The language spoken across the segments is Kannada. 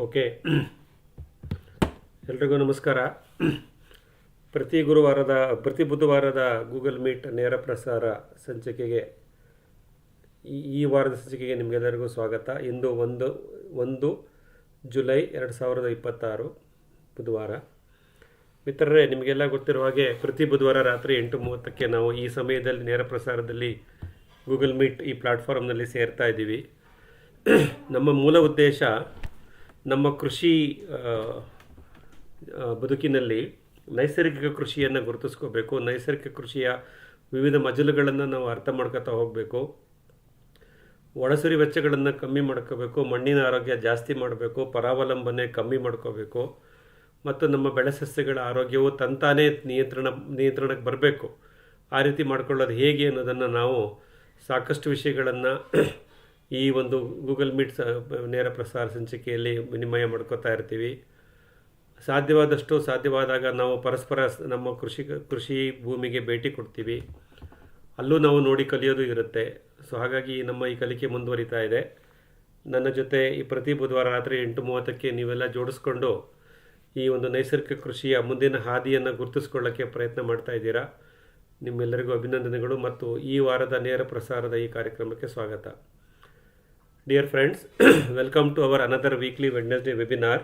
ಓಕೆ. ಎಲ್ರಿಗೂ ನಮಸ್ಕಾರ. ಪ್ರತಿ ಬುಧವಾರದ ಗೂಗಲ್ ಮೀಟ್ ನೇರ ಪ್ರಸಾರ ಸಂಚಿಕೆಗೆ ಈ ವಾರದ ಸಂಚಿಕೆಗೆ ನಿಮಗೆಲ್ಲರಿಗೂ ಸ್ವಾಗತ. ಇಂದು 1 ಜುಲೈ 2026 ಬುಧವಾರ. ಮಿತ್ರರೇ, ನಿಮಗೆಲ್ಲ ಗೊತ್ತಿರುವ ಹಾಗೆ ಪ್ರತಿ ಬುಧವಾರ ರಾತ್ರಿ 8:30ಕ್ಕೆ ನಾವು ಈ ಸಮಯದಲ್ಲಿ ನೇರ ಪ್ರಸಾರದಲ್ಲಿ ಗೂಗಲ್ ಮೀಟ್ ಈ ಪ್ಲಾಟ್ಫಾರ್ಮ್ನಲ್ಲಿ ಸೇರ್ತಾ ಇದ್ದೀವಿ. ನಮ್ಮ ಮೂಲ ಉದ್ದೇಶ ನಮ್ಮ ಕೃಷಿ ಬದುಕಿನಲ್ಲಿ ನೈಸರ್ಗಿಕ ಕೃಷಿಯನ್ನು ಗುರುತಿಸ್ಕೋಬೇಕು. ನೈಸರ್ಗಿಕ ಕೃಷಿಯ ವಿವಿಧ ಮಜಲುಗಳನ್ನು ನಾವು ಅರ್ಥ ಮಾಡ್ಕೊತಾ ಹೋಗಬೇಕು. ಒಳಸರಿ ವೆಚ್ಚಗಳನ್ನು ಕಮ್ಮಿ ಮಾಡ್ಕೋಬೇಕು. ಮಣ್ಣಿನ ಆರೋಗ್ಯ ಜಾಸ್ತಿ ಮಾಡಬೇಕು. ಪರಾವಲಂಬನೆ ಕಮ್ಮಿ ಮಾಡ್ಕೋಬೇಕು. ಮತ್ತು ನಮ್ಮ ಬೆಳೆ ಸಸ್ಯಗಳ ಆರೋಗ್ಯವು ತಂತಾನೇ ನಿಯಂತ್ರಣಕ್ಕೆ ಬರಬೇಕು. ಆ ರೀತಿ ಮಾಡ್ಕೊಳ್ಳೋದು ಹೇಗೆ ಅನ್ನೋದನ್ನು ನಾವು ಸಾಕಷ್ಟು ವಿಷಯಗಳನ್ನು ಈ ಒಂದು ಗೂಗಲ್ ಮೀಟ್ ನೇರ ಪ್ರಸಾರ ಸಂಚಿಕೆಯಲ್ಲಿ ವಿನಿಮಯ ಮಾಡ್ಕೋತಾ ಇರ್ತೀವಿ. ಸಾಧ್ಯವಾದಾಗ ನಾವು ಪರಸ್ಪರ ನಮ್ಮ ಕೃಷಿ ಭೂಮಿಗೆ ಭೇಟಿ ಕೊಡ್ತೀವಿ. ಅಲ್ಲೂ ನಾವು ನೋಡಿ ಕಲಿಯೋದು ಇರುತ್ತೆ. ಸೊ ಹಾಗಾಗಿ ನಮ್ಮ ಈ ಕಲಿಕೆ ಮುಂದುವರಿತಾ ಇದೆ. ನನ್ನ ಜೊತೆ ಈ ಪ್ರತಿ ಬುಧವಾರ ರಾತ್ರಿ 8:30ಕ್ಕೆ ನೀವೆಲ್ಲ ಜೋಡಿಸ್ಕೊಂಡು ಈ ಒಂದು ನೈಸರ್ಗಿಕ ಕೃಷಿಯ ಮುಂದಿನ ಹಾದಿಯನ್ನು ಗುರುತಿಸ್ಕೊಳ್ಳೋಕ್ಕೆ ಪ್ರಯತ್ನ ಮಾಡ್ತಾ ಇದ್ದೀರಾ. ನಿಮ್ಮೆಲ್ಲರಿಗೂ ಅಭಿನಂದನೆಗಳು ಮತ್ತು ಈ ವಾರದ ನೇರ ಪ್ರಸಾರದ ಈ ಕಾರ್ಯಕ್ರಮಕ್ಕೆ ಸ್ವಾಗತ. Dear friends, welcome to our another weekly Wednesday webinar.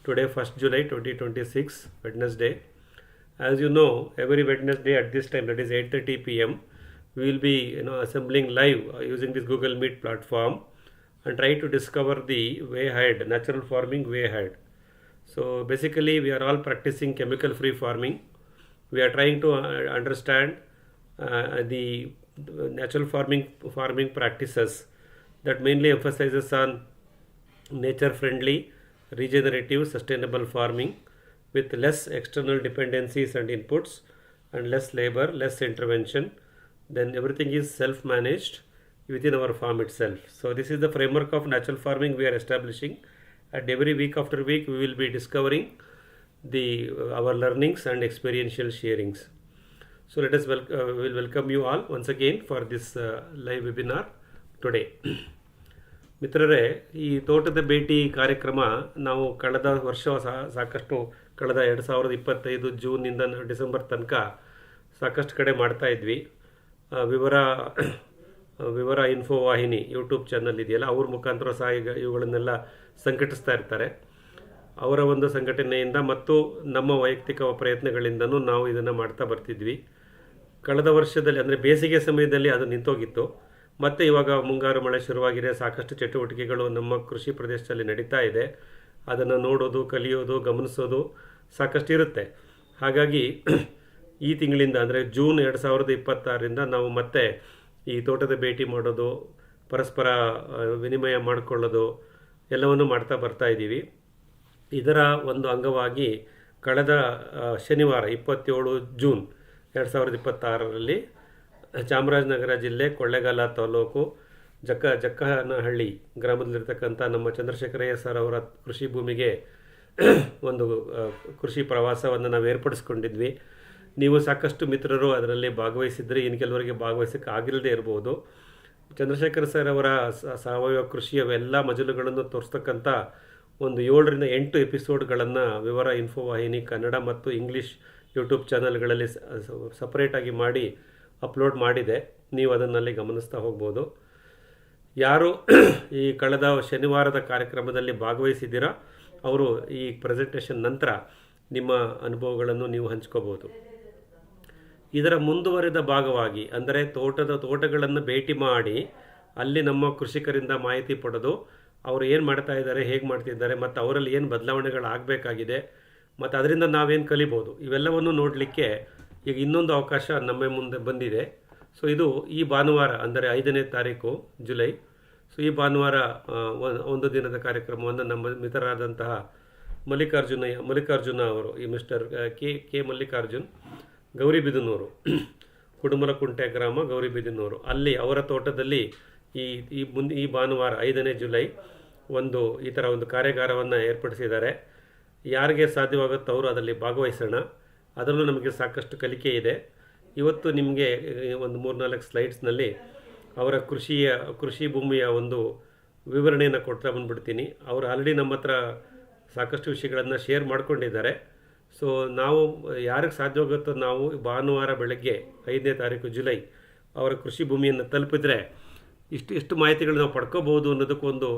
Today 1st July 2026, Wednesday. As you know, every Wednesday at this time, that is 8:30 p.m, we will be assembling live using this Google Meet platform and try to discover the way ahead, natural farming way ahead. So basically we are all practicing chemical free farming. We are trying to understand the natural farming practices that mainly emphasizes on nature friendly, regenerative, sustainable farming with less external dependencies and inputs and less labor, less intervention. Then everything is self managed within our farm itself. So this is the framework of natural farming we are establishing, and every week after week we will be discovering our learnings and experiential sharings. So let us will welcome you all once again for this live webinar today. ಮಿತ್ರರೇ, ಈ ತೋಟದ ಭೇಟಿ ಕಾರ್ಯಕ್ರಮ ನಾವು ಕಳೆದ ವರ್ಷ ಸಾಕಷ್ಟು ಕಳೆದ 2025 ಜೂನ್ನಿಂದ ಡಿಸೆಂಬರ್ ತನಕ ಸಾಕಷ್ಟು ಕಡೆ ಮಾಡ್ತಾ ಇದ್ವಿ. ವಿವರ ಇನ್ಫೋ ವಾಹಿನಿ ಯೂಟ್ಯೂಬ್ ಚಾನಲ್ ಇದೆಯಲ್ಲ, ಅವ್ರ ಮುಖಾಂತರ ಸಹ ಈಗ ಇವುಗಳನ್ನೆಲ್ಲ ಸಂಘಟಿಸ್ತಾ ಇರ್ತಾರೆ. ಅವರ ಒಂದು ಸಂಘಟನೆಯಿಂದ ಮತ್ತು ನಮ್ಮ ವೈಯಕ್ತಿಕ ಪ್ರಯತ್ನಗಳಿಂದನೂ ನಾವು ಇದನ್ನು ಮಾಡ್ತಾ ಬರ್ತಿದ್ವಿ. ಕಳೆದ ವರ್ಷದಲ್ಲಿ ಅಂದರೆ ಬೇಸಿಗೆ ಸಮಯದಲ್ಲಿ ಅದು ನಿಂತೋಗಿತ್ತು. ಮತ್ತು ಇವಾಗ ಮುಂಗಾರು ಮಳೆ ಶುರುವಾಗಿದೆ. ಸಾಕಷ್ಟು ಚಟುವಟಿಕೆಗಳು ನಮ್ಮ ಕೃಷಿ ಪ್ರದೇಶದಲ್ಲಿ ನಡೀತಾ ಇದೆ. ಅದನ್ನು ನೋಡೋದು, ಕಲಿಯೋದು, ಗಮನಿಸೋದು ಸಾಕಷ್ಟು ಇರುತ್ತೆ. ಹಾಗಾಗಿ ಈ ತಿಂಗಳಿಂದ ಅಂದರೆ ಜೂನ್ 2026ರಿಂದ ನಾವು ಮತ್ತೆ ಈ ತೋಟದ ಭೇಟಿ ಮಾಡೋದು, ಪರಸ್ಪರ ವಿನಿಮಯ ಮಾಡಿಕೊಳ್ಳೋದು ಎಲ್ಲವನ್ನು ಮಾಡ್ತಾ ಬರ್ತಾ ಇದ್ದೀವಿ. ಇದರ ಒಂದು ಅಂಗವಾಗಿ ಕಳೆದ ಶನಿವಾರ 27 ಜೂನ್ 2026ರಲ್ಲಿ ಚಾಮರಾಜನಗರ ಜಿಲ್ಲೆ ಕೊಳ್ಳೇಗಾಲ ತಾಲೂಕು ಜಕ್ಕನಹಳ್ಳಿ ಗ್ರಾಮದಲ್ಲಿರ್ತಕ್ಕಂಥ ನಮ್ಮ ಚಂದ್ರಶೇಖರಯ್ಯ ಸರ್ ಅವರ ಕೃಷಿ ಭೂಮಿಗೆ ಒಂದು ಕೃಷಿ ಪ್ರವಾಸವನ್ನು ನಾವು ಏರ್ಪಡಿಸ್ಕೊಂಡಿದ್ವಿ. ನೀವು ಸಾಕಷ್ಟು ಮಿತ್ರರು ಅದರಲ್ಲಿ ಭಾಗವಹಿಸಿದ್ರಿ. ಇನ್ನು ಕೆಲವರಿಗೆ ಭಾಗವಹಿಸೋಕ್ಕೆ ಆಗಿಲ್ಲದೆ ಇರ್ಬೋದು. ಚಂದ್ರಶೇಖರ್ ಸರ್ ಅವರ ಸಾವಯವ ಕೃಷಿಯ ಎಲ್ಲ ಮಜಲುಗಳನ್ನು ತೋರಿಸ್ತಕ್ಕಂಥ ಒಂದು 7ರಿಂದ 8 ಎಪಿಸೋಡ್ಗಳನ್ನು ವಿವರ ಇನ್ಫೋ ವಾಹಿನಿ ಕನ್ನಡ ಮತ್ತು ಇಂಗ್ಲೀಷ್ ಯೂಟ್ಯೂಬ್ ಚಾನಲ್ಗಳಲ್ಲಿ ಸಪ್ರೇಟಾಗಿ ಮಾಡಿ ಅಪ್ಲೋಡ್ ಮಾಡಿದೆ. ನೀವು ಅದನ್ನಲ್ಲಿ ಗಮನಿಸ್ತಾ ಹೋಗ್ಬೋದು. ಯಾರು ಈ ಕಳೆದ ಶನಿವಾರದ ಕಾರ್ಯಕ್ರಮದಲ್ಲಿ ಭಾಗವಹಿಸಿದ್ದೀರಾ ಅವರು ಈ ಪ್ರೆಸೆಂಟೇಷನ್ ನಂತರ ನಿಮ್ಮ ಅನುಭವಗಳನ್ನು ನೀವು ಹಂಚ್ಕೋಬೋದು. ಇದರ ಮುಂದುವರೆದ ಭಾಗವಾಗಿ ಅಂದರೆ ತೋಟಗಳನ್ನು ಭೇಟಿ ಮಾಡಿ ಅಲ್ಲಿ ನಮ್ಮ ಕೃಷಿಕರಿಂದ ಮಾಹಿತಿ ಪಡೆದು ಅವರು ಏನು ಮಾಡ್ತಾ ಇದ್ದಾರೆ, ಹೇಗೆ ಮಾಡ್ತಿದ್ದಾರೆ ಮತ್ತು ಅವರಲ್ಲಿ ಏನು ಬದಲಾವಣೆಗಳಾಗಬೇಕಾಗಿದೆ ಮತ್ತು ಅದರಿಂದ ನಾವೇನು ಕಲಿಬೋದು, ಇವೆಲ್ಲವನ್ನು ನೋಡಲಿಕ್ಕೆ ಈಗ ಇನ್ನೊಂದು ಅವಕಾಶ ನಮ್ಮ ಮುಂದೆ ಬಂದಿದೆ. ಸೊ ಇದು ಈ ಭಾನುವಾರ ಅಂದರೆ 5ನೇ ತಾರೀಕು ಜುಲೈ. ಸೊ ಈ ಭಾನುವಾರ ಒಂದು ದಿನದ ಕಾರ್ಯಕ್ರಮವನ್ನು ನಮ್ಮ ಮಿತ್ರರಾದಂತಹ ಮಲ್ಲಿಕಾರ್ಜುನ ಅವರು, ಈ ಮಿಸ್ಟರ್ ಕೆ ಮಲ್ಲಿಕಾರ್ಜುನ್, ಗೌರಿಬಿದನೂರು, ಕುಡುಮಲಕುಂಟೆ ಗ್ರಾಮ, ಗೌರಿಬಿದನೂರು, ಅಲ್ಲಿ ಅವರ ತೋಟದಲ್ಲಿ ಈ ಭಾನುವಾರ 5ನೇ ಜುಲೈ ಈ ಥರ ಒಂದು ಕಾರ್ಯಾಗಾರವನ್ನು ಏರ್ಪಡಿಸಿದ್ದಾರೆ. ಯಾರಿಗೆ ಸಾಧ್ಯವಾಗುತ್ತೋ ಅವರು ಅದರಲ್ಲಿ ಭಾಗವಹಿಸೋಣ. ಅದರಲ್ಲೂ ನಮಗೆ ಸಾಕಷ್ಟು ಕಲಿಕೆ ಇದೆ. ಇವತ್ತು ನಿಮಗೆ ಒಂದು 3-4 ಸ್ಲೈಡ್ಸ್ನಲ್ಲಿ ಅವರ ಕೃಷಿ ಭೂಮಿಯ ಒಂದು ವಿವರಣೆಯನ್ನು ಕೊಡ್ತಾ ಬಂದುಬಿಡ್ತೀನಿ. ಅವರು ಆಲ್ರೆಡಿ ನಮ್ಮ ಹತ್ರ ಸಾಕಷ್ಟು ವಿಷಯಗಳನ್ನು ಶೇರ್ ಮಾಡ್ಕೊಂಡಿದ್ದಾರೆ. ಸೊ ನಾವು ಯಾರಿಗೆ ಸಾಧ್ಯವಾಗುತ್ತೋ ನಾವು ಭಾನುವಾರ ಬೆಳಗ್ಗೆ 5ನೇ ತಾರೀಕು ಜುಲೈ ಅವರ ಕೃಷಿ ಭೂಮಿಯನ್ನು ತಲುಪಿದ್ರೆ ಎಷ್ಟು ಮಾಹಿತಿಗಳು ನಾವು ಪಡ್ಕೋಬಹುದು ಅನ್ನೋದಕ್ಕೊಂದು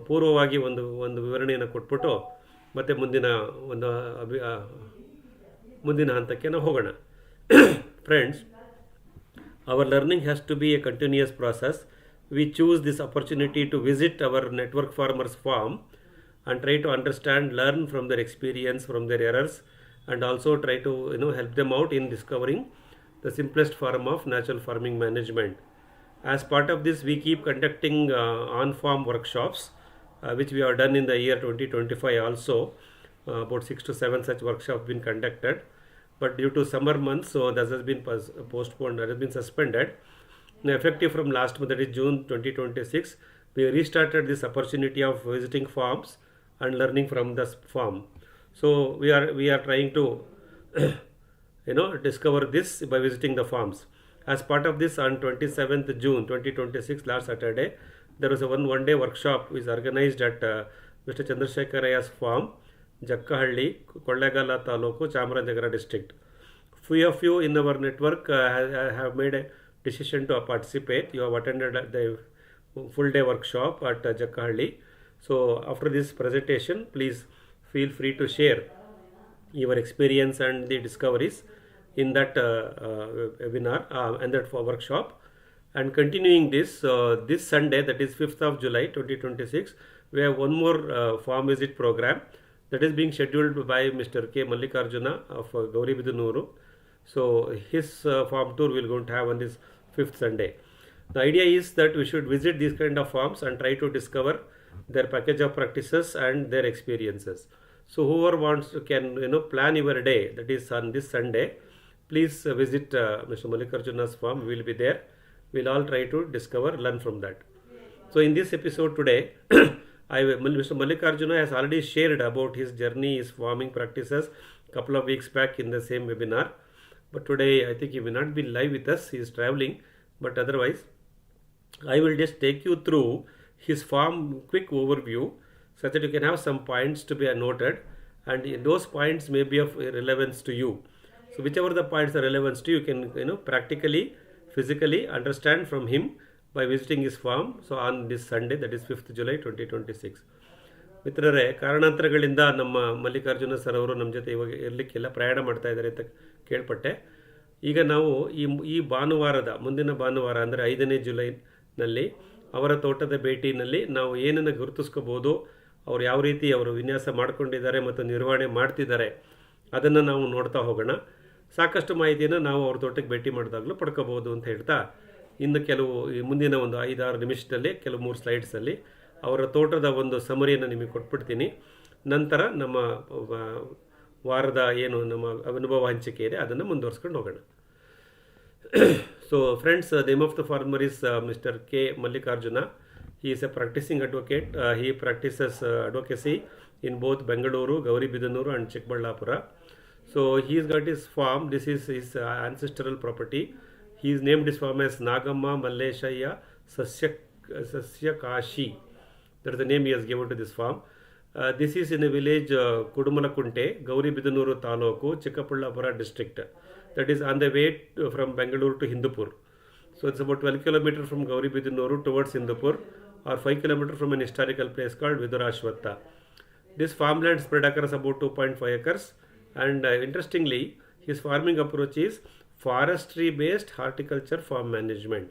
ಪೂರ್ವವಾಗಿ ಒಂದು ವಿವರಣೆಯನ್ನು ಕೊಟ್ಬಿಟ್ಟು ಮತ್ತು ಮುಂದಿನ ಹಂತಕ್ಕೆ ನಾವು ಹೋಗೋಣ. Friends, our learning has to be a continuous process. We choose this opportunity to visit our network farmers farm and try to understand, learn from their experience, from their errors, and also try to help them out in discovering the simplest form of natural farming management. As part of this, we keep conducting on-farm workshops, which we have done in the year 2025 also. About 6 to 7 such workshops have been conducted. But due to summer months, so that has been postponed, that has been suspended. Now, effective from last month, that is June 2026, we restarted this opportunity of visiting farms and learning from the farm. So we are trying to discover this by visiting the farms. As part of this, on 27th June 2026, last Saturday, there was a one day workshop which is organized at Mr. Chandrasekaraya's farm, Jakkahalli, Kollegal taluk, Chamarajanagar district. Few of you in our network have made a decision to participate. You have attended the full day workshop at Jakkahalli. So after this presentation, please feel free to share your experience and the discoveries in that webinar and that workshop. And continuing this, this Sunday, that is 5th of July 2026, we have one more farm visit program that is being scheduled by Mr. K. Mallikarjuna of Gauribidanuru. So his farm tour we are going to have on this 5th Sunday. The idea is that we should visit these kind of farms and try to discover their package of practices and their experiences. So whoever wants to can plan your day, that is on this Sunday, please visit Mr. Mallikarjuna's farm. We will be there. We'll all try to discover, learn from that. So in this episode today, Mr. Mallikarjuna has already shared about his journey, his farming practices a couple of weeks back in the same webinar. But today I think he will not be live with us. He is traveling. But otherwise, I will just take you through his farm quick overview so that you can have some points to be noted, and those points may be of relevance to you. So whichever the points are relevant to you, you can practically, physically understand from him by visiting his farm. So on this Sunday, that is 5th July 2026. ಮಿತ್ರರೇ, ಕಾರಣಾಂತರಗಳಿಂದ ನಮ್ಮ ಮಲ್ಲಿಕಾರ್ಜುನ ಸರ್ ಅವರು ನಮ್ಮ ಜೊತೆ ಇವಾಗ ಇರಲಿಕ್ಕೆಲ್ಲ ಪ್ರಯಾಣ ಮಾಡ್ತಾ ಇದ್ದಾರೆ ಅಂತ ಕೇಳ್ಪಟ್ಟೆ. ಈಗ ನಾವು ಮುಂದಿನ ಭಾನುವಾರ ಅಂದರೆ 5ನೇ ಜುಲೈನಲ್ಲಿ ಅವರ ತೋಟದ ಭೇಟಿನಲ್ಲಿ ನಾವು ಏನನ್ನು ಗುರುತಿಸ್ಕೋಬೋದು, ಅವ್ರು ಯಾವ ರೀತಿ ಅವರು ವಿನ್ಯಾಸ ಮಾಡ್ಕೊಂಡಿದ್ದಾರೆ ಮತ್ತು ನಿರ್ವಹಣೆ ಮಾಡ್ತಿದ್ದಾರೆ ಅದನ್ನು ನಾವು ನೋಡ್ತಾ ಹೋಗೋಣ. ಸಾಕಷ್ಟು ಮಾಹಿತಿಯನ್ನು ನಾವು ಅವ್ರ ತೋಟಕ್ಕೆ ಭೇಟಿ ಮಾಡಿದಾಗಲೂ ಪಡ್ಕೋಬೋದು ಅಂತ ಹೇಳ್ತಾ, ಇನ್ನು ಮುಂದಿನ ಒಂದು 5-6 ನಿಮಿಷದಲ್ಲಿ 3 ಸ್ಲೈಡ್ಸಲ್ಲಿ ಅವರ ತೋಟದ ಒಂದು ಸಮರಿಯನ್ನು ನಿಮಗೆ ಕೊಟ್ಬಿಡ್ತೀನಿ. ನಂತರ ನಮ್ಮ ವಾರದ ನಮ್ಮ ಅನುಭವ ಹಂಚಿಕೆ ಇದೆ ಅದನ್ನು ಮುಂದುವರಿಸ್ಕೊಂಡು ಹೋಗೋಣ. So friends, the name of the farmer is Mr. K. Mallikarjuna. He is a practicing advocate. He practices advocacy in both Bengaluru, Gauribidanuru and Chikkaballapura. So he has got his farm. This is his ancestral property. He has named his farm as Nagamma Malleshaya Sasyakashi. That is the name he has given to this farm. This is in a village Kudumalakunte, Gauribidanuru Taluku, Chikkaballapura district. That is on the way from Bengaluru to Hindupur. So it's about 12 kilometers from Gauribidanuru towards Hindupur, or 5 kilometers from an historical place called Vidurashwatta. This farmland spread across about 2.5 acres. And interestingly, his farming approach is forestry-based horticulture farm management.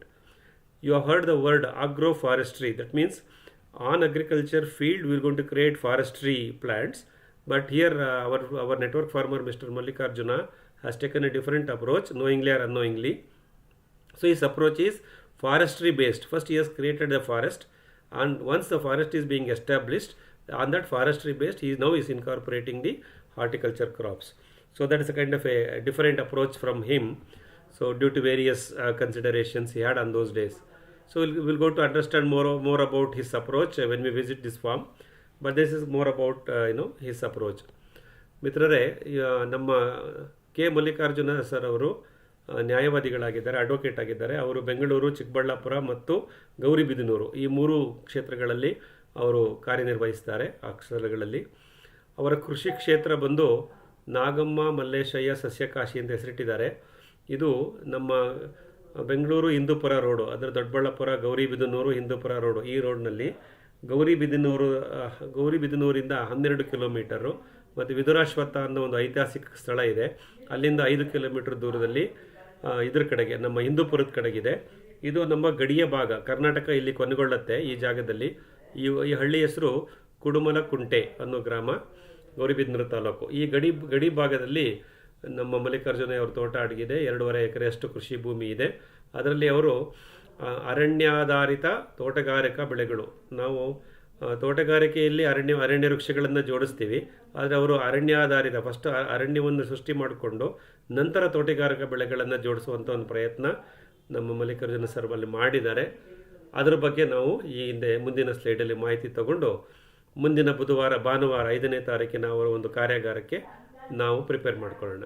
You have heard the word agroforestry. That means on agriculture field we are going to create forestry plants. But here our network farmer Mr. Mallikarjuna has taken a different approach, knowingly or unknowingly. So his approach is forestry-based. First he has created the forest, and once the forest is being established, on that forestry-based he now is incorporating the horticulture crops. So that is a kind of a different approach from him. So due to various considerations he had on those days. So we'll go to understand more about his approach when we visit this farm. But this is more about his approach. ಮಿತ್ರರೇ, ನಮ್ಮ ಕೆ ಮಲ್ಲಿಕಾರ್ಜುನ ಸರ್ ಅವರು ನ್ಯಾಯವಾದಿಗಳಾಗಿದ್ದಾರೆ, ಅಡ್ವೊಕೇಟ್ ಆಗಿದ್ದಾರೆ. ಅವರು ಬೆಂಗಳೂರು, ಚಿಕ್ಕಬಳ್ಳಾಪುರ ಮತ್ತು ಗೌರಿಬಿದನೂರು ಈ 3 ಕ್ಷೇತ್ರಗಳಲ್ಲಿ ಅವರು ಕಾರ್ಯನಿರ್ವಹಿಸ್ತಾರೆ. ಆ ಸ್ಥಳಗಳಲ್ಲಿ ಅವರ ಕೃಷಿ ಕ್ಷೇತ್ರ ಬಂದು ನಾಗಮ್ಮ ಮಲ್ಲೇಶಯ್ಯ ಸಸ್ಯಕಾಶಿ ಅಂತ ಹೆಸರಿಟ್ಟಿದ್ದಾರೆ. ಇದು ನಮ್ಮ ಬೆಂಗಳೂರು ಹಿಂದೂಪುರ ರೋಡು, ಅದರ ದೊಡ್ಡಬಳ್ಳಾಪುರ ಗೌರಿಬಿದನೂರು ಹಿಂದೂಪುರ ರೋಡು, ಈ ರೋಡ್ನಲ್ಲಿ ಗೌರಿಬಿದನೂರಿಂದ 12 ಕಿಲೋಮೀಟರು ಮತ್ತು ವಿದುರಾಶ್ವತ್ಥ ಅನ್ನೋ ಒಂದು ಐತಿಹಾಸಿಕ ಸ್ಥಳ ಇದೆ, ಅಲ್ಲಿಂದ 5 ಕಿಲೋಮೀಟರ್ ದೂರದಲ್ಲಿ ಇದ್ರ ಕಡೆಗೆ ನಮ್ಮ ಹಿಂದೂಪುರದ ಕಡೆಗಿದೆ. ಇದು ನಮ್ಮ ಗಡಿಯ ಭಾಗ, ಕರ್ನಾಟಕ ಇಲ್ಲಿ ಕೊನೆಗೊಳ್ಳುತ್ತೆ ಈ ಜಾಗದಲ್ಲಿ. ಈ ಹಳ್ಳಿ ಹೆಸರು ಕುಡುಮಲಕುಂಟೆ ಅನ್ನೋ ಗ್ರಾಮ, ಗೌರಿಬಿದನೂರು ತಾಲೂಕು. ಈ ಗಡಿ ಭಾಗದಲ್ಲಿ ನಮ್ಮ ಮಲ್ಲಿಕಾರ್ಜುನ ಅವ್ರ ತೋಟ ಅಡಗಿದೆ. 2.5 ಎಕರೆಯಷ್ಟು ಕೃಷಿ ಭೂಮಿ ಇದೆ. ಅದರಲ್ಲಿ ಅವರು ಅರಣ್ಯಾಧಾರಿತ ತೋಟಗಾರಿಕಾ ಬೆಳೆಗಳು, ನಾವು ತೋಟಗಾರಿಕೆಯಲ್ಲಿ ಅರಣ್ಯ ವೃಕ್ಷಗಳನ್ನು ಜೋಡಿಸ್ತೀವಿ, ಆದರೆ ಅವರು ಅರಣ್ಯಾಧಾರಿತ ಫಸ್ಟ್ ಅರಣ್ಯವನ್ನು ಸೃಷ್ಟಿ ಮಾಡಿಕೊಂಡು ನಂತರ ತೋಟಗಾರಿಕಾ ಬೆಳೆಗಳನ್ನು ಜೋಡಿಸುವಂಥ ಒಂದು ಪ್ರಯತ್ನ ನಮ್ಮ ಮಲ್ಲಿಕಾರ್ಜುನ ಸರ್ ಅಲ್ಲಿ ಮಾಡಿದ್ದಾರೆ. ಅದರ ಬಗ್ಗೆ ನಾವು ಈ ಹಿಂದೆ ಮುಂದಿನ ಸ್ಲೈಡಲ್ಲಿ ಮಾಹಿತಿ ತಗೊಂಡು ಮುಂದಿನ ಭಾನುವಾರ 5ನೇ ತಾರೀಕಿನ ಅವರ ಒಂದು ಕಾರ್ಯಾಗಾರಕ್ಕೆ ನಾವು ಪ್ರಿಪೇರ್ ಮಾಡ್ಕೊಳ್ಳೋಣ.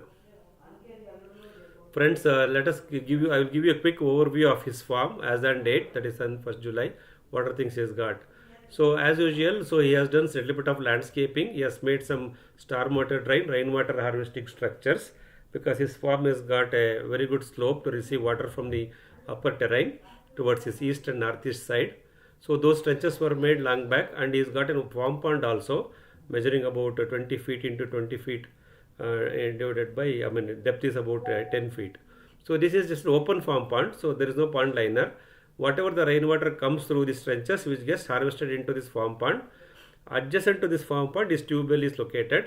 Friends, I will give you a quick overview of his farm as on date, that is on 1st July, what are things he has got. So as usual, he has done a little bit of landscaping. He has made some stormwater drain, rainwater harvesting structures, because his farm has got a very good slope to receive water from the upper terrain towards his east and northeast side. So those trenches were made long back, and he's got a farm pond also measuring about 20 feet into 20 feet divided by, depth is about 10 feet. So this is just an open farm pond, so there is no pond liner. Whatever the rainwater comes through these trenches which gets harvested into this farm pond. Adjacent to this farm pond, this tube well is located,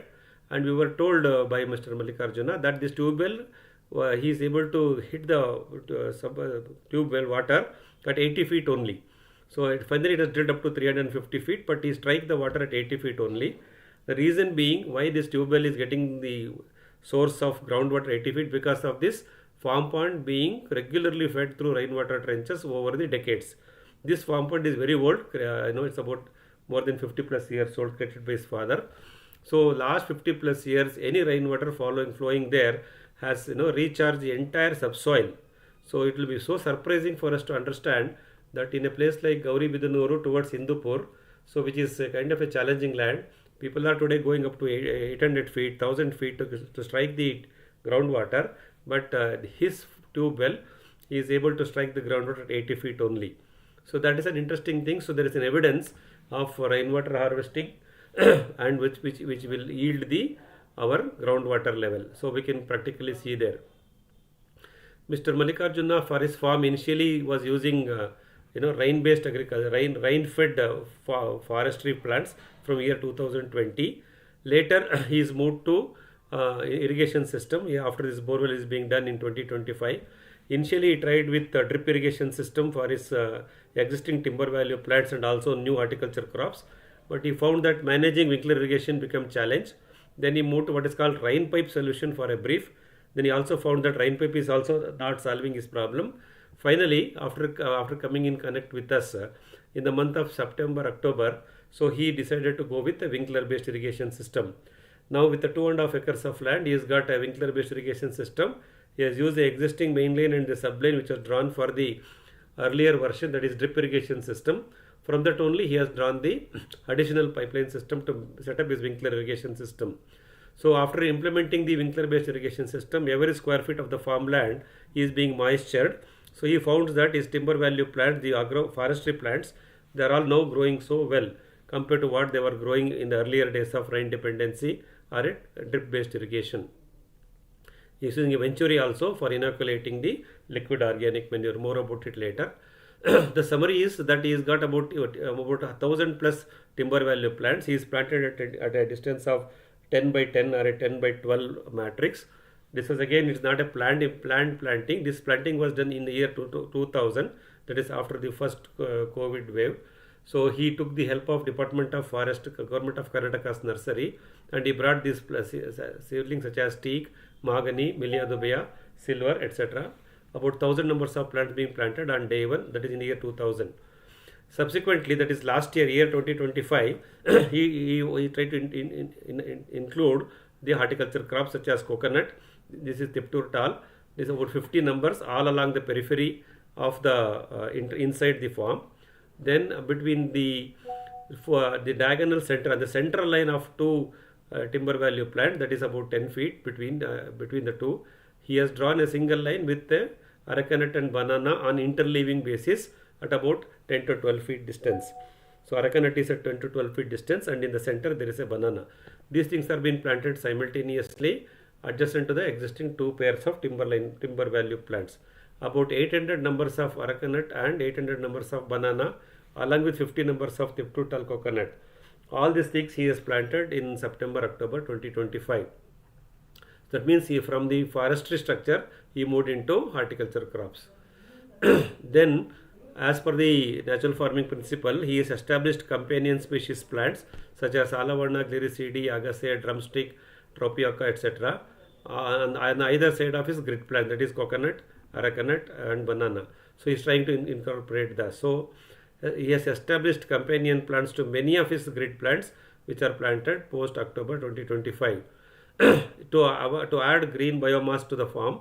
and we were told by Mr. Mallikarjuna that this tube well, he is able to hit the tube well water at 80 feet only. So finally it has drilled up to 350 feet, but he strike the water at 80 feet only. The reason being why this tube well is getting the source of groundwater 80 feet, because of this farm pond being regularly fed through rainwater trenches over the decades. This farm pond is very old, it's about more than 50 plus years old, created by his father. So last 50 plus years, any rainwater flowing there has recharged the entire subsoil. So it will be so surprising for us to understand that in a place like Gauribidanuru towards Hindupur, so which is a kind of a challenging land, people are today going up to 800 feet, 1000 feet to strike the groundwater, but his tube well is able to strike the groundwater at 80 feet only. So that is an interesting thing. So there is an evidence of rainwater harvesting and which will yield our groundwater level. So we can practically see there. Mr. Mallikarjuna for his farm initially was using rain-based agriculture, rain-fed forestry plants from year 2020. Later he is moved to irrigation system after this borewell is being done in 2025. Initially he tried with drip irrigation system for his existing timber value plants and also new horticulture crops, but he found that managing winkler irrigation became challenge. Then he moved to what is called rain pipe solution for a brief. Then he also found that rain pipe is also not solving his problem. Finally, after coming in connect with us in the month of September, October, so he decided to go with a winkler-based irrigation system. Now with the 2.5 acres of land, he has got a winkler-based irrigation system. He has used the existing main line and the sub line which was drawn for the earlier version, that is drip irrigation system. From that only he has drawn the additional pipeline system to set up his winkler irrigation system. So after implementing the winkler-based irrigation system, every square feet of the farmland is being moistured. So he found that his timber value plants, the agroforestry plants, they are all now growing so well compared to what they were growing in the earlier days of rain dependency or drip-based irrigation. He is using a venturi also for inoculating the liquid organic manure. More about it later. The summary is that he has got about 1,000 plus timber value plants. He is planted at a distance of 10 by 10 or a 10 by 12 matrix. This was again, it's not a planned planting. This planting was done in the year 2000, that is after the first COVID wave. So he took the help of Department of Forest, Government of Karnataka's nursery, and he brought these seedlings such as teak, mahogany, Melia dubia, silver, etc. About 1,000 numbers of plants being planted on day 1, that is in the year 2000. Subsequently, that is last year 2025, he tried to include the horticulture crops such as coconut. This is Tiptur Tal. This is about 50 numbers all along the periphery of the inside the farm. Then between the diagonal center and the central line of two timber value plant, that is about 10 feet between the two. He has drawn a single line with the arecanut and banana on interleaving basis at about 10 to 12 feet distance. So arecanut is at 10 to 12 feet distance, and in the center there is a banana. These things are being planted simultaneously adjacent to the existing two pairs of timber value plants. About 800 numbers of arecanut and 800 numbers of banana, along with 50 numbers of Tiptutal coconut. All these things he has planted in September-October 2025. That means from the forestry structure he moved into horticulture crops. Then, as per the natural farming principle, he has established companion species plants such as Alavarna, Gliricidi, Agasse, Drumstick, Tropioca, etc. On either side of his grid plant, that is coconut, arecanut and banana. So he is trying to incorporate that. So he has established companion plants to many of his grid plants which are planted post October 2025. to add green biomass to the farm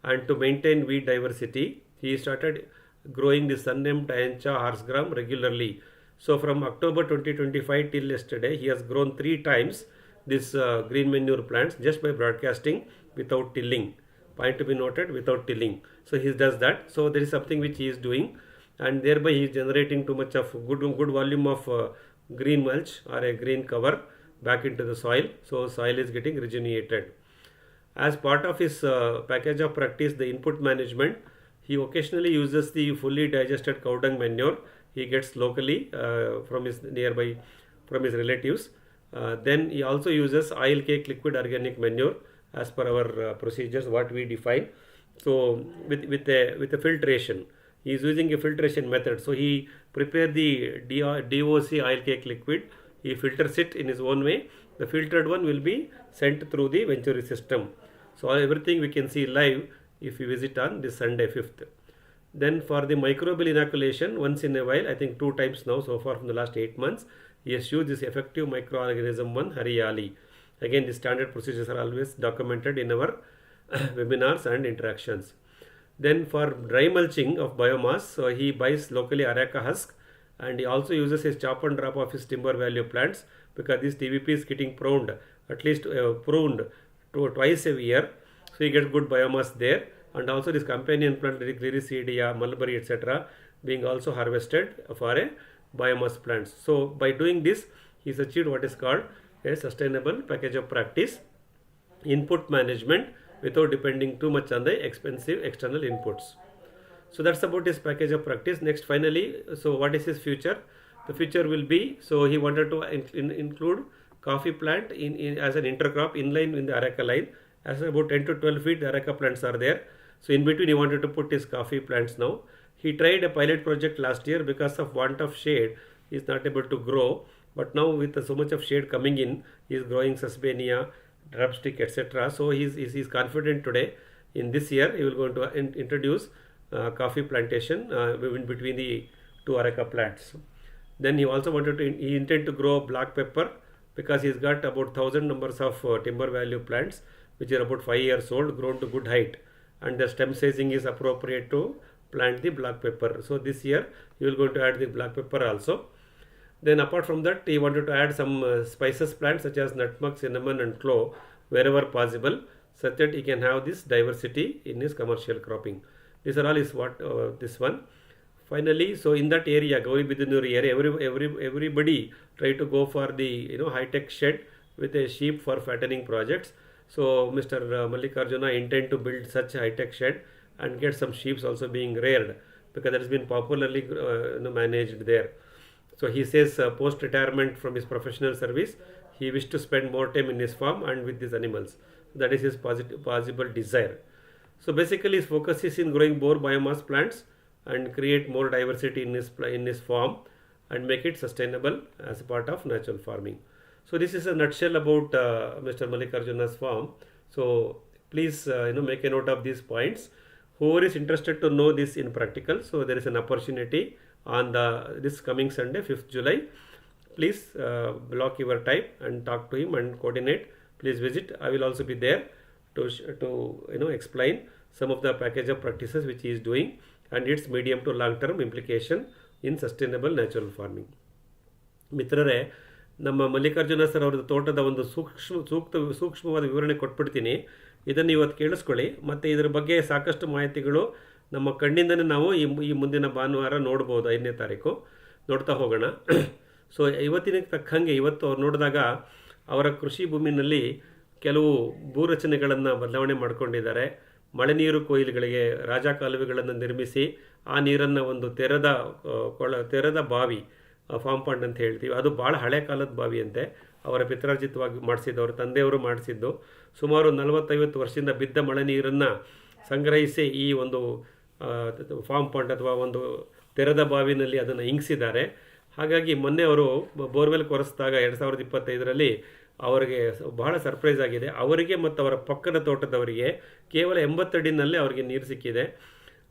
and to maintain weed diversity, he started growing the Sun-Neem, Tayancha, horsegram regularly. So from October 2025 till yesterday, he has grown 3 times this green manure plants just by broadcasting without tilling. Point to be noted, without tilling. So he does that. So there is something which he is doing, and thereby he is generating too much of good volume of green mulch or a green cover back into the soil. So soil is getting rejuvenated. As part of his package of practice, the input management, he occasionally uses the fully digested cow dung manure he gets locally from his relatives. Then he also uses oil cake liquid organic manure as per our procedures what we define. So with a filtration, he is using a filtration method. So he prepared the DOC oil cake liquid, he filters it in his own way. The filtered one will be sent through the Venturi system. So everything we can see live if you visit on this Sunday 5th. Then for the microbial inoculation, once in a while, I think 2 times now so far from the last 8 months, he has used this effective microorganism one, Hariyali. Again, the standard procedures are always documented in our webinars and interactions. Then for dry mulching of biomass, so he buys locally areca husk, and he also uses his chop and drop of his timber value plants, because this TVP is getting pruned, at least pruned twice a year. So he gets good biomass there, and also this companion plant like Gliricidia, mulberry, etc. being also harvested for a biomass plants. So by doing this, he has achieved what is called a sustainable package of practice, input management without depending too much on the expensive external inputs. So that's about his package of practice. Next, finally, so what is his future? The future will be, so he wanted to include coffee plant as an intercrop in line with the areca line. As about 10 to 12 feet, the areca plants are there. So in between, he wanted to put his coffee plants now. He tried a pilot project last year. Because of want of shade, he is not able to grow. But now with so much of shade coming in, he is growing Susbania, drumstick, etc. So he is confident today. In this year, he will going to introduce coffee plantation in between the 2 areca plants. Then he also wanted to, he intended to grow black pepper, because he's got about 1000 numbers of timber value plants which are about 5 years old, grown to good height, and the stem sizing is appropriate to plant the black pepper. So this year he will going to add the black pepper also. Then apart from that, he wanted to add some spices plants such as nutmeg, cinnamon and clove wherever possible, such that he can have this diversity in his commercial cropping. These are all is what this one. Finally, so in that area, Gauri Bidunuri area, everybody try to go for the high-tech shed with a sheep for fattening projects. So Mr. Mallikarjuna intend to build such a high-tech shed and get some sheep also being reared, because that has been popularly managed there. So he says post-retirement from his professional service, he wished to spend more time in his farm and with these animals. That is his possible desire. So basically his focus is in growing more biomass plants and create more diversity in his farm and make it sustainable as a part of natural farming. So this is a nutshell about Mr. Mallikarjuna's farm. So please make a note of these points. Whoever is interested to know this in practical, so there is an opportunity on this coming Sunday 5th July. Please block your time and talk to him and coordinate. Please visit. I will also be there to explain some of the package of practices which he is doing and its medium to long term implication in sustainable natural farming. ಮಿತ್ರರೇ, ನಮ್ಮ ಮಲ್ಲಿಕಾರ್ಜುನ ಸರ್ ಅವ್ರದ್ದು ತೋಟದ ಒಂದು ಸೂಕ್ಷ್ಮವಾದ ವಿವರಣೆ ಕೊಟ್ಬಿಡ್ತೀನಿ. ಇದನ್ನು ಇವತ್ತು ಕೇಳಿಸ್ಕೊಳ್ಳಿ. ಮತ್ತು ಇದರ ಬಗ್ಗೆ ಸಾಕಷ್ಟು ಮಾಹಿತಿಗಳು ನಮ್ಮ ಕಣ್ಣಿಂದನೇ ನಾವು ಈ ಮುಂದಿನ ಭಾನುವಾರ ನೋಡ್ಬೋದು, 5ನೇ ತಾರೀಕು ನೋಡ್ತಾ ಹೋಗೋಣ. ಸೊ ಇವತ್ತಿನ ತಕ್ಕಂಗೆ ಇವತ್ತು ಅವ್ರು ನೋಡಿದಾಗ ಅವರ ಕೃಷಿ ಭೂಮಿನಲ್ಲಿ ಕೆಲವು ಭೂರಚನೆಗಳನ್ನು ಬದಲಾವಣೆ ಮಾಡಿಕೊಂಡಿದ್ದಾರೆ. ಮಳೆ ನೀರು ಕೊಯ್ಲುಗಳಿಗೆ ರಾಜ ಕಾಲುವೆಗಳನ್ನು ನಿರ್ಮಿಸಿ ಆ ನೀರನ್ನು ಒಂದು ತೆರೆದ ಬಾವಿ, ಫಾರ್ಮ್ ಪಾಂಡ್ ಅಂತ ಹೇಳ್ತೀವಿ, ಅದು ಭಾಳ ಹಳೆ ಕಾಲದ ಬಾವಿ ಅಂತೆ. ಅವರ ಪಿತ್ರಾರ್ಜಿತವಾಗಿ ಮಾಡಿಸಿದ್ದು, ಅವರ ತಂದೆಯವರು ಮಾಡಿಸಿದ್ದು. ಸುಮಾರು 40-50 ವರ್ಷದಿಂದ ಬಿದ್ದ ಮಳೆ ನೀರನ್ನು ಸಂಗ್ರಹಿಸಿ ಈ ಒಂದು ಫಾರ್ಮ್ ಪಾಂಡ್ ಅಥವಾ ಒಂದು ತೆರೆದ ಬಾವಿನಲ್ಲಿ ಅದನ್ನು ಇಂಗಿಸಿದ್ದಾರೆ. ಹಾಗಾಗಿ ಮೊನ್ನೆ ಅವರು ಬೋರ್ವೆಲ್ ಕೊರೆಸಿದಾಗ 2025ರಲ್ಲಿ ಅವರಿಗೆ ಬಹಳ ಸರ್ಪ್ರೈಸ್ ಆಗಿದೆ. ಅವರಿಗೆ ಮತ್ತು ಅವರ ಪಕ್ಕದ ತೋಟದವರಿಗೆ ಕೇವಲ 80 ಅಡಿನಲ್ಲೇ ಅವರಿಗೆ ನೀರು ಸಿಕ್ಕಿದೆ.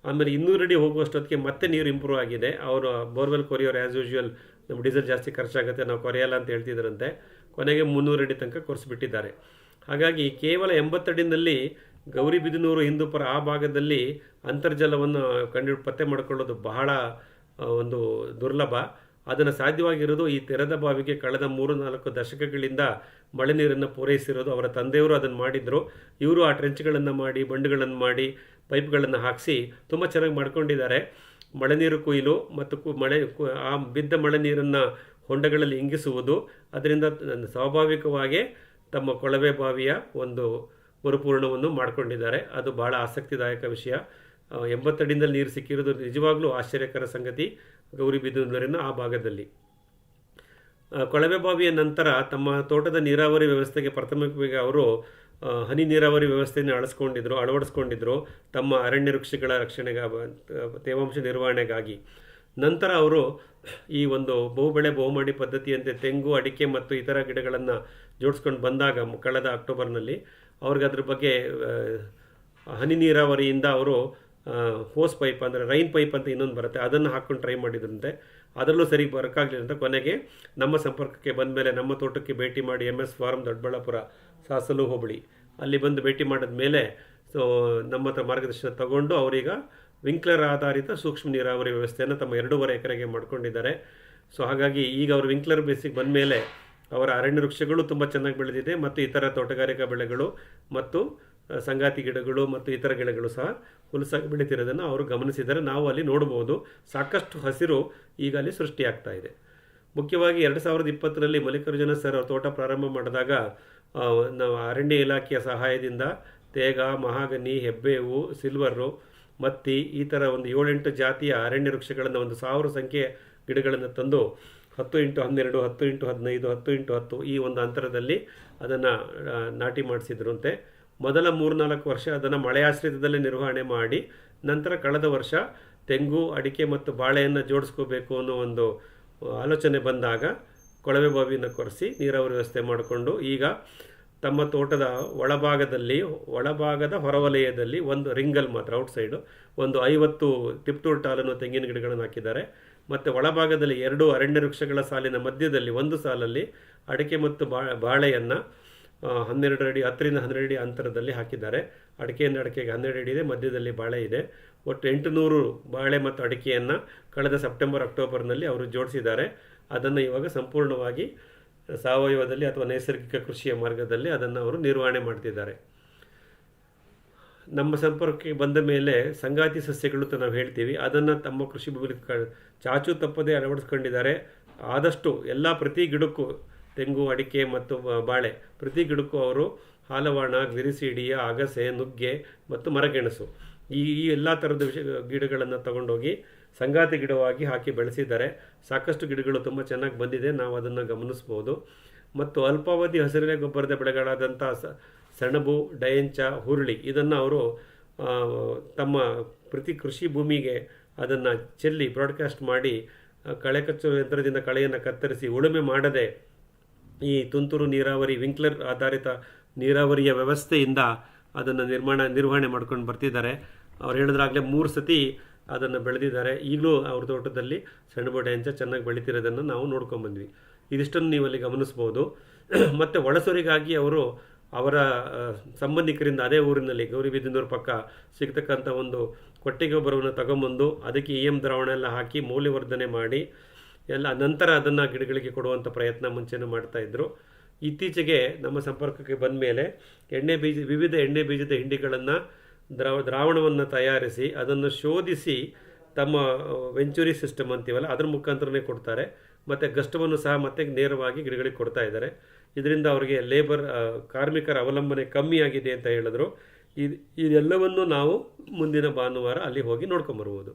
ಆಮೇಲೆ 200 ಅಡಿ ಹೋಗುವಷ್ಟೊತ್ತಿಗೆ ಮತ್ತೆ ನೀರು ಇಂಪ್ರೂವ್ ಆಗಿದೆ. ಅವರು ಬೋರ್ವೆಲ್ ಕೊರೆಯೋರು ಆ್ಯಸ್ ಯೂಶ್ವಲ್ ನಮ್ಮ ಡೀಸೆಲ್ ಜಾಸ್ತಿ ಖರ್ಚಾಗುತ್ತೆ, ನಾವು ಕೊರೆಯಲ್ಲ ಅಂತ ಹೇಳ್ತಿದ್ರಂತೆ. ಕೊನೆಗೆ 300 ಅಡಿ ತನಕ ಕೊರೆಸಿಬಿಟ್ಟಿದ್ದಾರೆ. ಹಾಗಾಗಿ ಕೇವಲ 80 ಅಡಿನಲ್ಲಿ ಗೌರಿಬಿದನೂರು, ಹಿಂದೂಪುರ ಆ ಭಾಗದಲ್ಲಿ ಅಂತರ್ಜಲವನ್ನು ಪತ್ತೆ ಮಾಡಿಕೊಳ್ಳೋದು ಬಹಳ ಒಂದು ದುರ್ಲಭ. ಅದನ್ನು ಸಾಧ್ಯವಾಗಿರೋದು ಈ ತೆರೆದ ಬಾವಿಗೆ ಕಳೆದ 3-4 ದಶಕಗಳಿಂದ ಮಳೆ ನೀರನ್ನು ಪೂರೈಸಿರೋದು. ಅವರ ತಂದೆಯವರು ಅದನ್ನು ಮಾಡಿದರು. ಇವರು ಆ ಟ್ರೆಂಚ್ಗಳನ್ನು ಮಾಡಿ, ಬಂಡುಗಳನ್ನು ಮಾಡಿ, ಪೈಪ್ಗಳನ್ನು ಹಾಕಿಸಿ ತುಂಬ ಚೆನ್ನಾಗಿ ಮಾಡ್ಕೊಂಡಿದ್ದಾರೆ. ಮಳೆ ನೀರು ಕೊಯ್ಲು ಮತ್ತು ಆ ಬಿದ್ದ ಮಳೆ ನೀರನ್ನು ಹೊಂಡಗಳಲ್ಲಿ ಇಂಗಿಸುವುದು, ಅದರಿಂದ ಸ್ವಾಭಾವಿಕವಾಗಿ ತಮ್ಮ ಕೊಳವೆ ಬಾವಿಯ ಒಂದು ಮರುಪೂರ್ಣವನ್ನು ಮಾಡಿಕೊಂಡಿದ್ದಾರೆ. ಅದು ಭಾಳ ಆಸಕ್ತಿದಾಯಕ ವಿಷಯ. 80 ಅಡಿಯಿಂದಲೇ ನೀರು ಸಿಕ್ಕಿರೋದು ನಿಜವಾಗ್ಲೂ ಆಶ್ಚರ್ಯಕರ ಸಂಗತಿ ಗೌರಿಬಿದನೂರಿನ ಆ ಭಾಗದಲ್ಲಿ. ಕೊಳವೆ ಬಾವಿಯ ನಂತರ ತಮ್ಮ ತೋಟದ ನೀರಾವರಿ ವ್ಯವಸ್ಥೆಗೆ ಪ್ರಾಥಮಿಕವಾಗಿ ಅವರು ಹನಿ ನೀರಾವರಿ ವ್ಯವಸ್ಥೆಯನ್ನು ಅಳವಡಿಸ್ಕೊಂಡಿದ್ರು ತಮ್ಮ ಅರಣ್ಯ ವೃಕ್ಷಗಳ ತೇವಾಂಶ ನಿರ್ವಹಣೆಗಾಗಿ. ನಂತರ ಅವರು ಈ ಒಂದು ಬಹುಬೆಳೆ ಬಹುಮಡಿ ಪದ್ಧತಿಯಂತೆ ತೆಂಗು, ಅಡಿಕೆ ಮತ್ತು ಇತರ ಗಿಡಗಳನ್ನು ಜೋಡಿಸ್ಕೊಂಡು ಬಂದಾಗ ಕಳೆದ ಅಕ್ಟೋಬರ್ನಲ್ಲಿ ಅವ್ರಿಗೆ ಅದ್ರ ಬಗ್ಗೆ ಹನಿ ನೀರಾವರಿಯಿಂದ ಅವರು ಹೋಸ್ ಪೈಪ್ ಅಂದರೆ ರೈನ್ ಪೈಪ್ ಅಂತ ಇನ್ನೊಂದು ಬರುತ್ತೆ, ಅದನ್ನು ಹಾಕ್ಕೊಂಡು ಟ್ರೈ ಮಾಡಿದ್ರಂತೆ. ಅದರಲ್ಲೂ ಸರಿ ಬರೋಕ್ಕಾಗಲಿಲ್ಲ ಅಂತ ಕೊನೆಗೆ ನಮ್ಮ ಸಂಪರ್ಕಕ್ಕೆ ಬಂದ ಮೇಲೆ ನಮ್ಮ ತೋಟಕ್ಕೆ ಭೇಟಿ ಮಾಡಿ MS ಫಾರ್ಮ್ ದೊಡ್ಡಬಳ್ಳಾಪುರ ಸಾಸಲು ಹೋಬಳಿ ಅಲ್ಲಿ ಬಂದು ಭೇಟಿ ಮಾಡಿದ ಮೇಲೆ ನಮ್ಮ ಹತ್ರ ಮಾರ್ಗದರ್ಶನ ತಗೊಂಡು ಅವರೀಗ ವಿಂಕ್ಲರ್ ಆಧಾರಿತ ಸೂಕ್ಷ್ಮ ನೀರಾವರಿ ವ್ಯವಸ್ಥೆಯನ್ನು ತಮ್ಮ 2.5 ಎಕರೆಗೆ ಮಾಡ್ಕೊಂಡಿದ್ದಾರೆ. ಸೊ ಹಾಗಾಗಿ ಈಗ ಅವರು ವಿಂಕ್ಲರ್ ಬೇಸಿಗೆ ಬಂದ ಮೇಲೆ ಅವರ ಅರಣ್ಯ ವೃಕ್ಷಗಳು ತುಂಬ ಚೆನ್ನಾಗಿ ಬೆಳೆದಿದೆ ಮತ್ತು ಇತರ ತೋಟಗಾರಿಕಾ ಬೆಳೆಗಳು ಮತ್ತು ಸಂಗಾತಿ ಗಿಡಗಳು ಮತ್ತು ಇತರ ಗಿಡಗಳು ಸಹ ಹುಲಸಾಗಿ ಬೆಳೀತಿರೋದನ್ನು ಅವರು ಗಮನಿಸಿದರೆ ನಾವು ಅಲ್ಲಿ ನೋಡ್ಬೋದು. ಸಾಕಷ್ಟು ಹಸಿರು ಈಗ ಅಲ್ಲಿ ಸೃಷ್ಟಿಯಾಗ್ತಾ ಇದೆ. ಮುಖ್ಯವಾಗಿ 2020ರಲ್ಲಿ ಮಲ್ಲಿಕಾರ್ಜುನ ಸರ್ ಅವ್ರ ತೋಟ ಪ್ರಾರಂಭ ಮಾಡಿದಾಗ ನಾವು ಅರಣ್ಯ ಇಲಾಖೆಯ ಸಹಾಯದಿಂದ ತೇಗ, ಮಹಾಗನಿ, ಹೆಬ್ಬೇವು, ಸಿಲ್ವರು, ಮತ್ತಿ ಈ ಥರ ಒಂದು 7-8 ಜಾತಿಯ ಅರಣ್ಯ ವೃಕ್ಷಗಳನ್ನು ಒಂದು 1000 ಸಂಖ್ಯೆಯ ಗಿಡಗಳನ್ನು ತಂದು 10x12, 10x15, 10x10 ಈ ಒಂದು ಅಂತರದಲ್ಲಿ ಅದನ್ನು ನಾಟಿ ಮಾಡಿಸಿದ್ರಂತೆ. ಮೊದಲ 3-4 ವರ್ಷ ಅದನ್ನು ಮಳೆಯಾಶ್ರಿತದಲ್ಲೇ ನಿರ್ವಹಣೆ ಮಾಡಿ ನಂತರ ಕಳೆದ ವರ್ಷ ತೆಂಗು, ಅಡಿಕೆ ಮತ್ತು ಬಾಳೆಯನ್ನು ಜೋಡಿಸ್ಕೋಬೇಕು ಅನ್ನೋ ಒಂದು ಆಲೋಚನೆ ಬಂದಾಗ ಕೊಳವೆ ಬಾವಿಯನ್ನು ಕೊರೆಸಿ ನೀರಾವರಿ ವ್ಯವಸ್ಥೆ ಮಾಡಿಕೊಂಡು ಈಗ ತಮ್ಮ ತೋಟದ ಒಳಭಾಗದ ಹೊರವಲಯದಲ್ಲಿ ಒಂದು ರಿಂಗಲ್ ಮಾತ್ರ ಔಟ್ಸೈಡು ಒಂದು 50 ತಿಪ್ಟೂರ್ ಟಾಲನ್ನು ತೆಂಗಿನ ಗಿಡಗಳನ್ನು ಹಾಕಿದ್ದಾರೆ. ಮತ್ತು ಒಳಭಾಗದಲ್ಲಿ 2 ಅರಣ್ಯ ವೃಕ್ಷಗಳ ಸಾಲಿನ ಮಧ್ಯದಲ್ಲಿ ಒಂದು ಸಾಲಲ್ಲಿ ಅಡಿಕೆ ಮತ್ತು ಬಾಳೆಯನ್ನು 12 ಅಡಿ 10ರಿಂದ 12 ಅಡಿ ಅಂತರದಲ್ಲಿ ಹಾಕಿದ್ದಾರೆ. ಅಡಿಕೆಗೆ 12 ಅಡಿ ಇದೆ, ಮಧ್ಯದಲ್ಲಿ ಬಾಳೆ ಇದೆ. ಒಟ್ಟು 800 ಬಾಳೆ ಮತ್ತು ಅಡಿಕೆಯನ್ನು ಕಳೆದ ಸೆಪ್ಟೆಂಬರ್ ಅಕ್ಟೋಬರ್ನಲ್ಲಿ ಅವರು ಜೋಡಿಸಿದ್ದಾರೆ. ಅದನ್ನು ಇವಾಗ ಸಂಪೂರ್ಣವಾಗಿ ಸಾವಯವದಲ್ಲಿ ಅಥವಾ ನೈಸರ್ಗಿಕ ಕೃಷಿಯ ಮಾರ್ಗದಲ್ಲಿ ಅದನ್ನು ಅವರು ನಿರ್ವಹಣೆ ಮಾಡ್ತಿದ್ದಾರೆ. ನಮ್ಮ ಸಂಪರ್ಕಕ್ಕೆ ಬಂದ ಮೇಲೆ ಸಂಗಾತಿ ಸಸ್ಯಗಳು ಅಂತ ನಾವು ಹೇಳ್ತೀವಿ, ಅದನ್ನು ತಮ್ಮ ಕೃಷಿ ಭೂಮಿ ಚಾಚು ತಪ್ಪದೇ ಅಳವಡಿಸ್ಕೊಂಡಿದ್ದಾರೆ. ಆದಷ್ಟು ಪ್ರತಿ ಗಿಡಕ್ಕೂ ತೆಂಗು, ಅಡಿಕೆ ಮತ್ತು ಬಾಳೆ ಪ್ರತಿ ಗಿಡಕ್ಕೂ ಅವರು ಹಾಲವಾಣ, ಗ್ಲಿರಿಸೀಡಿಯ, ಅಗಸೆ, ನುಗ್ಗೆ ಮತ್ತು ಮರಗೆಣಸು ಈ ಎಲ್ಲ ಥರದ ಗಿಡಗಳನ್ನು ತಗೊಂಡೋಗಿ ಸಂಗಾತಿ ಗಿಡವಾಗಿ ಹಾಕಿ ಬೆಳೆಸಿದ್ದಾರೆ. ಸಾಕಷ್ಟು ಗಿಡಗಳು ತುಂಬ ಚೆನ್ನಾಗಿ ಬಂದಿದೆ, ನಾವು ಅದನ್ನು ಗಮನಿಸ್ಬೋದು. ಮತ್ತು ಅಲ್ಪಾವಧಿ ಹಸಿರೆಲೆ ಗೊಬ್ಬರದ ಬೆಳೆಗಳಾದಂಥ ಸೆಣಬು, ಡಯಂಚ, ಹುರುಳಿ ಇದನ್ನು ಅವರು ತಮ್ಮ ಪ್ರತಿ ಕೃಷಿ ಭೂಮಿಗೆ ಅದನ್ನು ಚೆಲ್ಲಿ ಬ್ರಾಡ್ಕಾಸ್ಟ್ ಮಾಡಿ ಕಳೆ ಕಚ್ಚುವ ಯಂತ್ರದಿಂದ ಕಳೆಯನ್ನು ಕತ್ತರಿಸಿ ಉಳುಮೆ ಮಾಡದೆ ಈ ತುಂತುರು ನೀರಾವರಿ ವಿಂಕ್ಲರ್ ಆಧಾರಿತ ನೀರಾವರಿಯ ವ್ಯವಸ್ಥೆಯಿಂದ ಅದನ್ನು ನಿರ್ವಹಣೆ ಮಾಡ್ಕೊಂಡು ಬರ್ತಿದ್ದಾರೆ. ಅವ್ರು ಹೇಳಿದ್ರಾಗಲೇ 3 ಸತಿ ಅದನ್ನು ಬೆಳೆದಿದ್ದಾರೆ. ಈಗಲೂ ಅವ್ರ ತೋಟದಲ್ಲಿ ಸೆಣಬು, ಡಯಂಚ ಚೆನ್ನಾಗಿ ಬೆಳೀತಿರೋದನ್ನು ನಾವು ನೋಡ್ಕೊಂಡ್ಬಂದ್ವಿ. ಇದಿಷ್ಟನ್ನು ನೀವು ಅಲ್ಲಿ ಗಮನಿಸ್ಬೋದು. ಮತ್ತು ಒಳಸೊರಿಗಾಗಿ ಅವರು ಅವರ ಸಂಬಂಧಿಕರಿಂದ ಅದೇ ಊರಿನಲ್ಲಿ ಗೌರಿಬಿದನೂರು ಪಕ್ಕ ಸಿಗ್ತಕ್ಕಂಥ ಒಂದು ಕೊಟ್ಟಿಗೆ ಗೊಬ್ಬರವನ್ನು ತಗೊಂಬಂದು ಅದಕ್ಕೆ EM ದ್ರಾವಣ ಎಲ್ಲ ಹಾಕಿ ಮೌಲ್ಯವರ್ಧನೆ ಮಾಡಿ ಎಲ್ಲ ನಂತರ ಅದನ್ನು ಗಿಡಗಳಿಗೆ ಕೊಡುವಂಥ ಪ್ರಯತ್ನ ಮುಂಚೆನೂ ಮಾಡ್ತಾಯಿದ್ರು. ಇತ್ತೀಚೆಗೆ ನಮ್ಮ ಸಂಪರ್ಕಕ್ಕೆ ಬಂದ ಮೇಲೆ ವಿವಿಧ ಎಣ್ಣೆ ಬೀಜದ ಹಿಂಡಿಗಳನ್ನು ದ್ರಾವಣವನ್ನು ತಯಾರಿಸಿ ಅದನ್ನು ಶೋಧಿಸಿ ತಮ್ಮ ವೆಂಚುರಿ ಸಿಸ್ಟಮ್ ಅಂತೀವಲ್ಲ ಅದ್ರ ಮುಖಾಂತರನೇ ಕೊಡ್ತಾರೆ. ಮತ್ತು ಗಷ್ಟವನ್ನು ಸಹ ಮತ್ತೆ ನೇರವಾಗಿ ಗಿಡಗಳಿಗೆ ಕೊಡ್ತಾ ಇದ್ದಾರೆ. ಇದರಿಂದ ಅವರಿಗೆ ಕಾರ್ಮಿಕರ ಅವಲಂಬನೆ ಕಮ್ಮಿ ಆಗಿದೆ ಅಂತ ಹೇಳಿದ್ರು. ಇದೆಲ್ಲವನ್ನು ನಾವು ಮುಂದಿನ ಭಾನುವಾರ ಅಲ್ಲಿ ಹೋಗಿ ನೋಡ್ಕೊಂಬರ್ಬೋದು.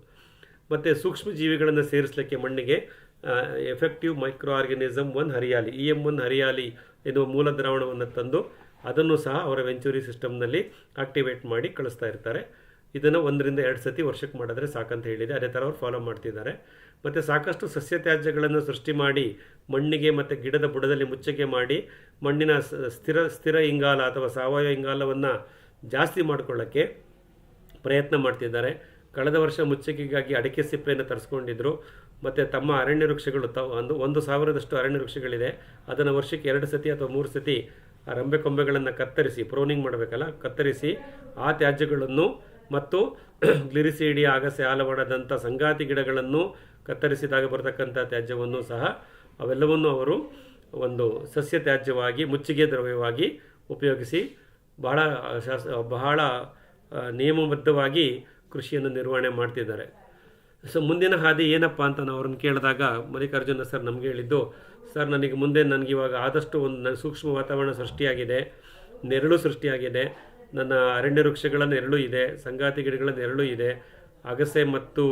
ಮತ್ತು ಸೂಕ್ಷ್ಮ ಜೀವಿಗಳನ್ನು ಸೇರಿಸಲಿಕ್ಕೆ ಮಣ್ಣಿಗೆ effective micro organism 1 hariyali EM1 hariyali ಎನ್ನುವ ಮೂಲ ದ್ರಾವಣವನ್ನು ತಂದು ಅದನ್ನು ಸಹ ಅವರ ವೆಂಚುರಿ ಸಿಸ್ಟಮ್ನಲ್ಲಿ ಆಕ್ಟಿವೇಟ್ ಮಾಡಿ ಕಳಿಸ್ತಾ ಇರ್ತಾರೆ. ಇದನ್ನು 1 ರಿಂದ 2 ಸತಿ ವರ್ಷಕ್ಕೆ ಮಾಡಿದ್ರೆ ಸಾಕಂತ ಹೇಳಿದೆ. ಅದೇ ಥರ ಅವ್ರು ಫಾಲೋ ಮಾಡ್ತಿದ್ದಾರೆ. ಮತ್ತು ಸಾಕಷ್ಟು ಸಸ್ಯ ತ್ಯಾಜ್ಯಗಳನ್ನು ಸೃಷ್ಟಿ ಮಾಡಿ ಮಣ್ಣಿಗೆ ಮತ್ತು ಗಿಡದ ಬುಡದಲ್ಲಿ ಮುಚ್ಚಗೆ ಮಾಡಿ ಮಣ್ಣಿನ ಸ್ಥಿರ ಇಂಗಾಲ ಅಥವಾ ಸಾವಯವ ಇಂಗಾಲವನ್ನು ಜಾಸ್ತಿ ಮಾಡಿಕೊಳ್ಳೋಕ್ಕೆ ಪ್ರಯತ್ನ ಮಾಡ್ತಿದ್ದಾರೆ. ಕಳೆದ ವರ್ಷ ಮುಚ್ಚಗಿಗಾಗಿ ಅಡಿಕೆ ಸಿಪ್ಪೆಯನ್ನು ತರಿಸ್ಕೊಂಡಿದ್ರು. ಮತ್ತು ತಮ್ಮ ಅರಣ್ಯ ವೃಕ್ಷಗಳು 1,000ದಷ್ಟು ಅರಣ್ಯ ವೃಕ್ಷಗಳಿದೆ. ಅದನ್ನು ವರ್ಷಕ್ಕೆ 2 ಸತಿ ಅಥವಾ 3 ಸತಿ ಆ ರಂಬೆ ಕೊಂಬೆಗಳನ್ನು ಕತ್ತರಿಸಿ ಪ್ರೋನಿಂಗ್ ಮಾಡಬೇಕಲ್ಲ, ಕತ್ತರಿಸಿ ಆ ತ್ಯಾಜ್ಯಗಳನ್ನು ಮತ್ತು ಗ್ಲಿರಿಸೀಡಿಯಾ, ಅಗಸೆ, ಆಲವನದಂಥ ಸಂಗಾತಿ ಗಿಡಗಳನ್ನು ಕತ್ತರಿಸಿದಾಗ ಬರತಕ್ಕಂಥ ತ್ಯಾಜ್ಯವನ್ನು ಸಹ ಅವೆಲ್ಲವನ್ನು ಅವರು ಒಂದು ಸಸ್ಯ ತ್ಯಾಜ್ಯವಾಗಿ ಮುಚ್ಚಿಗೆ ದ್ರವ್ಯವಾಗಿ ಉಪಯೋಗಿಸಿ ಬಹಳ ನಿಯಮಬದ್ಧವಾಗಿ ಕೃಷಿಯನ್ನು ನಿರ್ವಹಣೆ ಮಾಡ್ತಿದ್ದಾರೆ. ಸೊ ಮುಂದಿನ ಹಾದಿ ಏನಪ್ಪ ಅಂತ ನಾವು ಅವ್ರನ್ನ ಕೇಳಿದಾಗ ಮಲ್ಲಿಕಾರ್ಜುನ ಸರ್ ನಮಗೆ ಹೇಳಿದ್ದು, ಸರ್ ನನಗಿವಾಗ ಆದಷ್ಟು ನನ್ನ ಸೂಕ್ಷ್ಮ ವಾತಾವರಣ ಸೃಷ್ಟಿಯಾಗಿದೆ, ನೆರಳು ಸೃಷ್ಟಿಯಾಗಿದೆ, ನನ್ನ ಅರಣ್ಯ ವೃಕ್ಷಗಳ ನೆರಳು ಇದೆ, ಸಂಗಾತಿ ಗಿಡಗಳ ನೆರಳು ಇದೆ, ಅಗಸೆ ಮತ್ತು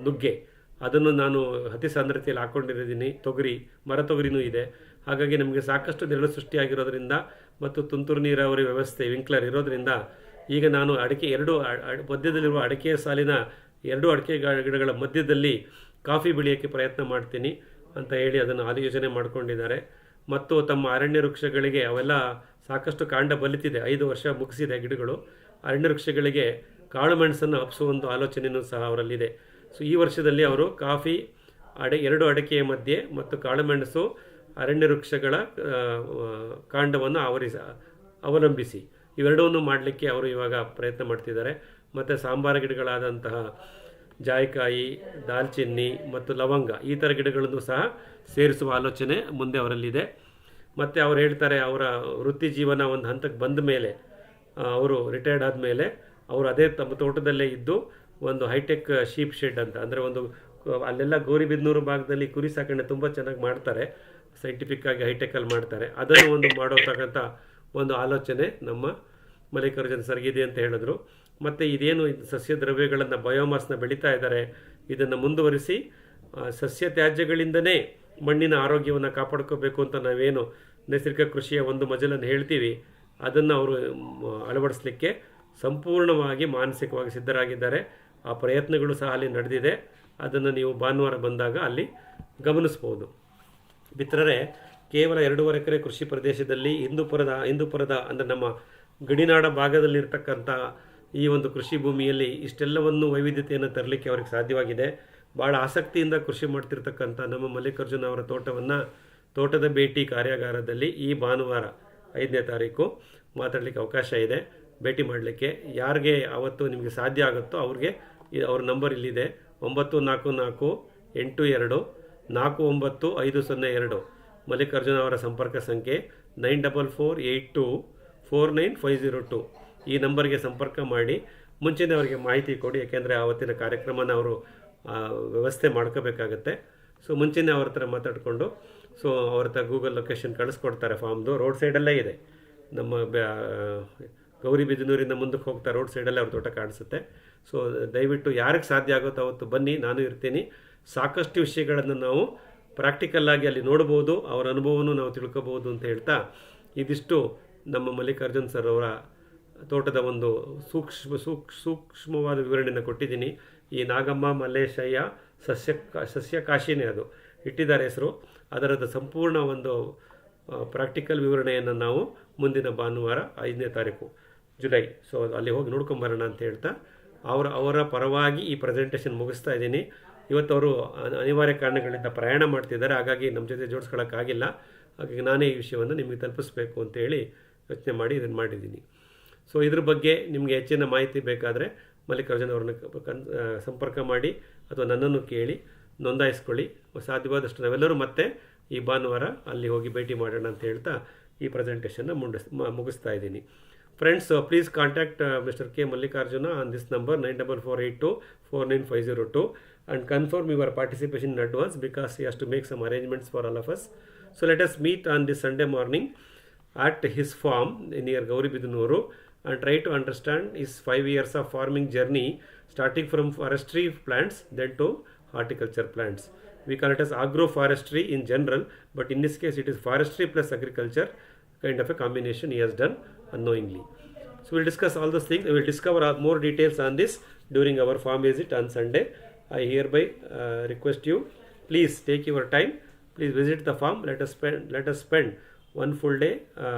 ನುಗ್ಗೆ ಅದನ್ನು ನಾನು ಅತಿ ಸಾಂದ್ರತೆಯಲ್ಲಿ ಹಾಕ್ಕೊಂಡಿದ್ದೀನಿ, ಮರ ತೊಗರಿನೂ ಇದೆ. ಹಾಗಾಗಿ ನಮಗೆ ಸಾಕಷ್ಟು ನೆರಳು ಸೃಷ್ಟಿಯಾಗಿರೋದ್ರಿಂದ ಮತ್ತು ತುಂತುರು ನೀರಾವರಿ ವ್ಯವಸ್ಥೆ ವಿಂಕ್ಲರ್ ಇರೋದ್ರಿಂದ ಈಗ ನಾನು ಮಧ್ಯದಲ್ಲಿರುವ ಅಡಿಕೆಯ ಸಾಲಿನ 2 ಅಡಿಕೆ ಗಿಡಗಳ ಮಧ್ಯದಲ್ಲಿ ಕಾಫಿ ಬೆಳೆಯೋಕ್ಕೆ ಪ್ರಯತ್ನ ಮಾಡ್ತೀನಿ ಅಂತ ಹೇಳಿ ಅದನ್ನು ಆಯೋಜನೆ ಮಾಡಿಕೊಂಡಿದ್ದಾರೆ. ಮತ್ತು ತಮ್ಮ ಅರಣ್ಯ ವೃಕ್ಷಗಳಿಗೆ ಅವೆಲ್ಲ ಸಾಕಷ್ಟು ಕಾಂಡ ಬಲಿತಿದೆ, 5 ವರ್ಷ ಮುಗಿಸಿದೆ ಗಿಡಗಳು. ಅರಣ್ಯ ವೃಕ್ಷಗಳಿಗೆ ಕಾಳು ಮೆಣಸನ್ನು ಹಬ್ಬಿಸುವ ಒಂದು ಆಲೋಚನೆಯೂ ಸಹ ಅವರಲ್ಲಿದೆ. ಸೊ ಈ ವರ್ಷದಲ್ಲಿ ಅವರು ಕಾಫಿ 2 ಅಡಿಕೆಯ ಮಧ್ಯೆ ಮತ್ತು ಕಾಳುಮೆಣಸು ಅರಣ್ಯ ವೃಕ್ಷಗಳ ಕಾಂಡವನ್ನು ಅವಲಂಬಿಸಿ ಇವೆರಡವನ್ನು ಮಾಡಲಿಕ್ಕೆ ಅವರು ಇವಾಗ ಪ್ರಯತ್ನ ಮಾಡ್ತಿದ್ದಾರೆ. ಮತ್ತು ಸಾಂಬಾರ ಗಿಡಗಳಾದಂತಹ ಜಾಯಿಕಾಯಿ, ದಾಲ್ಚಿನ್ನಿ ಮತ್ತು ಲವಂಗ ಈ ಥರ ಗಿಡಗಳನ್ನು ಸಹ ಸೇರಿಸುವ ಆಲೋಚನೆ ಮುಂದೆ ಅವರಲ್ಲಿದೆ. ಮತ್ತು ಅವರು ಹೇಳ್ತಾರೆ, ಅವರ ವೃತ್ತಿ ಜೀವನ ಒಂದು ಹಂತಕ್ಕೆ ಬಂದ ಮೇಲೆ, ಅವರು ರಿಟೈರ್ಡ್ ಆದಮೇಲೆ ಅವರು ಅದೇ ತಮ್ಮ ತೋಟದಲ್ಲೇ ಇದ್ದು ಒಂದು ಹೈಟೆಕ್ ಶೀಪ್ ಶೆಡ್ ಅಂತ, ಅಂದರೆ ಅಲ್ಲೆಲ್ಲ ಗೌರಿಬಿದನೂರು ಭಾಗದಲ್ಲಿ ಕುರಿ ಸಾಕಣೆ ತುಂಬ ಚೆನ್ನಾಗಿ ಮಾಡ್ತಾರೆ, ಸೈಂಟಿಫಿಕ್ಕಾಗಿ ಹೈಟೆಕಲ್ಲಿ ಮಾಡ್ತಾರೆ. ಅದನ್ನು ಮಾಡೋತಕ್ಕಂಥ ಒಂದು ಆಲೋಚನೆ ನಮ್ಮ ಮಲ್ಲಿಕಾರ್ಜುನ್ ಸರ್ಗಿದೆ ಅಂತ ಹೇಳಿದ್ರು. ಮತ್ತು ಇದೇನು ಸಸ್ಯ ದ್ರವ್ಯಗಳನ್ನು ಬಯೋಮಾಸ್ನ ಬೆಳೀತಾ ಇದ್ದಾರೆ, ಇದನ್ನು ಮುಂದುವರಿಸಿ ಸಸ್ಯ ತ್ಯಾಜ್ಯಗಳಿಂದನೇ ಮಣ್ಣಿನ ಆರೋಗ್ಯವನ್ನು ಕಾಪಾಡ್ಕೋಬೇಕು ಅಂತ ನಾವೇನು ನೈಸರ್ಗಿಕ ಕೃಷಿಯ ಒಂದು ಮಜಲನ್ನು ಹೇಳ್ತೀವಿ, ಅದನ್ನು ಅವರು ಅಳವಡಿಸಲಿಕ್ಕೆ ಸಂಪೂರ್ಣವಾಗಿ ಮಾನಸಿಕವಾಗಿ ಸಿದ್ಧರಾಗಿದ್ದಾರೆ. ಆ ಪ್ರಯತ್ನಗಳು ಸಹ ಅಲ್ಲಿ ನಡೆದಿದೆ. ಅದನ್ನು ನೀವು ಭಾನುವಾರ ಬಂದಾಗ ಅಲ್ಲಿ ಗಮನಿಸ್ಬೋದು. ಮಿತ್ರರೇ, ಕೇವಲ 2.5 ಎಕರೆ ಕೃಷಿ ಪ್ರದೇಶದಲ್ಲಿ ಹಿಂದೂಪುರದ ಅಂದರೆ ನಮ್ಮ ಗಡಿನಾಡ ಭಾಗದಲ್ಲಿರ್ತಕ್ಕಂಥ ಈ ಒಂದು ಕೃಷಿ ಭೂಮಿಯಲ್ಲಿ ಇಷ್ಟೆಲ್ಲವನ್ನು ವೈವಿಧ್ಯತೆಯನ್ನು ತರಲಿಕ್ಕೆ ಅವ್ರಿಗೆ ಸಾಧ್ಯವಾಗಿದೆ. ಭಾಳ ಆಸಕ್ತಿಯಿಂದ ಕೃಷಿ ಮಾಡ್ತಿರ್ತಕ್ಕಂಥ ನಮ್ಮ ಮಲ್ಲಿಕಾರ್ಜುನ ಅವರ ತೋಟದ ಭೇಟಿ ಕಾರ್ಯಾಗಾರದಲ್ಲಿ ಈ ಭಾನುವಾರ 5ನೇ ತಾರೀಕು ಮಾತಾಡಲಿಕ್ಕೆ ಅವಕಾಶ ಇದೆ. ಭೇಟಿ ಮಾಡಲಿಕ್ಕೆ ಯಾರಿಗೆ ಅವತ್ತು ನಿಮಗೆ ಸಾಧ್ಯ ಆಗುತ್ತೋ ಅವ್ರಿಗೆ ಅವ್ರ ನಂಬರ್ ಇಲ್ಲಿದೆ, 9442-49-502. ಮಲ್ಲಿಕಾರ್ಜುನ ಅವರ ಸಂಪರ್ಕ ಸಂಖ್ಯೆ 9448249502. ಈ ನಂಬರ್ಗೆ ಸಂಪರ್ಕ ಮಾಡಿ ಮುಂಚೆನೇ ಅವರಿಗೆ ಮಾಹಿತಿ ಕೊಡಿ. ಯಾಕೆಂದರೆ ಆವತ್ತಿನ ಕಾರ್ಯಕ್ರಮನ ಅವರು ವ್ಯವಸ್ಥೆ ಮಾಡ್ಕೋಬೇಕಾಗತ್ತೆ. ಸೊ ಮುಂಚೆನೇ ಅವ್ರ ಹತ್ರ ಮಾತಾಡಿಕೊಂಡು ಅವ್ರ ಹತ್ರ ಗೂಗಲ್ ಲೊಕೇಶನ್ ಕಳಿಸ್ಕೊಡ್ತಾರೆ. ಫಾರ್ಮ್ದು ರೋಡ್ ಸೈಡಲ್ಲೇ ಇದೆ. ನಮ್ಮ ಗೌರಿಬಿದನೂರಿಂದ ಮುಂದಕ್ಕೆ ಹೋಗ್ತಾ ರೋಡ್ ಸೈಡಲ್ಲೇ ಅವ್ರ ತೋಟ ಕಾಣಿಸುತ್ತೆ. ಸೊ ದಯವಿಟ್ಟು ಯಾರಿಗೆ ಸಾಧ್ಯ ಆಗುತ್ತೋ ಅವತ್ತು ಬನ್ನಿ, ನಾನು ಇರ್ತೀನಿ. ಸಾಕಷ್ಟು ವಿಷಯಗಳನ್ನು ನಾವು ಪ್ರಾಕ್ಟಿಕಲ್ಲಾಗಿ ಅಲ್ಲಿ ನೋಡ್ಬೋದು, ಅವರ ಅನುಭವವನ್ನು ನಾವು ತಿಳ್ಕೊಬೋದು ಅಂತ ಹೇಳ್ತಾ ಇದಿಷ್ಟು ನಮ್ಮ ಮಲ್ಲಿಕಾರ್ಜುನ್ ಸರ್ ಅವರ ತೋಟದ ಒಂದು ಸೂಕ್ಷ್ಮವಾದ ವಿವರಣೆಯನ್ನು ಕೊಟ್ಟಿದ್ದೀನಿ. ಈ ನಾಗಮ್ಮ ಮಲ್ಲೇಶಯ್ಯ ಸಸ್ಯ ಕಾಶಿನೇ ಅದು ಇಟ್ಟಿದ್ದಾರೆ ಹೆಸರು. ಅದರದ ಸಂಪೂರ್ಣ ಒಂದು ಪ್ರಾಕ್ಟಿಕಲ್ ವಿವರಣೆಯನ್ನು ನಾವು ಮುಂದಿನ ಭಾನುವಾರ 5ನೇ ತಾರೀಕು ಜುಲೈ ಅಲ್ಲಿ ಹೋಗಿ ನೋಡ್ಕೊಂಬರೋಣ ಅಂತ ಹೇಳ್ತಾ ಅವರ ಪರವಾಗಿ ಈ ಪ್ರೆಸೆಂಟೇಷನ್ ಮುಗಿಸ್ತಾ ಇದ್ದೀನಿ. ಇವತ್ತು ಅವರು ಅನಿವಾರ್ಯ ಕಾರಣಗಳಿಂದ ಪ್ರಯಾಣ ಮಾಡ್ತಿದ್ದಾರೆ, ಹಾಗಾಗಿ ನಮ್ಮ ಜೊತೆ ಜೋಡಿಸ್ಕೊಳ್ಳೋಕ್ಕಾಗಿಲ್ಲ. ಹಾಗಾಗಿ ನಾನೇ ಈ ವಿಷಯವನ್ನು ನಿಮಗೆ ತಲುಪಿಸ್ಬೇಕು ಅಂತೇಳಿ ಯೋಚನೆ ಮಾಡಿ ಇದನ್ನು ಮಾಡಿದ್ದೀನಿ. ಸೊ ಇದ್ರ ಬಗ್ಗೆ ನಿಮಗೆ ಹೆಚ್ಚಿನ ಮಾಹಿತಿ ಬೇಕಾದರೆ ಮಲ್ಲಿಕಾರ್ಜುನ್ ಅವ್ರನ್ನ ಸಂಪರ್ಕ ಮಾಡಿ ಅಥವಾ ನನ್ನನ್ನು ಕೇಳಿ. ನೋಂದಾಯಿಸ್ಕೊಳ್ಳಿ. ಸಾಧ್ಯವಾದಷ್ಟು ನಾವೆಲ್ಲರೂ ಮತ್ತೆ ಈ ಭಾನುವಾರ ಅಲ್ಲಿ ಹೋಗಿ ಭೇಟಿ ಮಾಡೋಣ ಅಂತ ಹೇಳ್ತಾ ಈ ಪ್ರೆಸೆಂಟೇಷನ್ನ ಮುಗಿಸ್ತಾ ಇದ್ದೀನಿ. Friends, please contact Mr. K. Mallikarjuna on this number 9448249502 and confirm your participation in advance because he has to make some arrangements for all of us. So let us meet on this Sunday morning at his farm near Gauribidunuru and try to understand his 5 years of farming journey starting from forestry plants then to horticulture plants. We call it as agroforestry in general, but in this case it is forestry plus agriculture kind of a combination he has done unknowingly. So we'll discuss all those things. We will discover more details on this during our farm visit on Sunday. I hereby request you, please take your time. Please visit the farm. Let us spend one full day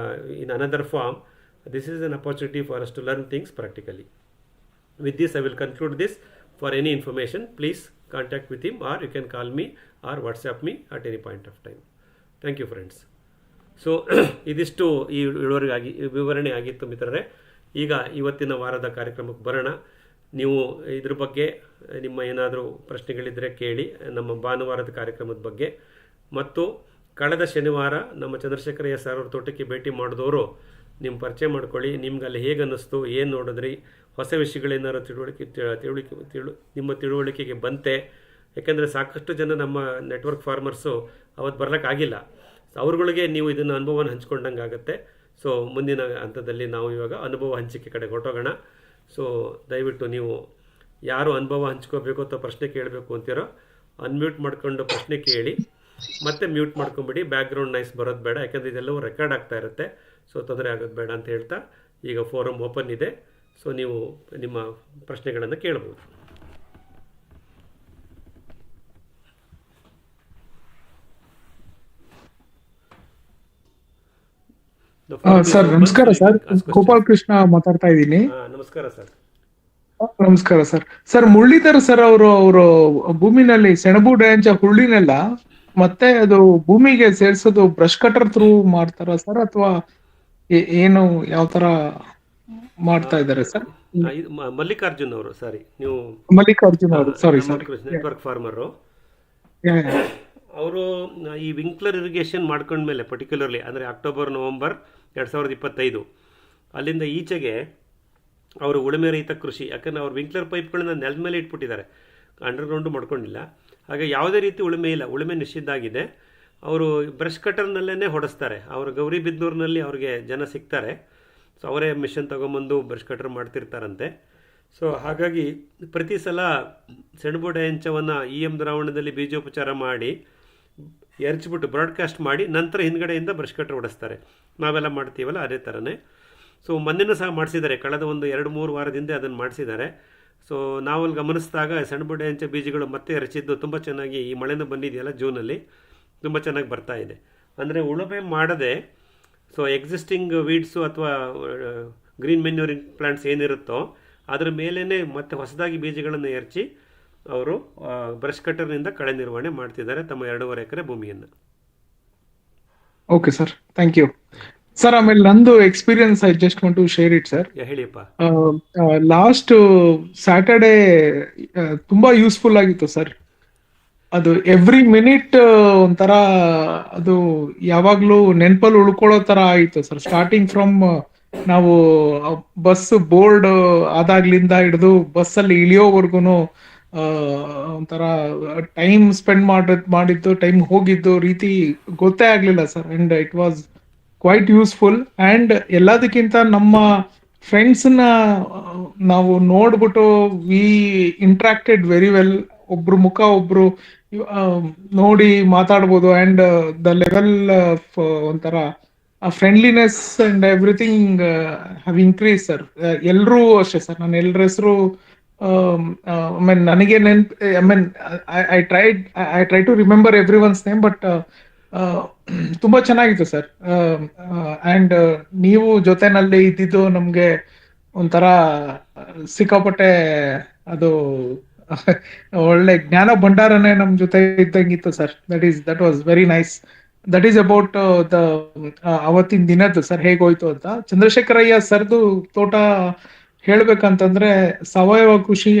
in another farm. This is an opportunity for us to learn things practically. With this, I will conclude this. For any information, please contact with him, or you can call me or WhatsApp me at any point of time. Thank you, friends. So ಇದಿಷ್ಟು ಈ ವಿವರಣೆ ಆಗಿತ್ತು ಮಿತ್ರರೇ. ಈಗ ಇವತ್ತಿನ ವಾರದ ಕಾರ್ಯಕ್ರಮಕ್ಕೆ ಬರೋಣ. ನೀವು ಇದ್ರ ಬಗ್ಗೆ ನಿಮ್ಮ ಏನಾದರೂ ಪ್ರಶ್ನೆಗಳಿದ್ದರೆ ಕೇಳಿ, ನಮ್ಮ ಭಾನುವಾರದ ಕಾರ್ಯಕ್ರಮದ ಬಗ್ಗೆ. ಮತ್ತು ಕಳೆದ ಶನಿವಾರ ನಮ್ಮ ಚಂದ್ರಶೇಖರಯ್ಯ ಸರ್ ಅವ್ರ ತೋಟಕ್ಕೆ ಭೇಟಿ ಮಾಡಿದವರು ನಿಮ್ಮ ಪರಿಚಯ ಮಾಡ್ಕೊಳ್ಳಿ. ನಿಮ್ಗೆ ಅಲ್ಲಿ ಹೇಗೆ ಅನ್ನಿಸ್ತು, ಏನು ನೋಡಿದ್ರಿ, ಹೊಸ ವಿಷಯಗಳೇನಾದ್ರು ನಿಮ್ಮ ತಿಳುವಳಿಕೆಗೆ ಬಂತೆ. ಯಾಕೆಂದರೆ ಸಾಕಷ್ಟು ಜನ ನಮ್ಮ ನೆಟ್ವರ್ಕ್ ಫಾರ್ಮರ್ಸು ಅವತ್ತು ಬರ್ಲಿಕ್ಕಾಗಿಲ್ಲ. ಅವ್ರುಗಳಿಗೆ ನೀವು ಇದನ್ನು ಅನುಭವನ ಹಂಚ್ಕೊಂಡಂಗೆ ಆಗುತ್ತೆ. ಸೊ ಮುಂದಿನ ಹಂತದಲ್ಲಿ ನಾವು ಇವಾಗ ಅನುಭವ ಹಂಚಿಕೆ ಕಡೆ ಹೊರಟೋಗೋಣ. ಸೊ ದಯವಿಟ್ಟು ನೀವು ಯಾರು ಅನುಭವ ಹಂಚ್ಕೋಬೇಕು ಅಥವಾ ಪ್ರಶ್ನೆ ಕೇಳಬೇಕು ಅಂತೀರೋ ಅನ್ಮ್ಯೂಟ್ ಮಾಡ್ಕೊಂಡು ಪ್ರಶ್ನೆ ಕೇಳಿ, ಮತ್ತೆ ಮ್ಯೂಟ್ ಮಾಡ್ಕೊಂಬಿಡಿ. ಬ್ಯಾಕ್ಗ್ರೌಂಡ್ ನಾಯ್ಸ್ ಬರೋದು ಬೇಡ, ಯಾಕೆಂದರೆ ಇದೆಲ್ಲವೂ ರೆಕಾರ್ಡ್ ಆಗ್ತಾ ಇರುತ್ತೆ. ಸೊ ತೊಂದರೆ ಆಗೋದು ಬೇಡ ಅಂತ ಹೇಳ್ತಾ ಈಗ ಫೋರಮ್ ಓಪನ್ ಇದೆ. ಸೊ ನೀವು ನಿಮ್ಮ ಪ್ರಶ್ನೆಗಳನ್ನು ಕೇಳ್ಬೋದು. ಸರ್ ನಮಸ್ಕಾರ ಸರ್, ಗೋಪಾಲ್ ಕೃಷ್ಣ ಮಾತಾಡ್ತಾ ಇದ್ದೀನಿ. ನಮಸ್ಕಾರ ಸರ್. ನಮಸ್ಕಾರ ಸರ್. ಸರ್ ಮುರಳೀಧರ್ ಸರ್ ಅವರು ಭೂಮಿನಲ್ಲಿ ಸೆಣಬು ಡ್ಯಾಂಚ ಹುಳ್ಳಿನೆಲ್ಲ ಮತ್ತೆ ಅದು ಭೂಮಿಗೆ ಸೇರ್ಸೋದು ಬ್ರಷ್ ಕಟರ್ ಥ್ರೂ ಮಾಡ್ತಾರ ಸರ್, ಅಥವಾ ಏನು ಯಾವ ತರ ಮಾಡ್ತಾ ಇದ್ದಾರೆ ಸರ್? ಮಲ್ಲಿಕಾರ್ಜುನ್ ಅವರು, ಸಾರಿ ನೀವು ಮಲ್ಲಿಕಾರ್ಜುನ್ ಅವರು, ಸಾರಿ ಸರ್, ನೆಟ್ವರ್ಕ್ ಫಾರ್ಮರು. ಅವರು ಈ ವಿಂಕ್ಲರ್ ಇರಿಗೇಷನ್ ಮಾಡ್ಕೊಂಡ್ಮೇಲೆ ಪರ್ಟಿಕ್ಯುಲರ್ಲಿ ಅಂದರೆ ಅಕ್ಟೋಬರ್ ನವಂಬರ್ 2025 ಅಲ್ಲಿಂದ ಈಚೆಗೆ ಅವರು ಉಳುಮೆ ರಹಿತ ಕೃಷಿ, ಯಾಕಂದರೆ ಅವ್ರು ವಿಂಕ್ಲರ್ ಪೈಪ್ಗಳನ್ನ ನೆಲದ ಮೇಲೆ ಇಟ್ಬಿಟ್ಟಿದ್ದಾರೆ, ಅಂಡರ್ಗ್ರೌಂಡು ಮಾಡ್ಕೊಂಡಿಲ್ಲ. ಹಾಗೆ ಯಾವುದೇ ರೀತಿ ಉಳುಮೆ ಇಲ್ಲ, ಉಳುಮೆ ನಿಷಿದ್ಧ ಆಗಿದೆ. ಅವರು ಬ್ರಷ್ ಕಟರ್ನಲ್ಲೇ ಹೊಡೆಸ್ತಾರೆ. ಅವರು ಗೌರಿಬಿದನೂರಿನಲ್ಲಿ ಅವ್ರಿಗೆ ಜನ ಸಿಗ್ತಾರೆ. ಸೊ ಅವರೇ ಮಿಷನ್ ತೊಗೊಂಬಂದು ಬ್ರಷ್ ಕಟರ್ ಮಾಡ್ತಿರ್ತಾರಂತೆ. ಸೊ ಹಾಗಾಗಿ ಪ್ರತಿ ಸಲ ಸೆಣಬು ಡಯಾಂಚವನ್ನು ದ್ರಾವಣದಲ್ಲಿ ಬೀಜೋಪಚಾರ ಮಾಡಿ ಎರಚಿಬಿಟ್ಟು ಬ್ರಾಡ್ಕಾಸ್ಟ್ ಮಾಡಿ ನಂತರ ಹಿಂದ್ಗಡೆಯಿಂದ ಬ್ರಷ್ ಕಟರ್ ಹೊಡೆಸ್ತಾರೆ. ನಾವೆಲ್ಲ ಮಾಡ್ತೀವಲ್ಲ ಅದೇ ಥರನೇ. ಸೊ ಮೊನ್ನೆನೂ ಸಹ ಮಾಡಿಸಿದ್ದಾರೆ, ಕಳೆದ ಒಂದು 2-3 ವಾರದಿಂದ ಅದನ್ನು ಮಾಡಿಸಿದ್ದಾರೆ. ಸೊ ನಾವಲ್ಲಿ ಗಮನಿಸಿದಾಗ ಸೆಣಬು ಡಯಾಂಚ ಬೀಜಗಳು ಮತ್ತೆ ಎರಚಿದ್ದು ತುಂಬ ಚೆನ್ನಾಗಿ, ಈ ಮಳೆನೂ ಬಂದಿದೆಯಲ್ಲ ಜೂನಲ್ಲಿ, ತುಂಬ ಚೆನ್ನಾಗಿ ಬರ್ತಾ ಇದೆ. ಅಂದರೆ ಉಳುಮೆ ಮಾಡದೆ ಸೊ ಎಕ್ಸಿಸ್ಟಿಂಗ್ ವೀಡ್ಸು ಅಥವಾ ಗ್ರೀನ್ ಮೆನ್ಯೂರಿಂಗ್ ಪ್ಲಾಂಟ್ಸ್ ಏನಿರುತ್ತೋ ಅದರ ಮೇಲೇ ಮತ್ತೆ ಹೊಸದಾಗಿ ಬೀಜಗಳನ್ನು ಎರಚಿ ಅವರು ಬ್ರಷ್ ಕಟರ್ನಿಂದ ಕಳೆ ನಿರ್ವಹಣೆ ಮಾಡ್ತಿದ್ದಾರೆ ತಮ್ಮ 2.5 ಎಕರೆ ಭೂಮಿಯನ್ನು. Okay sir, thank you sir. ಆಮೇಲೆ ನಂದು experience I just want to share it sir. ಹೇಳಿಯಪ್ಪ. ಲಾಸ್ಟ್ ಸ್ಯಾಟರ್ಡೇ ತುಂಬಾ ಯೂಸ್ಫುಲ್ ಆಗಿತ್ತು ಸರ್. ಅದು ಎವ್ರಿ ಮಿನಿಟ್ ಒಂಥರ ಅದು ಯಾವಾಗ್ಲೂ ನೆನಪಲ್ಲಿ ಉಳ್ಕೊಳ್ಳೋ ತರ ಆಯಿತು ಸರ್. ಸ್ಟಾರ್ಟಿಂಗ್ ಫ್ರಮ್ ನಾವು ಬಸ್ ಬೋರ್ಡ್ ಆದಾಗ್ಲಿಂದ ಹಿಡಿದು ಬಸ್ಸಲ್ಲಿ ಇಳಿಯೋವರೆಗೂ ಒಂಥರ ಟೈಮ್ ಸ್ಪೆಂಡ್ ಮಾಡಿದ್ದು ಟೈಮ್ ಹೋಗಿದ್ದು ರೀತಿ ಗೊತ್ತೇ ಆಗ್ಲಿಲ್ಲ sir. And it was quite useful. And ಎಲ್ಲದಕ್ಕಿಂತ ನಮ್ಮ ಫ್ರೆಂಡ್ಸ್ ನ ನಾವು ನೋಡ್ಬಿಟ್ಟು ವಿ ಇಂಟ್ರಾಕ್ಟೆಡ್ ವೆರಿ ವೆಲ್. ಒಬ್ರು ಮುಖ ಒಬ್ರು ನೋಡಿ ಮಾತಾಡ್ಬೋದು. ಅಂಡ್ ದ ಲೆವೆಲ್ ಆಫ್ ಒಂಥರ friendliness and everything have increase sir. ಎಲ್ರೂ ಅಷ್ಟೇ ಸರ್, ನಾನು ಎಲ್ಲರ ಹೆಸರು ನನಗೆ I try to remember everyone's name, but ತುಂಬಾ ಚೆನ್ನಾಗಿತ್ತು ಸರ್. ಅಂಡ್ ನೀವು ಜೊತೆನಲ್ಲಿ ಇದ್ದಿದ್ದು ನಮ್ಗೆ ಒಂಥರ ಸಿಕ್ಕಾಪಟ್ಟೆ ಅದು ಒಳ್ಳೆ ಜ್ಞಾನ ಭಂಡಾರನೇ ನಮ್ ಜೊತೆ ಇದ್ದಂಗಿತ್ತು sir. That was very nice. That is about the ಅವತ್ತಿನ ದಿನದ್ದು ಸರ್ ಹೇಗೋಯ್ತು ಅಂತ. ಚಂದ್ರಶೇಖರಯ್ಯ ಸರ್ದು ತೋಟ ಹೇಳ್ಬೇಕಂತಂದ್ರೆ ಸಾವಯವ ಕೃಷಿ,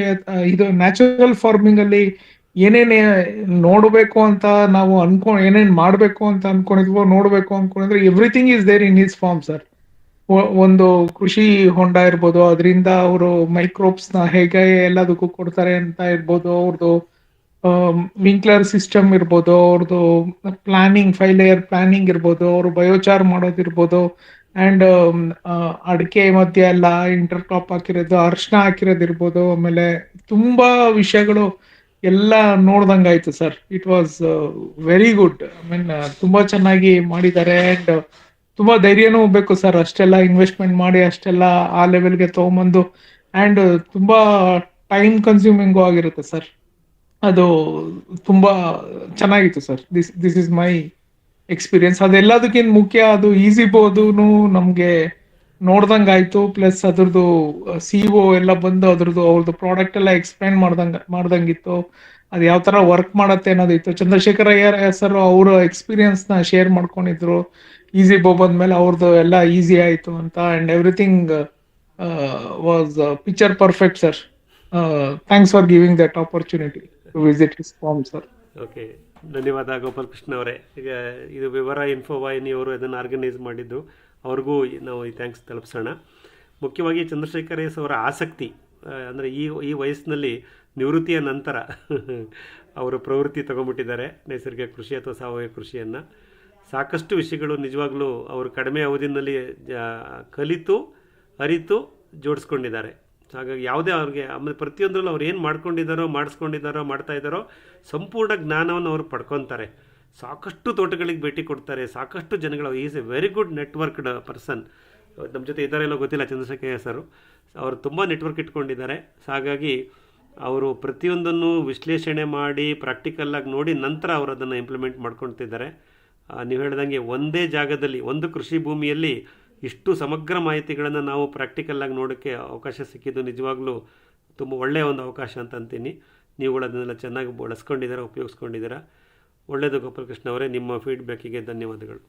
ಇದು ನ್ಯಾಚುರಲ್ ಫಾರ್ಮಿಂಗ್ ಅಲ್ಲಿ ಏನೇನೇ ನೋಡ್ಬೇಕು ಅಂತ ನಾವು ಏನೇನ್ ಮಾಡ್ಬೇಕು ಅಂತ ಅನ್ಕೊಂಡಿದ್ವೋ, ನೋಡ್ಬೇಕು ಅನ್ಕೊಂಡಿದ್ರೆ everything is there in his farm sir. ಒಂದು ಕೃಷಿ ಹೊಂಡ ಇರ್ಬೋದು, ಅದರಿಂದ ಅವರು ಮೈಕ್ರೋಬ್ಸ್ ನ ಹೇಗೆ ಎಲ್ಲದಕ್ಕೂ ಕೊಡ್ತಾರೆ ಅಂತ ಇರ್ಬೋದು, ಅವ್ರದ್ದು ವಿಂಕ್ಲರ್ ಸಿಸ್ಟಮ್ ಇರ್ಬೋದು, ಅವ್ರದ್ದು ಪ್ಲಾನಿಂಗ್ 5 ಲೇಯರ್ ಪ್ಲಾನಿಂಗ್ ಇರ್ಬೋದು, ಅವರು ಬಯೋಚಾರ್ ಮಾಡೋದಿರ್ಬೋದು, ಅಂಡ್ ಅಡಿಕೆ ಮಧ್ಯೆ ಎಲ್ಲ ಇಂಟರ್ ಕ್ರಾಪ್ ಹಾಕಿರೋದು, ಅರ್ಶನ ಹಾಕಿರೋದಿರ್ಬೋದು, ಆಮೇಲೆ ತುಂಬಾ ವಿಷಯಗಳು ಎಲ್ಲ ನೋಡ್ದಂಗಾಯ್ತು sir. It was very good. I mean ತುಂಬಾ ಚೆನ್ನಾಗಿ ಮಾಡಿದ್ದಾರೆ. ಅಂಡ್ ತುಂಬಾ ಧೈರ್ಯನೂ ಬೇಕು ಸರ್, ಅಷ್ಟೆಲ್ಲ ಇನ್ವೆಸ್ಟ್ಮೆಂಟ್ ಮಾಡಿ ಅಷ್ಟೆಲ್ಲ ಆ ಲೆವೆಲ್ಗೆ ತಗೊಂಬಂದು. ಅಂಡ್ ತುಂಬಾ ಟೈಮ್ ಕನ್ಸ್ಯೂಮಿಂಗು ಆಗಿರುತ್ತೆ ಸರ್. ಅದು ತುಂಬಾ ಚೆನ್ನಾಗಿತ್ತು sir. This is my experience. ಅದೆಲ್ಲದಕ್ಕಿಂತ ಮುಖ್ಯ, ಅದು ಈಸಿ ಬೋದುನು ನಮ್ಗೆ ನೋಡ್ದಂಗಾಯ್ತು. ಪ್ಲಸ್ ಅದ್ರದ್ದು ಸಿಒ ಎಲ್ಲ ಬಂದು ಅದ್ರದ್ದು ಅವ್ರದ್ದು ಪ್ರಾಡಕ್ಟ್ ಎಲ್ಲ ಎಕ್ಸ್ಪ್ಲೈನ್ ಮಾಡ್ದಂಗಿತ್ತು. ಅದು ಯಾವ ತರ ವರ್ಕ್ ಮಾಡತ್ತೆ ಅನ್ನೋದಿತ್ತು. ಚಂದ್ರಶೇಖರ್ ಅಯ್ಯರ್ ಸರ್ ಅವರ ಎಕ್ಸ್ಪೀರಿಯನ್ಸ್ ನ ಶೇರ್ ಮಾಡ್ಕೊಂಡಿದ್ರು. ಈಸಿ ಬೋ ಬಂದ್ಮೇಲೆ ಅವ್ರದ್ದು ಎಲ್ಲ ಈಸಿ ಆಯ್ತು ಅಂತ. And everything was picture perfect sir. Thanks for giving that opportunity to visit his farm sir. Okay, ಧನ್ಯವಾದ ಗೋಪಾಲ್ ಕೃಷ್ಣ ಅವರೇ. ಈಗ ಇದು ವಿವರ ಇನ್ಫೋ ವಾಹಿನಿಯವರು ಇದನ್ನು ಆರ್ಗನೈಸ್ ಮಾಡಿದ್ದು, ಅವ್ರಿಗೂ ನಾವು ಈ ಥ್ಯಾಂಕ್ಸ್ ತಲುಪಿಸೋಣ. ಮುಖ್ಯವಾಗಿ ಚಂದ್ರಶೇಖರ್ ಎಸ್ ಅವರ ಆಸಕ್ತಿ, ಅಂದರೆ ಈ ವಯಸ್ಸಿನಲ್ಲಿ ನಿವೃತ್ತಿಯ ನಂತರ ಅವರು ಪ್ರವೃತ್ತಿ ತಗೊಂಡ್ಬಿಟ್ಟಿದ್ದಾರೆ ನೈಸರ್ಗಿಕ ಕೃಷಿ ಅಥವಾ ಸಾವಯವ ಕೃಷಿಯನ್ನು. ಸಾಕಷ್ಟು ವಿಷಯಗಳು ನಿಜವಾಗ್ಲೂ ಅವರು ಕಡಿಮೆ ಅವಧಿನಲ್ಲಿ ಕಲಿತು ಅರಿತು ಜೋಡಿಸ್ಕೊಂಡಿದ್ದಾರೆ. ಹಾಗಾಗಿ ಯಾವುದೇ ಅವ್ರಿಗೆ ಆಮೇಲೆ ಪ್ರತಿಯೊಂದರಲ್ಲೂ ಅವ್ರು ಏನು ಮಾಡಿಸ್ಕೊಂಡಿದ್ದಾರೋ ಮಾಡ್ತಾ ಇದ್ದಾರೋ ಸಂಪೂರ್ಣ ಜ್ಞಾನವನ್ನು ಅವರು ಪಡ್ಕೊತಾರೆ. ಸಾಕಷ್ಟು ತೋಟಗಳಿಗೆ ಭೇಟಿ ಕೊಡ್ತಾರೆ, ಸಾಕಷ್ಟು ಜನಗಳು. Is A very good networked person. ನಮ್ಮ ಜೊತೆ ಇದ್ದಾರೆಲ್ಲೋ ಗೊತ್ತಿಲ್ಲ ಚಂದ್ರಶೇಖರ್ ಸರ್, ಅವರು ತುಂಬ ನೆಟ್ವರ್ಕ್ ಇಟ್ಕೊಂಡಿದ್ದಾರೆ. ಹಾಗಾಗಿ ಅವರು ಪ್ರತಿಯೊಂದನ್ನು ವಿಶ್ಲೇಷಣೆ ಮಾಡಿ ಪ್ರಾಕ್ಟಿಕಲ್ಲಾಗಿ ನೋಡಿ ನಂತರ ಅವರು ಅದನ್ನು ಇಂಪ್ಲಿಮೆಂಟ್ ಮಾಡ್ಕೊಳ್ತಿದ್ದಾರೆ. ನೀವು ಹೇಳ್ದಂಗೆ ಒಂದೇ ಜಾಗದಲ್ಲಿ ಒಂದು ಕೃಷಿ ಭೂಮಿಯಲ್ಲಿ ಇಷ್ಟು ಸಮಗ್ರ ಮಾಹಿತಿಗಳನ್ನು ನಾವು ಪ್ರಾಕ್ಟಿಕಲ್ಲಾಗಿ ನೋಡೋಕ್ಕೆ ಅವಕಾಶ ಸಿಕ್ಕಿದ್ದು ನಿಜವಾಗ್ಲೂ ತುಂಬ ಒಳ್ಳೆಯ ಒಂದು ಅವಕಾಶ ಅಂತ ಅಂತೀನಿ. ನೀವುಗಳು ಅದನ್ನೆಲ್ಲ ಚೆನ್ನಾಗಿ ಬಳಸ್ಕೊಂಡಿದ್ದೀರಾ, ಉಪಯೋಗಿಸ್ಕೊಂಡಿದ್ದೀರಾ. ಒಳ್ಳೆಯದು ಗೋಪಾಲ್ ಕೃಷ್ಣ ಅವರೇ, ನಿಮ್ಮ ಫೀಡ್ಬ್ಯಾಕಿಗೆ ಧನ್ಯವಾದಗಳು.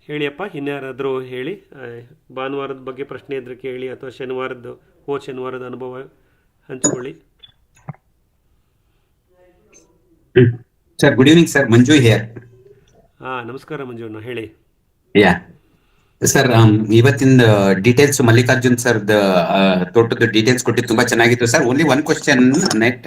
ಹೇಳಿಯಪ್ಪ, ಇನ್ಯಾರಾದರೂ ಹೇಳಿ. ಭಾನುವಾರದ ಬಗ್ಗೆ ಪ್ರಶ್ನೆ ಇದ್ರೆ ಕೇಳಿ, ಅಥವಾ ಶನಿವಾರದ ಅನುಭವ ಹಂಚ್ಕೊಳ್ಳಿ. Sir, good evening sir. Manju here. ನಮಸ್ಕಾರ ಮಂಜುಣ್ಣ, ಹೇಳಿ. ಯಾ ಸರ್, ಇವತ್ತಿನ ಡೀಟೇಲ್ಸ್ ಮಲ್ಲಿಕಾರ್ಜುನ್ ಸರ್ ತೋಟದ ಡೀಟೇಲ್ಸ್ ಕೊಟ್ಟಿದ್ದು ತುಂಬಾ ಚೆನ್ನಾಗಿತ್ತು ಸರ್. ಓನ್ಲಿ ಒನ್ ಕ್ವಶನ್ ನೆಟ್.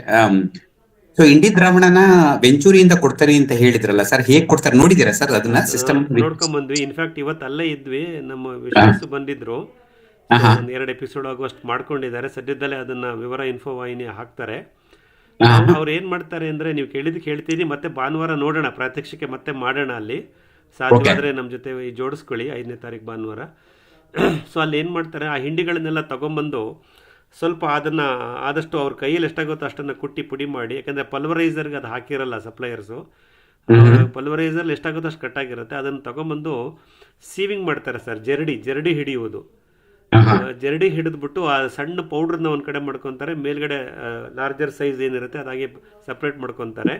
ಸೊ ಇಂಡಿ ದ್ರಾವಣನ ವೆಂಚೂರಿಯಿಂದ ಕೊಡ್ತಾರೆ ಅಂತ ಹೇಳಿದ್ರಲ್ಲ ಸರ್, ಹೇಗ್ ಕೊಡ್ತಾರೆ ನೋಡಿದೀರಾ ಸರ್? ಅದನ್ನ ಸಿಸ್ಟಮ್ ನೋಡ್ಕೊಂಬಂದ್ವಿ. ಇನ್ಫ್ಯಾಕ್ಟ್ ಇವತ್ತು ಅಲ್ಲೇ ಇದ್ವಿ, ನಮ್ಮ ವಿಶ್ವಾಸ ಬಂದಿದ್ರು. ಒಂದು 2 ಎಪಿಸೋಡ್ ಆಗುವಷ್ಟು ಮಾಡ್ಕೊಂಡಿದ್ದಾರೆ. ಸದ್ಯದಲ್ಲೇ ಅದನ್ನ ವಿವರ ಇನ್ಫೋ ವಾಹಿನಿ ಹಾಕ್ತಾರೆ. ಅವ್ರು ಏನ್ ಮಾಡ್ತಾರೆ ಅಂದ್ರೆ, ನೀವು ಕೇಳ್ತೀರಿ, ಮತ್ತೆ ಭಾನುವಾರ ನೋಡೋಣ, ಪ್ರಾತ್ಯಕ್ಷಿಕೆ ಮತ್ತೆ ಮಾಡೋಣ ಅಲ್ಲಿ. ಸಾಧ್ಯವಾದ್ರೆ ನಮ್ಮ ಜೊತೆ ಜೋಡಿಸ್ಕೊಳ್ಳಿ 5ನೇ ತಾರೀಕು ಭಾನುವಾರ. ಸೊ ಅಲ್ಲಿ ಏನು ಮಾಡ್ತಾರೆ, ಆ ಹಿಂಡಿಗಳನ್ನೆಲ್ಲ ತಗೊಂಬಂದು ಸ್ವಲ್ಪ ಅದನ್ನು ಆದಷ್ಟು ಅವ್ರ ಕೈಯಲ್ಲಿ ಎಷ್ಟಾಗುತ್ತೋ ಅಷ್ಟನ್ನು ಕುಟ್ಟಿ ಪುಡಿ ಮಾಡಿ, ಯಾಕಂದರೆ ಪಲ್ವರೈಸರ್ಗೆ ಅದು ಹಾಕಿರಲ್ಲ ಸಪ್ಲೈಯರ್ಸು. ಪಲ್ವರೈಸರ್ಲಿ ಎಷ್ಟಾಗುತ್ತೋ ಅಷ್ಟು ಕಟ್ಟಾಗಿರುತ್ತೆ. ಅದನ್ನು ತಗೊಂಬಂದು ಸೀವಿಂಗ್ ಮಾಡ್ತಾರೆ ಸರ್. ಜರಡಿ ಹಿಡಿಯುವುದು. ಜರಡಿ ಹಿಡಿದ್ಬಿಟ್ಟು ಆ ಸಣ್ಣ ಪೌಡ್ರನ್ನ ಒಂದು ಕಡೆ ಮಾಡ್ಕೊತಾರೆ, ಮೇಲ್ಗಡೆ ಲಾರ್ಜರ್ ಸೈಜ್ ಏನಿರುತ್ತೆ ಅದಾಗೆ ಸಪ್ರೇಟ್ ಮಾಡ್ಕೊತಾರೆ.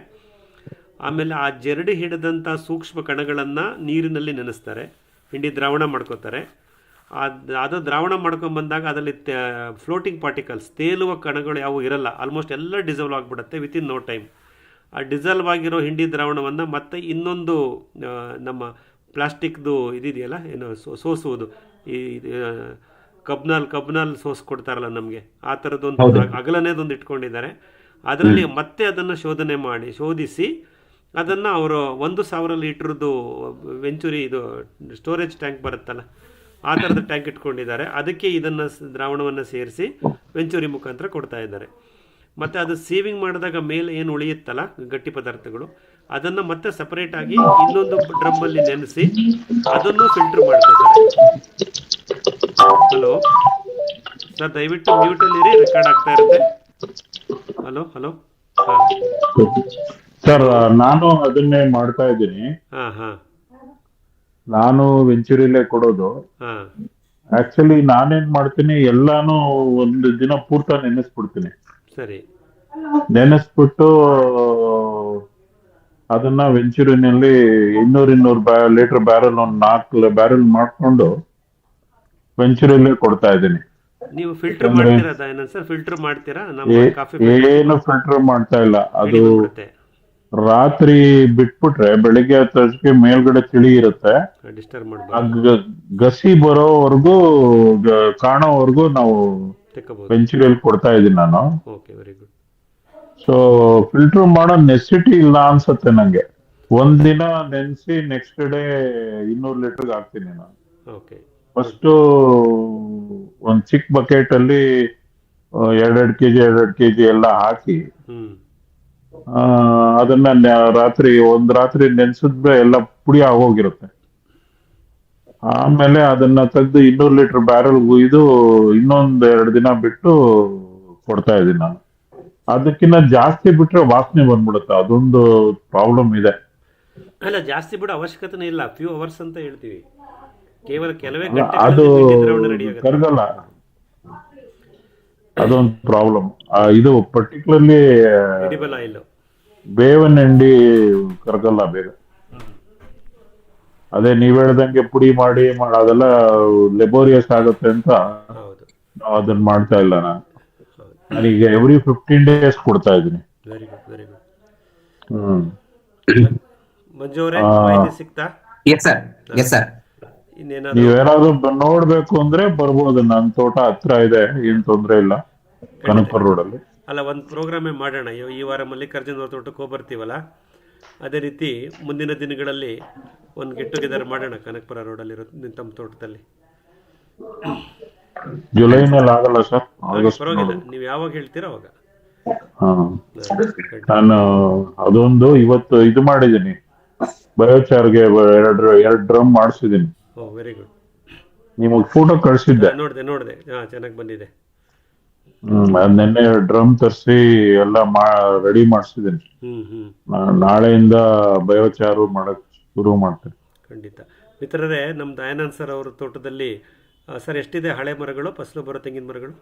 ಆಮೇಲೆ ಆ ಜರಡಿ ಹಿಡಿದಂಥ ಸೂಕ್ಷ್ಮ ಕಣಗಳನ್ನು ನೀರಿನಲ್ಲಿ ನೆನೆಸ್ತಾರೆ, ಹಿಂಡಿ ದ್ರಾವಣ ಮಾಡ್ಕೋತಾರೆ. ಅದು ದ್ರಾವಣ ಮಾಡ್ಕೊಂಬಂದಾಗ ಅದರಲ್ಲಿ ಫ್ಲೋಟಿಂಗ್ ಪಾರ್ಟಿಕಲ್ಸ್, ತೇಲುವ ಕಣಗಳು ಯಾವುವು ಇರಲ್ಲ, ಆಲ್ಮೋಸ್ಟ್ ಎಲ್ಲ ಡಿಸಾಲ್ವ್ ಆಗಿಬಿಡುತ್ತೆ ವಿತಿನ್ ನೋ ಟೈಮ್. ಆ ಡಿಸಾಲ್ವ್ ಆಗಿರೋ ಹಿಂಡಿ ದ್ರಾವಣವನ್ನು ಮತ್ತೆ ಇನ್ನೊಂದು ನಮ್ಮ ಪ್ಲಾಸ್ಟಿಕ್ದು ಇದೆಯಲ್ಲ, ಏನು ಸೋಸುವುದು, ಈ ಕಬ್ನಾಲ್ ಸೋಸ್ ಕೊಡ್ತಾರಲ್ಲ ನಮಗೆ, ಆ ಥರದ್ದೊಂದು ಅಗಲನೇದೊಂದು ಇಟ್ಕೊಂಡಿದ್ದಾರೆ. ಅದರಲ್ಲಿ ಮತ್ತೆ ಅದನ್ನು ಶೋಧಿಸಿ ಅದನ್ನು ಅವರು 1,000 ಲೀಟ್ರದ್ದು ವೆಂಚುರಿ ಇದು ಸ್ಟೋರೇಜ್ ಟ್ಯಾಂಕ್ ಬರುತ್ತಲ್ಲ, ಆ ಥರದ ಟ್ಯಾಂಕ್ ಇಟ್ಕೊಂಡಿದ್ದಾರೆ. ಅದಕ್ಕೆ ಇದನ್ನು ದ್ರಾವಣವನ್ನು ಸೇರಿಸಿ ವೆಂಚುರಿ ಮುಖಾಂತರ ಕೊಡ್ತಾ ಇದ್ದಾರೆ. ಮತ್ತು ಅದು ಸೀವಿಂಗ್ ಮಾಡಿದಾಗ ಮೇಲೆ ಏನು ಉಳಿಯುತ್ತಲ್ಲ ಗಟ್ಟಿ ಪದಾರ್ಥಗಳು, ಅದನ್ನು ಮತ್ತೆ ಸಪರೇಟಾಗಿ ಇನ್ನೊಂದು ಡ್ರಮ್ಮಲ್ಲಿ ನೆನೆಸಿ ಅದನ್ನು ಫಿಲ್ಟರ್ ಮಾಡ್ಕೊತಾರೆ. ಹಲೋ ಸರ್, ದಯವಿಟ್ಟು ಮ್ಯೂಟಲ್ಲಿರಿ, ರೆಕಾರ್ಡ್ ಆಗ್ತಾ ಇರುತ್ತೆ. ಹಲೋ ಹಾಂ ಸರ್, ನಾನು ಅದನ್ನೇ ಮಾಡ್ತಾ ಇದ್ದೀನಿ. ಹಾಂ ನಾನು ವೆಂಚುರಿಲೇ ಕೊಡೋದು. ಆಕ್ಚುಲಿ ನಾನೇನ್ ಮಾಡ್ತೀನಿ, ಎಲ್ಲಾನು ಒಂದು ದಿನ ಪೂರ್ತ ನೆನೆಸ್ಬಿಡ್ತೀನಿ. ಸರಿ. ನೆನೆಸ್ಬಿಟ್ಟು ಅದನ್ನ ವೆಂಚುರಿನಲ್ಲಿ 200 ಲೀಟರ್ ಬ್ಯಾರಲ್, ಒಂದು 4 ಬ್ಯಾರಲ್ ಮಾಡ್ಕೊಂಡು ವೆಂಚುರಿಲೇ ಕೊಡ್ತಾ ಇದ್ದೀನಿ. ನೀವು ಫಿಲ್ಟರ್ ಯಾಕಂದ್ರೆ ಮಾಡ್ತೀರಾ ದಯಾನಂದ್ ಸರ್? ಫಿಲ್ಟರ್ ಮಾಡ್ತೀರಾ? ನಮ್ಮ ಕಾಫಿ ಏನು ಫಿಲ್ಟರ್ ಮಾಡ್ತಾ ಇಲ್ಲ. ಅದು ಬಂದ್ಬಿಡುತ್ತೆ, ರಾತ್ರಿ ಬಿಟ್ಬಿಟ್ರೆ ಬೆಳಿಗ್ಗೆ ಹೊತ್ತಿಗೆ ಮೇಲ್ಗಡೆ ತಿಳಿ ಇರುತ್ತೆ. ಡಿಸ್ಟರ್ಬ್ ಆ ಮಾಡಬಾರ್ದು, ಗಸಿ ಬರೋವರೆಗೂ ಕಾಣೋವರೆಗೂ ನಾವು ತೆಕ್ಕಬಹುದು. ವೆಂಚುರಿಯಲ್ಲಿ ಕೊಡ್ತಾ ಇದ್ದೀನಿ ನಾನು. Okay, very good. So filter ಮಾಡೋ ನೆಸಿಟಿ ಇಲ್ಲ ಅನ್ಸುತ್ತೆ ನಂಗೆ. ಒಂದಿನ ನೆನೆಸಿ ನೆಕ್ಸ್ಟ್ ಡೇ 200 ಲೀಟರ್ಗೆ ಹಾಕ್ತೀನಿ ನಾನು. ಓಕೆ, ಫಸ್ಟ್ ಒಂದ್ ಚಿಕ್ಕ ಬಕೆಟ್ ಅಲ್ಲಿ 2 ಕೆಜಿ ಎಲ್ಲ ಹಾಕಿ ಹ್ಮ್, ಅದನ್ನ ಒಂದ್ ರಾತ್ರಿ ನೆನ್ಸಿದ್ರೆ ಎಲ್ಲ ಪುಡಿ ಆಗೋಗಿರುತ್ತೆ. ಆಮೇಲೆ ಅದನ್ನ ತೆಗೆದು 200 ಲೀಟರ್ ಬ್ಯಾರಲ್ ಇದು ಇನ್ನೊಂದ್ 2 ದಿನ ಬಿಟ್ಟು ಕೊಡ್ತಾ ಇದ್ದೀನಿ ನಾನು. ಅದಕ್ಕಿಂತ ಜಾಸ್ತಿ ಬಿಟ್ರೆ ವಾಸನೆ ಬಂದ್ಬಿಡುತ್ತೆ, ಅದೊಂದು ಪ್ರಾಬ್ಲಮ್ ಇದೆ. ಅಲ್ಲ ಜಾಸ್ತಿ ಬಿಡೋ ಅವಶ್ಯಕತೆನೇ ಇಲ್ಲ, ಫ್ಯೂ ಅವರ್ಸ್ ಅಂತ ಹೇಳ್ತೀವಿ, ಕೇವಲ ಕೆಲವೇ ಅದು ಗಂಟೆಗಳಲ್ಲಿ ತಿಂಡಿ ದ್ರಾವಣ ರೆಡಿ ಆಗುತ್ತೆ. ಕರಗಲ್ಲ, ಅದೊಂದು ಪ್ರಾಬ್ಲಮ್. ಇದು ಪರ್ಟಿಕ್ಯುಲರ್ಲಿ ಎಡಿಬಲ್ ಆಯಿಲ್. ಬೇವಿನ ಹಿಂಡಿ ಕರಗಲ್ಲ ಬೇಗ. ಅದೇ ನೀವ್ ಹೇಳ್ದಂಗೆ ಪುಡಿ ಮಾಡಿ ಅದೆಲ್ಲ ಲೆಬೋರಿಯಸ್ ಆಗುತ್ತೆ ಅಂತ ಹೌದು, ನಾವು ಅದನ್ನ ಮಾಡ್ತಾ ಇಲ್ಲ ನಾನು. ಹೌದು, ನಾನೀಗ ಎವ್ರಿ 15 days ಕೊಡ್ತಾ ಇದ್ದೀನಿ. Very good, very good. Hmm Manju ಅವರೇ, ಮಾಹಿತಿ ಸಿಕ್ತಾ? Yes sir, yes sir. ಇನ್ನೇನಾದ್ರು? ನೀವೇನಾದ್ರು ನೋಡ್ಬೇಕು ಅಂದ್ರೆ ಬರ್ಬೋದು, ನನ್ ತೋಟ ಹತ್ರ ಇದೆ, ಏನ್ ತೊಂದ್ರೆ ಇಲ್ಲ, ಕನಕಪುರ ರೋಡ್ ಅಲ್ಲಿ. ಅಲ್ಲ, ಒಂದು ಪ್ರೋಗ್ರಾಮೇ ಮಾಡೋಣ. ಈ ವಾರ ಮಲ್ಲಿಕಾರ್ಜುನ್ ಅವ್ರ ತೋಟಕ್ಕೆ ಹೋಗಿ ಬರ್ತೀವಲ್ಲ, ಅದೇ ರೀತಿ ಮುಂದಿನ ದಿನಗಳಲ್ಲಿ ಒಂದು ಗೆಟ್ ಟುಗೆದರ್ ಮಾಡೋಣ ಕನಕಪುರ ರೋಡಲ್ಲಿರೋ ತಮ್ಮ ತೋಟದಲ್ಲಿ. ಜುಲೈನಲ್ಲಿ ಆಗಲ್ಲ ಸರ್, ಆಗಸ್ಟ್. ಪರವಾಗಿಲ್ಲ, ನೀವು ಯಾವಾಗ ಹೇಳ್ತೀರೋ ಅವಾಗ. ಹಾ, ನಾನು ಅದೊಂದು ಇವತ್ತು ಇದು ಮಾಡಿದ್ದೀನಿ, ಬಯೋಚಾರ್ಗೆ 2 ಡ್ರಮ್ ಮಾಡಿಸಿದ್ದೀನಿ. ಓ, ವೆರಿ ಗುಡ್. ನಿಮಗೆ ಫೋಟೋ ಕಳಿಸಿದ್ದೆ. ನೋಡಿದೆ, ಹಾ, ಚೆನ್ನಾಗಿ ಬಂದಿದೆ. ಅದ್ ನೆನ್ನೆ ಡ್ರಮ್ ತರಿಸಿ ಎಲ್ಲ ರೆಡಿ ಮಾಡಿಸಿದ್ದೀನಿ. ನಾಳೆಯಿಂದ ಬಯೋಚಾರು ಮಾಡಕ್ ಶುರು ಮಾಡ್ತೀನಿ. ಖಂಡಿತ. ಮಿತ್ರರೇ, ನಮ್ಮ ದಯಾನಂದ್ ಸರ್ ಅವರ ತೋಟದಲ್ಲಿ ಸರ್ ಎಷ್ಟಿದೆ ಹಳೆ ಮರಗಳು, ಫಸಲು ಬರೋ ತೆಂಗಿನ ಮರಗಳು?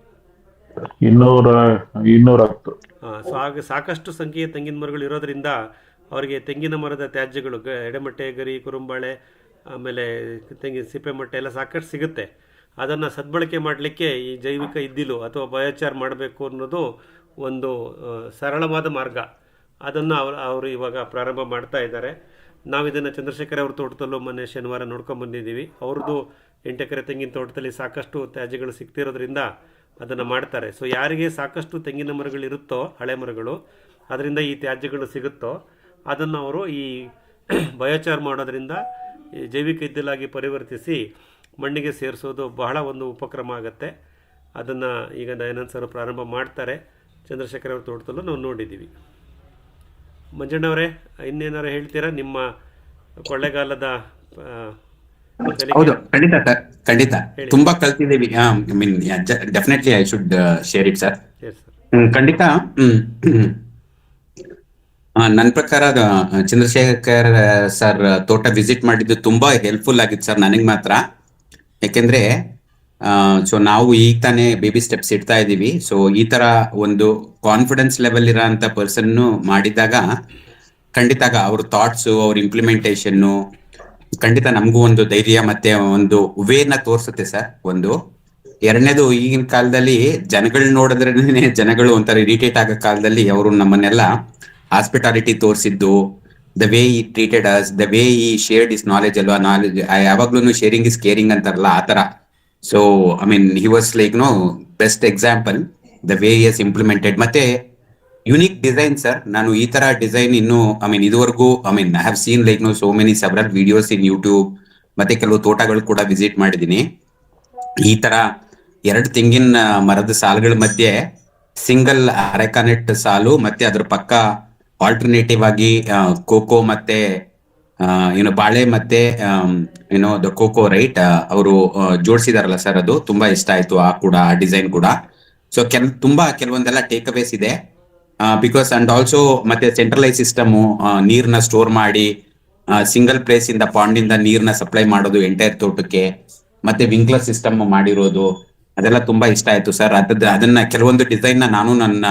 210. ಸೊ ಹಾಗೆ ಸಾಕಷ್ಟು ಸಂಖ್ಯೆಯ ತೆಂಗಿನ ಮರಗಳು ಇರೋದ್ರಿಂದ ಅವರಿಗೆ ತೆಂಗಿನ ಮರದ ತ್ಯಾಜ್ಯಗಳು, ಎಡೆಮಟ್ಟೆ, ಗರಿ, ಕುರುಂಬಾಳೆ, ಆಮೇಲೆ ತೆಂಗಿನ ಸಿಪ್ಪೆ ಮೊಟ್ಟೆ ಎಲ್ಲ ಸಾಕಷ್ಟು ಸಿಗುತ್ತೆ. ಅದನ್ನು ಸದ್ಬಳಕೆ ಮಾಡಲಿಕ್ಕೆ ಈ ಜೈವಿಕ ಇದ್ದಿಲು ಅಥವಾ ಬಯೋಚಾರ್ ಮಾಡಬೇಕು ಅನ್ನೋದು ಒಂದು ಸರಳವಾದ ಮಾರ್ಗ. ಅದನ್ನು ಅವರು ಇವಾಗ ಪ್ರಾರಂಭ ಮಾಡ್ತಾ ಇದ್ದಾರೆ. ನಾವು ಇದನ್ನು ಚಂದ್ರಶೇಖರ್ ಅವ್ರ ತೋಟದಲ್ಲೂ ಮೊನ್ನೆ ಶನಿವಾರ ನೋಡ್ಕೊಂಬಂದಿದ್ದೀವಿ. ಅವ್ರದ್ದು 8 ಎಕರೆ ತೆಂಗಿನ ತೋಟದಲ್ಲಿ ಸಾಕಷ್ಟು ತ್ಯಾಜ್ಯಗಳು ಸಿಗ್ತಿರೋದ್ರಿಂದ ಅದನ್ನು ಮಾಡ್ತಾರೆ. ಸೊ ಯಾರಿಗೆ ಸಾಕಷ್ಟು ತೆಂಗಿನ ಮರಗಳಿರುತ್ತೋ, ಹಳೆ ಮರಗಳು, ಅದರಿಂದ ಈ ತ್ಯಾಜ್ಯಗಳು ಸಿಗುತ್ತೋ, ಅದನ್ನು ಅವರು ಈ ಬಯೋಚಾರ್ ಮಾಡೋದ್ರಿಂದ ಜೈವಿಕ ಇದ್ದಿಲಾಗಿ ಪರಿವರ್ತಿಸಿ ಮಣ್ಣಿಗೆ ಸೇರಿಸೋದು ಬಹಳ ಒಂದು ಉಪಕ್ರಮ ಆಗುತ್ತೆ. ಅದನ್ನು ಈಗ ದಯಾನಂದ್ ಸರ್ ಪ್ರಾರಂಭ ಮಾಡ್ತಾರೆ. ಚಂದ್ರಶೇಖರ್ ಅವ್ರ ತೋಟದಲ್ಲೂ ನಾವು ನೋಡಿದ್ದೀವಿ. ಮಂಜಣ್ಣವರೇ, ಇನ್ನೇನಾರು ಹೇಳ್ತೀರಾ ನಿಮ್ಮ ಕೊಳ್ಳೆಗಾಲದ ಹೌದು, ಖಂಡಿತ ಸರ್, ಖಂಡಿತ ತುಂಬಾ ಕಲ್ತಿದ್ದೀವಿ. Definitely I should share it sir. ಖಂಡಿತ. ನನ್ನ ಪ್ರಕಾರ ಚಂದ್ರಶೇಖರ್ ಸರ್ ತೋಟ ವಿಸಿಟ್ ಮಾಡಿದ್ದು ತುಂಬಾ ಹೆಲ್ಪ್ಫುಲ್ ಆಗಿತ್ತು ಸರ್, ನನಗೆ ಮಾತ್ರ. ಯಾಕೆಂದ್ರೆ ಸೊ ನಾವು ಈಗ ತಾನೇ ಬೇಬಿ ಸ್ಟೆಪ್ಸ್ ಇಡ್ತಾ ಇದ್ದೀವಿ. ಸೊ ಈ ತರ ಒಂದು ಕಾನ್ಫಿಡೆನ್ಸ್ ಲೆವೆಲ್ ಇರೋ ಅಂತ ಪರ್ಸನ್ ಮಾಡಿದಾಗ ಖಂಡಿತ ಅವ್ರ ಥಾಟ್ಸ್, ಅವ್ರ ಇಂಪ್ಲಿಮೆಂಟೇಷನ್ನು ಖಂಡಿತ ನಮಗೂ ಒಂದು ಧೈರ್ಯ ಮತ್ತೆ ಒಂದು ವೇನ ತೋರಿಸುತ್ತೆ ಸರ್. ಒಂದು ಎರಡನೇದು, ಈಗಿನ ಕಾಲದಲ್ಲಿ ಜನಗಳು ನೋಡಿದ್ರೆ ಜನಗಳು ಒಂಥರ ಇರಿಟೇಟ್ ಆಗೋ ಕಾಲದಲ್ಲಿ ಅವರು ನಮ್ಮನ್ನೆಲ್ಲ ಹಾಸ್ಪಿಟಾಲಿಟಿ ತೋರಿಸಿದ್ದು, ದ ವೇ ಈ ಟ್ರೀಟೆಡ್ ಅಸ್, ದ ವೇ ಈ ಶೇರ್ಡ್ ಇಸ್ ನಾಲೆಜ್ ಅಲ್ವಾ, ನಾಲೆಜ್ ಯಾವಾಗ್ಲೂ ಶೇರಿಂಗ್ ಇಸ್ ಕೇರಿಂಗ್ ಅಂತಾರಲ್ಲ, ಆ ತರ. So I mean he was like best example, the way is implemented. ಮತ್ತೆ ಯುನಿಕ್ ಡಿಸೈನ್ ಸರ್. ನಾನು ಈ ತರ ಡಿಸೈನ್ ಇನ್ನು ಇದುವರೆಗೂ I have seen like so many several videos in YouTube, ಮತ್ತೆ ಕೆಲವು ತೋಟಗಳು ಕೂಡ ವಿಸಿಟ್ ಮಾಡಿದ್ದೀನಿ. ಈ ತರ 2 ತೆಂಗಿನ ಮರದ ಸಾಲುಗಳ ಮಧ್ಯೆ ಸಿಂಗಲ್ ಅರೆಕಾನೆಟ್ ಸಾಲು, ಮತ್ತೆ ಅದ್ರ ಪಕ್ಕ ಆಲ್ಟರ್ನೇಟಿವ್ ಆಗಿ ಕೋಕೋ ಮತ್ತೆ ಬಾಳೆ ಮತ್ತೆ ದ ಕೋಕೋ ರೈಟ್ ಅವರು ಜೋಡಿಸಿದಾರಲ್ಲ ಸರ್, ಅದು ತುಂಬಾ ಇಷ್ಟ ಆಯ್ತು. ಆ ಡಿಸೈನ್ ಕೂಡ. ಸೊ ಕೆಲವೊಂದೆಲ್ಲ ಟೇಕ್ ಅವೇಸ್ ಇದೆ. ಬಿಕಾಸ್ ಅಂಡ್ ಆಲ್ಸೋ ಮತ್ತೆ ಸೆಂಟ್ರಲೈಸ್ ಸಿಸ್ಟಮ್, ನೀರ್ನ ಸ್ಟೋರ್ ಮಾಡಿ ಸಿಂಗಲ್ ಪ್ಲೇಸ್ ಇಂದ ಪಾಂಡ್ ಇಂದ ನೀರ್ನ ಸಪ್ಲೈ ಮಾಡೋದು ಎಂಟೈರ್ ತೋಟಕ್ಕೆ, ಮತ್ತೆ ವಿಂಕ್ಲರ್ ಸಿಸ್ಟಮ್ ಮಾಡಿರೋದು, ಅದೆಲ್ಲ ತುಂಬಾ ಇಷ್ಟ ಆಯ್ತು ಸರ್. ಅದನ್ನ ಕೆಲವೊಂದು ಡಿಸೈನ್ ನಾನು ನನ್ನ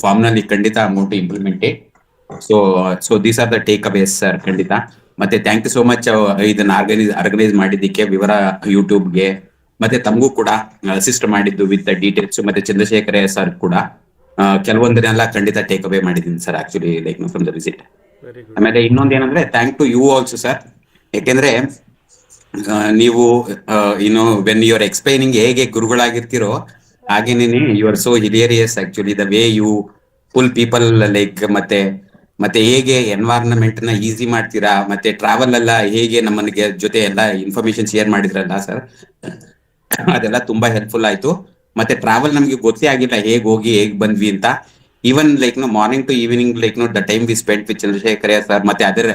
ಫಾರ್ಮ್ ನಲ್ಲಿ ಖಂಡಿತ amount implement. So these are the takeaways sir, ಖಂಡಿತ. ಮತ್ತೆ ಥ್ಯಾಂಕ್ ಯು ಸೋ ಮಚ್ ಇದನ್ನ ಆರ್ಗನೈಸ್ ಮಾಡಿದ್ದಕ್ಕೆ ವಿವರ ಯೂಟ್ಯೂಬ್ಗೆ ಮತ್ತೆ ತಮಗೂ ಕೂಡ ಅಸಿಸ್ಟ್ ಮಾಡಿದ್ದು ವಿತ್ ಡೀಟೇಲ್ಸ್, ಮತ್ತೆ ಚಂದ್ರಶೇಖರ ಸರ್ ಕೂಡ ಕೆಲವೊಂದನ್ನೆಲ್ಲ ಖಂಡಿತ ಟೇಕ್ ಅವೇ ಮಾಡಿದ್ದೀನಿ sir, actually like from the visit. Very good. ಆಮೇಲೆ ಇನ್ನೊಂದು ಏನಂದ್ರೆ thank to you also sir, ಯಾಕೆಂದ್ರೆ ನೀವು ವೆನ್ ಯು ಆರ್ ಎಕ್ಸ್ಪ್ಲೈನಿಂಗ್ ಹೇಗೆ ಗುರುಗಳಾಗಿರ್ತೀರೋ ಹಾಗೇನೆ you are so hilarious actually, the way you pull people like ಮತ್ತೆ ಹೇಗೆ ಎನ್ವೈರನ್ಮೆಂಟ್ ನ ಈಸಿ ಮಾಡ್ತೀರಾ, ಮತ್ತೆ ಟ್ರಾವೆಲ್ ಎಲ್ಲ ಹೇಗೆ ನಮ್ಮನಿಗೆ ಜೊತೆ ಎಲ್ಲ ಇನ್ಫಾರ್ಮೇಶನ್ ಶೇರ್ ಮಾಡಿದ್ರಲ್ಲ ಸರ್, ಅದೆಲ್ಲ ತುಂಬಾ ಹೆಲ್ಪ್ಫುಲ್ ಆಯ್ತು. ಮತ್ತೆ ಟ್ರಾವೆಲ್ ನಮಗೆ ಗೊತ್ತೇ ಆಗಿಲ್ಲ ಹೇಗ್ ಹೋಗಿ ಹೇಗ್ ಬಂದ್ವಿ ಅಂತ. Even like morning to evening like the time we spend with Chandrashekar sir ಮತ್ತೆ ಅದರ್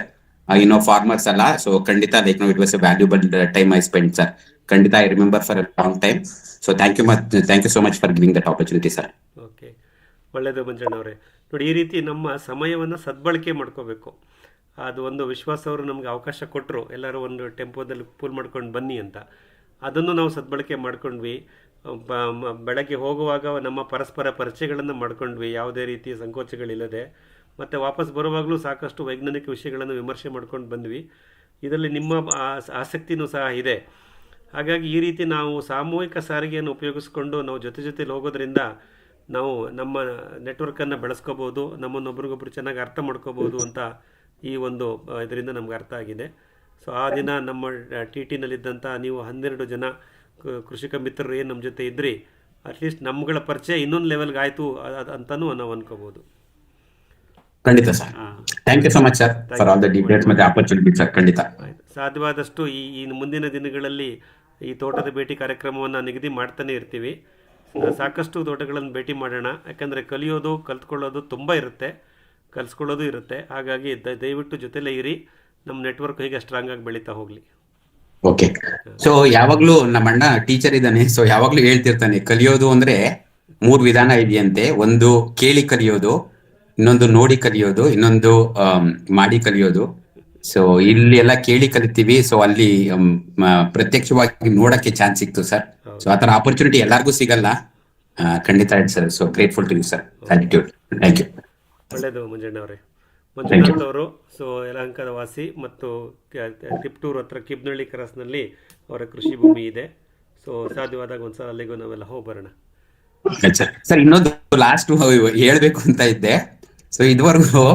ಫಾರ್ಮರ್ಸ್ ಅಲ್ಲ. ಸೊ ಖಂಡಿತ like it was a valuable time I spend sir. ಖಂಡಿತ I remember for a long time. So thank you so much for giving that opportunity sir. Okay, ಒಳ್ಳೆಯದು ಮಂಜಣ್ಣವರೇ. ನೋಡಿ, ಈ ರೀತಿ ನಮ್ಮ ಸಮಯವನ್ನು ಸದ್ಬಳಕೆ ಮಾಡ್ಕೋಬೇಕು. ಅದು ಒಂದು ವಿಶ್ವಾಸ ಅವರು ನಮಗೆ ಅವಕಾಶ ಕೊಟ್ಟರು, ಎಲ್ಲರೂ ಒಂದು ಟೆಂಪೋದಲ್ಲಿ ಪೂಲ್ ಮಾಡ್ಕೊಂಡು ಬನ್ನಿ ಅಂತ. ಅದನ್ನು ನಾವು ಸದ್ಬಳಕೆ ಮಾಡ್ಕೊಂಡ್ವಿ. ಬೆಳಗ್ಗೆ ಹೋಗುವಾಗ ನಮ್ಮ ಪರಸ್ಪರ ಪರಿಚಯಗಳನ್ನು ಮಾಡ್ಕೊಂಡ್ವಿ, ಯಾವುದೇ ರೀತಿಯ ಸಂಕೋಚಗಳಿಲ್ಲದೆ. ಮತ್ತು ವಾಪಸ್ ಬರುವಾಗಲೂ ಸಾಕಷ್ಟು ವೈಜ್ಞಾನಿಕ ವಿಷಯಗಳನ್ನು ವಿಮರ್ಶೆ ಮಾಡ್ಕೊಂಡು ಬಂದ್ವಿ. ಇದರಲ್ಲಿ ನಿಮ್ಮ ಆಸಕ್ತಿನೂ ಸಹ ಇದೆ. ಹಾಗಾಗಿ ಈ ರೀತಿ ನಾವು ಸಾಮೂಹಿಕ ಸಾರಿಗೆಯನ್ನು ಉಪಯೋಗಿಸ್ಕೊಂಡು ನಾವು ಜೊತೆಲಿ ಹೋಗೋದ್ರಿಂದ ನಾವು ನಮ್ಮ ನೆಟ್ವರ್ಕನ್ನು ಬೆಳೆಸ್ಕೋಬೋದು, ನಮ್ಮನ್ನೊಬ್ರಿಗೊಬ್ರು ಚೆನ್ನಾಗಿ ಅರ್ಥ ಮಾಡ್ಕೋಬೋದು ಅಂತ ಈ ಒಂದು ಇದರಿಂದ ನಮ್ಗೆ ಅರ್ಥ ಆಗಿದೆ. ಸೊ ಆ ದಿನ ನಮ್ಮ ಟಿನಲ್ಲಿದ್ದಂಥ ನೀವು 12 ಜನ ಕೃಷಿಕ ಮಿತ್ರರು ಏನು ನಮ್ಮ ಜೊತೆ ಇದ್ರಿ, ಅಟ್ಲೀಸ್ಟ್ ನಮ್ಗಳ ಪರಿಚಯ ಇನ್ನೊಂದು ಲೆವೆಲ್ಗೆ ಆಯಿತು ಅಂತಲೂ ನಾವು ಅನ್ಕೋಬೋದು. ಖಂಡಿತ sir. Thank you so much sir for all the details ಮತ್ತೆ ಆಪರ್ಚುನಿಟಿ ಸರ್. ಖಂಡಿತ ಸಾಧ್ಯವಾದಷ್ಟು ಈ ಮುಂದಿನ ದಿನಗಳಲ್ಲಿ ಈ ತೋಟದ ಭೇಟಿ ಕಾರ್ಯಕ್ರಮವನ್ನು ನಿಗದಿ ಮಾಡ್ತಾನೆ ಇರ್ತೀವಿ. ಸಾಕಷ್ಟು ತೋಟಗಳನ್ನು ಭೇಟಿ ಮಾಡೋಣ, ಯಾಕಂದರೆ ಕಲಿಯೋದು ಕಲ್ತ್ಕೊಳ್ಳೋದು ತುಂಬ ಇರುತ್ತೆ, ಕಲಿಸ್ಕೊಳ್ಳೋದು ಇರುತ್ತೆ. ಹಾಗಾಗಿ ದಯವಿಟ್ಟು ಜೊತೆಲೇ ಇರಿ, ನಮ್ಮ ನೆಟ್ವರ್ಕ್ ಹೀಗೆ ಸ್ಟ್ರಾಂಗ್ ಆಗಿ ಬೆಳೀತಾ ಹೋಗಲಿ. ಓಕೆ. ಸೊ ಯಾವಾಗ್ಲೂ ನಮ್ಮ ಅಣ್ಣ ಟೀಚರ್ ಇದ್ದಾನೆ, ಸೊ ಯಾವಾಗ್ಲೂ ಹೇಳ್ತಿರ್ತಾನೆ ಕಲಿಯೋದು ಅಂದ್ರೆ 3 ವಿಧಾನ ಇದೆಯಂತೆ. ಒಂದು ಕೇಳಿ ಕಲಿಯೋದು, ಇನ್ನೊಂದು ನೋಡಿ ಕಲಿಯೋದು, ಇನ್ನೊಂದು ಮಾಡಿ ಕಲಿಯೋದು. ಸೊ ಇಲ್ಲಿ ಎಲ್ಲ ಕೇಳಿ ಕಲಿತೀವಿ, ಸೊ ಅಲ್ಲಿ ಪ್ರತ್ಯಕ್ಷವಾಗಿ ನೋಡಕ್ಕೆ ಚಾನ್ಸ್ ಸಿಕ್ತು ಸರ್. ಸೊ ಆತರ ಆಪರ್ಚುನಿಟಿ ಎಲ್ಲರಿಗೂ ಸಿಗಲ್ಲ. ಖಂಡಿತ sir. So grateful to you sir. Gratitude. Thank you. ಒಳ್ಳೆಯದು ಮಂಜಣ್ಣವರೇ. ಮಂಜುನಾಥ್ ಅವರು ಸೊ ಯಲಹಂಕದ ವಾಸಿ ಮತ್ತು ತಿಪ್ಟೂರು ಹತ್ರ ಕಿಬ್ನಳ್ಳಿ ಕ್ರಾಸ್ನಲ್ಲಿ ಅವರ ಕೃಷಿ ಭೂಮಿ ಇದೆ. ಸೊ ಸಾಧ್ಯವಾದಾಗ ಒಂದ್ಸಲ ಅಲ್ಲಿಗೂ ನಾವೆಲ್ಲ ಹೋಗಿ ಬರೋಣ. ಸರ್ ಇನ್ನೊಂದು ಲಾಸ್ಟ್ ಹೇಳ್ಬೇಕು ಅಂತ ಇದ್ದೆ. ಸೊ ಇದುವರೆಗೂ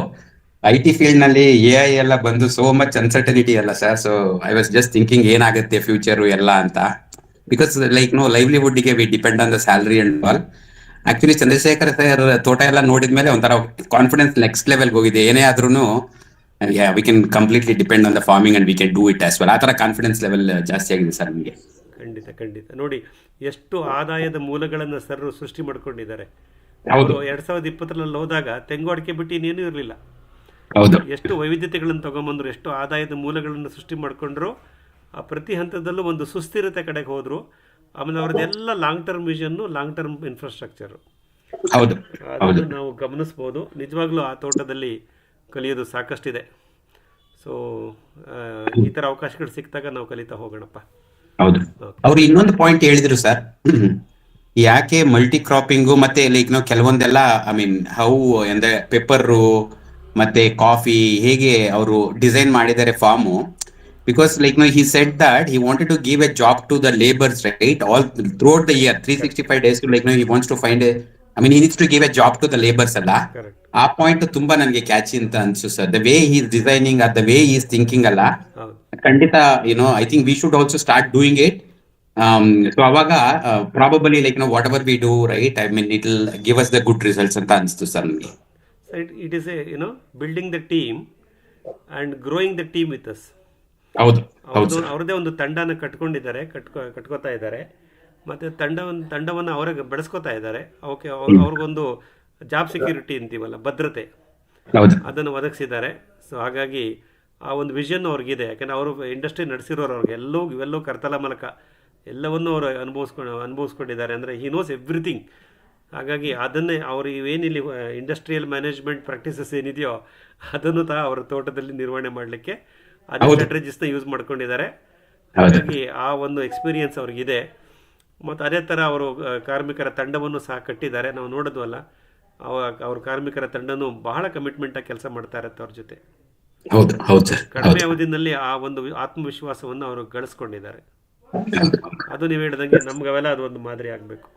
IT ಫೀಲ್ಡ್ ನಲ್ಲಿ AI ಎಲ್ಲ ಬಂದು ಸೋ ಮಚ್ ಅನ್ಸರ್ಟನಿಟಿ ಅಲ್ಲ sir. So I was just thinking ಏನಾಗುತ್ತೆ ಫ್ಯೂಚರ್ ಎಲ್ಲ ಅಂತ, ಬಿಕಾಸ್ ಲೈಕ್ ಲೈವ್ಲಿಹುಡ್ ಗೆ we depend on the salary and all. Actually Chandrashekar sir ತೋಟ ಎಲ್ಲ ನೋಡಿದ್ಮೇಲೆ ಒಂಥರ ಕಾನ್ಫಿಡೆನ್ಸ್ ನೆಕ್ಸ್ಟ್ ಲೆವೆಲ್ ಹೋಗಿದೆ. ಏನೇ ಆದ್ರೂ we can completely depend on the farming and we can do it as well. ಆ ತರ ಕಾನ್ಫಿಡೆನ್ಸ್ ಲೆವೆಲ್ ಜಾಸ್ತಿ ಆಗಿದೆ ಸರ್ ನಮಗೆ. ಖಂಡಿತ ನೋಡಿ, ಎಷ್ಟು ಆದಾಯದ ಮೂಲಗಳನ್ನು ಸರ್ ಸೃಷ್ಟಿ ಮಾಡ್ಕೊಂಡಿದ್ದಾರೆ. ಹೌದು. 2020 ಹೋದಾಗ ತೆಂಗು ಅಡಿಕೆ ಬಿಟ್ಟು ಇನ್ನೇನು ಇರಲಿಲ್ಲ. ಹೌದು. ಎಷ್ಟು ವೈವಿಧ್ಯತೆಗಳನ್ನು ತಗೊಂಬಂದ್ರು, ಎಷ್ಟು ಆದಾಯದ ಮೂಲಗಳನ್ನು ಸೃಷ್ಟಿ ಮಾಡ್ಕೊಂಡ್ರು. ಆ ಪ್ರತಿ ಹಂತದಲ್ಲೂ ಒಂದು ಸುಸ್ಥಿರತೆ ಕಡೆಗೆ ಹೋದ್ರು. ಆಮೇಲೆ ಅವ್ರದ್ದೆಲ್ಲ long term vision, long term infrastructure. ಅದನ್ನು ನಾವು ಗಮನಿಸ್ಬೋದು. ನಿಜವಾಗ್ಲೂ ಆ ತೋಟದಲ್ಲಿ ಕಲಿಯೋದು ಸಾಕಷ್ಟಿದೆ. ಸೊ ಈ ಥರ ಅವಕಾಶಗಳು ಸಿಕ್ಕಿದಾಗ ನಾವು ಕಲಿತಾ ಹೋಗೋಣಪ್ಪ. ಹೌದು. ಅವ್ರು ಇನ್ನೊಂದು ಪಾಯಿಂಟ್ ಹೇಳಿದ್ರು ಸರ್, ಯಾಕೆ ಮಲ್ಟಿ ಕ್ರಾಪಿಂಗು ಮತ್ತೆ ಲೈಕ್ ನಾವು ಕೆಲವೊಂದೆಲ್ಲ ಐ ಮೀನ್ ಹೌ ಅಂದ್ರೆ ಪೆಪ್ಪರು ಮತ್ತೆ ಕಾಫಿ ಹೇಗೆ ಅವರು ಡಿಸೈನ್ ಮಾಡಿದ್ದಾರೆ farm. Because like he said that he wanted to give a job to the laborers, right? All throughout the year, 365 days, he wants to find he needs to give a job to the laborers alla. ಆ ಪಾಯಿಂಟ್ ತುಂಬಾ ನನಗೆ ಕ್ಯಾಚಿ ಅಂತ ಅನ್ಸು sir. The way he is designing, the way he is thinking ಅಲ್ಲ, ಖಂಡಿತ I think we should also start doing it. So ಅವಾಗ probably like whatever we do right, it will give us the good results ಅಂತ ಅನಿಸ್ತು ಸರ್ ನನಗೆ. It is building the team and growing the team with us. ಹೌದು. ಅವ್ರದೇ ಒಂದು ತಂಡನ ಕಟ್ಕೊಂಡಿದ್ದಾರೆ, ಕಟ್ಕೋತಾ ಇದ್ದಾರೆ. ಮತ್ತು ತಂಡವನ್ನು ಅವರೇ ಬೆಳೆಸ್ಕೋತಾ ಇದ್ದಾರೆ. ಅವಕ್ಕೆ ಅವ್ರಿಗೊಂದು ಜಾಬ್ ಸೆಕ್ಯೂರಿಟಿ ಅಂತೀವಲ್ಲ, ಭದ್ರತೆ, ಅದನ್ನು ಒದಗಿಸಿದ್ದಾರೆ. ಸೊ ಹಾಗಾಗಿ ಆ ಒಂದು ವಿಷನ್ ಅವ್ರಿಗಿದೆ. ಯಾಕೆಂದರೆ ಅವರು ಇಂಡಸ್ಟ್ರಿ ನಡೆಸಿರೋರು, ಅವ್ರಿಗೆ ಇವೆಲ್ಲೂ ಕರ್ತಲ ಮೂಲಕ ಎಲ್ಲವನ್ನೂ ಅವರು ಅನುಭವಿಸ್ಕೊಂಡಿದ್ದಾರೆ. ಅಂದರೆ ಹಿ ನೋಸ್ ಎವ್ರಿಥಿಂಗ್. ಹಾಗಾಗಿ ಅದನ್ನೇ ಅವರು ಏನಿಲ್ಲಿ ಇಂಡಸ್ಟ್ರಿಯಲ್ ಮ್ಯಾನೇಜ್ಮೆಂಟ್ ಪ್ರಾಕ್ಟೀಸಸ್ ಏನಿದೆಯೋ ಅದನ್ನು ಸಹ ಅವರ ತೋಟದಲ್ಲಿ ನಿರ್ವಹಣೆ ಮಾಡಲಿಕ್ಕೆ ಅದೇ ಸ್ಟ್ರಾಟಜಿಸ್ನ ಯೂಸ್ ಮಾಡ್ಕೊಂಡಿದ್ದಾರೆ. ಹಾಗಾಗಿ ಆ ಒಂದು ಎಕ್ಸ್ಪೀರಿಯನ್ಸ್ ಅವ್ರಿಗಿದೆ. ಮತ್ತು ಅದೇ ಥರ ಅವರು ಕಾರ್ಮಿಕರ ತಂಡವನ್ನು ಸಹ ಕಟ್ಟಿದ್ದಾರೆ. ನಾವು ನೋಡೋದ್ವಲ್ಲ, ಅವ್ರ ಕಾರ್ಮಿಕರ ತಂಡನೂ ಬಹಳ ಕಮಿಟ್ಮೆಂಟಾಗಿ ಕೆಲಸ ಮಾಡ್ತಾ ಇರುತ್ತೆ ಅವ್ರ ಜೊತೆ. ಕಡಿಮೆ ಅವಧಿನಲ್ಲಿ ಆ ಒಂದು ಆತ್ಮವಿಶ್ವಾಸವನ್ನು ಅವರು ಗಳಿಸ್ಕೊಂಡಿದ್ದಾರೆ. ಅದು ನೀವು ಹೇಳ್ದಂಗೆ ನಮ್ಗೆ ಅವೆಲ್ಲ ಅದು ಒಂದು ಮಾದರಿ ಆಗಬೇಕು.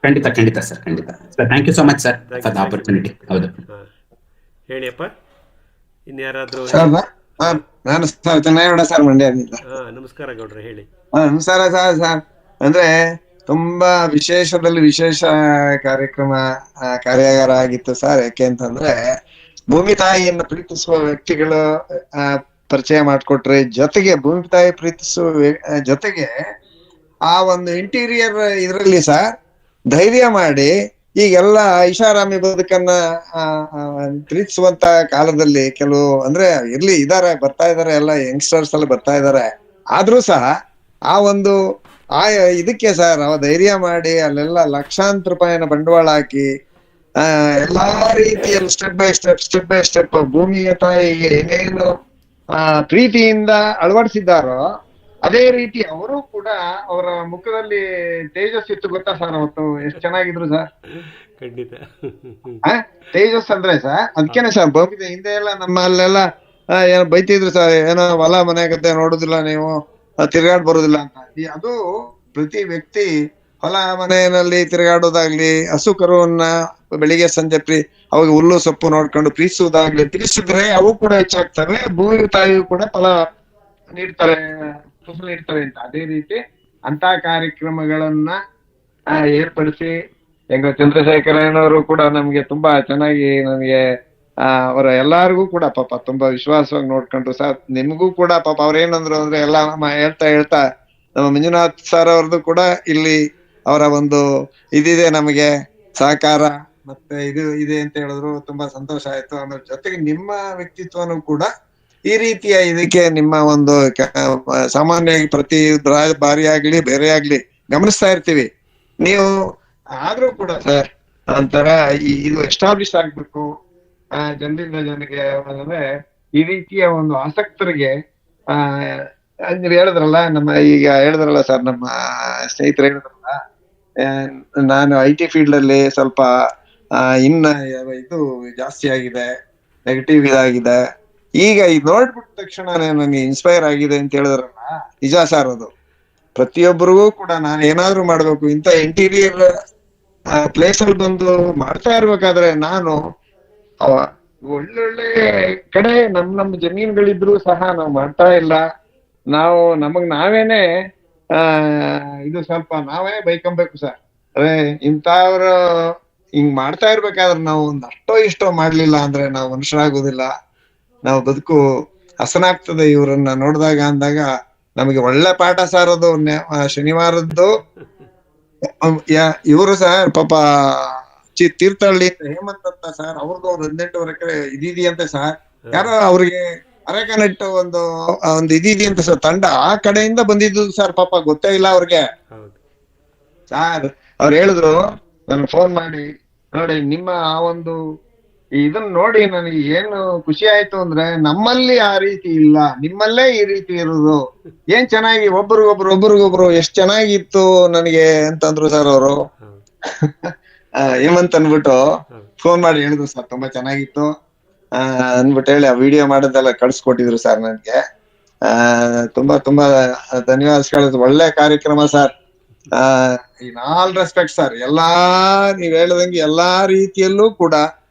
ಖಂಡಿತ ಖಂಡಿತ ಸರ್, ಖಂಡಿತ sir. Thank you so much sir Thank for you, the thank you. Opportunity. ಹೌದು ಹಾಂ, ಹೇಳಿಯಪ್ಪ, ಇನ್ಯಾರಾದರೂ? ಸರ್ ನಾನು ಸರ್ ಚೆನ್ನಾಗಿ ಸರ್ ಮಂಡ್ಯದಿಂದ. ಹಾಂ, ನಮಸ್ಕಾರ ಗೌಡ್ರೆ, ಹೇಳಿ. ನಮಸ್ಕಾರ ಸರ್. ಅಂದ್ರೆ ತುಂಬಾ ವಿಶೇಷದಲ್ಲಿ ವಿಶೇಷ ಕಾರ್ಯಕ್ರಮ, ಕಾರ್ಯಾಗಾರ ಆಗಿತ್ತು ಸರ್. ಯಾಕೆ ಅಂತಂದ್ರೆ ಭೂಮಿ ತಾಯಿಯನ್ನು ಪ್ರೀತಿಸುವ ವ್ಯಕ್ತಿಗಳು ಪರಿಚಯ ಮಾಡ್ಕೊಟ್ರಿ. ಜೊತೆಗೆ ಭೂಮಿ ತಾಯಿ ಪ್ರೀತಿಸುವ ಜೊತೆಗೆ ಆ ಒಂದು ಇಂಟೀರಿಯರ್ ಇದ್ರಲ್ಲಿ ಸರ್ ಧೈರ್ಯ ಮಾಡಿ ಈಗೆಲ್ಲ ಐಷಾರಾಮಿ ಬದುಕನ್ನ ಪ್ರೀತಿಸುವಂತ ಕಾಲದಲ್ಲಿ ಕೆಲವು ಅಂದ್ರೆ ಬರ್ತಾ ಇದಾರೆ ಎಲ್ಲ ಯಂಗ್ಸ್ಟರ್ಸ್ ಎಲ್ಲ ಬರ್ತಾ ಇದಾರೆ. ಆದ್ರೂ ಸಹ ಆ ಒಂದು ಇದಕ್ಕೆ ಸರ್ ಅವ ಧೈರ್ಯ ಮಾಡಿ ಅಲ್ಲೆಲ್ಲ ಲಕ್ಷಾಂತರ ರೂಪಾಯಿನ ಬಂಡವಾಳ ಹಾಕಿ ಎಲ್ಲಾ ರೀತಿಯಲ್ಲಿ ಸ್ಟೆಪ್ ಬೈ ಸ್ಟೆಪ್ ಭೂಮಿಯ ತಾಯಿಗೆ ಏನೇನು ಪ್ರೀತಿಯಿಂದ ಅಳವಡಿಸಿದ್ದಾರೋ ಅದೇ ರೀತಿ ಅವರು ಕೂಡ ಅವರ ಮುಖದಲ್ಲಿ ತೇಜಸ್ ಇತ್ತು ಗೊತ್ತಾ ಸರ್. ಅವತ್ತು ಎಷ್ಟು ಚೆನ್ನಾಗಿದ್ರು ಸರ್. ಖಂಡಿತ. ತೇಜಸ್ ಅಂದ್ರೆ ಸರ್ ಅದಕ್ಕೇನೆ ಸರ್ ಭೂಮಿ ಹಿಂದೆ ಎಲ್ಲ ನಮ್ಮಲ್ಲೆಲ್ಲ ಏನೋ ಬೈತಿದ್ರು ಸರ್, ಏನೋ ಹೊಲ ಮನೆ ಗದ್ದೆ ನೋಡುದಿಲ್ಲ ನೀವು, ತಿರ್ಗಾಡ್ ಬರುದಿಲ್ಲ ಅಂತ. ಅದು ಪ್ರತಿ ವ್ಯಕ್ತಿ ಹೊಲ ಮನೆಯಲ್ಲಿ ತಿರುಗಾಡೋದಾಗ್ಲಿ, ಹಸು ಕರುವನ್ನ ಬೆಳಿಗ್ಗೆ ಸಂಜೆ ಅವಾಗ ಹುಲ್ಲು ಸೊಪ್ಪು ನೋಡ್ಕೊಂಡು ಪ್ರೀತಿಸುವುದಾಗ್ಲಿ ತಿಳಿಸಿದ್ರೆ ಅವು ಕೂಡ ಹೆಚ್ಚಾಗ್ತವೆ, ಭೂಮಿ ತಾಯಿಯು ಕೂಡ ಫಲ ನೀಡ್ತಾರೆ ಅಂತ. ಅದೇ ರೀತಿ ಅಂತ ಕಾರ್ಯಕ್ರಮಗಳನ್ನ ಏರ್ಪಡಿಸಿ ಚಂದ್ರಶೇಖರಯ್ಯನವರು ಕೂಡ ನಮ್ಗೆ ತುಂಬಾ ಚೆನ್ನಾಗಿ ನಮ್ಗೆ ಅವರ ಎಲ್ಲಾರ್ಗೂ ಕೂಡ ಪಾಪ ತುಂಬಾ ವಿಶ್ವಾಸವಾಗಿ ನೋಡ್ಕೊಂಡ್ರು ಸರ್. ನಿಮ್ಗೂ ಕೂಡ ಪಾಪ ಅವ್ರೇನಂದ್ರು ಅಂದ್ರೆ ಎಲ್ಲ ಹೇಳ್ತಾ ನಮ್ಮ ಮಂಜುನಾಥ್ ಸರ್ ಅವ್ರದ್ದು ಕೂಡ ಇಲ್ಲಿ ಅವರ ಒಂದು ಇದಿದೆ, ನಮಗೆ ಸಹಕಾರ ಮತ್ತೆ ಇದು ಇದೆ ಅಂತ ಹೇಳಿದ್ರು. ತುಂಬಾ ಸಂತೋಷ ಆಯ್ತು. ಆಮೇಲೆ ಜೊತೆಗೆ ನಿಮ್ಮ ವ್ಯಕ್ತಿತ್ವನು ಕೂಡ ಈ ರೀತಿಯ ಇದಕ್ಕೆ ನಿಮ್ಮ ಒಂದು ಸಾಮಾನ್ಯವಾಗಿ ಪ್ರತಿ ಬಾರಿ ಆಗ್ಲಿ ಬೇರೆ ಆಗ್ಲಿ ಗಮನಿಸ್ತಾ ಇರ್ತೀವಿ ನೀವು. ಆದ್ರೂ ಕೂಡ ಸರ್ ಒಂಥರ ಇದು ಎಸ್ಟಾಬ್ಲಿಷ್ ಆಗ್ಬೇಕು ಜನರಿಂದ ಜನಕ್ಕೆ ಅಂದ್ರೆ ಈ ರೀತಿಯ ಒಂದು ಆಸಕ್ತರಿಗೆ. ನೀವ್ ಹೇಳಿದ್ರಲ್ಲ ಈಗ ಹೇಳಿದ್ರಲ್ಲ ಸರ್, ನಮ್ಮ ಸ್ನೇಹಿತರು ಹೇಳಿದ್ರಲ್ಲ, ನಾನು IT ಫೀಲ್ಡ್ ಅಲ್ಲಿ ಸ್ವಲ್ಪ ಇನ್ನ ಇದು ಜಾಸ್ತಿ ಆಗಿದೆ, ನೆಗೆಟಿವ್ ಇದಾಗಿದೆ. ಈಗ ಇದು ನೋಡ್ಬಿಟ್ಟ ತಕ್ಷಣ ನನಗೆ ಇನ್ಸ್ಪೈರ್ ಆಗಿದೆ ಅಂತ ಹೇಳಿದ್ರಲ್ಲ, ನಿಜ ಸರ್. ಅದು ಪ್ರತಿಯೊಬ್ಬರಿಗೂ ಕೂಡ ನಾನು ಏನಾದ್ರು ಮಾಡ್ಬೇಕು ಇಂತ ಇಂಟೀರಿಯರ್ ಪ್ಲೇಸ್ ಅಲ್ಲಿ ಬಂದು ಮಾಡ್ತಾ ಇರ್ಬೇಕಾದ್ರೆ ನಾನು ಒಳ್ಳೊಳ್ಳೆ ಕಡೆ ನಮ್ಮ ಜಮೀನುಗಳಿದ್ರು ಸಹ ನಾವು ಮಾಡ್ತಾ ಇಲ್ಲ. ನಾವು ನಮಗ್ ನಾವೇನೆ ಇದು ಸ್ವಲ್ಪ ನಾವೇ ಬೈಕೊಂಬೇಕು ಸರ್. ಅದೇ ಇಂಥವ್ರು ಹಿಂಗ್ ಮಾಡ್ತಾ ಇರ್ಬೇಕಾದ್ರೆ ನಾವು ಒಂದ್ ಅಷ್ಟೋ ಇಷ್ಟೋ ಮಾಡ್ಲಿಲ್ಲ ಅಂದ್ರೆ ನಾವು ಮನುಷ್ಯರಾಗೋದಿಲ್ಲ, ನಾವು ಬದುಕು ಹಸನಾಗ್ತದೆ ಇವ್ರನ್ನ ನೋಡಿದಾಗ ಅಂದಾಗ. ನಮಗೆ ಒಳ್ಳೆ ಪಾಠ ಸರ್ ಅದು ಶನಿವಾರದ್ದು. ಇವರು ಸರ್ ಪಾಪ ತೀರ್ಥಹಳ್ಳಿ ಹೇಮಂತ್ ಅಂತ ಸರ್, ಅವ್ರದ್ದು 18 ಎಕರೆ ಇದಿದೆಯಂತೆ ಸರ್. ಯಾರೋ ಅವ್ರಿಗೆ ಅರೆಕನೆಟ್ಟು ಒಂದು ಇದಿದೆಯಂತೆ ಸರ್, ತಂಡ ಆ ಕಡೆಯಿಂದ ಬಂದಿದ್ದು ಸರ್. ಪಾಪ ಗೊತ್ತೇ ಇಲ್ಲ ಅವ್ರಿಗೆ ಸರ್. ಅವ್ರು ಹೇಳಿದ್ರು ನನ್ ಫೋನ್ ಮಾಡಿ, ನೋಡಿ ನಿಮ್ಮ ಆ ಒಂದು ಇದನ್ನ ನೋಡಿ ನನಗೆ ಏನು ಖುಷಿ ಆಯ್ತು ಅಂದ್ರೆ ನಮ್ಮಲ್ಲಿ ಆ ರೀತಿ ಇಲ್ಲ, ನಿಮ್ಮಲ್ಲೇ ಈ ರೀತಿ ಇರುದು. ಏನ್ ಚೆನ್ನಾಗಿ ಒಬ್ರಿಗೊಬ್ರು ಎಷ್ಟ್ ಚೆನ್ನಾಗಿತ್ತು ನನಗೆ ಅಂತಂದ್ರು ಸರ್ ಅವರು. ಹೇಮಂತ್ ಅನ್ಬಿಟ್ಟು ಫೋನ್ ಮಾಡಿ ಹೇಳಿದ್ರು ಸರ್, ತುಂಬಾ ಚೆನ್ನಾಗಿತ್ತು ಅನ್ಬಿಟ್ಟು ಹೇಳಿ ಆ ವಿಡಿಯೋ ಮಾಡೋದೆಲ್ಲ ಕಳ್ಸಿಕೊಟ್ಟಿದ್ರು ಸರ್ ನನ್ಗೆ. ತುಂಬಾ ತುಂಬಾ ಧನ್ಯವಾದ. ಒಳ್ಳೆ ಕಾರ್ಯಕ್ರಮ sir. In all respect sir. ಎಲ್ಲಾ ನೀವ್ ಹೇಳ್ದಂಗೆ ಎಲ್ಲಾ ರೀತಿಯಲ್ಲೂ ಕೂಡ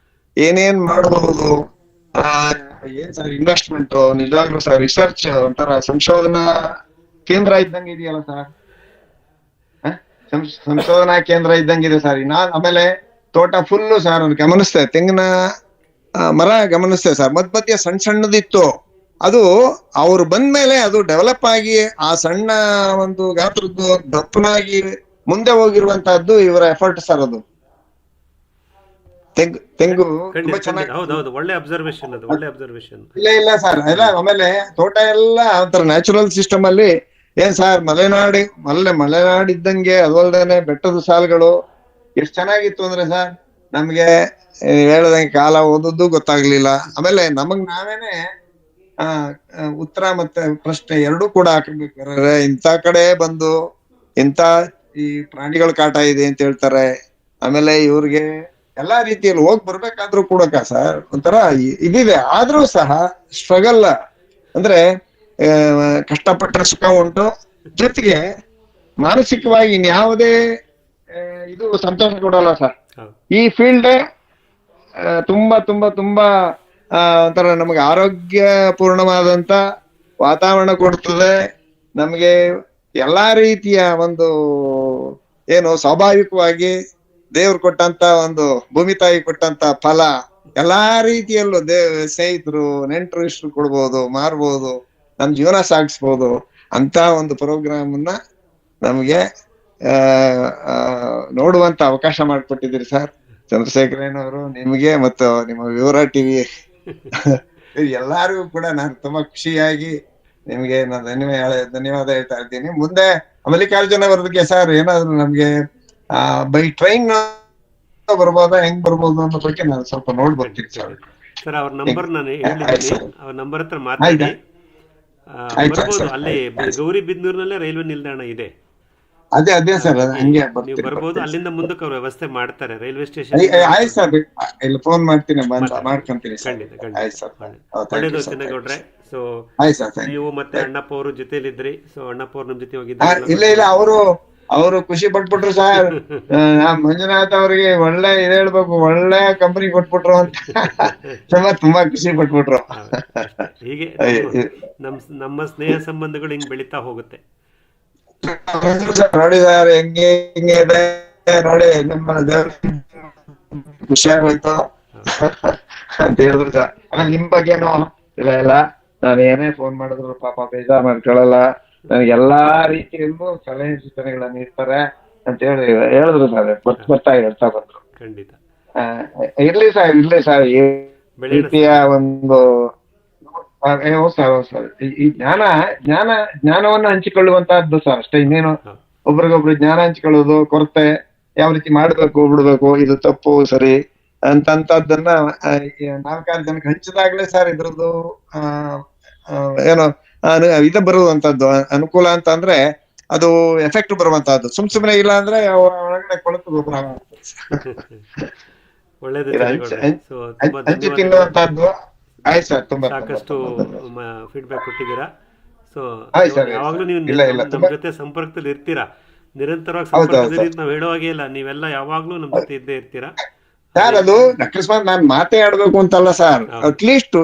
ಏನೇನ್ ಮಾಡಬಹುದು, ಏನ್ ಸರ್ ಇನ್ವೆಸ್ಟ್ಮೆಂಟ್ ನಿಜವಾಗ್ಲೂ ಸರ್ ರಿಸರ್ಚ್ ಒಂಥರ ಸಂಶೋಧನಾ ಕೇಂದ್ರ ಇದ್ದಂಗೆ ಇದೆಯಲ್ಲ ಸರ್. ಸಂಶೋಧನಾ ಕೇಂದ್ರ ಇದ್ದಂಗಿದೆ ಸರ್. ಆಮೇಲೆ ತೋಟ ಫುಲ್ಲು ಸರ್ ಗಮನಿಸ್ತೇವೆ, ತೆಂಗಿನ ಮರ ಗಮನಿಸ್ತೇವೆ ಸರ್. ಮಧ್ಯ ಸಣ್ಣದಿತ್ತು, ಅದು ಅವ್ರು ಬಂದ್ಮೇಲೆ ಅದು ಡೆವಲಪ್ ಆಗಿ ಆ ಸಣ್ಣ ಒಂದು ಗಾತ್ರದ್ದು ದಪ್ಪನಾಗಿ ಮುಂದೆ ಹೋಗಿರುವಂತಹದ್ದು ಇವರ ಎಫರ್ಟ್ ಸರ್. ಅದು ತೆಂಗು ತುಂಬಾ ಚೆನ್ನಾಗಿ. ಒಳ್ಳೆ ಅಬ್ಸರ್ವೇಷನ್ ಅದು, ಒಳ್ಳೆ ಅಬ್ಸರ್ವೇಷನ್. ಇಲ್ಲ ಸರ್ ಎಲ್ಲ. ಆಮೇಲೆ ತೋಟ ಎಲ್ಲ ಒಂಥರ ನ್ಯಾಚುರಲ್ ಸಿಸ್ಟಮ್ ಅಲ್ಲಿ ಏನ್ ಸರ್, ಮಲೆನಾಡಿದ್ದಂಗೆ ಅದಲ್ದೇನೆ ಬೆಟ್ಟದ ಸಾಲುಗಳು ಎಷ್ಟ್ ಚೆನ್ನಾಗಿತ್ತು ಅಂದ್ರೆ ಸರ್, ನಮ್ಗೆ ಹೇಳ್ದಂಗೆ ಕಾಲ ಓದದ್ದು ಗೊತ್ತಾಗ್ಲಿಲ್ಲ. ಆಮೇಲೆ ನಮಗ್ ನಾವೇನೆ ಉತ್ತರ ಮತ್ತೆ ಪ್ರಶ್ನೆ ಎರಡೂ ಕೂಡ ಹಾಕಬೇಕಾದ್ರೆ ಇಂಥ ಕಡೆ ಬಂದು ಇಂಥ ಈ ಪ್ರಾಣಿಗಳ ಕಾಟ ಇದೆ ಅಂತ ಹೇಳ್ತಾರೆ. ಆಮೇಲೆ ಇವ್ರಿಗೆ ಎಲ್ಲಾ ರೀತಿಯಲ್ಲಿ ಹೋಗ್ ಬರ್ಬೇಕಾದ್ರೂ ಕೂಡ ಸರ್ ಒಂಥರ ಇದಿದೆ. ಆದ್ರೂ ಸಹ ಸ್ಟ್ರಗಲ್ ಅಂದ್ರೆ ಕಷ್ಟಪಟ್ಟರೆ ಸುಖ ಉಂಟು. ಜೊತೆಗೆ ಮಾನಸಿಕವಾಗಿ ಇನ್ಯಾವುದೇ ಇದು ಸಂತೋಷ ಕೊಡಲ್ಲ ಸರ್. ಹೌದು. ಈ ಫೀಲ್ಡ್ ತುಂಬಾ ತುಂಬಾ ತುಂಬಾ ಒಂಥರ ನಮಗೆ ಆರೋಗ್ಯಪೂರ್ಣವಾದಂತ ವಾತಾವರಣ ಕೊಡ್ತದೆ. ನಮಗೆ ಎಲ್ಲಾ ರೀತಿಯ ಒಂದು ಏನು ಸ್ವಾಭಾವಿಕವಾಗಿ ದೇವ್ರು ಕೊಟ್ಟಂತ ಒಂದು ಭೂಮಿ ತಾಯಿ ಕೊಟ್ಟಂತ ಫಲ ಎಲ್ಲಾ ರೀತಿಯಲ್ಲೂ ಸ್ನೇಹಿತರು ನೆಂಟರು ಇಷ್ಟು ಕೊಡ್ಬೋದು, ಮಾರ್ಬೋದು, ನಮ್ ಜೀವನ ಸಾಗಿಸ್ಬೋದು ಅಂತ ಒಂದು ಪ್ರೋಗ್ರಾಮ್ ಅನ್ನ ನಮ್ಗೆ ನೋಡುವಂತ ಅವಕಾಶ ಮಾಡಿಕೊಟ್ಟಿದ್ದೀರಿ ಸರ್ ಚಂದ್ರಶೇಖರಯ್ಯನವರು, ನಿಮಗೆ ಮತ್ತು ನಿಮ್ಮ ವಿವರ ಟಿವಿ ಎಲ್ಲಾರಿಗೂ ಕೂಡ ನಾನು ತುಂಬಾ ಖುಷಿಯಾಗಿ ನಿಮ್ಗೆ ನಾನು ಧನ್ಯವಾದ ಹೇಳ್ತಾ ಇದ್ದೀನಿ. ಮುಂದೆ ಮಲ್ಲಿಕಾರ್ಜುನ ಅವರಿಗೆ ಸರ್ ಏನಾದ್ರು ನಮ್ಗೆ ಬೈ ಟ್ರೈನ್ ಬರ್ಬೋದಾ, ಹೆಂಗ್ ಬರ್ಬೋದು ಅನ್ನೋ ಬಗ್ಗೆ ನಾನು ಸ್ವಲ್ಪ ನೋಡ್ ಬರ್ತೀನಿ ಸರ್. ಸರ್ ಅವ್ರ ನಂಬರ್ ನಾನು ಹೇಳಿದ್ದೀನಿ, ಅವ್ರ ನಂಬರ್ ಹತ್ರ ಮಾತಾಡಿ ಬರ್ಬೋದು. ಅಲ್ಲೇ ಗೌರಿಬಿದನೂರಿನಲ್ಲೇ ರೈಲ್ವೆ ನಿಲ್ದಾಣ ಇದೆ, ಅದೇ ಸರ್ ಹಂಗೆ ನೀವು ಬರ್ಬೋದು. ಅಲ್ಲಿಂದ ಮುಂದಕ್ಕೆ ಅವ್ರು ವ್ಯವಸ್ಥೆ ಮಾಡ್ತಾರೆ ರೈಲ್ವೆ ಸ್ಟೇಷನ್. ಆಯ್ತು ಸರ್, ಇಲ್ಲಿ ಫೋನ್ ಮಾಡ್ತೀನಿ, ಮಾಡ್ಕೊಂತೀನಿ. ಖಂಡಿತ ಆಯ್ತು ಸರ್, ಒಳ್ಳೇದು ಚಿನ್ನಗೌಡ್ರೆ. ಸೊ ಆಯ್ತು ಸರ್, ನೀವು ಮತ್ತೆ ಅಣ್ಣಪ್ಪ ಅವರು ಜೊತೆಲಿದ್ರಿ. ಸೊ ಅಣ್ಣಪ್ಪ ಅವ್ರು ನಿಮ್ ಜೊತೆ ಹೋಗಿದ್ದಾರೆ. ಇಲ್ಲ ಅವರು ಖುಷಿ ಪಟ್ಬಿಟ್ರು ಸರ್. ಮಂಜುನಾಥ್ ಅವ್ರಿಗೆ ಒಳ್ಳೆ ಇದು ಹೇಳ್ಬೇಕು, ಒಳ್ಳೆ ಕಂಪನಿ ಕೊಟ್ಬಿಟ್ರು ಅಂತ ತುಂಬಾ ಖುಷಿ ಪಟ್ಬಿಟ್ರು. ಹೀಗೆ ನಮ್ಮ ಸ್ನೇಹ ಸಂಬಂಧಗಳು ಹಿಂಗ್ ಬೆಳೀತಾ ಹೋಗುತ್ತೆ. ನೋಡಿ ಸರ್ ಹೆಂಗೆ ಇದೆ ನೋಡಿ, ನಿಮ್ಮ ಖುಷಿ ಆಗೋಯ್ತು ಅಂತ ಹೇಳಿದ್ರು ಸರ್. ನಿಮ್ ಬಗ್ಗೆನು ಇಲ್ಲ ನಾನು ಏನೇ ಫೋನ್ ಮಾಡಿದ್ರು ಪಾಪ ಬೇಜಾರ್ ಮಾಡ್ಕೊಳ್ಳಲ್ಲ, ನನಗೆ ಎಲ್ಲಾ ರೀತಿಯಲ್ಲೂ ಸಲಹೆ ಸೂಚನೆಗಳನ್ನ ನೀಡ್ತಾರೆ ಅಂತ ಹೇಳಿ ಹೇಳಿದ್ರು ಸರ್. ಗೊತ್ತಾಗಿ ಹೇಳ್ತಾ ಬಂದ್ರು. ಖಂಡಿತ ಇರ್ಲಿ ಸರ್ ಈ ರೀತಿಯ ಒಂದು ಸರ್ ಈ ಜ್ಞಾನವನ್ನು ಹಂಚಿಕೊಳ್ಳುವಂತಹದ್ದು ಸರ್, ಅಷ್ಟೇ. ಇನ್ನೇನು ಒಬ್ರಿಗೊಬ್ರು ಜ್ಞಾನ ಹಂಚಿಕೊಳ್ಳೋದು, ಕೊರತೆ ಯಾವ ರೀತಿ ಮಾಡ್ಬೇಕು ಬಿಡ್ಬೇಕು, ಇದು ತಪ್ಪು ಸರಿ ಅಂತದನ್ನ 4-6 ಜನಕ್ಕೆ ಹಂಚಿದಾಗ್ಲೇ ಸರ್ ಇದ್ರದ್ದು ಏನೋ ಇದು ಬರುವಂತದ್ದು ಅನುಕೂಲ ಅಂತ ಅಂದ್ರೆ ಅದು ಎಫೆಕ್ಟ್ ಬರುವಂತಹದ್ದು. ಸುಮ್ನೆ ಇಲ್ಲ ಅಂದ್ರೆ ಒಳಗಡೆ ಕೊಳತು ಗೊಬ್ಬರ ಹಂಚಿ ತಿನ್ನುವಂತಹದ್ದು. ಆಯ್ತು ಸರ್, ತುಂಬಾ ಸಾಕಷ್ಟು ಫೀಡ್ಬ್ಯಾಕ್ ಕೊಟ್ಟಿದ್ದೀರಾ. ಸೊ ಯಾವಾಗ್ಲೂ ನೀವು ನಮ್ಮ ಜೊತೆ ಸಂಪರ್ಕದಲ್ಲಿ ಇರ್ತೀರಾ, ನಿರಂತರವಾಗಿ ಸಂಪರ್ಕದಲ್ಲಿ. ನಾವು ಹೇಳುವಾಗೆ ಇಲ್ಲ, ನೀವೆಲ್ಲ ಯಾವಾಗ್ಲೂ ನಮ್ಮ ಜೊತೆ ಇದ್ದೇ ಇರ್ತೀರಾ ಸರ್. ಅದು ಅಕಸ್ಮಾತ್ ನಾನ್ ಮಾತೇ ಆಡ್ಬೇಕು ಅಂತಲ್ಲ ಸರ್, ಅಟ್ಲೀಸ್ಟ್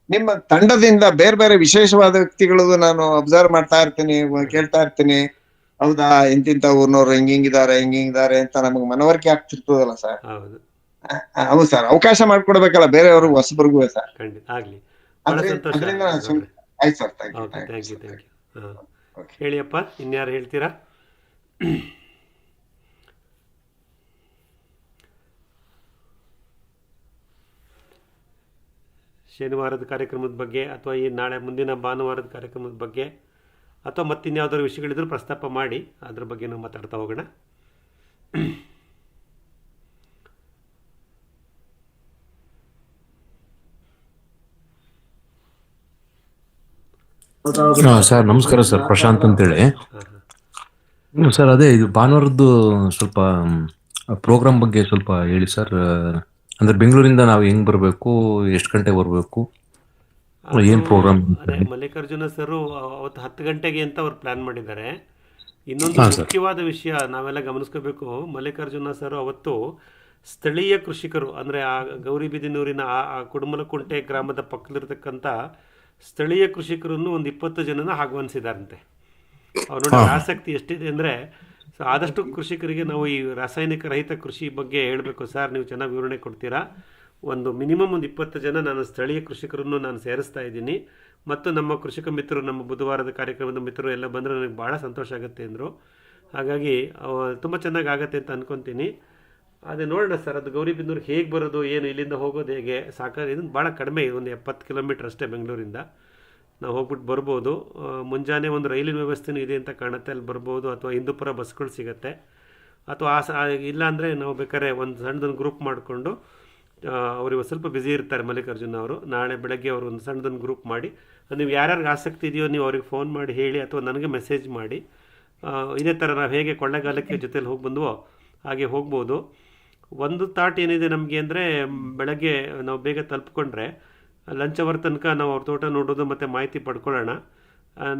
ನಿಮ್ಮ ತಂಡದಿಂದ ಬೇರೆ ಬೇರೆ ವಿಶೇಷವಾದ ವ್ಯಕ್ತಿಗಳು ನಾನು ಅಬ್ಸರ್ವ್ ಮಾಡ್ತಾ ಇರ್ತೀನಿ, ಕೇಳ್ತಾ ಇರ್ತೀನಿ. ಹೌದಾ, ಇಂತಿಂತ ಊರ್ನವ್ರು ಹಿಂಗಿದ್ದಾರೆ ಅಂತ ನಮಗ್ ಮನವರಿಕೆ ಆಗ್ತಿರ್ತದಲ್ಲ ಸರ್. ಹೌದು ಸರ್, ಅವಕಾಶ ಮಾಡ್ಕೊಡ್ಬೇಕಲ್ಲ ಬೇರೆಯವ್ರಿಗೆ, ಹೊಸಬರಿಗೂ ಸರ್. ಆಗ್ಲಿ. ಆಯ್ತು ಸರ್, ಥ್ಯಾಂಕ್ ಯು. ಹೇಳಿಯಪ್ಪ, ಇನ್ಯಾರು ಹೇಳ್ತೀರಾ? ಶನಿವಾರದ ಕಾರ್ಯಕ್ರಮದ ಬಗ್ಗೆ ಅಥವಾ ಈ ನಾಳೆ ಮುಂದಿನ ಭಾನುವಾರದ ಕಾರ್ಯಕ್ರಮದ ಬಗ್ಗೆ ಅಥವಾ ಮತ್ತಿನ್ಯಾವುದಾದ್ರು ವಿಷಯಗಳಿದ್ರೂ ಪ್ರಸ್ತಾಪ ಮಾಡಿ, ಅದ್ರ ಬಗ್ಗೆ ನಾವು ಮಾತಾಡ್ತಾ ಹೋಗೋಣ. ಸರ್ ನಮಸ್ಕಾರ ಸರ್, ಪ್ರಶಾಂತ್ ಅಂತೇಳಿ ಸರ್. ಅದೇ ಇದು ಭಾನುವಾರದ್ದು ಸ್ವಲ್ಪ ಪ್ರೋಗ್ರಾಮ್ ಬಗ್ಗೆ ಸ್ವಲ್ಪ ಹೇಳಿ ಸರ್. ಅಂದ್ರೆ ಬೆಂಗಳೂರಿಂದ ನಾವು ಹೆಂಗ್ ಬರ್ಬೇಕು, ಎಷ್ಟು ಗಂಟೆಗೆ ಬರ್ಬೇಕು, ಏನ್ ಪ್ರೋಗ್ರಾಮ್? ಮಲ್ಲಿಕಾರ್ಜುನ ಸರ್ ಅವತ್ತು 10 ಗಂಟೆಗೆ ಅಂತ ಅವ್ರು ಪ್ಲಾನ್ ಮಾಡಿದ್ದಾರೆ. ಇನ್ನೊಂದು ಮುಖ್ಯವಾದ ವಿಷಯ ನಾವೆಲ್ಲ ಗಮನಿಸ್ಕೋಬೇಕು, ಮಲ್ಲಿಕಾರ್ಜುನ ಸರ್ ಅವತ್ತು ಸ್ಥಳೀಯ ಕೃಷಿಕರು ಅಂದ್ರೆ ಆ ಗೌರಿಬಿದನೂರಿನ ಆ ಕುಡುಮಲಕುಂಟೆ ಗ್ರಾಮದ ಪಕ್ಕದಲ್ಲಿರ್ತಕ್ಕಂಥ ಸ್ಥಳೀಯ ಕೃಷಿಕರನ್ನು ಒಂದು 20 ಜನನ ಆಹ್ವಾನಿಸಿದಾರಂತೆ. ಅವ್ರು ನೋಡಿ ಆಸಕ್ತಿ ಎಷ್ಟಿದೆ ಅಂದರೆ, ಸೊ ಆದಷ್ಟು ಕೃಷಿಕರಿಗೆ ನಾವು ಈ ರಾಸಾಯನಿಕ ರಹಿತ ಕೃಷಿ ಬಗ್ಗೆ ಹೇಳಬೇಕು ಸರ್, ನೀವು ಚೆನ್ನಾಗಿ ವಿವರಣೆ ಕೊಡ್ತೀರಾ. ಒಂದು ಮಿನಿಮಮ್ ಒಂದು 20 ಜನ ನಾನು ಸ್ಥಳೀಯ ಕೃಷಿಕರನ್ನು ನಾನು ಸೇರಿಸ್ತಾ ಇದ್ದೀನಿ, ಮತ್ತು ನಮ್ಮ ಕೃಷಿಕ ಮಿತ್ರರು, ನಮ್ಮ ಬುಧವಾರದ ಕಾರ್ಯಕ್ರಮದ ಮಿತ್ರರು ಎಲ್ಲ ಬಂದರೆ ನನಗೆ ಭಾಳ ಸಂತೋಷ ಆಗುತ್ತೆ ಅಂದರು. ಹಾಗಾಗಿ ತುಂಬ ಚೆನ್ನಾಗಿ ಆಗುತ್ತೆ ಅಂತ ಅಂದ್ಕೊತೀನಿ. ಅದೇ ನೋಡೋಣ ಸರ್, ಅದು ಗೌರಿಬಿದನೂರು ಹೇಗೆ ಬರೋದು, ಏನು ಇಲ್ಲಿಂದ ಹೋಗೋದು ಹೇಗೆ, ಸಾಕಾಗಿ ಇದನ್ನು ಭಾಳ ಕಡಿಮೆ, ಒಂದು 70 ಕಿಲೋಮೀಟ್ರ್ ಅಷ್ಟೇ ಬೆಂಗಳೂರಿಂದ. ನಾವು ಹೋಗ್ಬಿಟ್ಟು ಬರ್ಬೋದು. ಮುಂಜಾನೆ ಒಂದು ರೈಲಿನ ವ್ಯವಸ್ಥೆನೂ ಇದೆ ಅಂತ ಕಾಣುತ್ತೆ, ಅಲ್ಲಿ ಬರ್ಬೋದು. ಅಥವಾ ಹಿಂದೂಪುರ ಬಸ್ಗಳು ಸಿಗುತ್ತೆ. ಅಥವಾ ಇಲ್ಲಾಂದರೆ ನಾವು ಬೇಕಾದ್ರೆ ಒಂದು ಸಣ್ಣದೊಂದು ಗ್ರೂಪ್ ಮಾಡಿಕೊಂಡು, ಅವ್ರಿಗೆ ಸ್ವಲ್ಪ ಬ್ಯುಸಿ ಇರ್ತಾರೆ ಮಲ್ಲಿಕಾರ್ಜುನ ಅವರು, ನಾಳೆ ಬೆಳಗ್ಗೆ ಅವರು ಒಂದು ಸಣ್ಣದೊಂದು ಗ್ರೂಪ್ ಮಾಡಿ, ನೀವು ಯಾರ್ಯಾರಿಗೆ ಆಸಕ್ತಿ ಇದೆಯೋ ನೀವು ಅವ್ರಿಗೆ ಫೋನ್ ಮಾಡಿ ಹೇಳಿ, ಅಥವಾ ನನಗೆ ಮೆಸೇಜ್ ಮಾಡಿ. ಇದೇ ಥರ ನಾವು ಹೇಗೆ ಕೊಳ್ಳೆಗಾಲಕ್ಕೆ ಜೊತೆಲಿ ಹೋಗಿ ಬಂದುವೋ ಹಾಗೆ ಹೋಗ್ಬೋದು. ಒಂದು ಥಾಟ್ ಏನಿದೆ ನಮಗೆ ಅಂದರೆ, ಬೆಳಗ್ಗೆ ನಾವು ಬೇಗ ತಲುಪ್ಕೊಂಡ್ರೆ ಲಂಚ್ ಅವರ್ ತನಕ ನಾವು ಅವ್ರ ತೋಟ ನೋಡೋದು ಮತ್ತು ಮಾಹಿತಿ ಪಡ್ಕೊಳ್ಳೋಣ.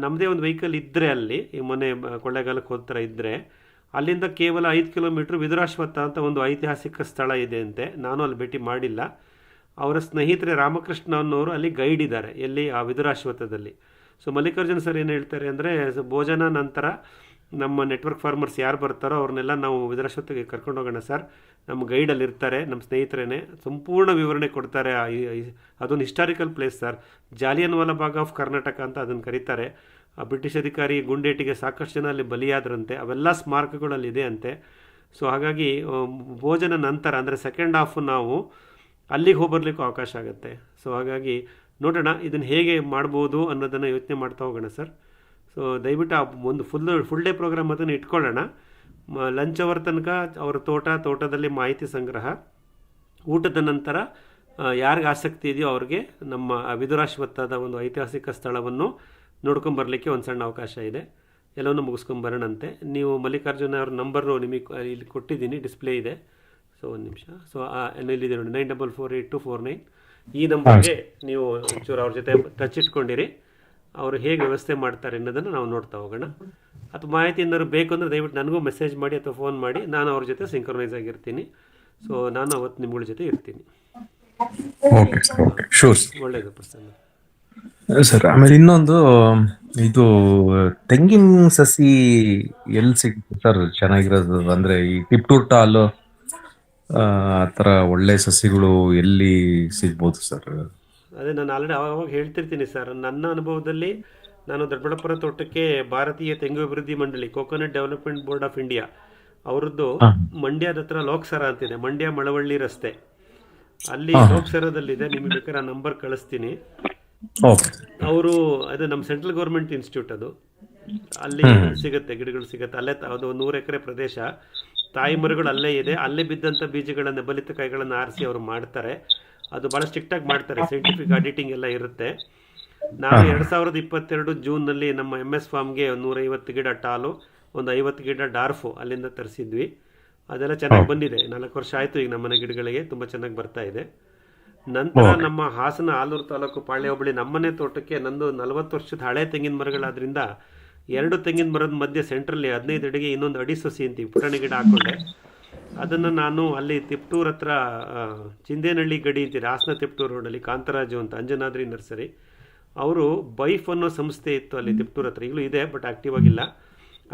ನಮ್ಮದೇ ಒಂದು ವೆಹಿಕಲ್ ಇದ್ದರೆ ಅಲ್ಲಿ ಈ ಮೊನ್ನೆ ಕೊಳ್ಳೇಗಾಲಕ್ಕೆ ಹೋದ ಥರ ಇದ್ದರೆ ಅಲ್ಲಿಂದ ಕೇವಲ 5 ಕಿಲೋಮೀಟ್ರ್ ವಿದುರಾಶ್ವತ್ಥ ಅಂತ ಒಂದು ಐತಿಹಾಸಿಕ ಸ್ಥಳ ಇದೆ ಅಂತೆ. ನಾನು ಅಲ್ಲಿ ಭೇಟಿ ಮಾಡಿಲ್ಲ. ಅವರ ಸ್ನೇಹಿತರೆ ರಾಮಕೃಷ್ಣ ಅನ್ನೋರು ಅಲ್ಲಿ ಗೈಡ್ ಇದ್ದಾರೆ, ಎಲ್ಲಿ ಆ ವಿದುರಾಶ್ವತ್ಥದಲ್ಲಿ. ಸೊ ಮಲ್ಲಿಕಾರ್ಜುನ್ ಸರ್ ಏನು ಹೇಳ್ತಾರೆ ಅಂದರೆ, ಭೋಜನ ನಂತರ ನಮ್ಮ ನೆಟ್ವರ್ಕ್ ಫಾರ್ಮರ್ಸ್ ಯಾರು ಬರ್ತಾರೋ ಅವ್ರನ್ನೆಲ್ಲ ನಾವು ವಿದುರಾಶ್ವತ್ಥಗೆ ಕರ್ಕೊಂಡು ಹೋಗೋಣ ಸರ್, ನಮ್ಮ ಗೈಡಲ್ಲಿ ಇರ್ತಾರೆ, ನಮ್ಮ ಸ್ನೇಹಿತರೇ ಸಂಪೂರ್ಣ ವಿವರಣೆ ಕೊಡ್ತಾರೆ. ಅದೊಂದು ಹಿಸ್ಟಾರಿಕಲ್ ಪ್ಲೇಸ್ ಸರ್, ಜಾಲಿಯನ್ ವಾಲಾಬಾಗ್ ಆಫ್ ಕರ್ನಾಟಕ ಅಂತ ಅದನ್ನು ಕರೀತಾರೆ. ಬ್ರಿಟಿಷ್ ಅಧಿಕಾರಿ ಗುಂಡೇಟಿಗೆ ಸಾಕಷ್ಟು ಜನ ಅಲ್ಲಿ ಬಲಿಯಾದ್ರಂತೆ, ಅವೆಲ್ಲ ಸ್ಮಾರಕಗಳಲ್ಲಿದೆ ಅಂತೆ. ಸೊ ಹಾಗಾಗಿ ಭೋಜನ ನಂತರ ಅಂದರೆ ಸೆಕೆಂಡ್ ಹಾಫ್ ನಾವು ಅಲ್ಲಿಗೆ ಹೋಗ್ಬರ್ಲಿಕ್ಕೂ ಅವಕಾಶ ಆಗುತ್ತೆ. ಸೊ ಹಾಗಾಗಿ ನೋಡೋಣ ಇದನ್ನು ಹೇಗೆ ಮಾಡ್ಬೋದು ಅನ್ನೋದನ್ನು ಯೋಚನೆ ಮಾಡ್ತಾ ಹೋಗೋಣ ಸರ್. ಸೊ ದಯವಿಟ್ಟು ಒಂದು ಫುಲ್ ಡೇ ಪ್ರೋಗ್ರಾಮ್ ಅದನ್ನು ಇಟ್ಕೊಳ್ಳೋಣ. ಲಂಚ್ ಅವರ್ ತನಕ ಅವರ ತೋಟದಲ್ಲಿ ಮಾಹಿತಿ ಸಂಗ್ರಹ, ಊಟದ ನಂತರ ಯಾರಿಗೆ ಆಸಕ್ತಿ ಇದೆಯೋ ಅವ್ರಿಗೆ ನಮ್ಮ ವಿದುರಾಶ್ವತ್ಥದ ಒಂದು ಐತಿಹಾಸಿಕ ಸ್ಥಳವನ್ನು ನೋಡ್ಕೊಂಬರ್ಲಿಕ್ಕೆ ಒಂದು ಸಣ್ಣ ಅವಕಾಶ ಇದೆ. ಎಲ್ಲವನ್ನೂ ಮುಗಿಸ್ಕೊಂಬರೋಣಂತೆ. ನೀವು ಮಲ್ಲಿಕಾರ್ಜುನ ಅವ್ರ ನಂಬರು ನಿಮಗೆ ಇಲ್ಲಿ ಕೊಟ್ಟಿದ್ದೀನಿ, ಡಿಸ್ಪ್ಲೇ ಇದೆ. ಸೊ ಒಂದು ನಿಮಿಷ. ಸೊ ಇಲ್ಲಿದೆ ನೋಡಿ, 94482449. ಈ ನಂಬರ್ಗೆ ನೀವು ಒಂಚೂರು ಅವ್ರ ಜೊತೆ ಟಚ್ ಇಟ್ಕೊಂಡಿರಿ. ಅವರು ಹೇಗೆ ವ್ಯವಸ್ಥೆ ಮಾಡ್ತಾರೆ ಅನ್ನೋದನ್ನು ನಾವು ನೋಡ್ತಾ ಹೋಗೋಣ. ಅಥವಾ ಮಾಹಿತಿ ಏನಾದ್ರು ಬೇಕು ಅಂದರೆ ದಯವಿಟ್ಟು ನನಗೂ ಮೆಸೇಜ್ ಮಾಡಿ ಅಥವಾ ಫೋನ್ ಮಾಡಿ, ನಾನು ಅವ್ರ ಜೊತೆ ಸಿಂಕ್ರೊನೈಸ್ ಆಗಿರ್ತೀನಿ. ಸೊ ನಾನು ಅವತ್ತು ನಿಮ್ಗಳ ಜೊತೆ ಇರ್ತೀನಿ. ಓಕೆ ಸರ್, ಓಕೆ, ಶೂರ್ ಒಳ್ಳೆಯದು ಪ್ರಸನ್ನ ಸರ್. ಆಮೇಲೆ ಇನ್ನೊಂದು, ಇದು ತೆಂಗಿನ ಸಸಿ ಎಲ್ಲಿ ಸಿಗುತ್ತೆ ಸರ್ ಚೆನ್ನಾಗಿರೋದು? ಅಂದ್ರೆ ಈ ಟಿಪ್ಟೂರ್ ಟಾಲ್ ಆ ಥರ ಒಳ್ಳೆ ಸಸಿಗಳು ಎಲ್ಲಿ ಸಿಗ್ಬೋದು ಸರ್? ಅದೇ ನಾನು ಆಲ್ರೆಡಿ ಅವಾಗ ಹೇಳ್ತಿರ್ತೀನಿ ಸರ್. ನನ್ನ ಅನುಭವದಲ್ಲಿ ನಾನು ದೊಡ್ಡಬಳ್ಳಾಪುರ ತೋಟಕ್ಕೆ ಭಾರತೀಯ ತೆಂಗು ಅಭಿವೃದ್ಧಿ ಮಂಡಳಿ, coconut development board of India ಅವರದ್ದು ಮಂಡ್ಯದ ಹತ್ರ ಲೋಕಸರ ಅಂತಿದೆ, ಮಂಡ್ಯ ಮಳವಳ್ಳಿ ರಸ್ತೆ, ಅಲ್ಲಿ ಲೋಕಸರದಲ್ಲಿದೆ. ನಿಮಗೆ ಬೇಕಾದ್ರೆ ಆ ನಂಬರ್ ಕಳಿಸ್ತೀನಿ. ಅವರು ಅದು ನಮ್ಮ ಸೆಂಟ್ರಲ್ ಗೌರ್ಮೆಂಟ್ ಇನ್ಸ್ಟಿಟ್ಯೂಟ್, ಅದು ಅಲ್ಲಿ ಸಿಗುತ್ತೆ, ಗಿಡಗಳು ಸಿಗುತ್ತೆ ಅಲ್ಲೇ. ಅದು 100 ಎಕರೆ ಪ್ರದೇಶ, ತಾಯಿ ಮರಗಳು ಅಲ್ಲೇ ಇದೆ. ಅಲ್ಲೇ ಬಿದ್ದಂಥ ಬೀಜಗಳನ್ನು, ಬಲಿತ ಕಾಯಿಗಳನ್ನು ಆರಿಸಿ ಅವರು ಮಾಡ್ತಾರೆ. ಅದು ಭಾಳ ಸ್ಟ್ರಿಕ್ಟಾಗಿ ಮಾಡ್ತಾರೆ, ಸೈಂಟಿಫಿಕ್ ಆಡಿಟಿಂಗ್ ಎಲ್ಲ ಇರುತ್ತೆ. ನಾವು 2022 ಜೂನ್ನಲ್ಲಿ ನಮ್ಮ MS ಫಾರ್ಮ್ಗೆ 150 ಗಿಡ ಟಾಲು, ಒಂದು 50 ಗಿಡ ಡಾರ್ಫು ಅಲ್ಲಿಂದ ತರಿಸಿದ್ವಿ. ಅದೆಲ್ಲ ಚೆನ್ನಾಗಿ ಬಂದಿದೆ. 4 ವರ್ಷ ಆಯಿತು ಈಗ ನಮ್ಮನೆ ಗಿಡಗಳಿಗೆ, ತುಂಬ ಚೆನ್ನಾಗಿ ಬರ್ತಾ ಇದೆ. ನಂತರ ನಮ್ಮ ಹಾಸನ ಆಲೂರು ತಾಲೂಕು ಪಾಳ್ಯ ಹೋಬಳಿ ನಮ್ಮನೆ ತೋಟಕ್ಕೆ ನಂದು 40 ವರ್ಷದ ಹಳೆ ತೆಂಗಿನ ಮರಗಳಾದ್ರಿಂದ 2 ತೆಂಗಿನ ಮರದ ಮಧ್ಯೆ ಸೆಂಟ್ರಲ್ಲಿ 15 ಅಡಿಗೆ ಇನ್ನೊಂದು ಅಡಿ ಸಸಿ ಅಂತೀವಿ, ಪುಟಾಣಿ ಗಿಡ ಹಾಕೊಂಡೆ. ಅದನ್ನು ನಾನು ಅಲ್ಲಿ ತಿಪ್ಟೂರ್ ಹತ್ರ ಚಿಂದೇನಹಳ್ಳಿ ಗಡಿ ಅಂತೀರಿ, ಹಾಸನ ತಿಪ್ಟೂರ್ ರೋಡಲ್ಲಿ ಕಾಂತರಾಜು ಅಂತ, ಅಂಜನಾದ್ರಿ ನರ್ಸರಿ ಅವರು ಬೈಫ್ ಅನ್ನೋ ಸಂಸ್ಥೆ ಇತ್ತು ಅಲ್ಲಿ ತಿಪ್ಟೂರ್ ಹತ್ರ, ಈಗಲೂ ಇದೆ ಬಟ್ ಆಕ್ಟಿವ್ ಆಗಿಲ್ಲ.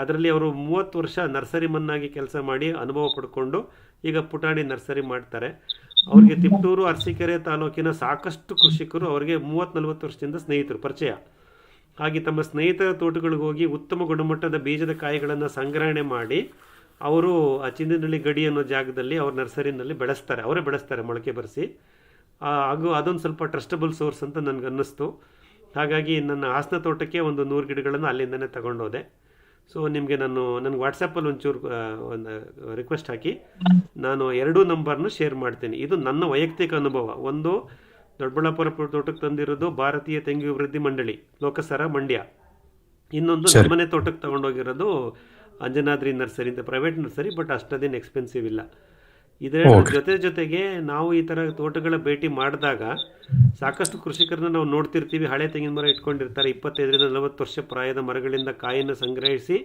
ಅದರಲ್ಲಿ ಅವರು 30 ವರ್ಷ ನರ್ಸರಿ ಮನ್ನಾಗಿ ಕೆಲಸ ಮಾಡಿ ಅನುಭವ ಪಡ್ಕೊಂಡು ಈಗ ಪುಟಾಣಿ ನರ್ಸರಿ ಮಾಡ್ತಾರೆ. ಅವ್ರಿಗೆ ತಿಪ್ಟೂರು ಅರಸೀಕೆರೆ ತಾಲೂಕಿನ ಸಾಕಷ್ಟು ಕೃಷಿಕರು ಅವರಿಗೆ 30-40 ವರ್ಷದಿಂದ ಸ್ನೇಹಿತರು ಪರಿಚಯ ಹಾಗೆ, ತಮ್ಮ ಸ್ನೇಹಿತರ ತೋಟಗಳಿಗೆ ಹೋಗಿ ಉತ್ತಮ ಗುಣಮಟ್ಟದ ಬೀಜದ ಕಾಯಿಗಳನ್ನು ಸಂಗ್ರಹಣೆ ಮಾಡಿ ಅವರು ಆ ಚಿಂದನಹಳ್ಳಿ ಗಡಿ ಅನ್ನೋ ಜಾಗದಲ್ಲಿ ಅವ್ರ ನರ್ಸರಿನಲ್ಲಿ ಬೆಳೆಸ್ತಾರೆ, ಅವರೇ ಬೆಳೆಸ್ತಾರೆ ಮೊಳಕೆ ಬರೆಸಿ. ಹಾಗೂ ಅದೊಂದು ಸ್ವಲ್ಪ ಟ್ರಸ್ಟಬಲ್ ಸೋರ್ಸ್ ಅಂತ ನನಗೆ ಅನ್ನಿಸ್ತು. ಹಾಗಾಗಿ ನನ್ನ ಹಾಸನ ತೋಟಕ್ಕೆ ಒಂದು 100 ಗಿಡಗಳನ್ನು ಅಲ್ಲಿಂದನೇ ತಗೊಂಡೋದೆ. ಸೊ ನಿಮಗೆ ನನಗೆ ವಾಟ್ಸಪ್ಪಲ್ಲಿ ಒಂಚೂರು ಒಂದು ರಿಕ್ವೆಸ್ಟ್ ಹಾಕಿ ನಾನು 2 ನಂಬರ್ನ ಶೇರ್ ಮಾಡ್ತೀನಿ. ಇದು ನನ್ನ ವೈಯಕ್ತಿಕ ಅನುಭವ. ಒಂದು ದೊಡ್ಡಬಳ್ಳಾಪುರ ತೋಟಕ್ಕೆ ತಂದಿರೋದು ಭಾರತೀಯ ತೆಂಗು ಅಭಿವೃದ್ಧಿ ಮಂಡಳಿ ಲೋಕಸರ ಮಂಡ್ಯ, ಇನ್ನೊಂದು ನಮ್ಮನೆ ತೋಟಕ್ಕೆ ತಗೊಂಡೋಗಿರೋದು ಅಂಜನಾದ್ರಿ ನರ್ಸರಿ ಅಂತ, ಪ್ರೈವೇಟ್ ನರ್ಸರಿ ಬಟ್ ಅಷ್ಟದೇನು ಎಕ್ಸ್ಪೆನ್ಸಿವ್ ಇಲ್ಲ. ಇದರ ಜೊತೆಗೆ ನಾವು ಈ ಥರ ತೋಟಗಳ ಭೇಟಿ ಮಾಡಿದಾಗ ಸಾಕಷ್ಟು ಕೃಷಿಕರನ್ನ ನಾವು ನೋಡ್ತಿರ್ತೀವಿ. ಹಳೆ ತೆಂಗಿನ ಮರ ಇಟ್ಕೊಂಡಿರ್ತಾರೆ, 25-40 ವರ್ಷ ಪ್ರಾಯದ ಮರಗಳಿಂದ ಕಾಯನ್ನು ಸಂಗ್ರಹಿಸಿ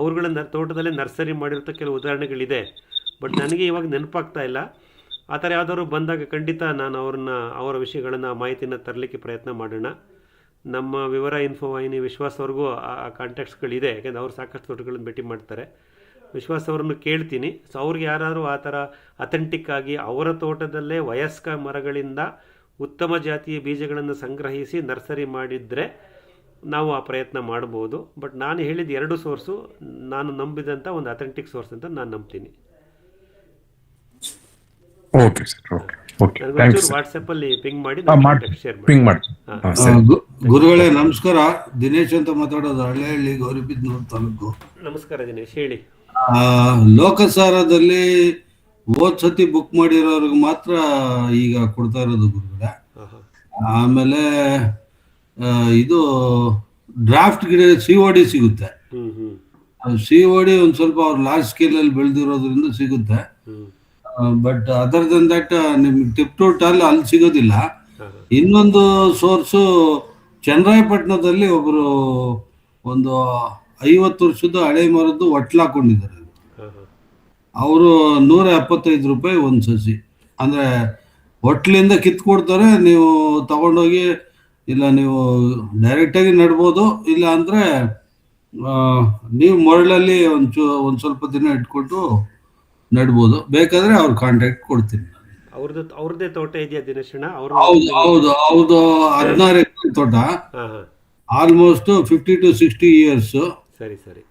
ಅವ್ರುಗಳ ತೋಟದಲ್ಲಿ ನರ್ಸರಿ ಮಾಡಿರೋ ಕೆಲವು ಉದಾಹರಣೆಗಳಿದೆ. ಬಟ್ ನನಗೆ ಇವಾಗ ನೆನಪಾಗ್ತಾ ಇಲ್ಲ. ಆ ಥರ ಯಾವ್ದಾದ್ರು ಬಂದಾಗ ಖಂಡಿತ ನಾನು ಅವರ ವಿಷಯಗಳನ್ನು, ಮಾಹಿತಿನ ತರಲಿಕ್ಕೆ ಪ್ರಯತ್ನ ಮಾಡೋಣ. ನಮ್ಮ ವಿವರ ಇನ್ಫೋ ವಾಹಿನಿ ವಿಶ್ವಾಸ್ ಅವ್ರಿಗೂ ಆ ಕಾಂಟ್ಯಾಕ್ಟ್ಸ್ಗಳಿದೆ, ಯಾಕೆಂದರೆ ಅವ್ರು ಸಾಕಷ್ಟು ತೋಟಗಳನ್ನು ಭೇಟಿ ಮಾಡ್ತಾರೆ. ವಿಶ್ವಾಸ್ ಅವರನ್ನು ಕೇಳ್ತೀನಿ. ಸೊ ಅವ್ರಿಗೆ ಯಾರು ಆ ಥರ ಅಥೆಂಟಿಕ್ ಆಗಿ ಅವರ ತೋಟದಲ್ಲೇ ವಯಸ್ಕ ಮರಗಳಿಂದ ಉತ್ತಮ ಜಾತಿಯ ಬೀಜಗಳನ್ನು ಸಂಗ್ರಹಿಸಿ ನರ್ಸರಿ ಮಾಡಿದರೆ ನಾವು ಆ ಪ್ರಯತ್ನ ಮಾಡ್ಬೋದು. ಬಟ್ ನಾನು ಹೇಳಿದ 2 ಸೋರ್ಸು ನಾನು ನಂಬಿದಂಥ ಒಂದು ಅಥೆಂಟಿಕ್ ಸೋರ್ಸ್ ಅಂತ ನಾನು ನಂಬ್ತೀನಿ. ವಾಟ್ಸಪ್ಪಲ್ಲಿ ಪಿಂಗ್ ಮಾಡಿ ಶೇರ್ ಮಾಡಿ. ಗುರುಗಳೇ ನಮಸ್ಕಾರ, ದಿನೇಶ್ ಅಂತ ಮಾತಾಡೋದು, ಹಳ್ಳಿ ಗೌರಿಬಿದನೂರು ತಾಲೂಕು. ನಮಸ್ಕಾರ ದಿನೇಶ್, ಹೇಳಿ. ಲೋಕಸಾರದಲ್ಲಿ ಹೋದ್ ಸತಿ ಬುಕ್ ಮಾಡಿರೋರ್ಗೆ ಮಾತ್ರ ಈಗ ಕೊಡ್ತಾ ಇರೋದು ಗುರುಗಳೇ. ಆಮೇಲೆ ಇದು ಡ್ರಾಫ್ಟ್ ಗಿಡ COD ಸಿಗುತ್ತೆ. COD ಒಂದ್ ಸ್ವಲ್ಪ ಅವ್ರು ಲಾರ್ಜ್ ಸ್ಕೇಲ್ ಅಲ್ಲಿ ಬೆಳೆದಿರೋದ್ರಿಂದ ಸಿಗುತ್ತೆ. ಬಟ್ ಅದರ್ ದನ್ ದಟ್ ನಿಮ್ಗೆ ಟಿಪ್ಟೂರ್ ಟಾಲ್ ಅಲ್ಲಿ ಸಿಗೋದಿಲ್ಲ. ಇನ್ನೊಂದು ಸೋರ್ಸು ಚನ್ನರಾಯಪಟ್ಟಣದಲ್ಲಿ ಒಬ್ರು ಒಂದು 50 ವರ್ಷದ ಹಳೆ ಮರದ್ದು ಒಟ್ಲಾಕೊಂಡಿದ್ದಾರೆ. ಹಾಂ ಹಾಂ ಅವರು 175 ರೂಪಾಯಿ ಒಂದು ಸಸಿ. ಅಂದ್ರೆ ಹೊಟ್ಲಿಂದ ಕಿತ್ಕೊಡ್ತಾರೆ, ನೀವು ತಗೊಂಡೋಗಿ, ಇಲ್ಲ ನೀವು ಡೈರೆಕ್ಟಾಗಿ ನೆಡ್ಬೋದು, ಇಲ್ಲ ಅಂದ್ರೆ ನೀವು ಮರಳಲ್ಲಿ ಒಂದು ಸ್ವಲ್ಪ ದಿನ ಇಟ್ಕೊಟ್ಟು ನೆಡ್ಬೋದು. ಬೇಕಾದ್ರೆ ಅವ್ರ ಕಾಂಟ್ಯಾಕ್ಟ್ ಕೊಡ್ತೀನಿ. ಅವ್ರದ್ದೇ ತೋಟ ಇದೆಯಾ ದಿನೇಶಣ್ಣ? ಹೌದು ಹೌದು ಹೌದು, 16 ಎಕರೆ ತೋಟ, ಹಾಂ ಹಾಂ ಆಲ್ಮೋಸ್ಟ್ 50 to 60 ಇಯರ್ಸ್ ಸರಿ ಸರಿ.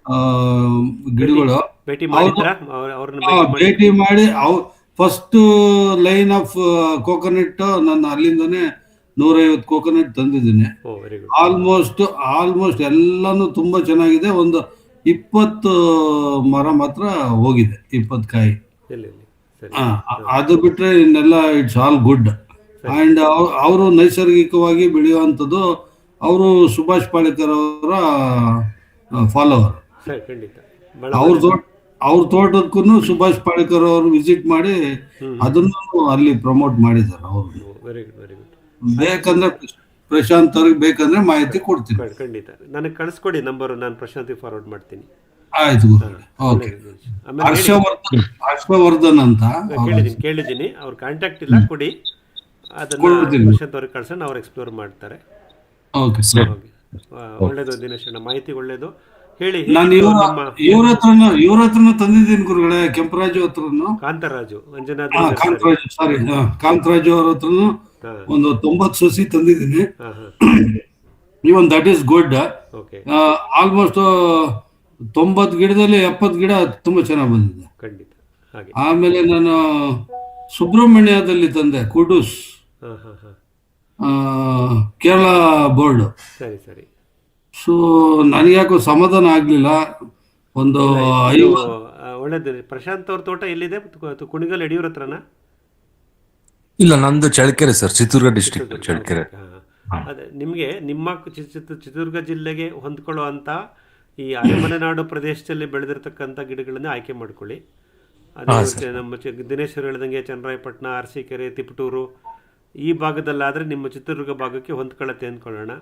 ಗಿಡಗಳು. ಭೇಟಿ ಮಾಡಿದ್ರಾ ಅವ್ರನ್ನ? ಭೇಟಿ ಮಾಡಿ ಫಸ್ಟ್ ಲೈನ್ ಆಫ್ ಕೋಕೋನಟ್ ನಾನು ಅಲ್ಲಿಂದಾನೆ 150 ಕೋಕೋನಟ್ ತಂದಿದ್ದೀನಿ. ಓ ವೆರಿ ಗುಡ್. ಆಲ್ಮೋಸ್ಟ್ ಎಲ್ಲಾನು ತುಂಬಾ ಚೆನ್ನಾಗಿದೆ. ಒಂದು 20 ಮರ ಮಾತ್ರ ಹೋಗಿದೆ, 20 ಕಾಯಿ. ಎಲ್ಲಿ ಸರಿ. ಅದು ಬಿಟ್ರೆ ಇನ್ನೆಲ್ಲ ಇಟ್ಸ್ ಆಲ್ ಗುಡ್. ಅಂಡ್ ಅವರು ನೈಸರ್ಗಿಕವಾಗಿ ಬೆಳೆಯುವಂಥದ್ದು. ಅವರು ಸುಭಾಷ್ ಪಾಳೇಕರ್ ಅವರ ಫಾಲೋವರ್. ಸರಿ, ಖಂಡಿತ. ಅವ್ರ ತೋಟಕ್ಕೂ ಸುಭಾಷ್ ಪಾಳೇಕರ್ ಅವರು ವಿಸಿಟ್ ಮಾಡಿ ಅದನ್ನು ಅಲ್ಲಿ ಪ್ರಮೋಟ್ ಮಾಡಿದ್ದಾರೆ. ಅವರು ವೆರಿ ಗುಡ್ ವೆರಿ ಗುಡ್. ಬೇಕಂದ್ರೆ ಪ್ರಶಾಂತ್ ಅವ್ರಿಗೆ ಬೇಕಂದ್ರೆ ಮಾಹಿತಿ ಕೊಡ್ತೀನಿ. ಖಂಡಿತ ನನಗೆ ಕಳಿಸ್ಕೊಡಿ ನಂಬರ್, ನಾನು ಪ್ರಶಾಂತಿಗೆ ಫಾರ್ವರ್ಡ್ ಮಾಡ್ತೀನಿ. ಆಯ್ತು ಗುರುಗಳೇ. ಓಕೆ. ಹರ್ಷವರ್ಧನ್ ಅಂತ ಕೇಳಿದ್ದೀನಿ. ಅವ್ರ ಕಾಂಟ್ಯಾಕ್ಟ್ ಇಲ್ಲ, ಕೊಡಿ. ಅದನ್ನ ಪ್ರಶಾಂತ್ ಅವ್ರಿಗೆ ಕಳ್ಸೋಣ, ಅವ್ರು ಎಕ್ಸ್ಪ್ಲೋರ್ ಮಾಡ್ತಾರೆ. Okay sir. ಒಳ್ಳೇದು ದಿನೇಶಣ್ಣ, ಮಾಹಿತಿ ಒಳ್ಳೇದು. ಹೇಳಿ. ನಾನು ಇವ್ರ ಹತ್ರನು ತಂದಿದ್ದೀನಿ ಗುರುಗಳೇ, ಕೆಂಪರಾಜು ಹತ್ರನು. ಕಾಂತರಾಜು ಕಾಂತರಾಜು ಅವ್ರ ಹತ್ರನು ಒಂದು 90 ಸಸಿ ತಂದಿದ್ದೀನಿ. Even that is good. Almost 90 ಗಿಡದಲ್ಲಿ 70 ಗಿಡ ತುಂಬಾ ಚೆನ್ನಾಗಿ ಬಂದಿದೆ. ಖಂಡಿತ. ಆಮೇಲೆ ನಾನು ಸುಬ್ರಹ್ಮಣ್ಯದಲ್ಲಿ ತಂದೆ, ಕುಡೂಸ್, ಕೇರಳ ಬೋರ್ಡ್. ಸರಿ ಸರಿ. ಸೊ ನನಗ್ಯಾಕೋ ಸಮಾಧಾನ ಆಗ್ಲಿಲ್ಲ. ಒಂದು ಒಳ್ಳೇದು. ಪ್ರಶಾಂತ್ ಅವ್ರ ತೋಟ ಎಲ್ಲಿದೆ? ಕುಣಿಗಲ್ ಯಡಿಯೂರ್ ಹತ್ರನಾ? ಇಲ್ಲ, ನಂದು ಚಳ್ಳಕೆರೆ ಸರ್, ಚಿತ್ರದುರ್ಗ ಡಿಸ್ಟ್ರಿಕ್ಟ್ ಚಳ್ಳಕೆರೆ. ಅದೇ ನಿಮಗೆ ನಿಮ್ಮ ಚಿತ್ರದುರ್ಗ ಜಿಲ್ಲೆಗೆ ಹೊಂದ್ಕೊಳ್ಳೋ ಅಂತ ಈ ಅರಮನೆನಾಡು ಪ್ರದೇಶದಲ್ಲಿ ಬೆಳೆದಿರ್ತಕ್ಕಂಥ ಗಿಡಗಳನ್ನೇ ಆಯ್ಕೆ ಮಾಡ್ಕೊಳ್ಳಿ. ಅದೇ ನಮ್ಮ ದಿನೇಶ್ ಅವರು ಹೇಳ್ದಂಗೆ ಚನ್ನರಾಯಪಟ್ಟಣ, ಅರಸೀಕೆರೆ, ತಿಪಟೂರು ಈ ಭಾಗದಲ್ಲಾದರೆ ನಿಮ್ಮ ಚಿತ್ರದುರ್ಗ ಭಾಗಕ್ಕೆ ಹೊಂದ್ಕೊಳ್ಳುತ್ತೆ ಅಂದ್ಕೊಳ್ಳೋಣ.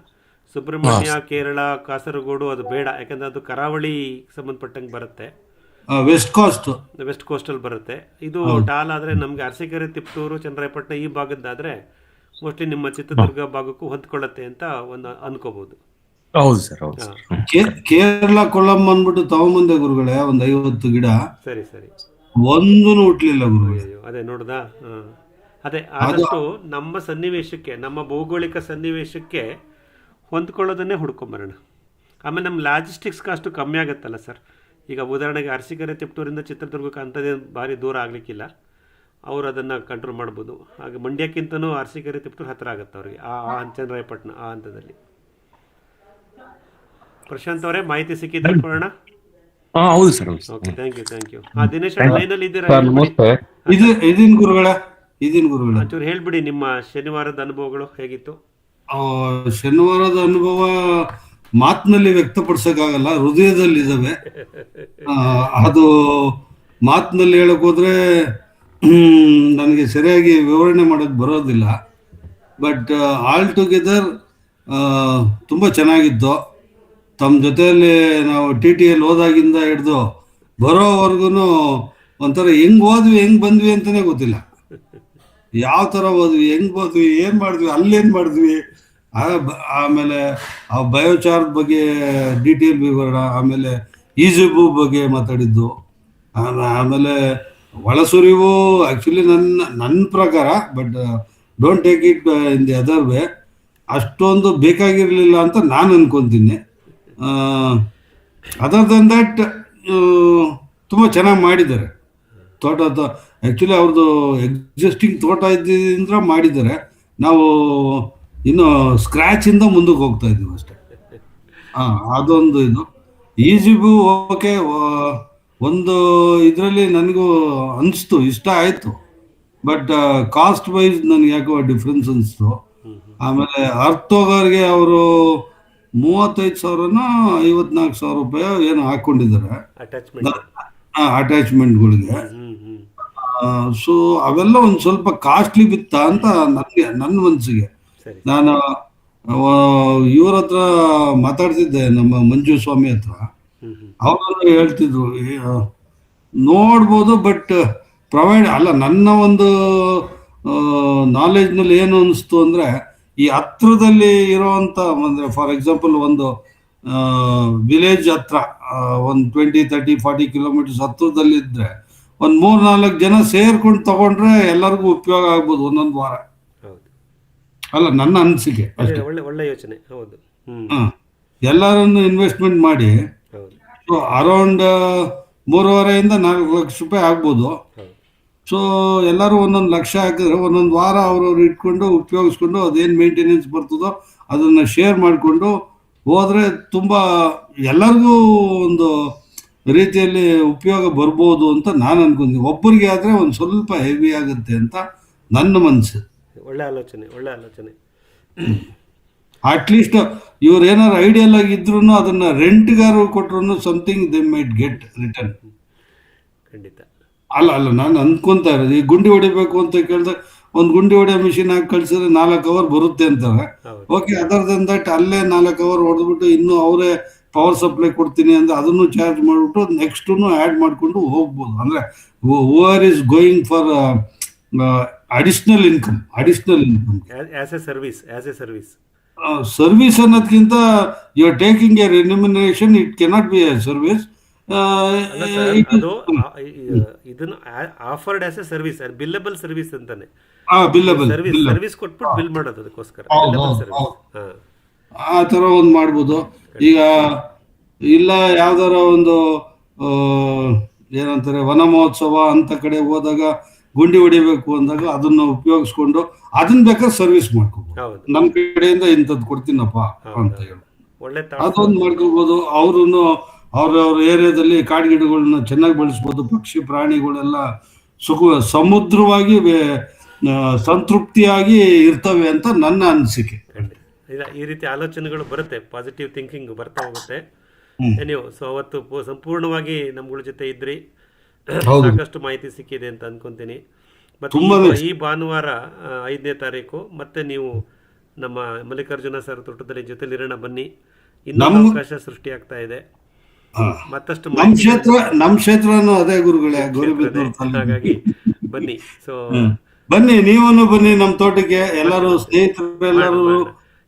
ಸುಬ್ರಹ್ಮಣ್ಯ, ಕೇರಳ, ಕಾಸರಗೋಡು ಅದು ಬೇಡ, ಯಾಕಂದ್ರೆ ಅದು ಕರಾವಳಿ ಸಂಬಂಧಪಟ್ಟಂಗೆ ಬರುತ್ತೆ, ವೆಸ್ಟ್ ಕೋಸ್ಟಲ್ ಬರುತ್ತೆ. ಇದು ಟಾಲ್ ಆದರೆ ನಮಗೆ ಅರಸೀಕೆರೆ, ತಿಪಟೂರು, ಚನ್ನರಾಯಪಟ್ಟಣ ಈ ಭಾಗದ್ದಾದರೆ ಮೋಸ್ಟ್ಲಿ ನಿಮ್ಮ ಚಿತ್ರದುರ್ಗ ಭಾಗಕ್ಕೂ ಹೊಂದ್ಕೊಳ್ಳುತ್ತೆ ಅಂತ ಒಂದು ಅನ್ಕೋಬಹುದು. ಹೌದು ಸರ್, ಹೌದು ಸರ್. ಕೇರಳ ಕೊಲ್ಲಂ ಅಂದ್ಬಿಟ್ಟು ತಗೊಂಬಂದೆ ಗುರುಗಳೇ, ಒಂದು 50 ಗಿಡ. ಸರಿ ಸರಿ. ಒಂದೂ ಹುಟ್ಲಿಲ್ಲ ಗುರುಗಳೇ. ಅದೇ ನೋಡ್ದಾ? ಅದೇ ಆದಷ್ಟು ನಮ್ಮ ಸನ್ನಿವೇಶಕ್ಕೆ, ನಮ್ಮ ಭೌಗೋಳಿಕ ಸನ್ನಿವೇಶಕ್ಕೆ ಹೊಂದ್ಕೊಳ್ಳೋದನ್ನೇ ಹುಡ್ಕೊಂಬರೋಣ. ಆಮೇಲೆ ನಮ್ಮ ಲಾಜಿಸ್ಟಿಕ್ಸ್ ಕಾಸ್ಟು ಕಮ್ಮಿ ಆಗುತ್ತಲ್ಲ ಸರ್. ಈಗ ಉದಾಹರಣೆಗೆ ಅರಸೀಕೆರೆ, ತಿಪಟೂರಿಂದ ಚಿತ್ರದುರ್ಗಕ್ಕೆ ಅಂಥದ್ದೇ ಭಾರಿ ದೂರ ಆಗಲಿಕ್ಕಿಲ್ಲ, ಅವರು ಅದನ್ನು ಕಂಟ್ರೋಲ್ ಮಾಡ್ಬೋದು. ಹಾಗೆ ಮಂಡ್ಯಕ್ಕಿಂತನೂ ಅರಸೀಕೆರೆ, ತಿಪಟೂರು ಹತ್ತಿರ ಆಗುತ್ತೆ ಅವ್ರಿಗೆ, ಆ ಚನ್ನರಾಯಪಟ್ಟಣ ಆ ಹಂತದಲ್ಲಿ. ಪ್ರಶಾಂತ್ ಅವರೇ, ಮಾಹಿತಿ ಸಿಕ್ಕಿದ್ದು ಅನ್ಕೊಳ್ಳೋಣ. ಹೌದು sir. Okay, thank you. Dinesh ಲೈನಲ್ಲಿ ಇದ್ದೀರಾ? ಇದೀನ್ ಗುರುಗಳೇ. ಒಂಚೂರು ಹೇಳ್ಬಿಡಿ, ನಿಮ್ಮ ಶನಿವಾರದ ಅನುಭವಗಳು ಹೇಗಿತ್ತು? ಶನಿವಾರದ ಅನುಭವ ಮಾತಿನಲ್ಲಿ ವ್ಯಕ್ತಪಡಿಸಕ್ಕಾಗಲ್ಲ, ಹೃದಯದಲ್ಲಿದ್ದಾವೆ. ಅದು ಮಾತಿನಲ್ಲಿ ಹೇಳಕ್ ಹೋದ್ರೆ ನನಗೆ ಸರಿಯಾಗಿ ವಿವರಣೆ ಮಾಡಕ್ ಬರೋದಿಲ್ಲ. ಬಟ್ ಆಲ್ ಟುಗೆದರ್ ತುಂಬ ಚೆನ್ನಾಗಿತ್ತು. ತಮ್ಮ ಜೊತೆಯಲ್ಲಿ ನಾವು TTL ಹೋದಾಗಿಂದ ಹಿಡ್ದು ಬರೋವರೆಗೂ ಒಂಥರ ಹೆಂಗ್ ಹೋದ್ವಿ, ಹೆಂಗ್ ಬಂದ್ವಿ ಅಂತಾನೆ ಗೊತ್ತಿಲ್ಲ. ಯಾವ ಥರ ಹೋದ್ವಿ, ಹೆಂಗ್ ಹೋದ್ವಿ, ಏನು ಮಾಡಿದ್ವಿ, ಅಲ್ಲೇನು ಮಾಡಿದ್ವಿ. ಆಮೇಲೆ ಆ ಬಯೋಚಾರ್ಜ್ ಬಗ್ಗೆ ಡೀಟೇಲ್ ವಿವರ, ಆಮೇಲೆ ಈಜಿಬು ಬಗ್ಗೆ ಮಾತಾಡಿದ್ದು, ಆಮೇಲೆ ಒಳಸುರಿವು ಆ್ಯಕ್ಚುಲಿ ನನ್ನ ಪ್ರಕಾರ, but don't take it in the other way, ಅಷ್ಟೊಂದು ಬೇಕಾಗಿರಲಿಲ್ಲ ಅಂತ ನಾನು ಅನ್ಕೊತೀನಿ. ಅದರ್ ದನ್ ದಟ್ ತುಂಬ ಚೆನ್ನಾಗಿ ಮಾಡಿದ್ದಾರೆ ತೋಟ. ಆ್ಯಕ್ಚುಲಿ ಅವ್ರದ್ದು ಎಕ್ಸಿಸ್ಟಿಂಗ್ ತೋಟ ಇದ್ದಿಂದ ಮಾಡಿದ್ದಾರೆ. ನಾವು ಇನ್ನು ಸ್ಕ್ರ್ಯಾಚಿಂದ ಮುಂದಕ್ಕೆ ಹೋಗ್ತಾ ಇದ್ದೀವಿ ಅಷ್ಟೇ. ಅದೊಂದು ಇದು. ಈಜಿಬು ಓಕೆ, ಒಂದು ಇದರಲ್ಲಿ ನನಗೂ ಅನಿಸ್ತು, ಇಷ್ಟ ಆಯಿತು. ಬಟ್ ಕಾಸ್ಟ್ ವೈಸ್ ನನಗೆ ಯಾಕೋ ಡಿಫ್ರೆನ್ಸ್ ಅನಿಸ್ತು. ಆಮೇಲೆ ಅರ್ಥೋಗರ್ಗೆ ಅವರು 35,000 54,000 ರೂಪಾಯಿ ಏನೋ ಹಾಕ್ಕೊಂಡಿದ್ದಾರೆ ಅಟ್ಯಾಚ್ಮೆಂಟ್ಗಳಿಗೆ. ಸೊ ಅವೆಲ್ಲ ಒಂದು ಸ್ವಲ್ಪ ಕಾಸ್ಟ್ಲಿ ಬಿತ್ತ ಅಂತ ನನ್ನ ಮನಸ್ಸಿಗೆ. ನಾನು ಇವ್ರ ಹತ್ರ ಮಾತಾಡ್ತಿದ್ದೆ, ನಮ್ಮ ಮಂಜು ಸ್ವಾಮಿ ಹತ್ರ. ಅವರು ಹೇಳ್ತಿದ್ರು ನೋಡ್ಬೋದು, ಬಟ್ ಪ್ರೊವೈಡ್ ಅಲ್ಲ. ನನ್ನ ಒಂದು ನಾಲೆಜ್ನಲ್ಲಿ ಏನು ಅನಿಸ್ತು ಅಂದರೆ, ಈ ಹತ್ರದಲ್ಲಿ ಇರೋವಂಥ, ಅಂದರೆ ಫಾರ್ ಎಕ್ಸಾಂಪಲ್ ಒಂದು ವಿಲೇಜ್ ಹತ್ರ ಒಂದು 20-30-40 ಕಿಲೋಮೀಟರ್ಸ್ ಹತ್ರದಲ್ಲಿ ಇದ್ರೆ ಒಂದು 3-4 ಜನ ಸೇರ್ಕೊಂಡು ತಗೊಂಡ್ರೆ ಎಲ್ಲರಿಗೂ ಉಪಯೋಗ ಆಗ್ಬೋದು ಒಂದೊಂದು ವಾರ. ಅಲ್ಲ, ನನ್ನ ಅನಿಸಿಕೆ ಅಷ್ಟೇ. ಒಳ್ಳೆ ಯೋಚನೆ. ಹೌದು. ಎಲ್ಲರನ್ನು ಇನ್ವೆಸ್ಟ್ಮೆಂಟ್ ಮಾಡಿ ಅರೌಂಡ್ 3.5-4 ಲಕ್ಷ ರೂಪಾಯಿ ಆಗ್ಬೋದು. ಸೊ ಎಲ್ಲರೂ 1 ಲಕ್ಷ ಹಾಕಿದ್ರೆ ಒಂದೊಂದು ವಾರ ಅವ್ರವ್ರು ಇಟ್ಕೊಂಡು ಉಪಯೋಗಿಸ್ಕೊಂಡು ಅದೇನು ಮೇಂಟೆನೆನ್ಸ್ ಬರ್ತದೋ ಅದನ್ನು ಶೇರ್ ಮಾಡಿಕೊಂಡು ಹೋದ್ರೆ ತುಂಬ ಎಲ್ಲರಿಗೂ ಒಂದು ರೀತಿಯಲ್ಲಿ ಉಪಯೋಗ ಬರ್ಬೋದು ಅಂತ ನಾನು ಅನ್ಕೊಂತೀನಿ. ಒಬ್ಬರಿಗೆ ಆದರೆ ಒಂದು ಸ್ವಲ್ಪ ಹೆವಿ ಆಗುತ್ತೆ ಅಂತ ನನ್ನ ಮನಸ್ಸು. ಒಳ್ಳೆ ಆಲೋಚನೆ. ಅಟ್ಲೀಸ್ಟ್ ಇವ್ರು ಏನಾರು ಐಡಿಯಲ್ ಆಗಿದ್ರು ಅದನ್ನ ರೆಂಟ್ಗಾರು ಕೊಟ್ರು something they might get return. ಖಂಡಿತ. ಅಲ್ಲ ನಾನು ಅನ್ಕೊಂತ ಇರೋದು, ಈ ಗುಂಡಿ ಹೊಡಿಬೇಕು ಅಂತ ಕೇಳಿದ್ರೆ ಒಂದು ಗುಂಡಿ ಹೊಡೆಯೋ ಮಿಷಿನ್ ಹಾಕಿ ಕಳ್ಸಿದ್ರೆ 4 ಅವರ್ ಬರುತ್ತೆ ಅಂತಾರೆ. ಓಕೆ, ಅದರ್ ದನ್ ದಟ್ ಅಲ್ಲೇ 4 ಅವರ್ ಹೊಡೆದ್ಬಿಟ್ಟು ಇನ್ನೂ ಅವರೇ ಪವರ್ ಸಪ್ಲೈ ಕೊಡ್ತೀನಿ ಅಂದ್ರೆ ಅದನ್ನು ಚಾರ್ಜ್ ಮಾಡಿಬಿಟ್ಟು ನೆಕ್ಸ್ಟು ಆ್ಯಡ್ ಮಾಡಿಕೊಂಡು ಹೋಗ್ಬೋದು. ಅಂದರೆ over is going for additional income. As a service service ಅನ್ನೋದಕ್ಕಿಂತ you are taking a remuneration. It cannot be a service. ಇದನ್ನು offered as a service, billable service ಅಂತಾನೆ. ಸರ್ವಿಸ್ ಕೊಟ್ಬಿಟ್ಟು ಬಿಲ್ ಮಾಡೋದು, ಅದಕ್ಕೋಸ್ಕರ ಆ ಥರ ಒಂದು ಮಾಡ್ಬೋದು. ಈಗ ಇಲ್ಲ ಯಾವ್ದಾರ ಒಂದು ಏನಂತಾರೆ ವನ ಮಹೋತ್ಸವ ಅಂತ ಕಡೆ ಹೋದಾಗ ಗುಂಡಿ ಹೊಡಿಬೇಕು ಅಂದಾಗ ಅದನ್ನ ಉಪಯೋಗಿಸ್ಕೊಂಡು ಅದನ್ನ ಬೇಕಾದ್ರೆ ಸರ್ವಿಸ್ ಮಾಡ್ಕೋಬಹುದು. ನಮ್ಮ ಕಡೆಯಿಂದ ಇಂಥದ್ದು ಕೊಡ್ತೀನಪ್ಪ ಅಂತ ಹೇಳಿ ಅದೊಂದು ಮಾಡ್ಕೋಬಹುದು. ಅವ್ರ ಏರಿಯಾದಲ್ಲಿ ಕಾಡ್ಗಿಡಗಳನ್ನ ಚೆನ್ನಾಗಿ ಬೆಳೆಸ್ಬೋದು. ಪಕ್ಷಿ ಪ್ರಾಣಿಗಳೆಲ್ಲ ಸಮುದ್ರವಾಗಿ ಸಂತೃಪ್ತಿಯಾಗಿ ಇರ್ತವೆ ಅಂತ ನನ್ನ ಅನಿಸಿಕೆ. ಈ ರೀತಿ ಆಲೋಚನೆಗಳು ಬರುತ್ತೆ, ಪಾಸಿಟಿವ್ ಥಿಂಕಿಂಗ್ ಬರ್ತಾ ಹೋಗುತ್ತೆ. ನೀವು ಸೊ ಅವತ್ತು ಸಂಪೂರ್ಣವಾಗಿ ನಮ್ಗಳ ಜೊತೆ ಇದ್ರಿ, ಸಾಕಷ್ಟು ಮಾಹಿತಿ ಸಿಕ್ಕಿದೆ ಅಂತ ಅನ್ಕೊಂತೀನಿ. ಮತ್ತೆ ಈ ಭಾನುವಾರ 5ನೇ ತಾರೀಕು ಮತ್ತೆ ನೀವು ನಮ್ಮ ಮಲ್ಲಿಕಾರ್ಜುನ ಸರ್ ತೋಟದಲ್ಲಿ ಜೊತೆಲಿರೋಣ, ಬನ್ನಿ. ಇನ್ನೊಂದು ಅವಕಾಶ ಸೃಷ್ಟಿ ಆಗ್ತಾ ಇದೆ. ಮತ್ತಷ್ಟು ನಮ್ಮ ಕ್ಷೇತ್ರನೂ ಅದೇ ಗುರುಗಳೇ, ಹಾಗಾಗಿ ಬನ್ನಿ. ಸೊ ಬನ್ನಿ, ನೀವೂ ಬನ್ನಿ ನಮ್ಮ ತೋಟಕ್ಕೆ. ಎಲ್ಲರೂ ಸ್ನೇಹಿತರೆಲ್ಲರೂ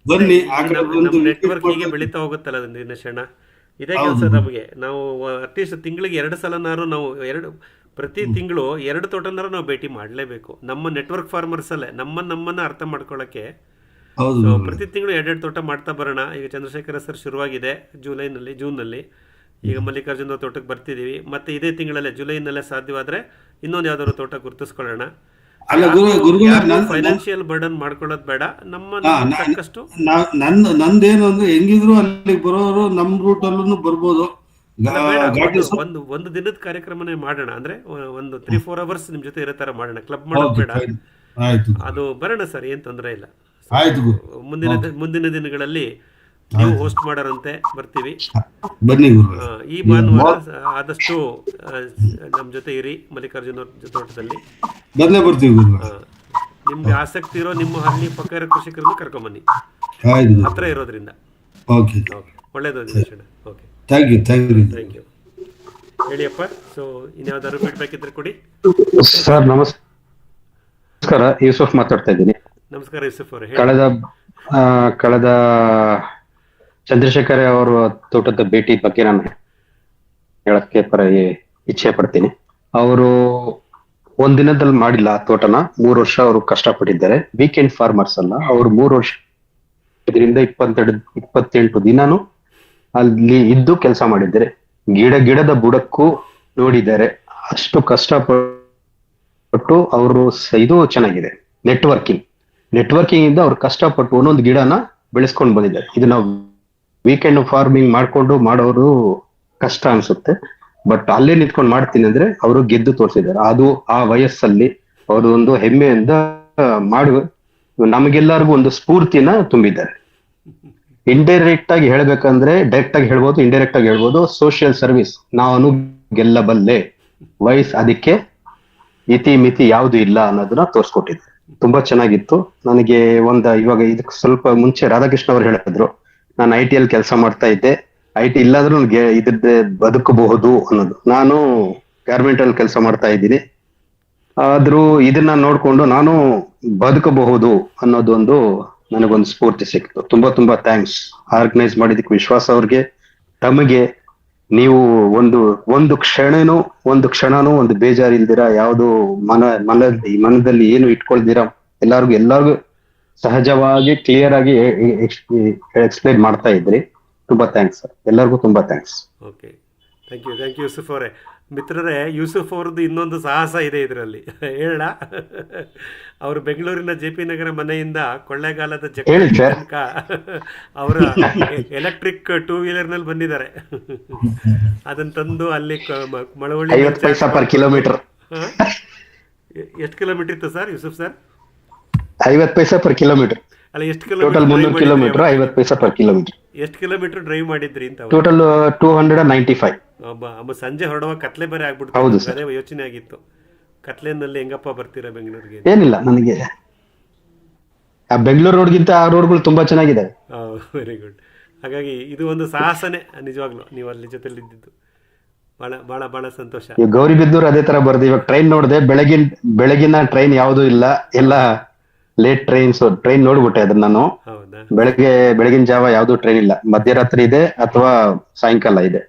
ಬನ್ನಿ. ನೆಟ್ವರ್ಕ್ ಹೀಗೆ ಬೆಳೀತಾ ಹೋಗುತ್ತಲ್ಲ ದಿನೇಶಣ್ಣ, ಇದೇ ಕೆಲಸ ನಮಗೆ. ನಾವು ಅಟ್ಲೀಸ್ಟ್ ತಿಂಗಳಿಗೆ 2 ಸಲನಾರು ನಾವು ಪ್ರತಿ ತಿಂಗಳು 2 ತೋಟನಾರು ನಾವು ಭೇಟಿ ಮಾಡಲೇಬೇಕು. ನಮ್ಮ ನೆಟ್ವರ್ಕ್ ಫಾರ್ಮರ್ಸ್ ಅಲ್ಲೇ ನಮ್ಮನ್ನ ಅರ್ಥ ಮಾಡ್ಕೊಳ್ಳೋಕ್ಕೆ ಪ್ರತಿ ತಿಂಗಳು 2 ತೋಟ ಮಾಡ್ತಾ ಬರೋಣ. ಈಗ ಚಂದ್ರಶೇಖರ ಸರ್ ಶುರುವಾಗಿದೆ ಜೂನ್ನಲ್ಲಿ. ಈಗ ಮಲ್ಲಿಕಾರ್ಜುನ ತೋಟಕ್ಕೆ ಬರ್ತಿದ್ದೀವಿ. ಮತ್ತೆ ಇದೇ ತಿಂಗಳಲ್ಲೇ ಜುಲೈನಲ್ಲೇ ಸಾಧ್ಯವಾದರೆ ಇನ್ನೊಂದು ಯಾವ್ದಾದ್ರು ತೋಟ ಗುರುತಿಸ್ಕೊಳ್ಳೋಣ. ಫೈನಾನ್ಷಿಯಲ್ ಬರ್ಡನ್ ಮಾಡ್ಕೊಳ್ಳೋದು ಬೇಡ. ಸಾಕಷ್ಟು ನಂದೇನು ಅಂದ್ರೆ ಹೆಂಗಿದ್ರು ಅಲ್ಲಿಗೆ ಬರೋರು ನಮ್ಮ ರೂಟ್ ಅಲ್ಲೂ ಬರ್ಬೋದು. ಒಂದು ದಿನದ ಕಾರ್ಯಕ್ರಮನೇ ಮಾಡೋಣ. ಅಂದ್ರೆ ಒಂದು 3-4 ಅವರ್ಸ್ ನಿಮ್ ಜೊತೆ ಇರೋ ತರ ಮಾಡೋಣ. ಕ್ಲಬ್ ಮಾಡೋದು ಬೇಡ, ಅದು ಬರೋಣ ಸರ್, ಏನ್ ತೊಂದರೆ ಇಲ್ಲ. ಮುಂದಿನ ದಿನಗಳಲ್ಲಿ ನೀವು ಹೋಸ್ಟ್ ಮಾಡೋರಂತೆ ಬರ್ತೀವಿ. ಬನ್ನಿ. ಈ ಭಾನುವಾರ ಆದಷ್ಟು ನಮ್ಮ ಜೊತೆ ಇರಿ ಮಲ್ಲಿಕಾರ್ಜುನ ತೋಟದಲ್ಲಿ. ಬರ್ತೀವಿ. ನಿಮ್ಗೆ ಆಸಕ್ತಿ ಇರೋ ನಿಮ್ಮ ಹಳ್ಳಿ ಪಕ್ಕ ಇರೋ ಕೃಷಿಕರನ್ನು ಕರ್ಕೊಂಬನ್ನಿ, ಹತ್ರ ಇರೋದ್ರಿಂದ. ಒಳ್ಳೇದು ದಿನೇಶಣ್ಣ. Okay, thank you. ಹೇಳಿಯಪ್ಪ. ಸೊ ಇನ್ಯಾವ್ದಾದ್ರು ಫೀಡ್ಬ್ಯಾಕ್ ಇದ್ರೆ ಕೊಡಿ. ಸರ್ ನಮಸ್ಕಾರ, ಯೂಸುಫ್ ಮಾತಾಡ್ತಾ ಇದ್ದೀನಿ. ನಮಸ್ಕಾರ ಯೂಸುಫ್ ಅವರೇ. ಕಳೆದ ಚಂದ್ರಶೇಖರ್ ಅವರ ತೋಟದ ಭೇಟಿ ಬಗ್ಗೆ ನಾನು ಹೇಳಕ್ಕೆ ಇಚ್ಛೆ ಪಡ್ತೀನಿ. ಅವರು ಒಂದಿನದಲ್ಲಿ ಮಾಡಿಲ್ಲ ಆ ತೋಟನ, 3 ವರ್ಷ ಅವರು ಕಷ್ಟಪಟ್ಟಿದ್ದಾರೆ. ವೀಕೆಂಡ್ ಫಾರ್ಮರ್ಸ್ ಅಲ್ಲ, ಅವರು 3 ವರ್ಷ ಇದರಿಂದ 28 ದಿನಾನು ಅಲ್ಲಿ ಇದ್ದು ಕೆಲಸ ಮಾಡಿದ್ದಾರೆ. ಗಿಡದ ಬುಡಕ್ಕೂ ನೋಡಿದ್ದಾರೆ. ಅಷ್ಟು ಕಷ್ಟಪಟ್ಟು ಅವರು ಇದು ಚೆನ್ನಾಗಿದೆ. ನೆಟ್ವರ್ಕಿಂಗ್ ಇಂದ ಅವ್ರು ಕಷ್ಟಪಟ್ಟು ಒಂದೊಂದು ಗಿಡನ ಬೆಳೆಸ್ಕೊಂಡು ಬಂದಿದ್ದಾರೆ. ಇದು ನಾವು ವೀಕೆಂಡ್ ಫಾರ್ಮಿಂಗ್ ಮಾಡೋರು ಕಷ್ಟ ಅನ್ಸುತ್ತೆ, ಬಟ್ ಅಲ್ಲೇ ನಿಂತ್ಕೊಂಡು ಮಾಡ್ತೀನಿ ಅಂದ್ರೆ ಅವರು ಗೆದ್ದು ತೋರಿಸಿದ್ದಾರೆ. ಅದು ಆ ವಯಸ್ಸಲ್ಲಿ ಅವರು ಒಂದು ಹೆಮ್ಮೆಯಿಂದ ನಮಗೆಲ್ಲರಿಗೂ ಒಂದು ಸ್ಫೂರ್ತಿನ ತುಂಬಿದ್ದಾರೆ. ಇಂಡೈರೆಕ್ಟ್ ಆಗಿ ಹೇಳ್ಬೇಕಂದ್ರೆ ಡೈರೆಕ್ಟ್ ಆಗಿ ಹೇಳ್ಬೋದು, ಇಂಡೈರೆಕ್ಟ್ ಆಗಿ ಹೇಳ್ಬೋದು, ಸೋಷಿಯಲ್ ಸರ್ವಿಸ್ ನಾನು ಗೆಲ್ಲಬಲ್ಲೆ, ವಯಸ್ಸು ಅದಕ್ಕೆ ಇತಿ ಮಿತಿ ಯಾವುದು ಇಲ್ಲ ಅನ್ನೋದನ್ನ ತೋರಿಸ್ಕೊಟ್ಟಿದ್ದಾರೆ. ತುಂಬಾ ಚೆನ್ನಾಗಿತ್ತು. ನನಗೆ ಇವಾಗ ಇದಕ್ಕೆ ಸ್ವಲ್ಪ ಮುಂಚೆ ರಾಧಾಕೃಷ್ಣ ಅವರು ಹೇಳಿದ್ರು, ನಾನು IT ಅಲ್ಲಿ ಕೆಲಸ ಮಾಡ್ತಾ ಇದ್ದೆ, IT ಇಲ್ಲಾದ್ರೂ ನನಗೆ ಇದ್ರದ್ದೇ ಬದುಕಬಹುದು ಅನ್ನೋದು. ನಾನು ಗಾರ್ಮೆಂಟ್ ಅಲ್ಲಿ ಕೆಲಸ ಮಾಡ್ತಾ ಇದ್ದೀನಿ, ಆದ್ರೂ ಇದನ್ನ ನೋಡ್ಕೊಂಡು ನಾನು ಬದುಕಬಹುದು ಅನ್ನೋದೊಂದು ನನಗೊಂದು ಸ್ಫೂರ್ತಿ ಸಿಕ್ತು. ತುಂಬಾ ತುಂಬಾ ಥ್ಯಾಂಕ್ಸ್ ಆರ್ಗನೈಸ್ ಮಾಡಿದಕ್ಕೆ ವಿಶ್ವಾಸ ಅವ್ರಿಗೆ, ತಮಗೆ. ನೀವು ಒಂದು ಕ್ಷಣನೂ ಒಂದು ಬೇಜಾರಿಲ್ದಿರ, ಯಾವುದು ಮನದಲ್ಲಿ ಏನು ಇಟ್ಕೊಳ್ದಿರ, ಎಲ್ಲಾರ್ಗು ಸಹಜವಾಗಿ ಕ್ಲಿಯರ್ ಆಗಿ ಎಕ್ಸ್ಪ್ಲೈನ್ ಮಾಡ್ತಾ ಇದ್ರಿ. ತುಂಬಾ ಥ್ಯಾಂಕ್ಸ್ ಸರ್, ಎಲ್ಲರಿಗೂ ತುಂಬಾ thanks. Okay, thank you Yusuf ಅವರೇ. ಮಿತ್ರರೇ, ಯೂಸುಫ್ ಅವ್ರದ್ದು ಇನ್ನೊಂದು ಸಾಹಸ ಇದೆ ಇದರಲ್ಲಿ, ಹೇಳ. ಅವರು ಬೆಂಗಳೂರಿನ JP ನಗರ ಮನೆಯಿಂದ ಕೊಳ್ಳೇಗಾಲದ ಹೇಳಿ ಸರ್. ತನಕ ಅವರ ಎಲೆಕ್ಟ್ರಿಕ್ 2 ವೀಲರ್ನಲ್ಲಿ ಬಂದಿದ್ದಾರೆ. ಅದನ್ನ ತಂದು ಅಲ್ಲಿ ಮಳವಳ್ಳಿ 50 ಪೈಸಾ ಪರ್ ಕಿಲೋಮೀಟರ್. ಎಷ್ಟು ಕಿಲೋಮೀಟರ್ ಇತ್ತು ಸರ್ ಯೂಸುಫ್ ಸರ್? 50 ಪೈಸಾ ಪರ್ ಕಿಲೋಮೀಟರ್. ಅಲ್ಲ, ಎಷ್ಟು ಟೋಟಲ್ 300 ಕಿಲೋಮೀಟರ್, 50 ಪೈಸಾ ಪರ್ ಕಿಲೋಮೀಟರ್. ಎಷ್ಟು ಕಿಲೋಮೀಟರ್ ಡ್ರೈವ್ ಮಾಡಿದ್ರಿ ಅಂತ? ಟೋಟಲ್ 295. ಸಂಜೆ ಹೊರಡುವಾಗ ಕತ್ಲೆ ಬೇರೆ ಹೌದು ಆಗ್ಬಿಡ್ತು, ಸರ್. ಅದೇ ಯೋಚನೆ ಆಗಿತ್ತು. ಕತ್ಲೆನಲ್ಲಿ ಹೆಂಗಪ್ಪ ಬರ್ತೀರಾ ಬೆಂಗಳೂರಿಗೆ? ಏನಿಲ್ಲ, ನನಗೆ ಆ ಬೆಂಗಳೂರು ರೋಡ್ಗಿಂತ ಆ ರೋಡ್ಗಳು ತುಂಬಾ ಚೆನ್ನಾಗಿದೆ. Very good. ಹಾಗಾಗಿ ಇದು ಒಂದು ಸಾಹಸನೇ ನಿಜವಾಗ್ಲು, ನೀವು ಅಲ್ಲಿ ಜೊತೆಲಿ ಇದ್ದಿದ್ದು ಬಹಳ ಬಹಳ ಬಹಳ ಸಂತೋಷ. ಈ ಗೌರಿಬಿದೂರು ಅದೇ ತರ ಬರ್ದು. ಇವಾಗ ಟ್ರೈನ್ ನೋಡಿದೆ, ಬೆಳಗಿನ ಟ್ರೈನ್ ಯಾವ್ದು ಇಲ್ಲ, ಎಲ್ಲ ಲೇಟ್ ಟ್ರೈನ್ ನೋಡ್ಬಿಟ್ಟೆ ಅದನ್ನ ನಾನು. ಹೌದಾ? ಬೆಳಗಿನ ಜಾವ ಯಾವ್ದು ಟ್ರೈನ್ ಇಲ್ಲ, ಮಧ್ಯರಾತ್ರಿ ಇದೆ ಅಥವಾ ಸಾಯಂಕಾಲ ಇದೆ.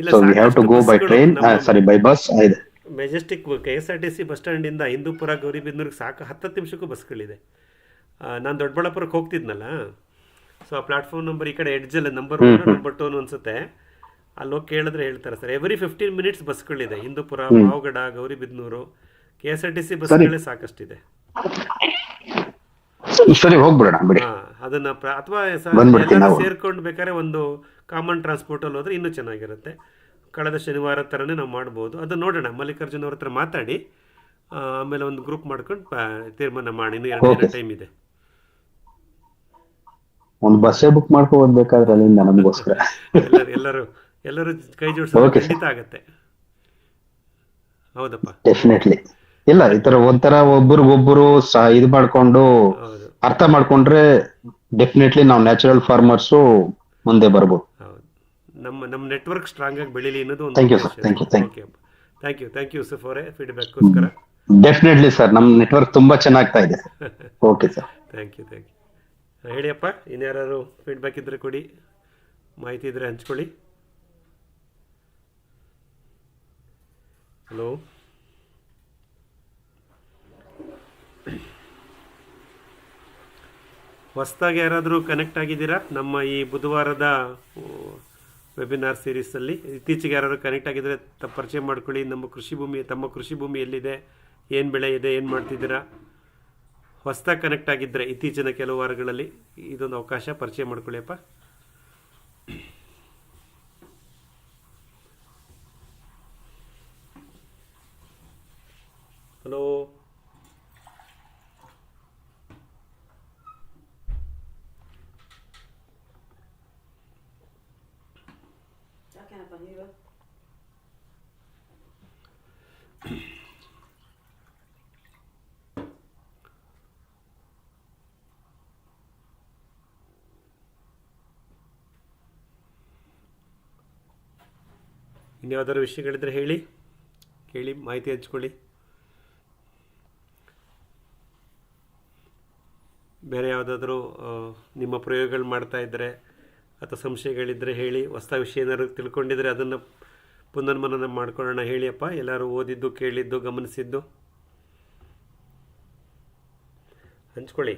ಇಲ್ಲ, so we have to go by train, sorry by bus ಇದೆ. ಮೆಜೆಸ್ಟಿಕ್ KSRTC ಬಸ್ ಸ್ಟ್ಯಾಂಡಿಂದ ಹಿಂದೂಪುರ ಗೌರಿಬಿದನೂರಿಗೆ ಸಾಕು 10 ನಿಮಿಷಕ್ಕೂ ಬಸ್ಗಳಿದೆ. ನಾನು ದೊಡ್ಡಬಳ್ಳಾಪುರಕ್ಕೆ ಹೋಗ್ತಿದ್ನಲ್ಲ, ಸೊ ಆ ಪ್ಲಾಟ್ಫಾರ್ಮ್ ನಂಬರ್ ಈ ಕಡೆ ಎಡ್ಜಲ್ಲಿ ನಂಬರ್ 1 ನಂಬರ್ 2 ಅನ್ಸುತ್ತೆ, ಅಲ್ಲಿ ಹೋಗಿ ಕೇಳಿದ್ರೆ ಹೇಳ್ತಾರೆ ಸರ್. ಎವ್ರಿ 15 ಮಿನಿಟ್ಸ್ ಬಸ್ಗಳಿದೆ. ಹಿಂದೂಪುರ, ಪಾವಗಡ, ಗೌರಿಬಿದನೂರು KSRTC ಬಸ್ಗಳೇ ಸಾಕಷ್ಟಿದೆ. ಸರಿ, ಹೋಗ್ಬಿಡೋಣ ಬಿಡಿ. ಅದನ್ನ ಅಥವಾ ಬಂದ್ಬಿಡ್ತೀನಿ ನಾವು. ಸೇರ್ಕೊಂಡು ಬೇಕಾದ್ರೆ ಒಂದು ಕಾಮನ್ ಟ್ರಾನ್ಸ್ಪೋರ್ಟಲ್ಲಿ ಹೋದ್ರೆ ಇನ್ನೂ ಚೆನ್ನಾಗಿರುತ್ತೆ. ಕಳೆದ ಶನಿವಾರ ಥರನೇ ನಾವು ಮಾಡ್ಬೋದು. ಅದನ್ನ ನೋಡೋಣ, ಮಲ್ಲಿಕಾರ್ಜುನ್ ಅವ್ರ ಹತ್ರ ಮಾತಾಡಿ ಆಮೇಲೆ ಒಂದು ಗ್ರೂಪ್ ಮಾಡ್ಕೊಂಡು ತೀರ್ಮಾನ ಮಾಡಿ. ಇನ್ನು 2 ದಿನ ಟೈಮ್ ಇದೆ. ಒಂದು ಬಸ್ಸೇ ಬುಕ್ ಮಾಡ್ಕೋಬೋದು ಬೇಕಾದ್ರೆ ಅಲ್ಲಿಂದ ನಮಗೋಸ್ಕರ. ಎಲ್ಲರೂ ಕೈ ಜೋಡಿಸೋದು ಖಂಡಿತ ಆಗತ್ತೆ. ಹೌದಪ್ಪ, ಡೆಫಿನೆಟ್ಲಿ. ಇಲ್ಲ, ಈ ತರ ಒಂಥರ ಒಬ್ಬರಿಗೊಬ್ಬರು ಇದು ಮಾಡ್ಕೊಂಡು ಅರ್ಥ ಮಾಡ್ಕೊಂಡ್ರೆ ಡೆಫಿನೆಟ್ಲಿ ನಾವು ನ್ಯಾಚುರಲ್ ಫಾರ್ಮರ್ಸು ಮುಂದೆ ಬರ್ಬೋದು. ಹೌದು, ನಮ್ಮ ನೆಟ್ವರ್ಕ್ ಸ್ಟ್ರಾಂಗ್ ಆಗಿ ಬೆಳೀಲಿ ಅನ್ನೋದು ಒಂದು. Thank you sir, thank you. Thank you Yusuf ಅವರೇ, ಫೀಡ್ಬ್ಯಾಕ್ಗೋಸ್ಕರ. ಡೆಫಿನೆಟ್ಲಿ ಸರ್, ನಮ್ಮ ನೆಟ್ವರ್ಕ್ ತುಂಬಾ ಚೆನ್ನಾಗ್ತಾ ಇದೆ. Okay sir, thank you. ಹೇಳಿಯಪ್ಪ, ಇನ್ಯಾರು ಫೀಡ್ಬ್ಯಾಕ್ ಇದ್ರೆ ಕೊಡಿ, ಮಾಹಿತಿ ಇದ್ರೆ ಹಂಚ್ಕೊಳ್ಳಿ. ಹಲೋ, ಹೊಸದಾಗಿ ಯಾರಾದರೂ ಕನೆಕ್ಟ್ ಆಗಿದ್ದೀರಾ ನಮ್ಮ ಈ ಬುಧವಾರದ ವೆಬಿನಾರ್ ಸೀರೀಸಲ್ಲಿ? ಇತ್ತೀಚೆಗೆ ಯಾರಾದರೂ ಕನೆಕ್ಟ್ ಆಗಿದ್ದರೆ ಪರಿಚಯ ಮಾಡ್ಕೊಳ್ಳಿ. ತಮ್ಮ ಕೃಷಿ ಭೂಮಿ ಎಲ್ಲಿದೆ, ಏನು ಬೆಳೆ ಇದೆ, ಏನು ಮಾಡ್ತಿದ್ದೀರಾ? ಹೊಸದಾಗಿ ಕನೆಕ್ಟ್ ಆಗಿದ್ದರೆ ಇತ್ತೀಚಿನ ಕೆಲವು ವಾರಗಳಲ್ಲಿ ಇದೊಂದು ಅವಕಾಶ, ಪರಿಚಯ ಮಾಡ್ಕೊಳ್ಳಿಯಪ್ಪ. ಹಲೋ, ಇನ್ಯಾವುದಾದ್ರು ವಿಷಯಗಳಿದ್ರೆ ಕೇಳಿ ಮಾಹಿತಿ ಹಂಚ್ಕೊಳ್ಳಿ. ಬೇರೆ ಯಾವುದಾದ್ರೂ ನಿಮ್ಮ ಪ್ರಯೋಗಗಳು ಮಾಡ್ತಾ ಇದ್ದರೆ ಅಥವಾ ಸಂಶಯಗಳಿದ್ದರೆ ಹೇಳಿ. ಹೊಸ ವಿಷಯ ಏನಾದ್ರು ತಿಳ್ಕೊಂಡಿದ್ರೆ ಅದನ್ನು ಪುನರ್ಮನನ ಮಾಡ್ಕೊಳ್ಳೋಣ. ಹೇಳಿಯಪ್ಪ, ಎಲ್ಲರೂ ಓದಿದ್ದು, ಕೇಳಿದ್ದು, ಗಮನಿಸಿದ್ದು ಹಂಚ್ಕೊಳ್ಳಿ.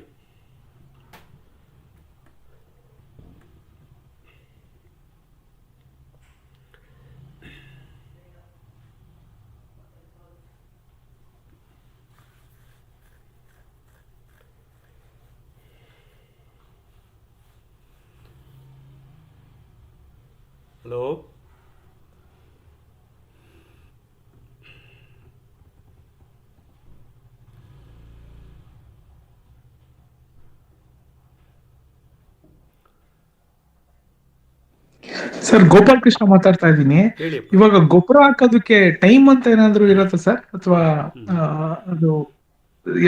ಹಲೋ, ಸರ್ ಗೋಪಾಲ್ ಕೃಷ್ಣ ಮಾತಾಡ್ತಾ ಇದ್ದೀನಿ. ಹೇಳಿ. ಇವಾಗ ಗೊಬ್ಬರ ಹಾಕೋದಕ್ಕೆ ಟೈಮ್ ಅಂತ ಏನಾದ್ರು ಇರತ್ತಾ ಸರ್, ಅಥವಾ ಅದು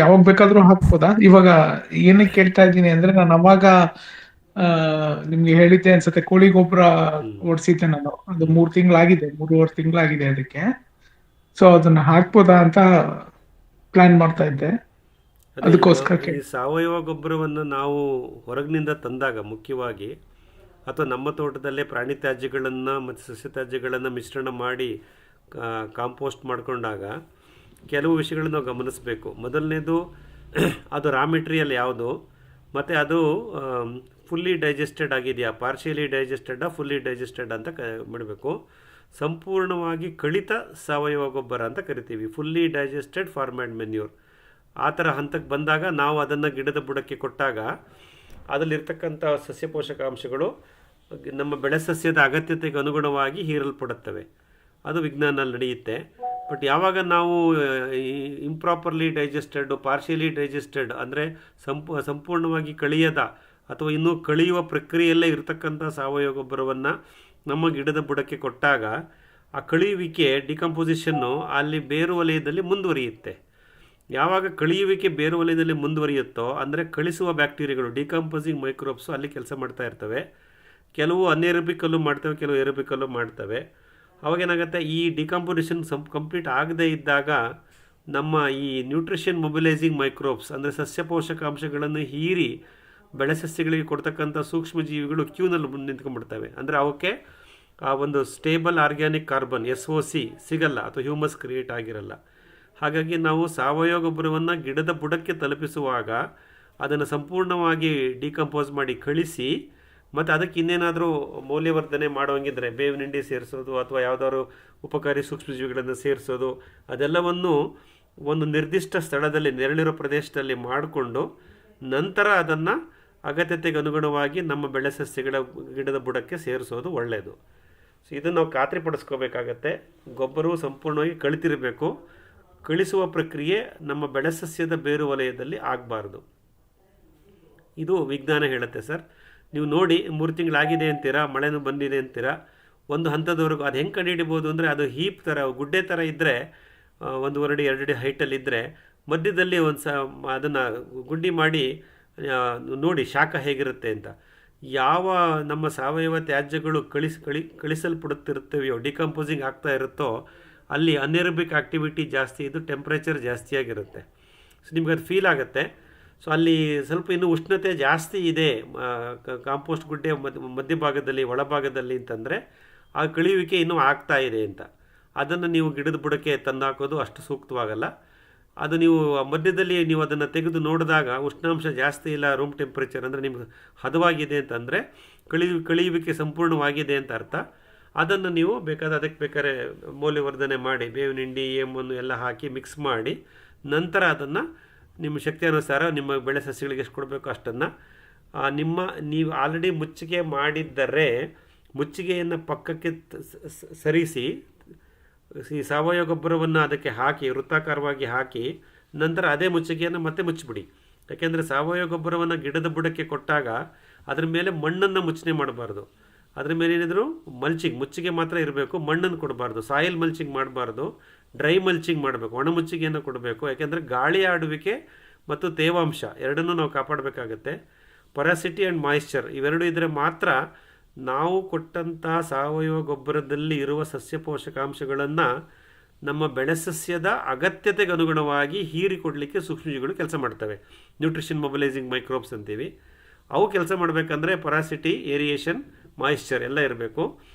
ಯಾವಾಗ ಬೇಕಾದ್ರೂ ಹಾಕ್ಬೋದಾ? ಇವಾಗ ಏನಕ್ಕೆ ಕೇಳ್ತಾ ಇದ್ದೀನಿ ಅಂದ್ರೆ, ನಾನು ಅವಾಗ ಆ ನಿಮ್ಗೆ ಹೇಳಿದ್ದೆ ಅನ್ಸುತ್ತೆ, ಕೋಳಿ ಗೊಬ್ಬರ ಓಡಿಸಿದ್ದೆ ನಾನು. ಅದು 3 ತಿಂಗಳಾಗಿದೆ, 3.5 ತಿಂಗಳಾಗಿದೆ ಅದಕ್ಕೆ. ಸೊ ಅದನ್ನ ಹಾಕ್ಬೋದಾ ಅಂತ ಪ್ಲಾನ್ ಮಾಡ್ತಾ ಇದ್ದೆ, ಅದೇ ಅದಕ್ಕೋಸ್ಕರ ಈ ಸಾವಯವ ಗೊಬ್ಬರವನ್ನು ನಾವು ಹೊರಗಿನಿಂದ ತಂದಾಗ ಮುಖ್ಯವಾಗಿ, ಅಥವಾ ನಮ್ಮ ತೋಟದಲ್ಲೇ ಪ್ರಾಣಿ ತ್ಯಾಜ್ಯಗಳನ್ನು ಮತ್ತು ಸಸ್ಯ ತ್ಯಾಜ್ಯಗಳನ್ನು ಮಿಶ್ರಣ ಮಾಡಿ ಕಾಂಪೋಸ್ಟ್ ಮಾಡಿಕೊಂಡಾಗ ಕೆಲವು ವಿಷಯಗಳನ್ನು ನಾವು ಗಮನಿಸಬೇಕು. ಮೊದಲನೇದು, ಅದು ರಾ ಮೆಟೀರಿಯಲ್ ಯಾವುದು, ಮತ್ತು ಅದು ಫುಲ್ಲಿ ಡೈಜೆಸ್ಟೆಡ್ ಆಗಿದೆಯಾ, ಪಾರ್ಷಿಯಲಿ ಡೈಜೆಸ್ಟೆಡಾ, ಫುಲ್ಲಿ ಡೈಜೆಸ್ಟೆಡ್ ಅಂತ ಮಾಡಬೇಕು. ಸಂಪೂರ್ಣವಾಗಿ ಕಳಿತ ಸಾವಯವ ಗೊಬ್ಬರ ಅಂತ ಕರಿತೀವಿ, ಫುಲ್ಲಿ ಡೈಜೆಸ್ಟೆಡ್ ಫಾರ್ಮ್ಯಾಡ್ ಮೆನ್ಯೂರ್. ಆ ಥರ ಹಂತಕ್ಕೆ ಬಂದಾಗ ನಾವು ಅದನ್ನು ಗಿಡದ ಬುಡಕ್ಕೆ ಕೊಟ್ಟಾಗ ಅದರಲ್ಲಿರ್ತಕ್ಕಂಥ ಸಸ್ಯ ಪೋಷಕಾಂಶಗಳು ನಮ್ಮ ಬೆಳೆ ಸಸ್ಯದ ಅಗತ್ಯತೆಗೆ ಅನುಗುಣವಾಗಿ ಹೀರಲ್ಪಡುತ್ತವೆ. ಅದು ವಿಜ್ಞಾನಲ್ಲಿ ನಡೆಯುತ್ತೆ. ಬಟ್ ಯಾವಾಗ ನಾವು ಇಂಪ್ರಾಪರ್ಲಿ ಡೈಜೆಸ್ಟೆಡ್, ಪಾರ್ಷಿಯಲಿ ಡೈಜೆಸ್ಟೆಡ್ ಅಂದರೆ ಸಂಪೂರ್ಣವಾಗಿ ಕಳಿಯದ ಅಥವಾ ಇನ್ನೂ ಕಳಿಯುವ ಪ್ರಕ್ರಿಯೆಯಲ್ಲೇ ಇರತಕ್ಕಂಥ ಸಾವಯವ ಗೊಬ್ಬರವನ್ನು ನಮ್ಮ ಗಿಡದ ಬುಡಕ್ಕೆ ಕೊಟ್ಟಾಗ ಆ ಕಳಿಯುವಿಕೆ, ಡಿಕಂಪೋಸಿಷನ್ನು ಅಲ್ಲಿ ಬೇರು ವಲಯದಲ್ಲಿ ಮುಂದುವರಿಯುತ್ತೆ. ಯಾವಾಗ ಕಳಿಯುವಿಕೆ ಬೇರು ವಲಯದಲ್ಲಿ ಮುಂದುವರಿಯುತ್ತೋ ಅಂದರೆ ಕಳಿಸುವ ಬ್ಯಾಕ್ಟೀರಿಯಾಗಳು, ಡಿಕಂಪೋಸಿಂಗ್ ಮೈಕ್ರೋಬ್ಸು ಅಲ್ಲಿ ಕೆಲಸ ಮಾಡ್ತಾ ಇರ್ತವೆ. ಕೆಲವು ಅನ್ಏರೋಬಿಕಲ್ಲೂ ಮಾಡ್ತವೆ, ಕೆಲವು ಏರೋಬಿಕಲ್ಲೂ ಮಾಡ್ತವೆ. ಅವಾಗೇನಾಗುತ್ತೆ, ಈ ಡಿಕಂಪೋಸಿಷನ್ ಕಂಪ್ಲೀಟ್ ಆಗದೇ ಇದ್ದಾಗ ನಮ್ಮ ಈ ನ್ಯೂಟ್ರಿಷನ್ ಮೊಬಿಲೈಸಿಂಗ್ ಮೈಕ್ರೋಬ್ಸ್ ಅಂದರೆ ಸಸ್ಯ ಪೋಷಕಾಂಶಗಳನ್ನು ಹೀರಿ ಬೆಳೆ ಸಸ್ಯಗಳಿಗೆ ಕೊಡ್ತಕ್ಕಂಥ ಸೂಕ್ಷ್ಮ ಜೀವಿಗಳು ಕ್ಯೂನಲ್ಲಿ ನಿಂತ್ಕೊಂಡ್ಬಿಡ್ತವೆ. ಅಂದರೆ ಅವಕ್ಕೆ ಆ ಒಂದು ಸ್ಟೇಬಲ್ ಆರ್ಗ್ಯಾನಿಕ್ ಕಾರ್ಬನ್ SOC ಸಿಗಲ್ಲ, ಅಥವಾ ಹ್ಯೂಮಸ್ ಕ್ರಿಯೇಟ್ ಆಗಿರಲ್ಲ. ಹಾಗಾಗಿ ನಾವು ಸಾವಯವ ಗೊಬ್ಬರವನ್ನು ಗಿಡದ ಬುಡಕ್ಕೆ ತಲುಪಿಸುವಾಗ ಅದನ್ನು ಸಂಪೂರ್ಣವಾಗಿ ಡಿಕಂಪೋಸ್ ಮಾಡಿ ಕಳಿಸಿ, ಮತ್ತು ಅದಕ್ಕೆ ಇನ್ನೇನಾದರೂ ಮೌಲ್ಯವರ್ಧನೆ ಮಾಡೋಂಗಿದ್ರೆ ಬೇವಿನ ಹಿಂಡಿ ಸೇರಿಸೋದು ಅಥವಾ ಯಾವುದಾದ್ರು ಉಪಕಾರಿ ಸೂಕ್ಷ್ಮಜೀವಿಗಳನ್ನು ಸೇರಿಸೋದು, ಅದೆಲ್ಲವನ್ನು ಒಂದು ನಿರ್ದಿಷ್ಟ ಸ್ಥಳದಲ್ಲಿ, ನೆರಳಿರೋ ಪ್ರದೇಶದಲ್ಲಿ ಮಾಡಿಕೊಂಡು ನಂತರ ಅದನ್ನು ಅಗತ್ಯತೆಗೆ ಅನುಗುಣವಾಗಿ ನಮ್ಮ ಬೆಳೆ ಸಸ್ಯಗಳ ಗಿಡದ ಬುಡಕ್ಕೆ ಸೇರಿಸೋದು ಒಳ್ಳೆಯದು. ಸೊ ಇದನ್ನು ನಾವು ಖಾತ್ರಿಪಡಿಸ್ಕೋಬೇಕಾಗತ್ತೆ. ಗೊಬ್ಬರವು ಸಂಪೂರ್ಣವಾಗಿ ಕಳಿತಿರಬೇಕು. ಕಳಿಸುವ ಪ್ರಕ್ರಿಯೆ ನಮ್ಮ ಬೆಳೆ ಸಸ್ಯದ ಬೇರು ವಲಯದಲ್ಲಿ ಆಗಬಾರ್ದು. ಇದು ವಿಜ್ಞಾನ ಹೇಳುತ್ತೆ ಸರ್. ನೀವು ನೋಡಿ, 3 ತಿಂಗಳಾಗಿದೆ ಅಂತೀರಾ, ಮಳೆನೂ ಬಂದಿದೆ ಅಂತೀರಾ, ಒಂದು ಹಂತದವರೆಗೂ ಅದು ಹೆಂಗೆ ಕಂಡುಹಿಡಿಬೋದು ಅಂದರೆ, ಅದು ಹೀಪ್ ಥರ, ಗುಡ್ಡೆ ಥರ ಇದ್ದರೆ, 1.5 ಅಡಿ 2 ಅಡಿ ಹೈಟಲ್ಲಿದ್ದರೆ ಮಧ್ಯದಲ್ಲಿ ಅದನ್ನು ಗುಂಡಿ ಮಾಡಿ ನೋಡಿ ಶಾಖ ಹೇಗಿರುತ್ತೆ ಅಂತ. ಯಾವ ನಮ್ಮ ಸಾವಯವ ತ್ಯಾಜ್ಯಗಳು ಕಳಿಸಲ್ಪಡುತ್ತಿರುತ್ತವೆಯೋ, ಡಿಕಂಪೋಸಿಂಗ್ ಆಗ್ತಾ ಇರುತ್ತೋ, ಅಲ್ಲಿ ಅನ್ಏರೋಬಿಕ್ ಆಕ್ಟಿವಿಟಿ ಜಾಸ್ತಿ ಇದ್ದು ಟೆಂಪ್ರೇಚರ್ ಜಾಸ್ತಿಯಾಗಿರುತ್ತೆ. ಸೊ ನಿಮ್ಗೆ ಅದು ಫೀಲ್ ಆಗುತ್ತೆ. ಸೊ ಅಲ್ಲಿ ಸ್ವಲ್ಪ ಇನ್ನೂ ಉಷ್ಣತೆ ಜಾಸ್ತಿ ಇದೆ ಕಾಂಪೋಸ್ಟ್ ಗುಡ್ಡೆ ಮಧ್ಯಭಾಗದಲ್ಲಿ, ಒಳಭಾಗದಲ್ಲಿ ಅಂತಂದರೆ ಆ ಕಳಿಯುವಿಕೆ ಇನ್ನೂ ಆಗ್ತಾ ಇದೆ ಅಂತ. ಅದನ್ನು ನೀವು ಗಿಡದ ಬುಡಕ್ಕೆ ತಂದಾಕೋದು ಅಷ್ಟು ಸೂಕ್ತವಾಗಲ್ಲ. ಅದು ನೀವು ಮಧ್ಯದಲ್ಲಿ ನೀವು ಅದನ್ನು ತೆಗೆದು ನೋಡಿದಾಗ ಉಷ್ಣಾಂಶ ಜಾಸ್ತಿ ಇಲ್ಲ, ರೂಮ್ ಟೆಂಪ್ರೇಚರ್ ಅಂದರೆ ನಿಮ್ಗೆ ಹದವಾಗಿದೆ ಅಂತಂದರೆ ಕಳಿಯುವಿಕೆ ಸಂಪೂರ್ಣವಾಗಿದೆ ಅಂತ ಅರ್ಥ. ಅದನ್ನು ನೀವು ಅದಕ್ಕೆ ಬೇಕಾದ್ರೆ ಮೌಲ್ಯವರ್ಧನೆ ಮಾಡಿ ಬೇವಿನ ಹಿಂಡಿ, EM1 ಎಲ್ಲ ಹಾಕಿ ಮಿಕ್ಸ್ ಮಾಡಿ ನಂತರ ಅದನ್ನು ನಿಮ್ಮ ಶಕ್ತಿ ಅನುಸಾರ ನಿಮ್ಮ ಬೆಳೆ ಸಸ್ಯಗಳಿಗೆ ಎಷ್ಟು ಕೊಡಬೇಕು ಅಷ್ಟನ್ನು ನೀವು ಆಲ್ರೆಡಿ ಮುಚ್ಚಿಗೆ ಮಾಡಿದ್ದರೆ ಮುಚ್ಚಿಗೆಯನ್ನು ಪಕ್ಕಕ್ಕೆ ಸರಿಸಿ ಈ ಸಾವಯವ ಗೊಬ್ಬರವನ್ನು ಅದಕ್ಕೆ ಹಾಕಿ ವೃತ್ತಾಕಾರವಾಗಿ ಹಾಕಿ ನಂತರ ಅದೇ ಮುಚ್ಚಿಗೆಯನ್ನು ಮತ್ತೆ ಮುಚ್ಚಿಬಿಡಿ. ಯಾಕೆಂದರೆ ಸಾವಯವ ಗೊಬ್ಬರವನ್ನು ಗಿಡದ ಬುಡಕ್ಕೆ ಕೊಟ್ಟಾಗ ಅದರ ಮೇಲೆ ಮಣ್ಣನ್ನು ಮುಚ್ಚನೆ ಮಾಡಬಾರ್ದು. ಅದ್ರ ಮೇಲೆ ಏನಿದ್ರು ಮುಚ್ಚಿಗೆ ಮಾತ್ರ ಇರಬೇಕು, ಮಣ್ಣನ್ನು ಕೊಡಬಾರ್ದು. ಸಾಯಿಲ್ ಮಲ್ಚಿಂಗ್ ಮಾಡಬಾರ್ದು, ಡ್ರೈ ಮಲ್ಚಿಂಗ್ ಮಾಡಬೇಕು, ಒಣ ಮುಚ್ಚಿಗೆಯನ್ನು ಕೊಡಬೇಕು. ಯಾಕೆಂದರೆ ಗಾಳಿ ಆಡುವಿಕೆ ಮತ್ತು ತೇವಾಂಶ ಎರಡನ್ನೂ ನಾವು ಕಾಪಾಡಬೇಕಾಗತ್ತೆ. ಪೊರಾಸಿಟಿ ಆ್ಯಂಡ್ ಮಾಯಿಶ್ಚರ್ ಇವೆರಡು ಇದ್ದರೆ ಮಾತ್ರ ನಾವು ಕೊಟ್ಟಂಥ ಸಾವಯವ ಗೊಬ್ಬರದಲ್ಲಿ ಇರುವ ಸಸ್ಯ ಪೋಷಕಾಂಶಗಳನ್ನು ನಮ್ಮ ಬೆಳೆ ಸಸ್ಯದ ಅಗತ್ಯತೆಗೆ ಅನುಗುಣವಾಗಿ ಹೀರಿಕೊಡಲಿಕ್ಕೆ ಸೂಕ್ಷ್ಮಜೀವಿಗಳು ಕೆಲಸ ಮಾಡ್ತವೆ. ನ್ಯೂಟ್ರಿಷನ್ ಮೊಬಿಲೈಸಿಂಗ್ ಮೈಕ್ರೋಬ್ಸ್ ಅಂತೀವಿ. ಅವು ಕೆಲಸ ಮಾಡಬೇಕಂದ್ರೆ ಪೊರಾಸಿಟಿ, ಏರಿಯೇಷನ್, ಮಾಯಿಶ್ಚರ್ ಎಲ್ಲ ಇರಬೇಕು.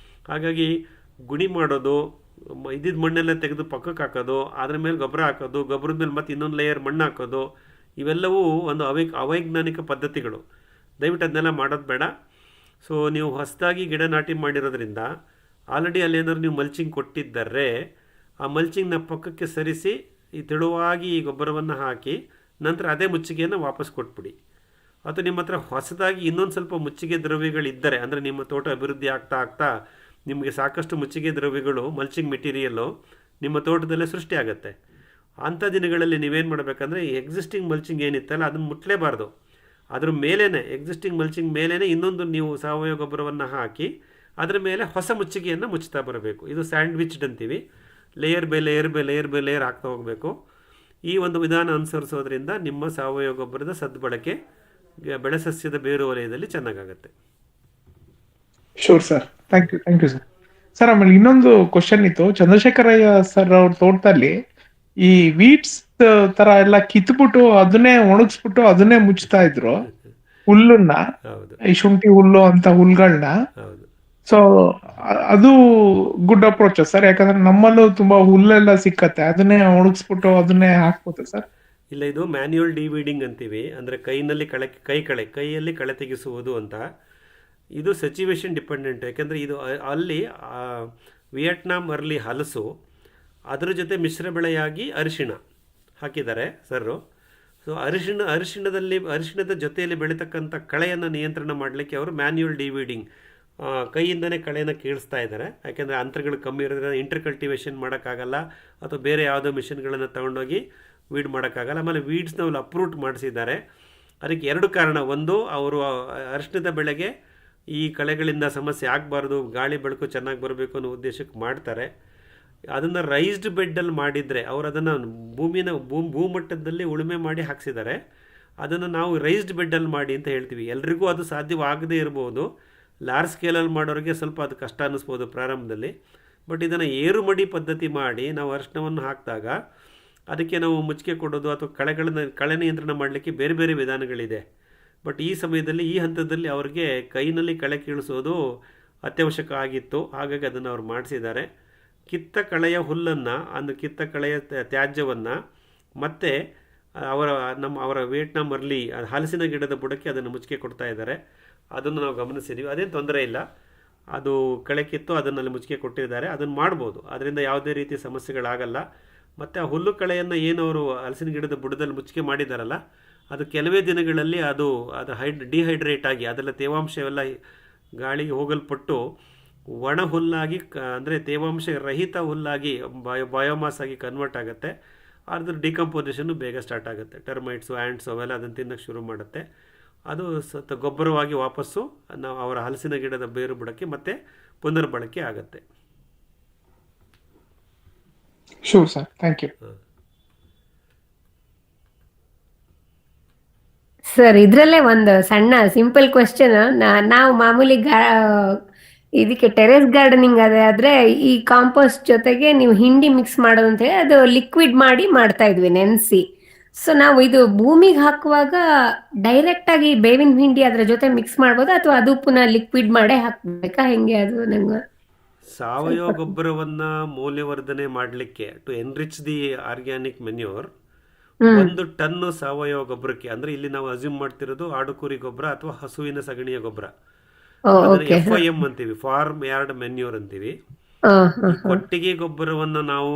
ಹಾಗಾಗಿ ಗುಣಿ ಮಾಡೋದು, ಇದ್ದಿದ್ದ ಮಣ್ಣೆಲ್ಲ ತೆಗೆದು ಪಕ್ಕಕ್ಕೆ ಹಾಕೋದು, ಅದ್ರ ಮೇಲೆ ಗೊಬ್ಬರ ಹಾಕೋದು, ಗೊಬ್ಬರದ ಮೇಲೆ ಮತ್ತೆ ಇನ್ನೊಂದು ಲೇಯರ್ ಮಣ್ಣು ಹಾಕೋದು, ಇವೆಲ್ಲವೂ ಒಂದು ಅವೈಜ್ಞಾನಿಕ ಪದ್ಧತಿಗಳು. ದಯವಿಟ್ಟು ಅದನ್ನೆಲ್ಲ ಮಾಡೋದು ಬೇಡ. ಸೊ ನೀವು ಹೊಸದಾಗಿ ಗಿಡ ನಾಟಿ ಮಾಡಿರೋದ್ರಿಂದ ಆಲ್ರೆಡಿ ಅಲ್ಲೇನಾದ್ರು ನೀವು ಮಲ್ಚಿಂಗ್ ಕೊಟ್ಟಿದ್ದರೆ ಆ ಮಲ್ಚಿಂಗ್ನ ಪಕ್ಕಕ್ಕೆ ಸರಿಸಿ ಈ ತೆಳುವಾಗಿ ಈ ಗೊಬ್ಬರವನ್ನು ಹಾಕಿ ನಂತರ ಅದೇ ಮುಚ್ಚಿಗೆಯನ್ನು ವಾಪಸ್ ಕೊಟ್ಬಿಡಿ. ಅಥವಾ ನಿಮ್ಮ ಹತ್ರ ಹೊಸದಾಗಿ ಇನ್ನೊಂದು ಸ್ವಲ್ಪ ಮುಚ್ಚಿಗೆ ದ್ರವ್ಯಗಳಿದ್ದರೆ, ಅಂದರೆ ನಿಮ್ಮ ತೋಟ ಅಭಿವೃದ್ಧಿ ಆಗ್ತಾ ನಿಮಗೆ ಸಾಕಷ್ಟು ಮುಚ್ಚಿಗೆ ದ್ರವ್ಯಗಳು, ಮಲ್ಚಿಂಗ್ ಮೆಟೀರಿಯಲ್ಲು ನಿಮ್ಮ ತೋಟದಲ್ಲೇ ಸೃಷ್ಟಿ ಆಗುತ್ತೆ. ಅಂಥ ದಿನಗಳಲ್ಲಿ ನೀವೇನು ಮಾಡಬೇಕಂದ್ರೆ ಈ ಎಕ್ಸಿಸ್ಟಿಂಗ್ ಮಲ್ಚಿಂಗ್ ಏನಿತ್ತಲ್ಲ ಅದನ್ನು ಮುಟ್ಟಲೇಬಾರ್ದು. ಅದ್ರ ಮೇಲೇ ಎಕ್ಸಿಸ್ಟಿಂಗ್ ಮಲ್ಚಿಂಗ್ ಮೇಲೇ ಇನ್ನೊಂದು ನೀವು ಸಾವಯವ ಗೊಬ್ಬರವನ್ನು ಹಾಕಿ ಅದರ ಮೇಲೆ ಹೊಸ ಮುಚ್ಚಿಗೆಯನ್ನು ಮುಚ್ತಾ ಬರಬೇಕು. ಇದು ಸ್ಯಾಂಡ್ವಿಚ್ಡ್ ಅಂತೀವಿ. Layer by layer by layer by layer ಹಾಕ್ತಾ ಹೋಗಬೇಕು. ಈ ಒಂದು ವಿಧಾನ ಅನುಸರಿಸೋದ್ರಿಂದ ನಿಮ್ಮ ಸಾವಯವ ಗೊಬ್ಬರದ ಸದ್ಬಳಕೆ ಬೆಳೆ ಸಸ್ಯದ ಬೇರು ವಲಯದಲ್ಲಿ ಚೆನ್ನಾಗಾಗತ್ತೆ. Sure sir, thank you sir. Sir ಆಮೇಲೆ ಇನ್ನೊಂದು ಕ್ವಶನ್ ಇತ್ತು. ಚಂದ್ರಶೇಖರಯ್ಯ ಸರ್ ಅವ್ರ ತೋಟದಲ್ಲಿ ಈ ವೀಟ್ಸ್ ತರ ಎಲ್ಲ ಕಿತ್ಬಿಟ್ಟು ಅದನ್ನೇ ಒಣಗಿಸ್ಬಿಟ್ಟು ಅದನ್ನೇ ಮುಚ್ತಾ ಇದ್ರು ಹುಲ್ಲನ್ನ, ಹೌದು ಈ ಶುಂಠಿ ಹುಲ್ಲು ಅಂತ ಹುಲ್ಗಳನ್ನ. ಹೌದು ಸೊ ಅದು ಗುಡ್ ಅಪ್ರೋಚ್ ಸರ್, ಯಾಕಂದ್ರೆ ನಮ್ಮಲ್ಲೂ ತುಂಬಾ ಹುಲ್ಲೆಲ್ಲ ಸಿಕ್ಕತ್ತೆ, ಅದನ್ನೇ ಒಣಗಿಸ್ಬಿಟ್ಟು ಅದನ್ನೇ ಹಾಕ್ಬೋದ ಸರ್? ಇಲ್ಲ, ಇದು ಮ್ಯಾನ್ಯುಯಲ್ ಡಿವೀಡಿಂಗ್ ಅಂತೀವಿ. ಅಂದರೆ ಕೈಯಲ್ಲಿ ಕೈಯಲ್ಲಿ ಕಳೆ ತೆಗೆಸುವುದು ಅಂತ. ಇದು ಸಿಚುವೇಶನ್ ಡಿಪೆಂಡೆಂಟ್. ಯಾಕೆಂದರೆ ಇದು ಅಲ್ಲಿ ವಿಯೆಟ್ನಾಂ ಅರ್ಲಿ ಹಲಸು, ಅದರ ಜೊತೆ ಮಿಶ್ರ ಬೆಳೆಯಾಗಿ ಅರಿಶಿಣ ಹಾಕಿದ್ದಾರೆ ಸರ್. ಸೊ ಅರಿಶಿಣದ ಜೊತೆಯಲ್ಲಿ ಬೆಳೀತಕ್ಕಂಥ ಕಳೆಯನ್ನು ನಿಯಂತ್ರಣ ಮಾಡಲಿಕ್ಕೆ ಅವರು ಮ್ಯಾನ್ಯುಯಲ್ ಡಿವೀಡಿಂಗ್, ಕೈಯಿಂದನೇ ಕಳೆಯನ್ನು ಕೀಳಿಸ್ತಾ ಇದ್ದಾರೆ. ಯಾಕೆಂದರೆ ಅಂತರಗಳು ಕಮ್ಮಿ ಇರೋದ್ರಿಂದ ಇಂಟರ್ ಕಲ್ಟಿವೇಷನ್ ಮಾಡೋಕ್ಕಾಗಲ್ಲ, ಅಥವಾ ಬೇರೆ ಯಾವುದೋ ಮಿಷಿನ್ಗಳನ್ನು ತೊಗೊಂಡೋಗಿ ವೀಡ್ ಮಾಡೋಕ್ಕಾಗಲ್ಲ. ಆಮೇಲೆ ವೀಡ್ಸ್ನ ಅವ್ರು ಅಪ್ರೂಟ್ ಮಾಡಿಸಿದ್ದಾರೆ. ಅದಕ್ಕೆ 2 ಕಾರಣ. ಒಂದು, ಅವರು ಅರಿಶಿಣದ ಬೆಳೆಗೆ ಈ ಕಳೆಗಳಿಂದ ಸಮಸ್ಯೆ ಆಗಬಾರ್ದು, ಗಾಳಿ ಬೆಳಕು ಚೆನ್ನಾಗಿ ಬರಬೇಕು ಅನ್ನೋ ಉದ್ದೇಶಕ್ಕೆ ಮಾಡ್ತಾರೆ. ಅದನ್ನು ರೈಸ್ಡ್ ಬೆಡ್ಡಲ್ಲಿ ಮಾಡಿದರೆ ಅವರು ಅದನ್ನು ಭೂಮಟ್ಟದಲ್ಲಿ ಉಳುಮೆ ಮಾಡಿ ಹಾಕ್ಸಿದ್ದಾರೆ. ಅದನ್ನು ನಾವು ರೈಸ್ಡ್ ಬೆಡ್ಡಲ್ಲಿ ಮಾಡಿ ಅಂತ ಹೇಳ್ತೀವಿ. ಎಲ್ರಿಗೂ ಅದು ಸಾಧ್ಯವಾಗದೇ ಇರ್ಬೋದು. ಲಾರ್ಜ್ ಸ್ಕೇಲಲ್ಲಿ ಮಾಡೋರಿಗೆ ಸ್ವಲ್ಪ ಅದು ಕಷ್ಟ ಅನ್ನಿಸ್ಬೋದು ಪ್ರಾರಂಭದಲ್ಲಿ. ಬಟ್ ಇದನ್ನು ಏರುಮಡಿ ಪದ್ಧತಿ ಮಾಡಿ ನಾವು ಅರಿಶಿಣವನ್ನು ಹಾಕಿದಾಗ ಅದಕ್ಕೆ ನಾವು ಮುಚ್ಚಿಗೆ ಕೊಡೋದು ಅಥವಾ ಕಳೆ ನಿಯಂತ್ರಣ ಮಾಡಲಿಕ್ಕೆ ಬೇರೆ ಬೇರೆ ವಿಧಾನಗಳಿದೆ. ಬಟ್ ಈ ಸಮಯದಲ್ಲಿ ಈ ಹಂತದಲ್ಲಿ ಅವ್ರಿಗೆ ಕೈನಲ್ಲಿ ಕಳೆ ಕೀಳಿಸೋದು ಅತ್ಯವಶ್ಯಕ ಆಗಿತ್ತು. ಹಾಗಾಗಿ ಅದನ್ನು ಅವ್ರು ಮಾಡಿಸಿದ್ದಾರೆ. ಕಿತ್ತ ಕಳೆಯ ಹುಲ್ಲನ್ನು, ಕಿತ್ತ ಕಳೆಯ ತ್ಯಾಜ್ಯವನ್ನು ಮತ್ತು ಅವರ ವಿಯೆಟ್ನಾಂ ಅರ್ಲಿ ಹಲಸಿನ ಗಿಡದ ಬುಡಕ್ಕೆ ಅದನ್ನು ಮುಚ್ಚಿಗೆ ಕೊಡ್ತಾ ಇದ್ದಾರೆ. ಅದನ್ನು ನಾವು ಗಮನಿಸಿದ್ದೀವಿ. ಅದೇನು ತೊಂದರೆ ಇಲ್ಲ. ಅದು ಕಳೆ ಕಿತ್ತು ಅದನ್ನಲ್ಲಿ ಮುಚ್ಚಿಗೆ ಕೊಟ್ಟಿದ್ದಾರೆ, ಅದನ್ನು ಮಾಡ್ಬೋದು. ಅದರಿಂದ ಯಾವುದೇ ರೀತಿಯ ಸಮಸ್ಯೆಗಳಾಗಲ್ಲ. ಮತ್ತು ಆ ಹುಲ್ಲು ಕಳೆಯನ್ನು ಏನು ಅವರು ಹಲಸಿನ ಗಿಡದ ಬುಡದಲ್ಲಿ ಮುಚ್ಚಿಗೆ ಮಾಡಿದ್ದಾರಲ್ಲ, ಅದು ಕೆಲವೇ ದಿನಗಳಲ್ಲಿ ಅದು ಡಿಹೈಡ್ರೇಟ್ ಆಗಿ ಅದೆಲ್ಲ ತೇವಾಂಶವೆಲ್ಲ ಗಾಳಿಗೆ ಹೋಗಲ್ಪಟ್ಟು ಒಣ ಹುಲ್ಲಾಗಿ, ಅಂದರೆ ತೇವಾಂಶ ರಹಿತ ಹುಲ್ಲಾಗಿ ಬಯೋಮಾಸ್ ಆಗಿ ಕನ್ವರ್ಟ್ ಆಗುತ್ತೆ. ಅದ್ರ ಡಿಕಂಪೋಸಿಷನ್ನು ಬೇಗ ಸ್ಟಾರ್ಟ್ ಆಗುತ್ತೆ. ಟರ್ಮೈಟ್ಸು, ಆ್ಯಂಟ್ಸು ಅವೆಲ್ಲ ಅದನ್ನು ತಿನ್ನೋಕ್ಕೆ ಶುರು ಮಾಡುತ್ತೆ. ಅದು ಗೊಬ್ಬರವಾಗಿ ವಾಪಸ್ಸು ನಾವು ಅವರ ಹಲಸಿನ ಗಿಡದ ಬೇರು ಬುಡಕ್ಕೆ ಮತ್ತೆ ಪುನರ್ಬಳಕೆ ಆಗುತ್ತೆ. Sure sir, thank you. Sir ಇದ್ರಲ್ಲೇ ಒಂದು ಸಣ್ಣ ಸಿಂಪಲ್ ಕ್ವೆಶ್ಚನ್. ನಾವು ಮಾಮೂಲಿ ಇದಕ್ಕೆ ಟೆರೆಸ್ ಗಾರ್ಡನಿಂಗ್ ಆದ್ರೆ ಈ ಕಾಂಪೋಸ್ಟ್ ಜೊತೆಗೆ ನೀವು ಹಿಂಡಿ ಮಿಕ್ಸ್ ಮಾಡೋದು ಅಂತ ಹೇಳಿ ಅದು ಲಿಕ್ವಿಡ್ ಮಾಡಿ ಮಾಡ್ತಾ ಇದ್ವಿ ನೆನೆಸಿ. ಸೊ ನಾವು ಇದು ಭೂಮಿಗೆ ಹಾಕುವಾಗ ಡೈರೆಕ್ಟ್ ಆಗಿ ಬೇವಿನ ಹಿಂಡಿ ಅದ್ರ ಜೊತೆ ಮಿಕ್ಸ್ ಮಾಡ್ಬೋದಾ, ಅಥವಾ ಅದು ಪುನಃ ಲಿಕ್ವಿಡ್ ಮಾಡೇ ಹಾಕ್ಬೇಕಾ, ಹೆಂಗೆ ಅದು ನಂಗೆ? ಸಾವಯವ ಗೊಬ್ಬರವನ್ನು ಮೌಲ್ಯವರ್ಧನೆ ಮಾಡಲಿಕ್ಕೆ to enrich the organic manure, 1 tonne ಸಾವಯವ ಗೊಬ್ಬರಕ್ಕೆ, ಅಂದರೆ ಇಲ್ಲಿ ನಾವು ಅಸ್ಯೂಮ್ ಮಾಡ್ತಿರೋದು ಆಡುಕುರಿ ಗೊಬ್ಬರ ಅಥವಾ ಹಸುವಿನ ಸಗಣಿಯ ಗೊಬ್ಬರ, FIM ಅಂತೀವಿ, ಫಾರ್ಮ್ ಯಾರ್ಡ್ ಮೆನ್ಯೂರ್ ಅಂತೀವಿ. ಕೊಟ್ಟಿಗೆ ಗೊಬ್ಬರವನ್ನು ನಾವು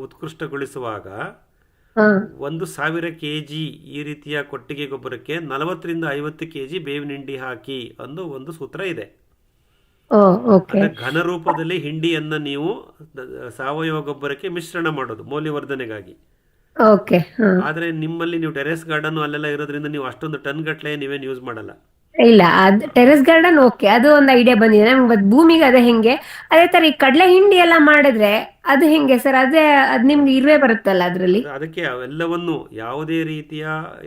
ಉತ್ಕೃಷ್ಟಗೊಳಿಸುವಾಗ 1,000 kg ಈ ರೀತಿಯ ಕೊಟ್ಟಿಗೆ ಗೊಬ್ಬರಕ್ಕೆ 40 ರಿಂದ 50 kg ಬೇವಿನ ಹಿಂಡಿ ಹಾಕಿ ಅನ್ನೋ ಒಂದು ಸೂತ್ರ ಇದೆ. ಘನ ರೂಪದಲ್ಲಿ ಹಿಂಡಿಯನ್ನು ನೀವು ಸಾವಯವ ಗೊಬ್ಬರಕ್ಕೆ ಮಿಶ್ರಣ ಮಾಡೋದು ಮೌಲ್ಯವರ್ಧನೆಗಾಗಿ. ಆದ್ರೆ ನಿಮ್ಮಲ್ಲಿ ನೀವು ಟೆರೆಸ್ ಗಾರ್ಡನ್ ಅಲ್ಲೆಲ್ಲ ಇರೋದ್ರಿಂದ ನೀವು ಅಷ್ಟೊಂದು ಟನ್ ಗಟ್ಟಲೆ ನೀವೇನು ಯೂಸ್ ಮಾಡಲ್ಲ. ಇಲ್ಲ, ಅದು ಟೆರೆಸ್ ಗಾರ್ಡನ್ ಓಕೆ, ಅದು ಒಂದು ಐಡಿಯಾ ಬಂದಿದೆ ನಮ್ಗೆ. ಭೂಮಿಗೆ ಅದೇ ಹೆಂಗೆ, ಅದೇ ತರ ಈ ಕಡಲೆ ಹಿಂಡಿ ಎಲ್ಲ ಮಾಡಿದ್ರೆ ಅದು ಹೆಂಗೆ ಸರ್? ಅದ್ ನಿಮ್ಗೆ ಇರುವೆ ಬರುತ್ತಲ್ಲ ಅದ್ರಲ್ಲಿ? ಅದಕ್ಕೆ ಅವೆಲ್ಲವನ್ನು ಯಾವುದೇ ರೀತಿಯ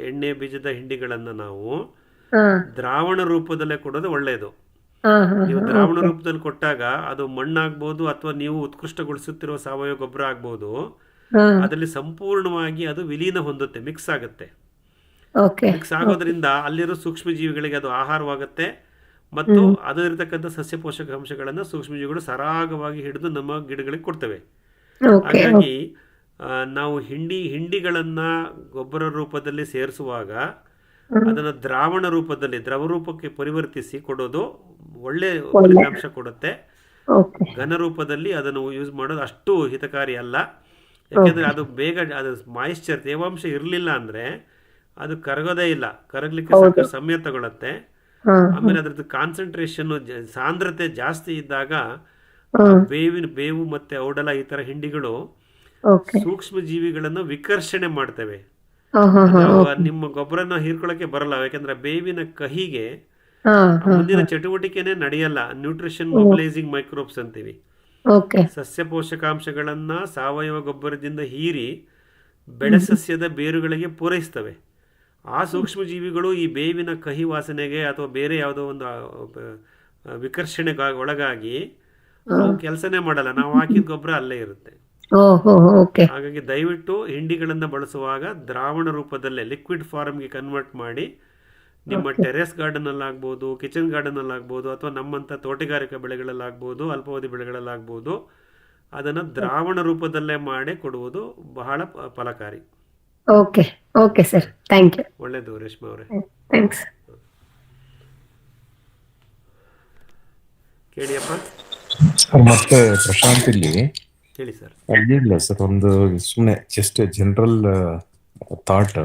ಎಣ್ಣೆ ಬೀಜದ ಹಿಂಡಿಗಳನ್ನ ನಾವು ದ್ರಾವಣ ರೂಪದಲ್ಲೇ ಕೊಡೋದು ಒಳ್ಳೆಯದು. ನೀವು ದ್ರಾವಣ ರೂಪದಲ್ಲಿ ಕೊಟ್ಟಾಗ ಅದು ಮಣ್ಣಾಗ್ಬೋದು ಅಥವಾ ನೀವು ಉತ್ಕೃಷ್ಟಗೊಳಿಸುತ್ತಿರುವ ಸಾವಯವ ಗೊಬ್ಬರ ಆಗ್ಬೋದು, ಅದರಲ್ಲಿ ಸಂಪೂರ್ಣವಾಗಿ ಅದು ವಿಲೀನ ಹೊಂದುತ್ತೆ, ಮಿಕ್ಸ್ ಆಗುತ್ತೆ. ಮಿಕ್ಸ್ ಆಗೋದ್ರಿಂದ ಅಲ್ಲಿರೋ ಸೂಕ್ಷ್ಮ ಜೀವಿಗಳಿಗೆ ಅದು ಆಹಾರವಾಗುತ್ತೆ ಮತ್ತು ಅದರಲ್ಲಿರ್ತಕ್ಕಂಥ ಸಸ್ಯ ಪೋಷಕಾಂಶಗಳನ್ನು ಸೂಕ್ಷ್ಮ ಜೀವಿಗಳು ಸರಾಗವಾಗಿ ಹಿಡಿದು ನಮ್ಮ ಗಿಡಗಳಿಗೆ ಕೊಡ್ತವೆ. ಹಾಗಾಗಿ ನಾವು ಹಿಂಡಿಗಳನ್ನ ಗೊಬ್ಬರ ರೂಪದಲ್ಲಿ ಸೇರಿಸುವಾಗ ಅದನ್ನು ದ್ರಾವಣ ರೂಪದಲ್ಲಿ ದ್ರವ ರೂಪಕ್ಕೆ ಪರಿವರ್ತಿಸಿ ಕೊಡೋದು ಒಳ್ಳೆ ಫಲಿತಾಂಶ ಕೊಡುತ್ತೆ. ಘನ ರೂಪದಲ್ಲಿ ಅದನ್ನು ಯೂಸ್ ಮಾಡೋದು ಅಷ್ಟು ಹಿತಕಾರಿ ಅಲ್ಲ. ಯಾಕೆಂದರೆ ಅದು ಬೇಗ ಅದು ಮಾಯಿಶ್ಚರ್ ತೇವಾಂಶ ಇರಲಿಲ್ಲ ಅಂದರೆ ಅದು ಕರಗೋದೇ ಇಲ್ಲ, ಕರಗಲಿಕ್ಕೆ ಸಾಕಷ್ಟು ಸಮಯ ತಗೊಳುತ್ತೆ. ಆಮೇಲೆ ಅದ್ರದ್ದು ಕಾನ್ಸಂಟ್ರೇಷನ್ ಸಾಂದ್ರತೆ ಜಾಸ್ತಿ ಇದ್ದಾಗ ಬೇವು ಮತ್ತೆ ಔಡಲ ಈ ತರ ಹಿಂಡಿಗಳು ಸೂಕ್ಷ್ಮ ಜೀವಿಗಳನ್ನು ವಿಕರ್ಷಣೆ ಮಾಡ್ತವೆ. ನಿಮ್ಮ ಗೊಬ್ಬರನ ಹೀರ್ಕೊಳ್ಳಕ್ಕೆ ಬರಲ್ಲ, ಯಾಕಂದ್ರೆ ಬೇವಿನ ಕಹಿಗೆ ಮುಂದಿನ ಚಟುವಟಿಕೆನೆ ನಡೆಯಲ್ಲ. ನ್ಯೂಟ್ರಿಷನ್ ಮೊಬಿಲೈಸಿಂಗ್ ಮೈಕ್ರೋಬ್ಸ್ ಅಂತೀವಿ. ಸಸ್ಯ ಪೋಷಕಾಂಶಗಳನ್ನ ಸಾವಯವ ಗೊಬ್ಬರದಿಂದ ಹೀರಿ ಬೆಳೆ ಸಸ್ಯದ ಬೇರುಗಳಿಗೆ ಪೂರೈಸ್ತವೆ. ಆ ಸೂಕ್ಷ್ಮಜೀವಿಗಳು ಈ ಬೇವಿನ ಕಹಿ ವಾಸನೆಗೆ ಅಥವಾ ಬೇರೆ ಯಾವುದೋ ಒಂದು ವಿಕರ್ಷಣೆಗೆ ಒಳಗಾಗಿ ಅವು ಕೆಲಸನೇ ಮಾಡಲ್ಲ. ನಾವು ಹಾಕಿದ ಗೊಬ್ಬರ ಅಲ್ಲೇ ಇರುತ್ತೆ. ಓಕೆ. ಹಾಗಾಗಿ ದಯವಿಟ್ಟು ಹಿಂಡಿಗಳನ್ನು ಬಳಸುವಾಗ ದ್ರಾವಣ ರೂಪದಲ್ಲೇ ಲಿಕ್ವಿಡ್ ಫಾರ್ಮ್ಗೆ ಕನ್ವರ್ಟ್ ಮಾಡಿ ನಿಮ್ಮ ಟೆರೆಸ್ ಗಾರ್ಡನಲ್ಲಾಗ್ಬೋದು, ಕಿಚನ್ ಗಾರ್ಡನಲ್ಲಾಗ್ಬೋದು, ಅಥವಾ ನಮ್ಮಂಥ ತೋಟಗಾರಿಕಾ ಬೆಳೆಗಳಲ್ಲಾಗ್ಬೋದು, ಅಲ್ಪಾವಧಿ ಬೆಳೆಗಳಲ್ಲಾಗ್ಬೋದು, ಅದನ್ನು ದ್ರಾವಣ ರೂಪದಲ್ಲೇ ಮಾಡಿ ಕೊಡುವುದು ಬಹಳ ಫಲಕಾರಿ. Okay okay sir, thank you. ಒಳ್ಳೆಯದು ರೇಷ್ಮಾ ಅವರೇ, ಥ್ಯಾಂಕ್ಸ್. ಕೇಳಿಯಪ್ಪ. ಮತ್ತೆ ಪ್ರಶಾಂತ್ ಇಲ್ಲಿ ಹೇಳಿ ಸರ್. ಇಲ್ಲ ಸರ್, ಒಂದು ಸುಮ್ಮನೆ ಜಸ್ಟ್ ಜನರಲ್ ಥಾಟ್.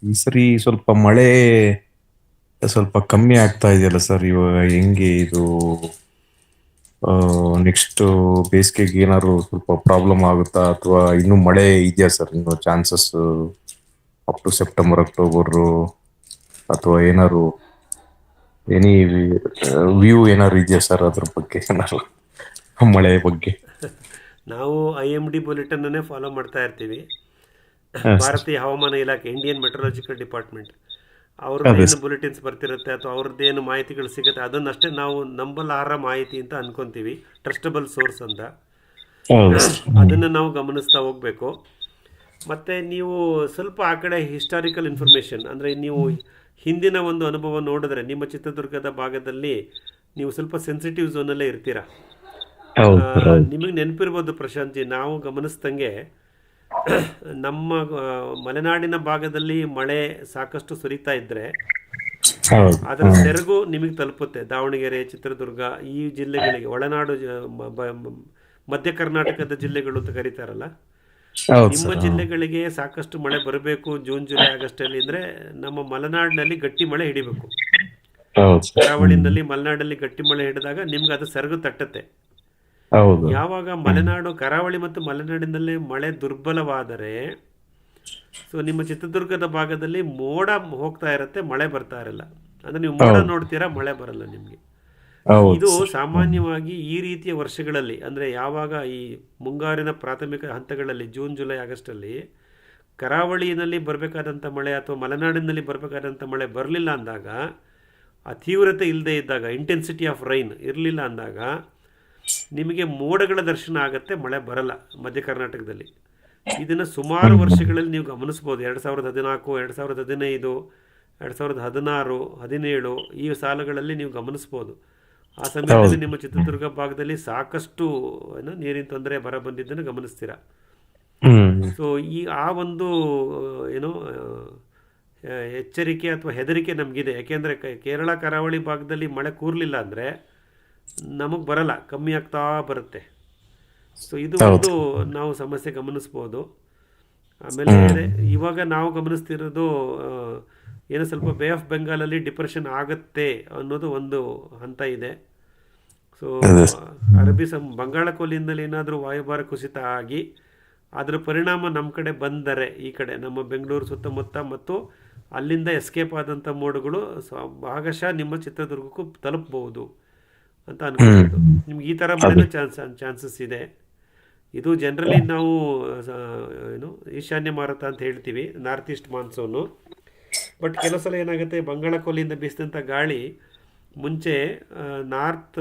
ಈ ಸರಿ ಸ್ವಲ್ಪ ಮಳೆ ಸ್ವಲ್ಪ ಕಮ್ಮಿ ಆಗ್ತಾ ಇದೆಯಲ್ಲ ಸರ್, ಇವಾಗ ಹೆಂಗೆ ಇದು ನೆಕ್ಸ್ಟ್ ಬೇಸಿಗೆಗೆ ಏನಾದ್ರು ಸ್ವಲ್ಪ ಪ್ರಾಬ್ಲಮ್ ಆಗುತ್ತಾ, ಅಥವಾ ಇನ್ನೂ ಮಳೆ ಇದೆಯಾ ಸರ್, ಇನ್ನು chances up to September October, ಅಥವಾ ಏನಾದ್ರು ಎನಿ ವ್ಯೂ ಏನಾದ್ರು ಇದೆಯಾ ಸರ್ ಅದ್ರ ಬಗ್ಗೆ, ಏನಾದ್ರು ಮಳೆ ಬಗ್ಗೆ? ನಾವು IMD ಬುಲೆಟಿನ್ ಫಾಲೋ ಮಾಡ್ತಾ ಇರ್ತೀವಿ. ಭಾರತೀಯ ಹವಾಮಾನ ಇಲಾಖೆ, ಇಂಡಿಯನ್ ಮೆಟ್ರಲಾಜಿಕಲ್ ಡಿಪಾರ್ಟ್ಮೆಂಟ್, ಅವ್ರದ್ದು ಏನು ಬುಲೆಟಿನ್ಸ್ ಬರ್ತಿರುತ್ತೆ ಅಥವಾ ಅವ್ರದ್ದೇನು ಮಾಹಿತಿಗಳು ಸಿಗುತ್ತೆ ಅದನ್ನಷ್ಟೇ ನಾವು ನಂಬಲಾರ್ಹ ಮಾಹಿತಿ ಅಂತ ಅನ್ಕೊಂತೀವಿ, ಟ್ರಸ್ಟಬಲ್ ಸೋರ್ಸ್ ಅಂತ. ಅದನ್ನು ನಾವು ಗಮನಿಸ್ತಾ ಹೋಗಬೇಕು. ಮತ್ತು ನೀವು ಸ್ವಲ್ಪ ಆ ಕಡೆ ಹಿಸ್ಟಾರಿಕಲ್ ಇನ್ಫಾರ್ಮೇಷನ್, ಅಂದರೆ ನೀವು ಹಿಂದಿನ ಒಂದು ಅನುಭವ ನೋಡಿದ್ರೆ ನಿಮ್ಮ ಚಿತ್ರದುರ್ಗದ ಭಾಗದಲ್ಲಿ ನೀವು ಸ್ವಲ್ಪ ಸೆನ್ಸಿಟಿವ್ ಝೋನಲ್ಲೇ ಇರ್ತೀರಾ. ನಿಮಗೆ ನೆನಪಿರ್ಬೋದು ಪ್ರಶಾಂತ್ ಜಿ, ನಾವು ಗಮನಿಸ್ದಂಗೆ ನಮ್ಮ ಮಲೆನಾಡಿನ ಭಾಗದಲ್ಲಿ ಮಳೆ ಸಾಕಷ್ಟು ಸುರಿತಾ ಇದ್ದರೆ ಅದರ ಸೆರಗು ನಿಮಗೆ ತಲುಪುತ್ತೆ. ದಾವಣಗೆರೆ, ಚಿತ್ರದುರ್ಗ ಈ ಜಿಲ್ಲೆಗಳಿಗೆ, ಒಳನಾಡು ಮಧ್ಯ ಕರ್ನಾಟಕದ ಜಿಲ್ಲೆಗಳು ಅಂತ ಕರೀತಾರಲ್ಲ, ನಿಮ್ಮ ಜಿಲ್ಲೆಗಳಿಗೆ ಸಾಕಷ್ಟು ಮಳೆ ಬರಬೇಕು ಜೂನ್, ಜುಲೈ, ಆಗಸ್ಟಲ್ಲಿ. ಅಂದರೆ ನಮ್ಮ ಮಲೆನಾಡಿನಲ್ಲಿ ಗಟ್ಟಿ ಮಳೆ ಹಿಡಿಬೇಕು. ಕರಾವಳಿನಲ್ಲಿ, ಮಲೆನಾಡಲ್ಲಿ ಗಟ್ಟಿ ಮಳೆ ಹಿಡಿದಾಗ ನಿಮ್ಗೆ ಅದು ಸೆರಗು ತಟ್ಟತ್ತೆ. ಯಾವಾಗ ಮಲೆನಾಡು, ಕರಾವಳಿ ಮತ್ತು ಮಲೆನಾಡಿನಲ್ಲಿ ಮಳೆ ದುರ್ಬಲವಾದರೆ, ಸೊ ನಿಮ್ಮ ಚಿತ್ರದುರ್ಗದ ಭಾಗದಲ್ಲಿ ಮೋಡ ಹೋಗ್ತಾ ಇರುತ್ತೆ, ಮಳೆ ಬರ್ತಾ ಇರಲ್ಲ. ಅಂದ್ರೆ ನೀವು ಮೋಡ ನೋಡ್ತೀರಾ, ಮಳೆ ಬರಲ್ಲ ನಿಮಗೆ. ಇದು ಸಾಮಾನ್ಯವಾಗಿ ಈ ರೀತಿಯ ವರ್ಷಗಳಲ್ಲಿ, ಅಂದರೆ ಯಾವಾಗ ಈ ಮುಂಗಾರಿನ ಪ್ರಾಥಮಿಕ ಹಂತಗಳಲ್ಲಿ ಜೂನ್, ಜುಲೈ, ಆಗಸ್ಟಲ್ಲಿ ಕರಾವಳಿಯಲ್ಲಿ ಬರಬೇಕಾದಂಥ ಮಳೆ ಅಥವಾ ಮಲೆನಾಡಿನಲ್ಲಿ ಬರಬೇಕಾದಂಥ ಮಳೆ ಬರಲಿಲ್ಲ ಅಂದಾಗ, ಆ ತೀವ್ರತೆ ಇಲ್ಲದೆ ಇದ್ದಾಗ, ಇಂಟೆನ್ಸಿಟಿ ಆಫ್ ರೈನ್ ಇರಲಿಲ್ಲ ಅಂದಾಗ ನಿಮಗೆ ಮೋಡಗಳ ದರ್ಶನ ಆಗುತ್ತೆ, ಮಳೆ ಬರಲ್ಲ ಮಧ್ಯ ಕರ್ನಾಟಕದಲ್ಲಿ. ಇದನ್ನು ಸುಮಾರು ವರ್ಷಗಳಲ್ಲಿ ನೀವು ಗಮನಿಸ್ಬೋದು. 2014, 2015, 2016, 17 ಈ ಸಾಲುಗಳಲ್ಲಿ ನೀವು ಗಮನಿಸ್ಬೋದು. ಆ ಸಮಯದಲ್ಲಿ ನಿಮ್ಮ ಚಿತ್ರದುರ್ಗ ಭಾಗದಲ್ಲಿ ಸಾಕಷ್ಟು ನೀರಿನ ತೊಂದರೆ ಬರ ಬಂದಿದ್ದನ್ನು ಗಮನಿಸ್ತೀರಾ. ಸೊ ಆ ಒಂದು ಎಚ್ಚರಿಕೆ ಅಥವಾ ಹೆದರಿಕೆ ನಮಗಿದೆ. ಯಾಕೆಂದರೆ ಕೇರಳ ಕರಾವಳಿ ಭಾಗದಲ್ಲಿ ಮಳೆ ಕೂರಲಿಲ್ಲ ಅಂದರೆ ನಮಗೆ ಬರಲ್ಲ, ಕಮ್ಮಿ ಆಗ್ತಾ ಬರುತ್ತೆ. ಸೊ ಇದು ಒಂದು ನಾವು ಸಮಸ್ಯೆ ಗಮನಿಸ್ಬೋದು. ಆಮೇಲೆ ಇವಾಗ ನಾವು ಗಮನಿಸ್ತಿರೋದು ಏನೋ ಸ್ವಲ್ಪ ಬೇ ಆಫ್ ಬೆಂಗಾಲಲ್ಲಿ ಡಿಪ್ರೆಷನ್ ಆಗುತ್ತೆ ಅನ್ನೋದು ಒಂದು ಹಂತ ಇದೆ. ಸೊ ಬಂಗಾಳ ಕೊಲ್ಲಿಯಿಂದಲೇ ಏನಾದರೂ ವಾಯುಭಾರ ಕುಸಿತ ಆಗಿ ಅದರ ಪರಿಣಾಮ ನಮ್ಮ ಕಡೆ ಬಂದರೆ, ಈ ಕಡೆ ನಮ್ಮ ಬೆಂಗಳೂರು ಸುತ್ತಮುತ್ತ ಮತ್ತು ಅಲ್ಲಿಂದ ಎಸ್ಕೇಪ್ ಆದಂಥ ಮೋಡಗಳು ಭಾಗಶಃ ನಿಮ್ಮ ಚಿತ್ರದುರ್ಗಕ್ಕೂ ತಲುಪಬಹುದು ಅಂತ ಅನ್ಕೊಳ್ಬೋದು. ನಿಮ್ಗೆ ಈ ಥರ ಮಳೆನೂ ಚಾನ್ಸಸ್ ಇದೆ. ಇದು ಜನರಲಿ ನಾವು ಈಶಾನ್ಯ ಮಾರುತ ಅಂತ ಹೇಳ್ತೀವಿ, ನಾರ್ತ್ ಈಸ್ಟ್ ಮಾನ್ಸೂನು. ಬಟ್ ಕೆಲವು ಸಲ ಏನಾಗುತ್ತೆ, ಬಂಗಾಳ ಕೊಲ್ಲಿಯಿಂದ ಬೀಸಿದಂಥ ಗಾಳಿ ಮುಂಚೆ ನಾರ್ತ್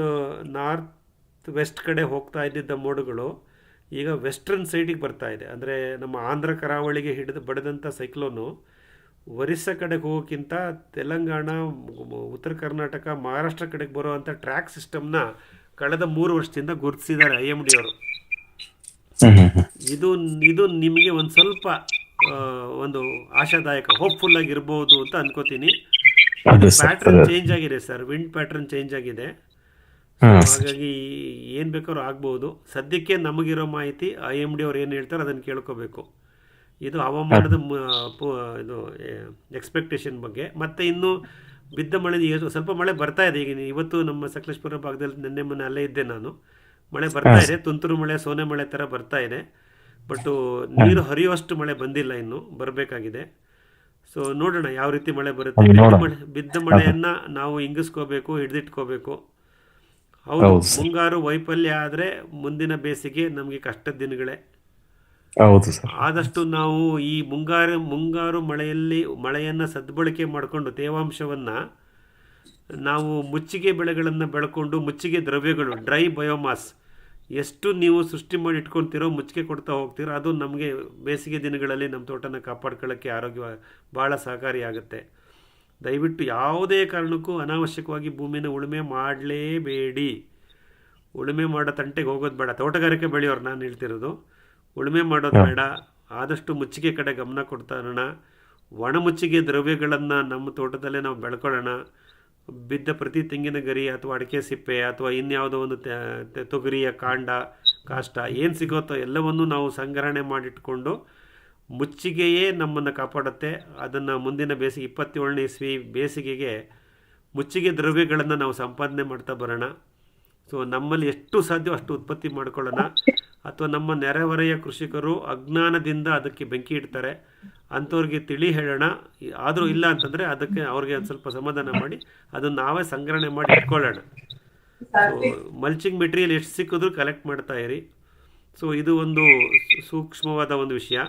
ವೆಸ್ಟ್ ಕಡೆ ಹೋಗ್ತಾ ಇದ್ದಿದ್ದ ಮೋಡಗಳು ಈಗ ವೆಸ್ಟರ್ನ್ ಸೈಡಿಗೆ ಬರ್ತಾ ಇದೆ. ಅಂದರೆ ನಮ್ಮ ಆಂಧ್ರ ಕರಾವಳಿಗೆ ಬಡಿದಂಥ ಸೈಕ್ಲೋನು ಒರಿಸ್ಸಾ ಕಡೆಗೆ ಹೋಗೋಕ್ಕಿಂತ ತೆಲಂಗಾಣ, ಉತ್ತರ ಕರ್ನಾಟಕ, ಮಹಾರಾಷ್ಟ್ರ ಕಡೆಗೆ ಬರುವಂಥ ಟ್ರ್ಯಾಕ್ ಸಿಸ್ಟಮ್ನ ಕಳೆದ 3 ವರ್ಷದಿಂದ ಗುರುತಿಸಿದ್ದಾರೆ IMD ಅವರು. ಇದು ನಿಮಗೆ ಒಂದು ಸ್ವಲ್ಪ ಒಂದು ಆಶಾದಾಯಕ, ಹೋಪ್ಫುಲ್ ಆಗಿರ್ಬೋದು ಅಂತ ಅನ್ಕೋತೀನಿ. ಪ್ಯಾಟ್ರನ್ ಚೇಂಜ್ ಆಗಿದೆ ಸರ್, ವಿಂಡ್ ಪ್ಯಾಟ್ರನ್ ಚೇಂಜ್ ಆಗಿದೆ. ಹಾಗಾಗಿ ಏನು ಬೇಕಾದ್ರೂ ಆಗ್ಬೋದು. ಸದ್ಯಕ್ಕೆ ನಮಗಿರೋ ಮಾಹಿತಿ IMD ಅವ್ರು ಏನು ಹೇಳ್ತಾರೆ ಅದನ್ನು ಕೇಳ್ಕೋಬೇಕು. ಇದು ಹವಾಮಾನದ ಇದು ಎಕ್ಸ್ಪೆಕ್ಟೇಷನ್ ಬಗ್ಗೆ. ಮತ್ತು ಇನ್ನು ಬಿದ್ದ ಮಳೆ, ಸ್ವಲ್ಪ ಮಳೆ ಬರ್ತಾ ಇದೆ. ಈಗ ಇವತ್ತು ನಮ್ಮ ಸಕಲೇಶ್ಪುರ ಭಾಗದಲ್ಲಿ ನಿನ್ನೆ ಮೊನ್ನೆ ಅಲ್ಲೇ ಇದ್ದೆ ನಾನು, ಮಳೆ ಬರ್ತಾ ಇದೆ, ತುಂತುರು ಮಳೆ, ಸೋನೆ ಮಳೆ ಥರ ಬರ್ತಾ ಇದೆ. ಬಟ್ ನೀರು ಹರಿಯುವಷ್ಟು ಮಳೆ ಬಂದಿಲ್ಲ, ಇನ್ನು ಬರಬೇಕಾಗಿದೆ. ಸೊ ನೋಡೋಣ ಯಾವ ರೀತಿ ಮಳೆ ಬರುತ್ತೆ. ಬಿದ್ದ ಮಳೆಯನ್ನು ನಾವು ಇಂಗಿಸ್ಕೋಬೇಕು, ಹಿಡಿದಿಟ್ಕೋಬೇಕು. ಹೌದು, ಮುಂಗಾರು ವೈಫಲ್ಯ ಆದರೆ ಮುಂದಿನ ಬೇಸಿಗೆ ನಮಗೆ ಕಷ್ಟದ ದಿನಗಳೇ. ಹೌದು ಸರ್. ಆದಷ್ಟು ನಾವು ಈ ಮುಂಗಾರು ಮಳೆಯನ್ನು ಸದ್ಬಳಕೆ ಮಾಡಿಕೊಂಡು ತೇವಾಂಶವನ್ನು ನಾವು ಮುಚ್ಚಿಗೆ ಬೆಳೆಗಳನ್ನು ಬೆಳ್ಕೊಂಡು ಮುಚ್ಚಿಗೆ ದ್ರವ್ಯಗಳು ಡ್ರೈ ಬಯೋಮಾಸ್ ಎಷ್ಟು ನೀವು ಸೃಷ್ಟಿ ಮಾಡಿ ಇಟ್ಕೊಳ್ತೀರೋ ಮುಚ್ಚಿಗೆ ಕೊಡ್ತಾ ಹೋಗ್ತೀರೋ ಅದು ನಮಗೆ ಬೇಸಿಗೆ ದಿನಗಳಲ್ಲಿ ನಮ್ಮ ತೋಟನ ಕಾಪಾಡ್ಕೊಳ್ಳೋಕ್ಕೆ ಆರೋಗ್ಯ ಭಾಳ ಸಹಕಾರಿಯಾಗುತ್ತೆ. ದಯವಿಟ್ಟು ಯಾವುದೇ ಕಾರಣಕ್ಕೂ ಅನಾವಶ್ಯಕವಾಗಿ ಭೂಮಿನ ಉಳುಮೆ ಮಾಡಲೇಬೇಡಿ. ಉಳುಮೆ ಮಾಡೋ ತಂಟೆಗೆ ಹೋಗೋದು ಬೇಡ. ತೋಟಗಾರಿಕೆ ಬೆಳೆಯೋರು ನಾನು ಹೇಳ್ತಿರೋದು, ಉಳುಮೆ ಮಾಡೋದು ಬೇಡ. ಆದಷ್ಟು ಮುಚ್ಚಿಗೆ ಕಡೆ ಗಮನ ಕೊಡ್ತಾ ಇರೋಣ. ಒಣ ಮುಚ್ಚಿಗೆ ದ್ರವ್ಯಗಳನ್ನು ನಮ್ಮ ತೋಟದಲ್ಲೇ ನಾವು ಬೆಳ್ಕೊಳ್ಳೋಣ. ಬಿದ್ದ ಪ್ರತಿ ತೆಂಗಿನ ಗರಿ ಅಥವಾ ಅಡಿಕೆ ಸಿಪ್ಪೆ ಅಥವಾ ಇನ್ಯಾವುದೋ ಒಂದು ತೊಗರಿಯ ಕಾಷ್ಟ ಏನು ಸಿಗುತ್ತೋ ಎಲ್ಲವನ್ನು ನಾವು ಸಂಗ್ರಹಣೆ ಮಾಡಿಟ್ಕೊಂಡು ಮುಚ್ಚಿಗೆಯೇ ನಮ್ಮನ್ನು ಕಾಪಾಡುತ್ತೆ. ಅದನ್ನು ಮುಂದಿನ ಬೇಸಿಗೆ 27ನೇ ಇಸ್ವಿ ಬೇಸಿಗೆಗೆ ಮುಚ್ಚಿಗೆ ದ್ರವ್ಯಗಳನ್ನು ನಾವು ಸಂಪಾದನೆ ಮಾಡ್ತಾ ಬರೋಣ. ಸೊ ನಮ್ಮಲ್ಲಿ ಎಷ್ಟು ಸಾಧ್ಯವೋ ಅಷ್ಟು ಉತ್ಪತ್ತಿ ಮಾಡ್ಕೊಳ್ಳೋಣ. ಅಥವಾ ನಮ್ಮ ನೆರೆಹೊರೆಯ ಕೃಷಿಕರು ಅಜ್ಞಾನದಿಂದ ಅದಕ್ಕೆ ಬೆಂಕಿ ಇಡ್ತಾರೆ, ಅಂಥವ್ರಿಗೆ ತಿಳಿ ಹೇಳೋಣ. ಆದರೂ ಇಲ್ಲ ಅಂತಂದರೆ ಅದಕ್ಕೆ ಅವ್ರಿಗೆ ಒಂದು ಸ್ವಲ್ಪ ಸಮಾಧಾನ ಮಾಡಿ ಅದನ್ನು ನಾವೇ ಸಂಗ್ರಹಣೆ ಮಾಡಿ ಇಟ್ಕೊಳ್ಳೋಣ. ಸೊ ಮಲ್ಚಿಂಗ್ ಮೆಟೀರಿಯಲ್ ಎಷ್ಟು ಸಿಕ್ಕಿದ್ರೂ ಕಲೆಕ್ಟ್ ಮಾಡ್ತಾ ಇರಿ. ಸೊ ಇದು ಒಂದು ಸೂಕ್ಷ್ಮವಾದ ಒಂದು ವಿಷಯ.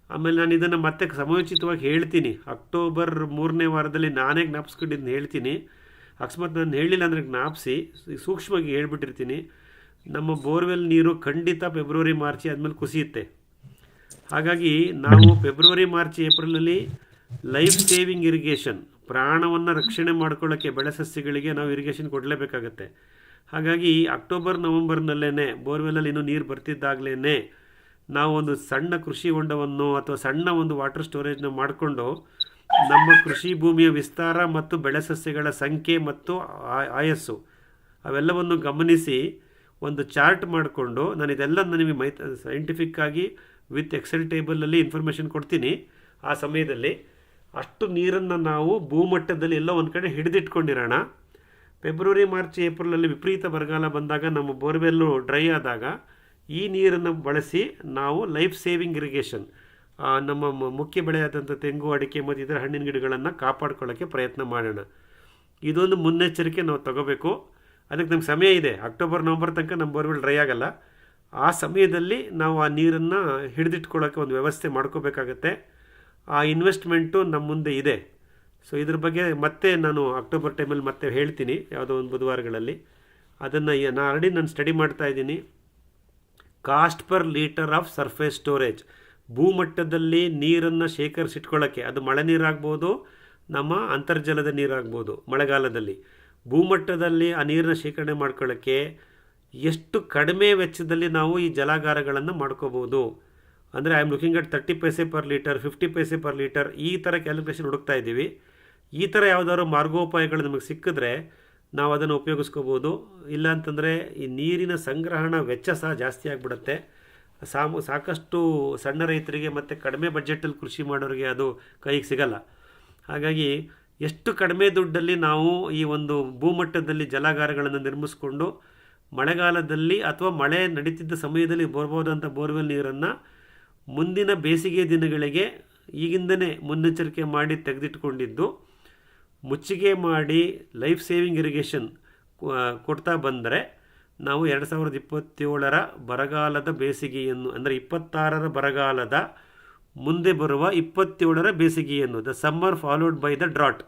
ಆಮೇಲೆ ನಾನು ಇದನ್ನು ಮತ್ತೆ ಸಮಯೋಚಿತವಾಗಿ ಹೇಳ್ತೀನಿ. ಅಕ್ಟೋಬರ್ 3ನೇ ವಾರದಲ್ಲಿ ನಾನೇ ಜ್ಞಾಪಿಸ್ಕೊಂಡಿದ್ದು ಹೇಳ್ತೀನಿ. ಅಕಸ್ಮಾತ್ ನಾನು ಹೇಳಿಲ್ಲ ಅಂದರೆ ಜ್ಞಾಪಿಸಿ ಸೂಕ್ಷ್ಮವಾಗಿ ಹೇಳ್ಬಿಟ್ಟಿರ್ತೀನಿ. ನಮ್ಮ ಬೋರ್ವೆಲ್ ನೀರು ಖಂಡಿತ ಫೆಬ್ರವರಿ ಮಾರ್ಚ್ ಆದಮೇಲೆ ಕುಸಿಯುತ್ತೆ. ಹಾಗಾಗಿ ನಾವು ಫೆಬ್ರವರಿ ಮಾರ್ಚ್ ಏಪ್ರಿಲಲ್ಲಿ ಲೈಫ್ ಸೇವಿಂಗ್ ಇರಿಗೇಷನ್, ಪ್ರಾಣವನ್ನು ರಕ್ಷಣೆ ಮಾಡ್ಕೊಳ್ಳೋಕ್ಕೆ ಬೆಳೆ ಸಸ್ಯಗಳಿಗೆ ನಾವು ಇರಿಗೇಷನ್ ಕೊಡಲೇಬೇಕಾಗತ್ತೆ. ಹಾಗಾಗಿ ಅಕ್ಟೋಬರ್ ನವಂಬರ್ನಲ್ಲೇ ಬೋರ್ವೆಲ್ಲಲ್ಲಿ ಇನ್ನೂ ನೀರು ಬರ್ತಿದ್ದಾಗಲೇ ನಾವು ಒಂದು ಸಣ್ಣ ಕೃಷಿ ಹೊಂಡವನ್ನು ಅಥವಾ ಸಣ್ಣ ಒಂದು ವಾಟರ್ ಸ್ಟೋರೇಜ್ನ ಮಾಡಿಕೊಂಡು ನಮ್ಮ ಕೃಷಿ ಭೂಮಿಯ ವಿಸ್ತಾರ ಮತ್ತು ಬೆಳೆ ಸಸ್ಯಗಳ ಸಂಖ್ಯೆ ಮತ್ತು ಆಯಸ್ಸು ಅವೆಲ್ಲವನ್ನು ಗಮನಿಸಿ ಒಂದು ಚಾರ್ಟ್ ಮಾಡಿಕೊಂಡು, ನಾನು ಇದೆಲ್ಲ ನಿಮಗೆ ಸೈಂಟಿಫಿಕ್ಕಾಗಿ ವಿತ್ ಎಕ್ಸೆಲ್ ಟೇಬಲಲ್ಲಿ ಇನ್ಫಾರ್ಮೇಷನ್ ಕೊಡ್ತೀನಿ. ಆ ಸಮಯದಲ್ಲಿ ಅಷ್ಟು ನೀರನ್ನು ನಾವು ಭೂಮಟ್ಟದಲ್ಲಿ ಎಲ್ಲೋ ಒಂದು ಕಡೆ ಹಿಡಿದಿಟ್ಕೊಂಡಿರೋಣ. ಫೆಬ್ರವರಿ ಮಾರ್ಚ್ ಏಪ್ರಿಲಲ್ಲಿ ವಿಪರೀತ ಬರಗಾಲ ಬಂದಾಗ ನಮ್ಮ ಬೋರ್ವೆಲ್ಲು ಡ್ರೈ ಆದಾಗ ಈ ನೀರನ್ನು ಬಳಸಿ ನಾವು ಲೈಫ್ ಸೇವಿಂಗ್ ಇರಿಗೇಷನ್ ನಮ್ಮ ಮುಖ್ಯ ಬೆಳೆಯಾದಂಥ ತೆಂಗು, ಅಡಿಕೆ ಮತ್ತು ಇತರ ಹಣ್ಣಿನ ಗಿಡಗಳನ್ನು ಕಾಪಾಡ್ಕೊಳ್ಳೋಕ್ಕೆ ಪ್ರಯತ್ನ ಮಾಡೋಣ. ಇದೊಂದು ಮುನ್ನೆಚ್ಚರಿಕೆ ನಾವು ತಗೋಬೇಕು. ಅದಕ್ಕೆ ನಮ್ಗೆ ಸಮಯ ಇದೆ. ಅಕ್ಟೋಬರ್ ನವಂಬರ್ ತನಕ ನಮ್ಮ ಬೋರ್ವೆಲ್ ಡ್ರೈ ಆಗಲ್ಲ. ಆ ಸಮಯದಲ್ಲಿ ನಾವು ಆ ನೀರನ್ನು ಹಿಡಿದಿಟ್ಕೊಳ್ಳೋಕ್ಕೆ ಒಂದು ವ್ಯವಸ್ಥೆ ಮಾಡ್ಕೋಬೇಕಾಗತ್ತೆ. ಆ ಇನ್ವೆಸ್ಟ್ಮೆಂಟು ನಮ್ಮ ಮುಂದೆ ಇದೆ. ಸೊ ಇದ್ರ ಬಗ್ಗೆ ಮತ್ತೆ ನಾನು ಅಕ್ಟೋಬರ್ ಟೈಮಲ್ಲಿ ಮತ್ತೆ ಹೇಳ್ತೀನಿ, ಯಾವುದೋ ಒಂದು ಬುಧವಾರಗಳಲ್ಲಿ. ಅದನ್ನು ನಾನು ಸ್ಟಡಿ ಮಾಡ್ತಾ ಇದ್ದೀನಿ. Cost per litre of surface storage, ಭೂಮಟ್ಟದಲ್ಲಿ ನೀರನ್ನು ಶೇಖರಿಸಿಟ್ಕೊಳ್ಳೋಕ್ಕೆ, ಅದು ಮಳೆ ನೀರಾಗ್ಬೋದು, ನಮ್ಮ ಅಂತರ್ಜಲದ ನೀರಾಗ್ಬೋದು. ಮಳೆಗಾಲದಲ್ಲಿ ಭೂಮಟ್ಟದಲ್ಲಿ ಆ ನೀರನ್ನ ಶೇಖರಣೆ ಮಾಡ್ಕೊಳ್ಳೋಕ್ಕೆ ಎಷ್ಟು ಕಡಿಮೆ ವೆಚ್ಚದಲ್ಲಿ ನಾವು ಈ ಜಲಾಗಾರಗಳನ್ನು ಮಾಡ್ಕೋಬೋದು ಅಂದರೆ I am looking at 30 paise per litre, 50 paise per litre, ಈ ಥರ ಕ್ಯಾಲ್ಕುಲೇಷನ್ ಹುಡುಕ್ತಾ ಇದ್ದೀವಿ. ಈ ಥರ ಯಾವುದಾದ್ರು ಮಾರ್ಗೋಪಾಯಗಳು ನಮಗೆ ಸಿಕ್ಕಿದ್ರೆ ನಾವು ಅದನ್ನು ಉಪಯೋಗಿಸ್ಕೋಬೋದು. ಇಲ್ಲಾಂತಂದರೆ ಈ ನೀರಿನ ಸಂಗ್ರಹಣಾ ವೆಚ್ಚ ಸಹ ಜಾಸ್ತಿ ಆಗಿಬಿಡುತ್ತೆ. ಸಾಕಷ್ಟು ಸಣ್ಣ ರೈತರಿಗೆ ಮತ್ತು ಕಡಿಮೆ ಬಜೆಟಲ್ಲಿ ಕೃಷಿ ಮಾಡೋರಿಗೆ ಅದು ಕೈಗೆ ಸಿಗಲ್ಲ. ಹಾಗಾಗಿ ಎಷ್ಟು ಕಡಿಮೆ ದುಡ್ಡಲ್ಲಿ ನಾವು ಈ ಒಂದು ಭೂಮಟ್ಟದಲ್ಲಿ ಜಲಾಗಾರಗಳನ್ನು ನಿರ್ಮಿಸ್ಕೊಂಡು ಮಳೆಗಾಲದಲ್ಲಿ ಅಥವಾ ಮಳೆ ನಡೀತಿದ್ದ ಸಮಯದಲ್ಲಿ ಬರ್ಬೋದಂಥ ಬೋರ್ವೆಲ್ ನೀರನ್ನು ಮುಂದಿನ ಬೇಸಿಗೆ ದಿನಗಳಿಗೆ ಈಗಿಂದನೇ ಮುನ್ನೆಚ್ಚರಿಕೆ ಮಾಡಿ ತೆಗೆದಿಟ್ಕೊಂಡಿದ್ದು ಮುಚ್ಚಿಗೆ ಮಾಡಿ ಲೈಫ್ ಸೇವಿಂಗ್ ಇರಿಗೇಷನ್ ಕೊಡ್ತಾ ಬಂದರೆ ನಾವು 2027ರ ಬರಗಾಲದ ಬೇಸಿಗೆಯನ್ನು ಅಂದರೆ 26ರ ಬರಗಾಲದ ಮುಂದೆ ಬರುವ 27ರ ಬೇಸಿಗೆಯನ್ನು, the summer followed by the drought,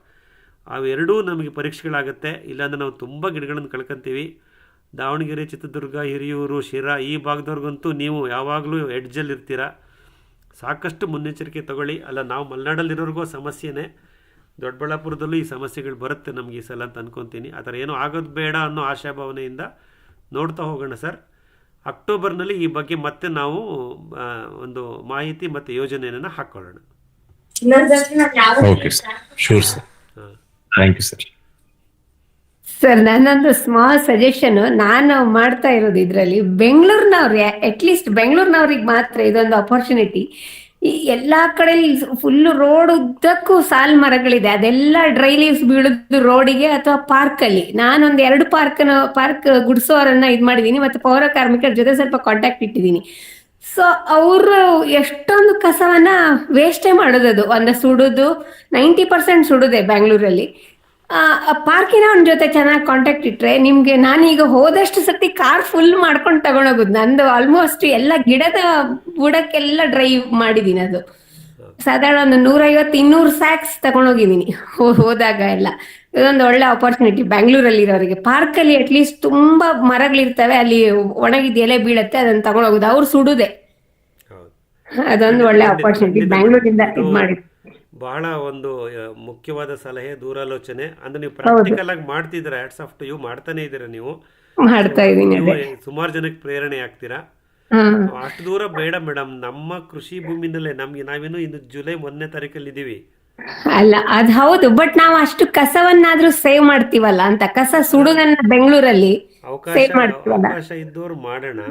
ಅವೆರಡೂ ನಮಗೆ ಪರೀಕ್ಷೆಗಳಾಗುತ್ತೆ. ಇಲ್ಲಾಂದರೆ ನಾವು ತುಂಬ ಗಿಡಗಳನ್ನು ಕಳ್ಕೊತೀವಿ. ದಾವಣಗೆರೆ, ಚಿತ್ರದುರ್ಗ, ಹಿರಿಯೂರು, ಶಿರಾ ಈ ಭಾಗದವ್ರಿಗಂತೂ ನೀವು ಯಾವಾಗಲೂ ಎಡ್ಜಲ್ಲಿ ಇರ್ತೀರ. ಸಾಕಷ್ಟು ಮುನ್ನೆಚ್ಚರಿಕೆ ತಗೊಳ್ಳಿ. ಅಲ್ಲ, ನಾವು ಮಲೆನಾಡಲ್ಲಿರೋರಿಗೂ ಸಮಸ್ಯೆನೇ, ದೊಡ್ಡಬಳ್ಳಾಪುರದಲ್ಲೂ ಈ ಸಮಸ್ಯೆಗಳು ಬರುತ್ತೆ ನಮಗೆ ಈ ಸಲ ಅಂತ ಅಂದ್ಕೊತೀನಿ. ಆ ಥರ ಏನೂ ಆಗೋದು ಬೇಡ ಅನ್ನೋ ಆಶಾಭಾವನೆಯಿಂದ ನೋಡ್ತಾ ಹೋಗೋಣ ಸರ್. ಅಕ್ಟೋಬರ್ನಲ್ಲಿ ಈ ಬಗ್ಗೆ ಮತ್ತೆ ನಾವು ಒಂದು ಮಾಹಿತಿ ಮತ್ತು ಯೋಜನೆಯನ್ನು ಹಾಕ್ಕೊಳ್ಳೋಣ. Okay sir, sure sir, thank you sir. Sir, ನನ್ನೊಂದು ಸ್ಮಾಲ್ ಸಜೆಷನ್ ನಾನು ಮಾಡ್ತಾ ಇರೋದು ಇದರಲ್ಲಿ, ಬೆಂಗಳೂರಿನವ್ರು ಅಟ್ಲೀಸ್ಟ್ ಬೆಂಗಳೂರಿನವ್ರಿಗೆ ಮಾತ್ರ ಇದೊಂದು ಅಪರ್ಚುನಿಟಿ. ಈ ಎಲ್ಲಾ ಕಡೆ ಫುಲ್ ರೋಡ್ ಉದ್ದಕ್ಕೂ ಸಾಲ್ ಮರಗಳಿದೆ, ಅದೆಲ್ಲ ಡ್ರೈ ಲೀವ್ಸ್ ಬೀಳುದು ರೋಡಿಗೆ ಅಥವಾ ಪಾರ್ಕ್ ಅಲ್ಲಿ. ನಾನೊಂದು 2 ಪಾರ್ಕ್ ಗುಡ್ಸೋರನ್ನ ಇದ್ ಮಾಡಿದೀನಿ, ಮತ್ತೆ ಪೌರ ಕಾರ್ಮಿಕರ ಜೊತೆ ಸ್ವಲ್ಪ ಕಾಂಟ್ಯಾಕ್ಟ್ ಇಟ್ಟಿದ್ದೀನಿ. ಸೊ ಅವರು ಎಷ್ಟೊಂದು ಕಸವನ್ನ ವೇಸ್ಟೇ ಮಾಡೋದು, ಒಂದು ಸುಡುದು 90% ಸುಡುದೆ ಬ್ಯಾಂಗ್ಳೂರಲ್ಲಿ. ಪಾರ್ಕಿನ ಅವ್ನ ಜೊತೆ ಚೆನ್ನಾಗಿ ಕಾಂಟ್ಯಾಕ್ಟ್ ಇಟ್ರೆ ನಿಮ್ಗೆ ನಾನೀಗ ಹೋದಷ್ಟು ಸತಿ ಕಾರ್ ಫುಲ್ ಮಾಡ್ಕೊಂಡು ತಗೊಂಡೋಗುದು. ನಂದು ಆಲ್ಮೋಸ್ಟ್ ಎಲ್ಲ ಗಿಡದ ಬುಡಕ್ಕೆಲ್ಲ ಡ್ರೈವ್ ಮಾಡಿದೀನಿ. ಅದು ಸಾಧಾರಣ ಒಂದು 150-200 ಸ್ಯಾಕ್ಸ್ ತಗೊಂಡೋಗಿದ್ದೀನಿ ಹೋದಾಗ ಎಲ್ಲ. ಇದೊಂದು ಒಳ್ಳೆ ಆಪರ್ಚುನಿಟಿ ಬ್ಯಾಂಗ್ಳೂರಲ್ಲಿ ಇರೋರಿಗೆ. ಪಾರ್ಕ್ ಅಲ್ಲಿ ಅಟ್ಲೀಸ್ಟ್ ತುಂಬಾ ಮರಗಳಿರ್ತವೆ, ಅಲ್ಲಿ ಒಣಗಿದ ಎಲೆ ಬೀಳತ್ತೆ, ಅದನ್ನ ತಗೊಂಡೋಗುದು, ಅವ್ರು ಸುಡುದೆ. ಹೌದು. ಅದೊಂದು ಒಳ್ಳೆ ಆಪರ್ಚುನಿಟಿ ಖಂಡಿತ ಬ್ಯಾಂಗ್ಳೂರಿಂದ ಇದು ಇದು ಮಾಡಿ. ಬಹಳ ಒಂದು ಮುಖ್ಯವಾದ ಸಲಹೆ, ದೂರಾಲೋಚನೆ. ಅಂದ್ರೆ ನೀವು ಪ್ರಾಕ್ಟಿಕಲ್ ಆಗಿ ಮಾಡ್ತಿದ್ದೀರಾ, ಹ್ಯಾಟ್ಸ್ ಆಫ್ ಟು ಯು, ಮಾಡ್ತಾನೆ ಇದ್ದೀರಾ ನೀವು. ಮಾಡ್ತಾ ಇದೀನಿ ನೀವು ಅದೇ. ಸುಮಾರು ಜನಕ್ಕೆ ಪ್ರೇರಣೆ ಆಗ್ತೀರಾ. ಹಾ ಅಷ್ಟು ದೂರ ಬೇಡ ಮೇಡಮ್, ನಮ್ಮ ಕೃಷಿ ಭೂಮಿನಲ್ಲೇ ನಮ್ಗೆ ನಾವೇನು ಇನ್ನು ಜುಲೈ 1ನೇ ತಾರೀಕಲ್ಲಿ ಇದ್ದೀವಿ. ಅಲ್ಲ ಅದ್ ಹೌದು, ಬಟ್ ನಾವು ಅಷ್ಟು ಕಸವನ್ನಾದ್ರೂ ಸೇವ್ ಮಾಡ್ತೀವಲ್ಲ ಅಂತ. ಕಸ ಸುಡುದನ್ನ ಬೆಂಗಳೂರಲ್ಲಿ ಅವಕಾಶ ಸೇವ್ ಮಾಡ್ತೀವಲ್ಲ, ಅವಕಾಶ ಇದ್ದವ್ರು ಮಾಡೋಣ.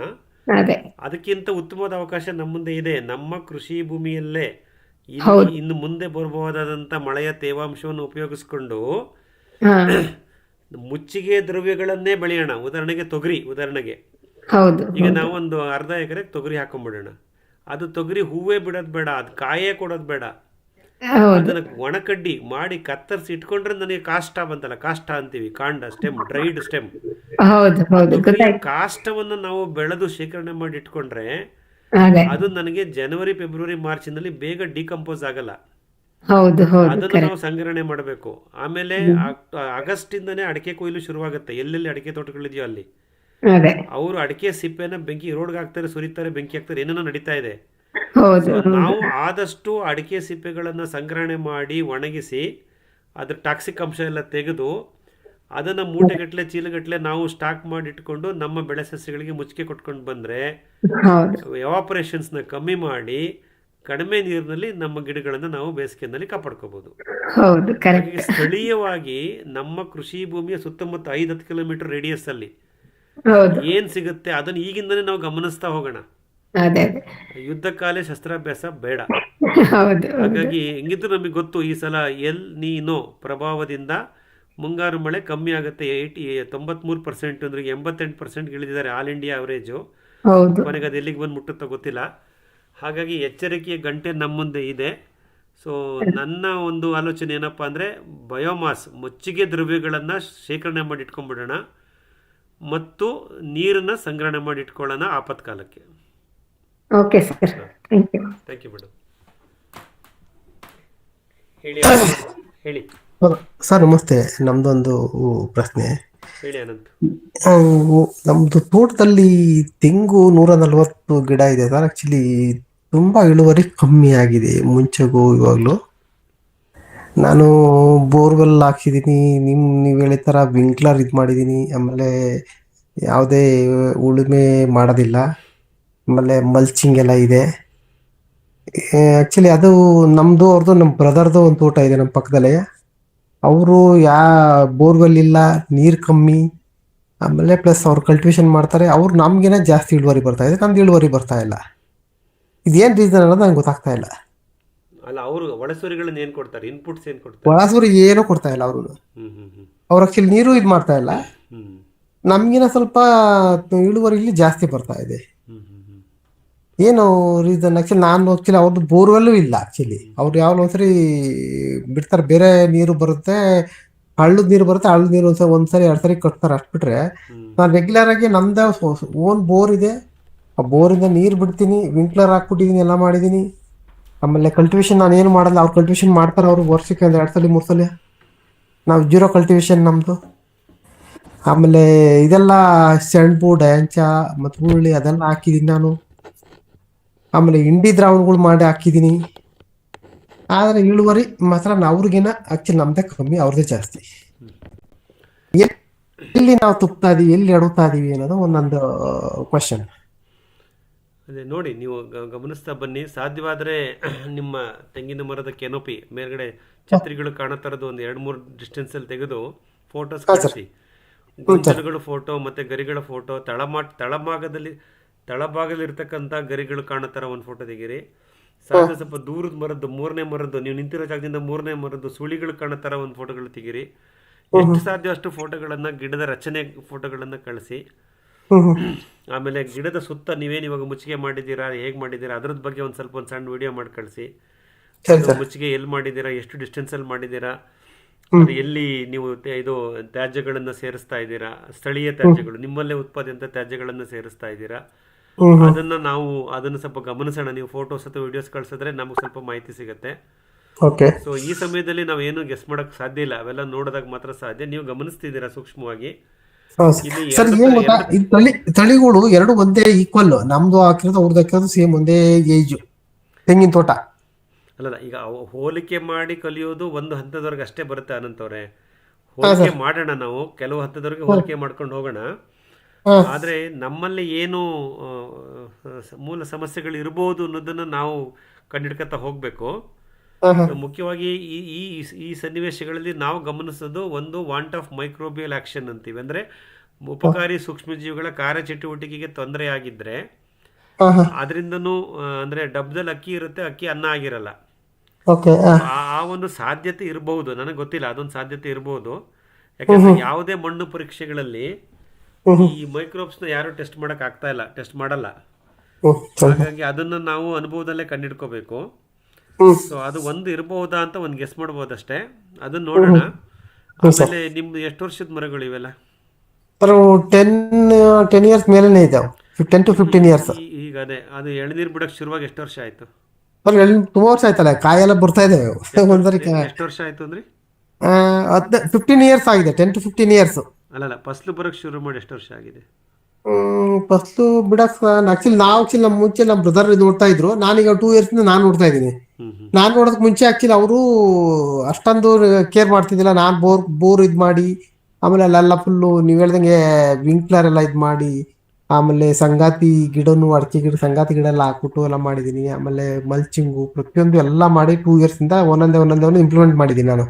ಅದೇ. ಅದಕ್ಕಿಂತ ಉತ್ತಮವಾದ ಅವಕಾಶ ನಮ್ಮ ಮುಂದೆ ಇದೆ. ನಮ್ಮ ಕೃಷಿ ಭೂಮಿಯಲ್ಲೇ ಹೌದು. ಇನ್ನು ಮುಂದೆ ಬರಬಹುದಾದಂಥ ಮಳೆಯ ತೇವಾಂಶವನ್ನು ಉಪಯೋಗಿಸ್ಕೊಂಡು ಹಾ ಮುಚ್ಚಿಗೆ ದ್ರವ್ಯಗಳನ್ನೇ ಬೆಳೆಯೋಣ. ಉದಾಹರಣೆಗೆ ತೊಗರಿ, ಉದಾಹರಣೆಗೆ ಹೌದು ಈಗ ನಾವೊಂದು ಅರ್ಧ ಎಕರೆಗೆ ತೊಗರಿ ಹಾಕೊಂಡ್ಬಿಡೋಣ. ಅದು ತೊಗರಿ ಹೂವೇ ಬಿಡೋದು ಬೇಡ, ಅದು ಕಾಯೇ ಕೊಡೋದು ಬೇಡ. ಹೌದು ಅದನ್ನ ಒಣಕಡ್ಡಿ ಮಾಡಿ ಕತ್ತರಿಸಿ ಇಟ್ಕೊಂಡ್ರೆ ನನಗೆ ಕಾಷ್ಟ ಬಂತಲ್ಲ, ಕಾಷ್ಟ ಅಂತೀವಿ, ಕಾಂಡ, ಸ್ಟೆಮ್, ಡ್ರೈಡ್ ಸ್ಟೆಮ್. ಹೌದು ಹೌದು ತೊಗರಿಯ ಗೊತ್ತಾಯ್ತು. ಕಾಷ್ಟವನ್ನು ನಾವು ಬೆಳೆದು ಶೇಖರಣೆ ಮಾಡಿ ಇಟ್ಕೊಂಡ್ರೆ ಅದೇ. ಅದು ನನಗೆ ಜನವರಿ, ಫೆಬ್ರವರಿ, ಮಾರ್ಚ್ನಲ್ಲಿ ಬೇಗ ಡಿಕಂಪೋಸ್ ಆಗಲ್ಲ. ಹೌದು ಹೌದು ಅದನ್ನು ಕರೆಕ್ಟ್. ನಾವು ಸಂಗ್ರಹಣೆ ಮಾಡಬೇಕು. ಆಮೇಲೆ ಆಗಸ್ಟಿಂದನೇ ಅಡಿಕೆ ಕೊಯ್ಲು ಶುರುವಾಗುತ್ತೆ. ಎಲ್ಲೆಲ್ಲಿ ಅಡಿಕೆ ತೋಟಗಳಿದೆಯೋ ಅಲ್ಲಿ ಅದೇ. ಅವರು ಅಡಿಕೆ ಸಿಪ್ಪೆನ ಬೆಂಕಿ ರೋಡ್ಗೆ ಹಾಕ್ತಾರೆ, ಸುರಿತಾರೆ, ಬೆಂಕಿ ಹಾಕ್ತಾರೆ, ಏನೇನೋ ನಡೀತಾ ಇದೆ. ಹೌದು ಸೊ ನಾವು ಆದಷ್ಟು ಅಡಿಕೆ ಸಿಪ್ಪೆಗಳನ್ನು ಸಂಗ್ರಹಣೆ ಮಾಡಿ ಒಣಗಿಸಿ ಅದ್ರ ಟಾಕ್ಸಿಕ್ ಅಂಶ ಎಲ್ಲ ತೆಗೆದು ಅದನ್ನು ಮೂಟೆಗಟ್ಟಲೆ, ಚೀಲಗಟ್ಟಲೆ ನಾವು ಸ್ಟಾಕ್ ಮಾಡಿ ಇಟ್ಕೊಂಡು ನಮ್ಮ ಬೆಳೆ ಸಸ್ಯಗಳಿಗೆ ಮುಚ್ಚಿಗೆ ಕೊಟ್ಕೊಂಡು ಬಂದರೆ ಹೌದು ಎವಾಪರೇಷನ್ಸ್ನ ಕಮ್ಮಿ ಮಾಡಿ ಕಡಿಮೆ ನೀರಿನಲ್ಲಿ ನಮ್ಮ ಗಿಡಗಳನ್ನು ನಾವು ಬೇಸಿಗೆಯಲ್ಲಿ ಕಾಪಾಡ್ಕೋಬಹುದು. ಹೌದು ಹಾಗಾಗಿ ಕರೆಕ್ಟ್. ಸ್ಥಳೀಯವಾಗಿ ನಮ್ಮ ಕೃಷಿ ಭೂಮಿಯ ಸುತ್ತಮುತ್ತ 5-10 ಕಿಲೋಮೀಟರ್ ರೇಡಿಯಸ್ ಅಲ್ಲಿ ಹೌದು ಏನ್ ಸಿಗುತ್ತೆ ಅದನ್ನ ಈಗಿಂದನೇ ನಾವು ಗಮನಿಸ್ತಾ ಹೋಗೋಣ. ಅದೇ ಅದೇ. ಯುದ್ಧ ಕಾಲೇ ಶಸ್ತ್ರಾಭ್ಯಾಸ ಬೇಡ. ಹೌದು ಹೌದು ಹಾಗಾಗಿ ಹೆಂಗಿದ್ರು ನಮಗೆ ಗೊತ್ತು, ಈ ಸಲ ಎಲ್ ನೀನೋ ಪ್ರಭಾವದಿಂದ ಮುಂಗಾರು ಮಳೆ ಕಮ್ಮಿ ಆಗುತ್ತೆ. 93% ಅಂದ್ರೆ 88% ಇಳಿದಿದ್ದಾರೆ ಆಲ್ ಇಂಡಿಯಾ ಅವರೇಜು. ಹೌದು ಕೊನೆಗೆ ಅದು ಎಲ್ಲಿಗೆ ಬಂದು ಮುಟ್ಟುತ್ತೋ ಗೊತ್ತಿಲ್ಲ. ಹಾಗಾಗಿ ಎಚ್ಚರಿಕೆಯ ಗಂಟೆ ನಮ್ಮ ಮುಂದೆ ಇದೆ. ಸೊ ನನ್ನ ಒಂದು ಆಲೋಚನೆ ಏನಪ್ಪ ಅಂದರೆ, ಬಯೋಮಾಸ್ ಮುಚ್ಚಿಗೆ ದ್ರವ್ಯಗಳನ್ನು ಶೇಖರಣೆ ಮಾಡಿ ಇಟ್ಕೊಂಡ್ಬಿಡೋಣ ಮತ್ತು ನೀರನ್ನು ಸಂಗ್ರಹಣೆ ಮಾಡಿ ಇಟ್ಕೊಳ್ಳೋಣ ಆಪತ್ಕಾಲಕ್ಕೆ. Okay sir, thank you. Thank you madam. ಹೇಳಿ ಸರ್ ನಮಸ್ತೆ. ನಮ್ದೊಂದು ಪ್ರಶ್ನೆ. ಹೇಳಿ ಅನಂತ್. ನಮ್ದು ತೋಟದಲ್ಲಿ ತೆಂಗು 140 ಗಿಡ ಇದೆ ಸರ್. ಆಕ್ಚುಲಿ ತುಂಬಾ ಇಳುವರಿ ಕಮ್ಮಿ ಆಗಿದೆ ಮುಂಚೆಗೂ ಇವಾಗ್ಲೂ. ನಾನು ಬೋರ್ವೆಲ್ ಹಾಕ್ಸಿದೀನಿ, ನೀವು ಹೇಳಿದ ಥರ ವಿಂಕ್ಲರ್ ಇದು ಮಾಡಿದ್ದೀನಿ. ಆಮೇಲೆ ಯಾವುದೇ ಉಳುಮೆ ಮಾಡೋದಿಲ್ಲ, ಆಮೇಲೆ ಮಲ್ಚಿಂಗ್ ಎಲ್ಲ ಇದೆ. ಆಕ್ಚುಲಿ ಅದು ನಮ್ದು, ಅವ್ರದ್ದು, ನಮ್ಮ ಬ್ರದರ್ದು ಒಂದು ತೋಟ ಇದೆ ನಮ್ಮ ಪಕ್ಕದಲ್ಲೇ. ಅವರು ಬೋರ್ವೆಲ್ ಇಲ್ಲ, ನೀರು ಕಮ್ಮಿ, ಆಮೇಲೆ ಪ್ಲಸ್ ಅವ್ರು ಕಲ್ಟಿವೇಶನ್ ಮಾಡ್ತಾರೆ. ಅವ್ರು ನಮ್ಗೇನೆ ಜಾಸ್ತಿ ಇಳುವರಿ ಬರ್ತಾ ಇದೆ, ನಮ್ದು ಇಳುವರಿ ಬರ್ತಾ ಇಲ್ಲ. ಇದೇನ್ ರೀಸನ್ ಅನ್ನೋದು ನಂಗೆ ಗೊತ್ತಾಗ್ತಾ ಇಲ್ಲ. ಅಲ್ಲ, ಅವರು ಒಳಸೂರಿಗಳನ್ನ ಏನು ಕೊಡ್ತಾರೆ, ಇನ್ಪುಟ್ಸ್ ಏನು ಕೊಡ್ತಾರೆ? ಒಳಸೂರಿ ಏನೂ ಕೊಡ್ತಾ ಇಲ್ಲ ಅವರು. ಅವ್ರು ಆಕ್ಚುಲಿ ನೀರು ಇದು ಮಾಡ್ತಾ ಇಲ್ಲ. ನಮ್ಗಿನ ಸ್ವಲ್ಪ ಇಳುವರಿಲಿ ಜಾಸ್ತಿ ಬರ್ತಾ ಇದೆ. ಏನು ರೀಸನ್? ಆಕ್ಚುಲಿ ಅವ್ರದ್ದು ಬೋರ್ವೆಲ್ಲೂ ಇಲ್ಲ. ಆಕ್ಚುಲಿ ಅವ್ರು ಯಾವಾಗ ಒಂದ್ಸರಿ ಬಿಡ್ತಾರೆ, ಬೇರೆ ನೀರು ಬರುತ್ತೆ, ಹಳ್ಳದ ನೀರು ಬರುತ್ತೆ, ಹಳ್ಳದ ನೀರು ಒಂದ್ಸರಿ 2 ಸರಿ ಕಟ್ತಾರೆ, ಅಷ್ಟು ಬಿಟ್ರೆ ನಾನು ರೆಗ್ಯುಲರ್ ಆಗಿ ನಮ್ದೇ ಓನ್ ಬೋರ್ ಇದೆ. ಆ ಬೋರಿಂದ ನೀರು ಬಿಡ್ತೀನಿ, ವಿಂಕ್ಲರ್ ಹಾಕ್ಬಿಟ್ಟಿದ್ದೀನಿ, ಎಲ್ಲ ಮಾಡಿದ್ದೀನಿ. ಆಮೇಲೆ ಕಲ್ಟಿವೇಶನ್ ನಾನು ಏನು ಮಾಡಲ್ಲ, ಅವ್ರು ಕಲ್ಟಿವೇಶನ್ ಮಾಡ್ತಾರೆ. ಅವರು ವರ್ಷಕ್ಕೆ 2 ಸಲ 3 ಸಲ. ನಾವು 0 ಕಲ್ಟಿವೇಶನ್ ನಮ್ಮದು. ಆಮೇಲೆ ಇದೆಲ್ಲ ಸೆಣಬು, ಡಯಾಂಚ ಮತ್ತು ಹುರುಳಿ ಅದೆಲ್ಲ ಹಾಕಿದ್ದೀನಿ ನಾನು. ಆಮೇಲೆ ಇಂಡಿ ದ್ರಾವಣಗಳು ಮಾಡಿ ಹಾಕಿದ್ದೀನಿ. ಆದರೆ ಇಳುವರಿ ಮಾತ್ರ ಅವ್ರಿಗಿನ ಆಕ್ಚುಲಿ ನಮ್ದೇ ಕಮ್ಮಿ, ಅವ್ರದ್ದೇ ಜಾಸ್ತಿ. ಎಲ್ಲಿ ನಾವು ತುಪ್ತಾ ಇದೀವಿ, ಎಲ್ಲಿ ಎಡುತ್ತಾ ಇದೀವಿ ಅನ್ನೋದು ಒಂದೊಂದು ಕ್ವಶನ್. ಅದೇ ನೋಡಿ, ನೀವು ಗಮನಿಸ್ತಾ ಬನ್ನಿ. ಸಾಧ್ಯವಾದರೆ ನಿಮ್ಮ ತೆಂಗಿನ ಮರದ ಕೆನೋಪಿ ಮೇಲ್ಗಡೆ ಛತ್ರಿಗಳು ಕಾಣೋ ಥರದ್ದು ಒಂದು 2-3 ಡಿಸ್ಟೆನ್ಸಲ್ಲಿ ತೆಗೆದು ಫೋಟೋಸ್ ಕಳಿಸಿ. ಗೊಂಚಲುಗಳ ಫೋಟೋ ಮತ್ತು ಗರಿಗಳ ಫೋಟೋ, ತಳಭಾಗದಲ್ಲಿರ್ತಕ್ಕಂಥ ಗರಿಗಳು ಕಾಣೋ ಥರ ಒಂದು ಫೋಟೋ ತೆಗೀರಿ. ಸಾಧ್ಯ ಸ್ವಲ್ಪ ದೂರದ ಮರದ್ದು, 3ನೇ ಮರದ್ದು, ನೀವು ನಿಂತಿರೋ ಜಾಗದಿಂದ 3ನೇ ಮರದ್ದು ಸುಳಿಗಳು ಕಾಣೋ ಥರ ಒಂದು ಫೋಟೋಗಳು ತೆಗೀರಿ. ಎಷ್ಟು ಸಾಧ್ಯ ಅಷ್ಟು ಫೋಟೋಗಳನ್ನು, ಗಿಡದ ರಚನೆ ಫೋಟೋಗಳನ್ನು ಕಳಿಸಿ. ಆಮೇಲೆ ಗಿಡದ ಸುತ್ತ ನೀವೇನು ಇವಾಗ ಮುಚ್ಚಿಗೆ ಮಾಡಿದ್ದೀರಾ, ಹೇಗೆ ಮಾಡಿದ್ದೀರಾ ಅದ್ರದ್ದು ಬಗ್ಗೆ ಒಂದು ಸಣ್ಣ ವಿಡಿಯೋ ಮಾಡಿ ಕಳಿಸಿ. ಮುಚ್ಚಿಗೆ ಎಲ್ಲಿ ಮಾಡಿದ್ದೀರಾ, ಎಷ್ಟು ಡಿಸ್ಟೆನ್ಸಲ್ಲಿ ಮಾಡಿದ್ದೀರಾ, ಅದು ಎಲ್ಲಿ ನೀವು ಇದು ತ್ಯಾಜ್ಯಗಳನ್ನು ಸೇರಿಸ್ತಾ ಇದ್ದೀರಾ, ಸ್ಥಳೀಯ ತ್ಯಾಜ್ಯಗಳು ನಿಮ್ಮಲ್ಲೇ ಉತ್ಪಾದಿತ ತ್ಯಾಜ್ಯಗಳನ್ನು ಸೇರಿಸ್ತಾ ಇದ್ದೀರಾ, ಅದನ್ನು ಸ್ವಲ್ಪ ಗಮನಿಸೋಣ. ನೀವು ಫೋಟೋಸ್ ಅಥವಾ ವಿಡಿಯೋಸ್ ಕಳ್ಸಿದ್ರೆ ನಮಗೆ ಸ್ವಲ್ಪ ಮಾಹಿತಿ ಸಿಗುತ್ತೆ. ಓಕೆ ಸೊ ಈ ಸಮಯದಲ್ಲಿ ನಾವೇನು ಗೆಸ್ ಮಾಡಕ್ ಸಾಧ್ಯ ಇಲ್ಲ, ಅವೆಲ್ಲ ನೋಡಿದಾಗ ಮಾತ್ರ ಸಾಧ್ಯ. ನೀವು ಗಮನಿಸ್ತಿದ್ದೀರಾ ಸೂಕ್ಷ್ಮವಾಗಿ. ಸರ್ ಏನ್ ಗೊತ್ತಾ, ಈ ತಳಿಗಳು ಎರಡು ಒಂದೇ ಈಕ್ವಲ್, ನಮ್ದು ಹಾಕಿರೋದು ಅವ್ರದ್ದು ಹಾಕಿರೋದು ಸೇಮ್ ಒಂದೇ ಏಜ್ ತೆಂಗಿನ ತೋಟ. ಅಲ್ಲಲ್ಲ, ಈಗ ಹೋಲಿಕೆ ಮಾಡಿ ಕಲಿಯೋದು ಒಂದು ಹಂತದವರೆಗೆ ಅಷ್ಟೇ ಬರುತ್ತೆ ಅನಂತವ್ರೆ. ಹೋಲಿಕೆ ಮಾಡೋಣ, ನಾವು ಕೆಲವು ಹಂತದವರೆಗೆ ಹೋಲಿಕೆ ಮಾಡ್ಕೊಂಡು ಹೋಗೋಣ. ಆದರೆ ನಮ್ಮಲ್ಲಿ ಏನು ಮೂಲ ಸಮಸ್ಯೆಗಳು ಇರ್ಬೋದು ಅನ್ನೋದನ್ನು ನಾವು ಕಂಡುಹಿಡ್ಕೊತಾ ಹೋಗಬೇಕು. ಮುಖ್ಯವಾಗಿ ಈ ಸನ್ನಿವೇಶಗಳಲ್ಲಿ ನಾವು ಗಮನಿಸೋದು ಒಂದು ವಾಂಟ್ ಆಫ್ ಮೈಕ್ರೋಬಿಯಲ್ ಆಕ್ಷನ್ ಅಂತೀವಿ. ಅಂದರೆ ಉಪಕಾರಿ ಸೂಕ್ಷ್ಮಜೀವಿಗಳ ಕಾರ್ಯಚಟುವಟಿಕೆಗೆ ತೊಂದರೆ ಆಗಿದ್ರೆ ಅದರಿಂದನೂ, ಅಂದರೆ ಡಬ್ಬದಲ್ಲಿ ಅಕ್ಕಿ ಇರುತ್ತೆ, ಅಕ್ಕಿ ಅನ್ನ ಆಗಿರಲ್ಲ. ಆ ಒಂದು ಸಾಧ್ಯತೆ ಇರಬಹುದು, ನನಗೆ ಗೊತ್ತಿಲ್ಲ, ಅದೊಂದು ಸಾಧ್ಯತೆ ಇರಬಹುದು. ಯಾಕಂದ್ರೆ ಯಾವುದೇ ಮಣ್ಣು ಪರೀಕ್ಷೆಗಳಲ್ಲಿ ಈ ಮೈಕ್ರೋಬ್ಸ್ನ ಯಾರು ಟೆಸ್ಟ್ ಮಾಡಕ್ ಆಗ್ತಾ ಇಲ್ಲ, ಟೆಸ್ಟ್ ಮಾಡಲ್ಲ. ಹಾಗಾಗಿ ಅದನ್ನ ನಾವು ಅನುಭವದಲ್ಲೇ ಕಂಡಿಡ್ಕೋಬೇಕು. ಸೊ ಅದು ಒಂದು ಇರಬಹುದಾ ಅಂತ ಒಂದು ಗೆಸ್ ಮಾಡಬಹುದಷ್ಟೇ, ಅದನ್ನ ನೋಡೋಣ. ಆಮೇಲೆ ನಿಮ್ದು ಎಷ್ಟು ವರ್ಷದ ಮರಗಳು ಇವೆಲ್ಲ? 10 ಇಯರ್ಸ್ ಮೇಲೆನೇ ಇದಾವೆ, 10 to 15 ಇಯರ್ಸ್. ಈಗ ಅದು ಎಳನೀರು ಬಿಡಕ್ ಶುರುವಾಗಿ ಎಷ್ಟು ವರ್ಷ ಆಯ್ತು? ತುಂಬಾ ವರ್ಷ ಆಯ್ತಲ್ಲ, ಕಾಯೆಲ್ಲ ಬರ್ತಾ ಇದಾವೆ. ಎಷ್ಟು ವರ್ಷ ಆಯ್ತು ಅಂದ್ರೆ 15 ಇಯರ್ಸ್ ಆಗಿದೆ, 10 to 15 ಇಯರ್ಸ್. ಅಲ್ಲಲ್ಲ, ಫಸ್ಲು ಬರಕ್ ಶುರು ಮಾಡಿ ಎಷ್ಟು ವರ್ಷ ಆಗಿದೆ? ಫಸ್ಲು ಬಿಡಕ್ ಆಕ್ಚುಲಿ ನಮ್ಮ ಮುಂಚೆ ನಮ್ಮ ಬ್ರದರ್ ನೋಡ್ತಾ ಇದ್ರು, ನಾನೀಗ 2 ಇಯರ್ಸ್ ನಾನು ನೋಡ್ತಾ ಇದ್ದೀನಿ. ನಾನ್ ನೋಡೋದಕ್ಕೆ ಮುಂಚೆ ಆಕ್ಚುಲಿ ಅವರು ಅಷ್ಟೊಂದು ಕೇರ್ ಮಾಡ್ತಿದ್ದಿಲ್ಲ. ನಾನ್ ಬೋರ್ ಇದ್ ಮಾಡಿ, ಆಮೇಲೆ ಅಲ್ಲೆಲ್ಲ ಫುಲ್ಲು ನೀವ್ ಹೇಳ್ದಂಗೆ ವಿಂಕ್ಲರ್ ಎಲ್ಲ ಇದ್ ಮಾಡಿ, ಆಮೇಲೆ ಸಂಗಾತಿ ಗಿಡನು, ಅಡಿಕೆ ಗಿಡ ಸಂಗಾತಿ ಗಿಡ ಎಲ್ಲ ಹಾಕ್ಬಿಟ್ಟು ಎಲ್ಲ ಮಾಡಿದೀನಿ. ಆಮೇಲೆ ಮಲ್ಚಿಂಗು ಪ್ರತಿಯೊಂದು ಎಲ್ಲ ಮಾಡಿ 2 ಇಯರ್ಸ್ ಇಂದ ಒಂದೊಂದೇ ಇಂಪ್ಲಿಮೆಂಟ್ ಮಾಡಿದೀನಿ. ನಾನು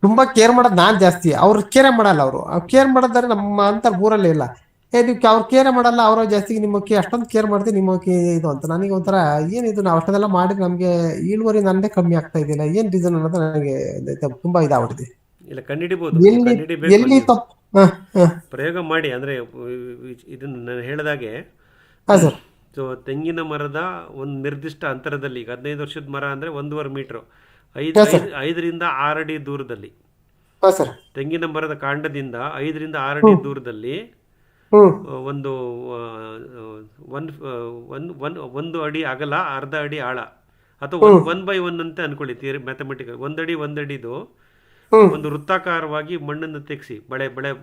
ತುಂಬಾ ಕೇರ್ ಮಾಡೋದು ನಾನ್ ಜಾಸ್ತಿ, ಅವ್ರು ಕೇರೆ ಮಾಡಲ್ಲ. ಅವರು ಕೇರ್ ಮಾಡೋದಾದ್ರೆ ನಮ್ಮ ಅಂತ ಊರಲ್ಲೇ ಇಲ್ಲ. ನೀವು ಅವ್ರು ಕೇರೆ ಮಾಡಲ್ಲ, ಅವರ ಜಾಸ್ತಿ ನಿಮ್ಮಕ್ಕೆ ಅಷ್ಟೊಂದು ಕೇರ್ ಮಾಡ್ತೀವಿ ನಿಮ್ಮಕ್ಕೆ ಇದು ಅಂತ. ನನಗೆ ಒಂಥರ ಏನಿದು, ನಾವು ಅಷ್ಟೊಂದೆಲ್ಲ ಮಾಡಿದ್ರೆ ನಮ್ಗೆ ಇಳುವರಿ ನನ್ನೇ ಕಮ್ಮಿ ಆಗ್ತಾ ಇದೆಯಲ್ಲ, ಏನ್ ರೀಸನ್ ಅನ್ನೋದು ನನಗೆ ತುಂಬಾ ಇದಾಗ್ಬಿಟ್ಟಿದೆ. ಇಲ್ಲ, ಕಂಡಿಡಿಬಹುದು, ಪ್ರಯೋಗ ಮಾಡಿ. ಅಂದ್ರೆ ಇದನ್ನ ನಾನು ಹೇಳಿದಾಗೆ, ಸೊ ತೆಂಗಿನ ಮರದ ಒಂದು ನಿರ್ದಿಷ್ಟ ಅಂತರದಲ್ಲಿ, ಈಗ 15 ವರ್ಷದ ಮರ ಅಂದ್ರೆ 1.5 ಮೀಟರ್, 5 ರಿಂದ 6 ಅಡಿ ದೂರದಲ್ಲಿ, ತೆಂಗಿನ ಮರದ ಕಾಂಡದಿಂದ 5 ರಿಂದ 6 ಅಡಿ ದೂರದಲ್ಲಿ ಒಂದು 1 ಅಡಿ ಅಗಲ, ಅರ್ಧ ಅಡಿ ಆಳ, ಅಥವಾ 1/1 ಅಂತ ಅನ್ಕೊಳ್ಳಿ ಮ್ಯಾಥಮೆಟಿಕಲ್. 1 ಅಡಿ 1 ಅಡಿದು ಒಂದು ವೃತ್ತಾಕಾರವಾಗಿ ಮಣ್ಣನ್ನು ತೆಗೆಸಿ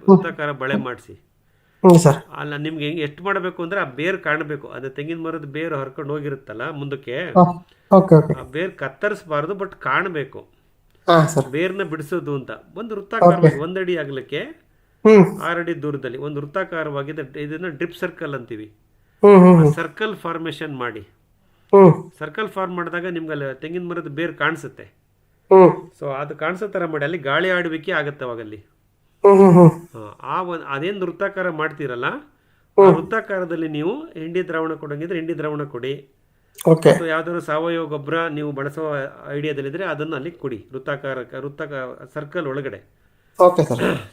ವೃತ್ತಾಕಾರ ಬಳೆ ಮಾಡಿಸಿ. ಅಲ್ಲ, ನಿಮ್ಗೆ ಎಷ್ಟು ಮಾಡಬೇಕು ಅಂದ್ರೆ ಆ ಬೇರ್ ಕಾಣಬೇಕು. ಅದು ತೆಂಗಿನ ಮರದ ಬೇರು ಹರ್ಕೊಂಡು ಹೋಗಿರುತ್ತಲ್ಲ ಮುಂದಕ್ಕೆ, ಆ ಬೇರ್ ಕತ್ತರಿಸಬಾರ್ದು, ಬಟ್ ಕಾಣಬೇಕು. ಬೇರ್ನ ಬಿಡಿಸೋದು ಅಂತ ಒಂದು ವೃತ್ತಾಕಾರವಾಗಿ 1 ಅಡಿ ಆಗಲಿಕ್ಕೆ 6 ಅಡಿ ದೂರದಲ್ಲಿ ಒಂದು ವೃತ್ತಾಕಾರವಾಗಿದೆ. ಇದನ್ನ ಡ್ರಿಪ್ ಸರ್ಕಲ್ ಅಂತೀವಿ. ಸರ್ಕಲ್ ಫಾರ್ಮೇಶನ್ ಮಾಡಿ, ಸರ್ಕಲ್ ಫಾರ್ಮ್ ಮಾಡಿದಾಗ ನಿಮ್ಗೆ ಅಲ್ಲಿ ತೆಂಗಿನ ಮರದ ಬೇರ್ ಕಾಣಿಸುತ್ತೆ. ಸೊ ಅದು ಕಾಣಿಸೋ ತರ ಮಾಡಿ, ಅಲ್ಲಿ ಗಾಳಿ ಆಡುವಿಕೆ ಆಗತ್ತೆ ಅವಾಗಲ್ಲಿ. ಅದೇನು ವೃತ್ತಾಕಾರ ಮಾಡ್ತೀರಲ್ಲ, ಆ ವೃತ್ತಾಕಾರದಲ್ಲಿ ನೀವು ಹಿಂಡಿ ದ್ರಾವಣ ಕೊಡಂಗಿದ್ರೆ ಹಿಂಡಿ ದ್ರಾವಣ ಕೊಡಿ. ಯಾವ್ದಾದ್ರು ಸಾವಯವ ಗೊಬ್ಬರ ನೀವು ಬಳಸೋ ಐಡಿಯಾದಲ್ಲಿದ್ರೆ ಅದನ್ನು ಅಲ್ಲಿ ಕೊಡಿ, ವೃತ್ತಾಕಾರ ಸರ್ಕಲ್ ಒಳಗಡೆ.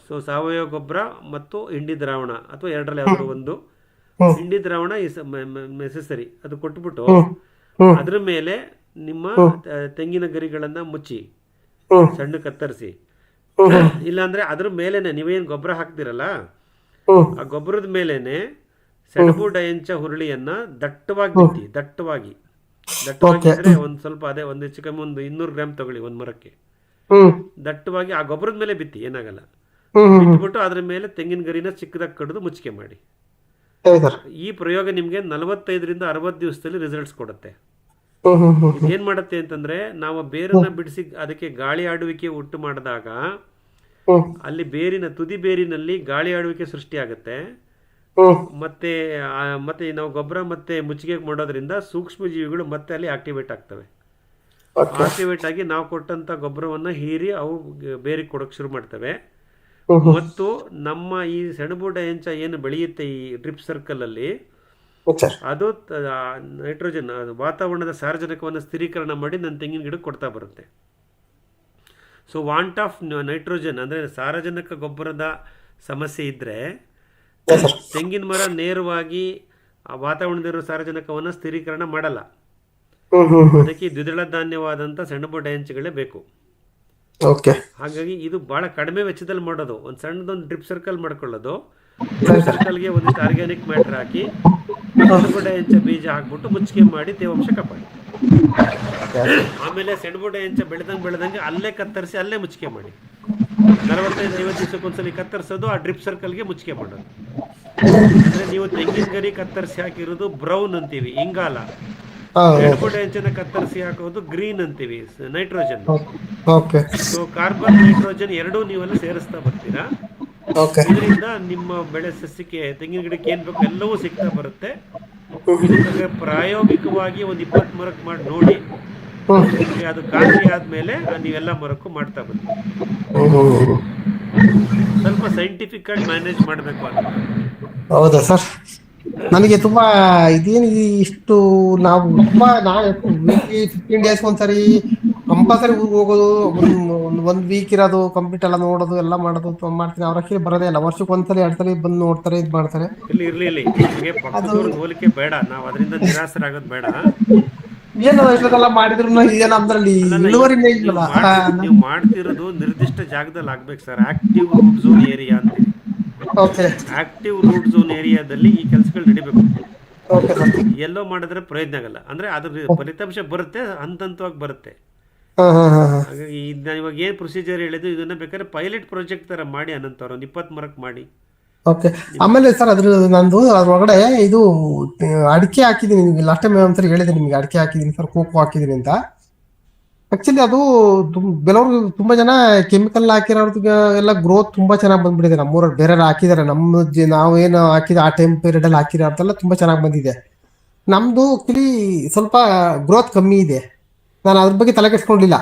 ಸೊ ಸಾವಯವ ಗೊಬ್ಬರ ಮತ್ತು ಹಿಂಡಿ ದ್ರಾವಣ ಅಥವಾ ಎರಡರಲ್ಲಿ ಯಾವ್ದಾದ್ರು ಒಂದು ಹಿಂಡಿ ದ್ರಾವಣ ನೆಸೆಸರಿ, ಅದು ಕೊಟ್ಬಿಟ್ಟು ಅದ್ರ ಮೇಲೆ ನಿಮ್ಮ ತೆಂಗಿನ ಗರಿಗಳನ್ನ ಮುಚ್ಚಿ ಸಣ್ಣ ಕತ್ತರಿಸಿ. ಇಲ್ಲಾಂದ್ರೆ ಅದ್ರ ಮೇಲೆನೆ ನೀವೇನು ಗೊಬ್ಬರ ಹಾಕ್ತಿರಲ್ಲ, ಆ ಗೊಬ್ಬರದ ಮೇಲೇನೆ ಸೆಣಬು ಡಯಂಚ ಹುರುಳಿಯನ್ನ ದಟ್ಟವಾಗಿ ಬಿತ್ತಿ, ದಟ್ಟವಾಗಿ ಅಂದ್ರೆ ಒಂದ್ ಸ್ವಲ್ಪ, ಅದೇ ಒಂದು ಹೆಚ್ಚು ಕಮ್ಮಿ ಒಂದು 200 ಗ್ರಾಮ್ ತಗೊಳ್ಳಿ ಒಂದು ಮರಕ್ಕೆ. ದಟ್ಟವಾಗಿ ಆ ಗೊಬ್ಬರದ ಮೇಲೆ ಬಿತ್ತಿ, ಏನಾಗಲ್ಲ. ಬಿಟ್ಬಿಟ್ಟು ಅದ್ರ ಮೇಲೆ ತೆಂಗಿನ ಗರಿನ ಚಿಕ್ಕದಾಗಿ ಕಡಿದು ಮುಚ್ಚಿಕೆ ಮಾಡಿ. ಈ ಪ್ರಯೋಗ ನಿಮ್ಗೆ 45 ರಿಂದ 60 ದಿವಸದಲ್ಲಿ ರಿಸಲ್ಟ್ಸ್ ಕೊಡುತ್ತೆ. ಏನ್ ಮಾಡುತ್ತೆ ಅಂತಂದ್ರೆ, ನಾವು ಬೇರನ್ನ ಬಿಡಿಸಿ ಅದಕ್ಕೆ ಗಾಳಿ ಆಡುವಿಕೆ ಉಂಟು ಮಾಡಿದಾಗ ಅಲ್ಲಿ ತುದಿ ಬೇರಿನಲ್ಲಿ ಗಾಳಿ ಆಡುವಿಕೆ ಸೃಷ್ಟಿ ಆಗುತ್ತೆ. ಮತ್ತೆ ನಾವು ಗೊಬ್ಬರ ಮತ್ತೆ ಮುಚ್ಚಿಗೆ ಮಾಡೋದ್ರಿಂದ ಸೂಕ್ಷ್ಮ ಜೀವಿಗಳು ಮತ್ತೆ ಅಲ್ಲಿ ಆಕ್ಟಿವೇಟ್ ಆಗ್ತವೆ. ಆಕ್ಟಿವೇಟ್ ಆಗಿ ನಾವು ಕೊಟ್ಟಂತ ಗೊಬ್ಬರವನ್ನ ಹೀರಿ ಅವು ಬೇರಿಗೆ ಕೊಡೋಕೆ ಶುರು ಮಾಡ್ತವೆ. ಮತ್ತು ನಮ್ಮ ಈ ಸೆಣಬು ಡಯಂಚ ಏನು ಬೆಳೆಯುತ್ತೆ ಈ ಡ್ರಿಪ್ ಸರ್ಕಲ್ ಅಲ್ಲಿ, ಅದು ನೈಟ್ರೋಜನ್, ವಾತಾವರಣದ ಸಾರಜನಕವನ್ನು ಸ್ಥಿರೀಕರಣ ಮಾಡಿ ನನ್ನ ತೆಂಗಿನ ಗಿಡಕ್ಕೆ ಕೊಡ್ತಾ ಬರುತ್ತೆ. ಸೊ ವಾಂಟ್ ಆಫ್ ನೈಟ್ರೋಜನ್ ಅಂದ್ರೆ ಸಾರಜನಕ ಗೊಬ್ಬರದ ಸಮಸ್ಯೆ ಇದ್ರೆ ತೆಂಗಿನ ಮರ ನೇರವಾಗಿ ವಾತಾವರಣದಲ್ಲಿರೋ ಸಾರಜನಕವನ್ನು ಸ್ಥಿರೀಕರಣ ಮಾಡಲ್ಲ. ಅದಕ್ಕೆ ದ್ವಿದಳ ಧಾನ್ಯವಾದಂಥ ಸೆಣಬು ಡಯಂಚಗಳೇ ಬೇಕು. ಓಕೆ ಹಾಗಾಗಿ ಇದು ಭಾಳ ಕಡಿಮೆ ವೆಚ್ಚದಲ್ಲಿ ಮಾಡೋದು. ಒಂದು ಸಣ್ಣದೊಂದು ಡ್ರಿಪ್ ಸರ್ಕಲ್ ಮಾಡ್ಕೊಳ್ಳೋದು. ಡ್ರಿಪ್ ಸರ್ಕಲ್ಗೆ ಒಂದಿಷ್ಟು ಆರ್ಗ್ಯಾನಿಕ್ ಮ್ಯಾಟ್ರ್ ಹಾಕಿ ಸೆಣಬುಡೆ ಹೆಂಚ ಬೀಜ ಹಾಕ್ಬಿಟ್ಟು ಮುಚ್ಚಿಗೆ ಮಾಡಿ ತೇವಾಂಶ ಕಾಪಾಡಿ. ಆಮೇಲೆ ಸೆಣಬುಡೆ ಹೆಂಚ ಬೆಳೆದಂಗೆ ಅಲ್ಲೇ ಕತ್ತರಿಸಿ ಅಲ್ಲೇ ಮುಚ್ಚಿಗೆ ಮಾಡಿ. 45-50 ದಿವಸಕ್ಕೊಂದ್ಸಲಿ ಕತ್ತರಿಸೋದು, ಆ ಡ್ರಿಪ್ ಸರ್ಕಲ್ಗೆ ಮುಚ್ಚಿಗೆ ಮಾಡೋದು. ಅಂದರೆ ನೀವು ತೆಂಗಿನ ಗರಿ ಕತ್ತರಿಸಿ ಹಾಕಿರೋದು ಬ್ರೌನ್ ಅಂತೀವಿ, ಇಂಗಾಲ. ಸೆಣಬುಡೆ ಹೆಂಚನ ಕತ್ತರಿಸಿ ಹಾಕೋದು ಗ್ರೀನ್ ಅಂತೀವಿ, nitrogen. Okay so carbon nitrogen ಎರಡೂ ನೀವೆಲ್ಲ ಸೇರಿಸ್ತಾ ಬರ್ತೀರಾ. ಓಕೆ ಇದರಿಂದ ನಿಮ್ಮ ಬೆಳೆ ಸಸ್ಯಕ್ಕೆ ತೆಂಗಿನ ಗಿಡಕ್ಕೆ ಏನು ಬೇಕು ಎಲ್ಲವೂ ಸಿಗ್ತಾ ಬರುತ್ತೆ. ಇದಕ್ಕೆ ಪ್ರಾಯೋಗಿಕವಾಗಿ ಒಂದು 20 ಮರಕ್ಕೆ ಮಾಡಿ ನೋಡಿ. ಅದು ಖಾತ್ರಿ ಆದಮೇಲೆ ನೀವೆಲ್ಲ ಮರಕ್ಕೂ ಮಾಡ್ತಾ ಬನ್ನಿ. ಸ್ವಲ್ಪ ಸೈಂಟಿಫಿಕ್ ಆಗಿ ಮ್ಯಾನೇಜ್ ಮಾಡಬೇಕು ಅಂತ. ಹೌದಾ ಸರ್? ನನಗೆ ತುಂಬಾ ಇದೇನು ಇಷ್ಟು ನಾವು ತುಂಬಾ ನಾನು 15 ಡೇಸ್ ಒಂದ್ಸರಿ ಕಂಪಲ್ಸರಿ ಊರಿಗೆ ಹೋಗೋದು, ಒಂದ್ ವೀಕ್ ಇರೋದು, ಕಂಪ್ಲೀಟ್ ಎಲ್ಲ ನೋಡೋದು ಎಲ್ಲ ಮಾಡೋದು ಮಾಡ್ತೀನಿ. ಅವ್ರ ಅಕ್ಕಿ ಬರೋದೇ ಇಲ್ಲ. ವರ್ಷಕ್ಕೆ ಒಂದ್ಸಲಿ 2 ಸಲ ಬಂದು ನೋಡ್ತಾರೆ, ಇದು ಮಾಡ್ತಾರೆ. ಇರ್ಲಿ ನಿಮಗೆ ಪಕ್ಕದವ್ರಿಗೆ ಹೋಲಿಕೆ ಬೇಡ, ನಾವು ಅದರಿಂದ ನಿರಾಸರಾಗೋದು ಬೇಡ. ಏನು ಇಷ್ಟೆಲ್ಲ ಮಾಡಿದ್ರು ಏನು ನಮ್ದ್ರಲ್ಲಿ ಇಳುವರಿನೇ ಇಲ್ಲಲ್ಲ. ನೀವು ಮಾಡ್ತಿರೋದು ನಿರ್ದಿಷ್ಟ ಜಾಗದಲ್ಲಿ ಆಗ್ಬೇಕು sir. Active root zone area ಅಂತೀವಿ. ಓಕೆ ಆಕ್ಟಿವ್ ರೂಟ್ ಝೋನ್ ಏರಿಯಾದಲ್ಲಿ ಈ ಕೆಲಸಗಳು ನಡಿಬೇಕು. Okay sir. ಎಲ್ಲೋ ಮಾಡಿದ್ರೆ ಪ್ರಯೋಜನ ಆಗಲ್ಲ. ಅಂದ್ರೆ ಅದ್ರ ಫಲಿತಾಂಶ ಬರುತ್ತೆ, ಹಂತವಾಗಿ ಬರುತ್ತೆ. ಹಾಗಾಗಿ ಇವಾಗ ಏನು ಪ್ರೊಸೀಜರ್ ಹೇಳಿದ್ದು, ಇದನ್ನ ಬೇಕಾದ್ರೆ ಪೈಲಟ್ ಪ್ರಾಜೆಕ್ಟ್ ತರ ಮಾಡಿ ಅನಂತರ ಒಂದು 20 ಮರಕ್ಕೆ ಮಾಡಿ. ಓಕೆ. ಆಮೇಲೆ ಸರ್ ನಂದು ಅದ್ರೊಳಗಡೆ ಇದು ಅಡಿಕೆ ಹಾಕಿದೀನಿ. ನಿಮ್ಗೆ ಲಾಸ್ಟ್ ಟೈಮ್ ಒಂದ್ಸರಿ ಹೇಳಿದೆ ನಿಮ್ಗೆ, ಅಡಿಕೆ ಹಾಕಿದೀನಿ ಸರ್, ಕೋಕೋ ಹಾಕಿದೀನಿ ಅಂತ. ಆಕ್ಚುಲಿ ಅದು ಕೆಲವರು ತುಂಬಾ ಜನ ಕೆಮಿಕಲ್ ಹಾಕಿರೋರ್ಗೆ ಎಲ್ಲ ಗ್ರೋತ್ ತುಂಬಾ ಚೆನ್ನಾಗಿ ಬಂದ್ಬಿಟ್ಟಿದೆ. ನಮ್ಮೂರಲ್ಲಿ ಬೇರೆ ಹಾಕಿದಾರೆ, ನಾವೇನು ಹಾಕಿದ ಆ ಟೈಮ್ ಪೀರಿಯಡ್ ಅಲ್ಲಿ ಹಾಕಿರೋದೆಲ್ಲ ತುಂಬಾ ಚೆನ್ನಾಗಿ ಬಂದಿದೆ. ನಮ್ದು ಆಕ್ಚುಲಿ ಸ್ವಲ್ಪ ಗ್ರೋತ್ ಕಮ್ಮಿ ಇದೆ. ನಾನು ಅದ್ರ ಬಗ್ಗೆ ತಲೆ ಕೆಡ್ಸ್ಕೊಂಡಿಲ್ಲ.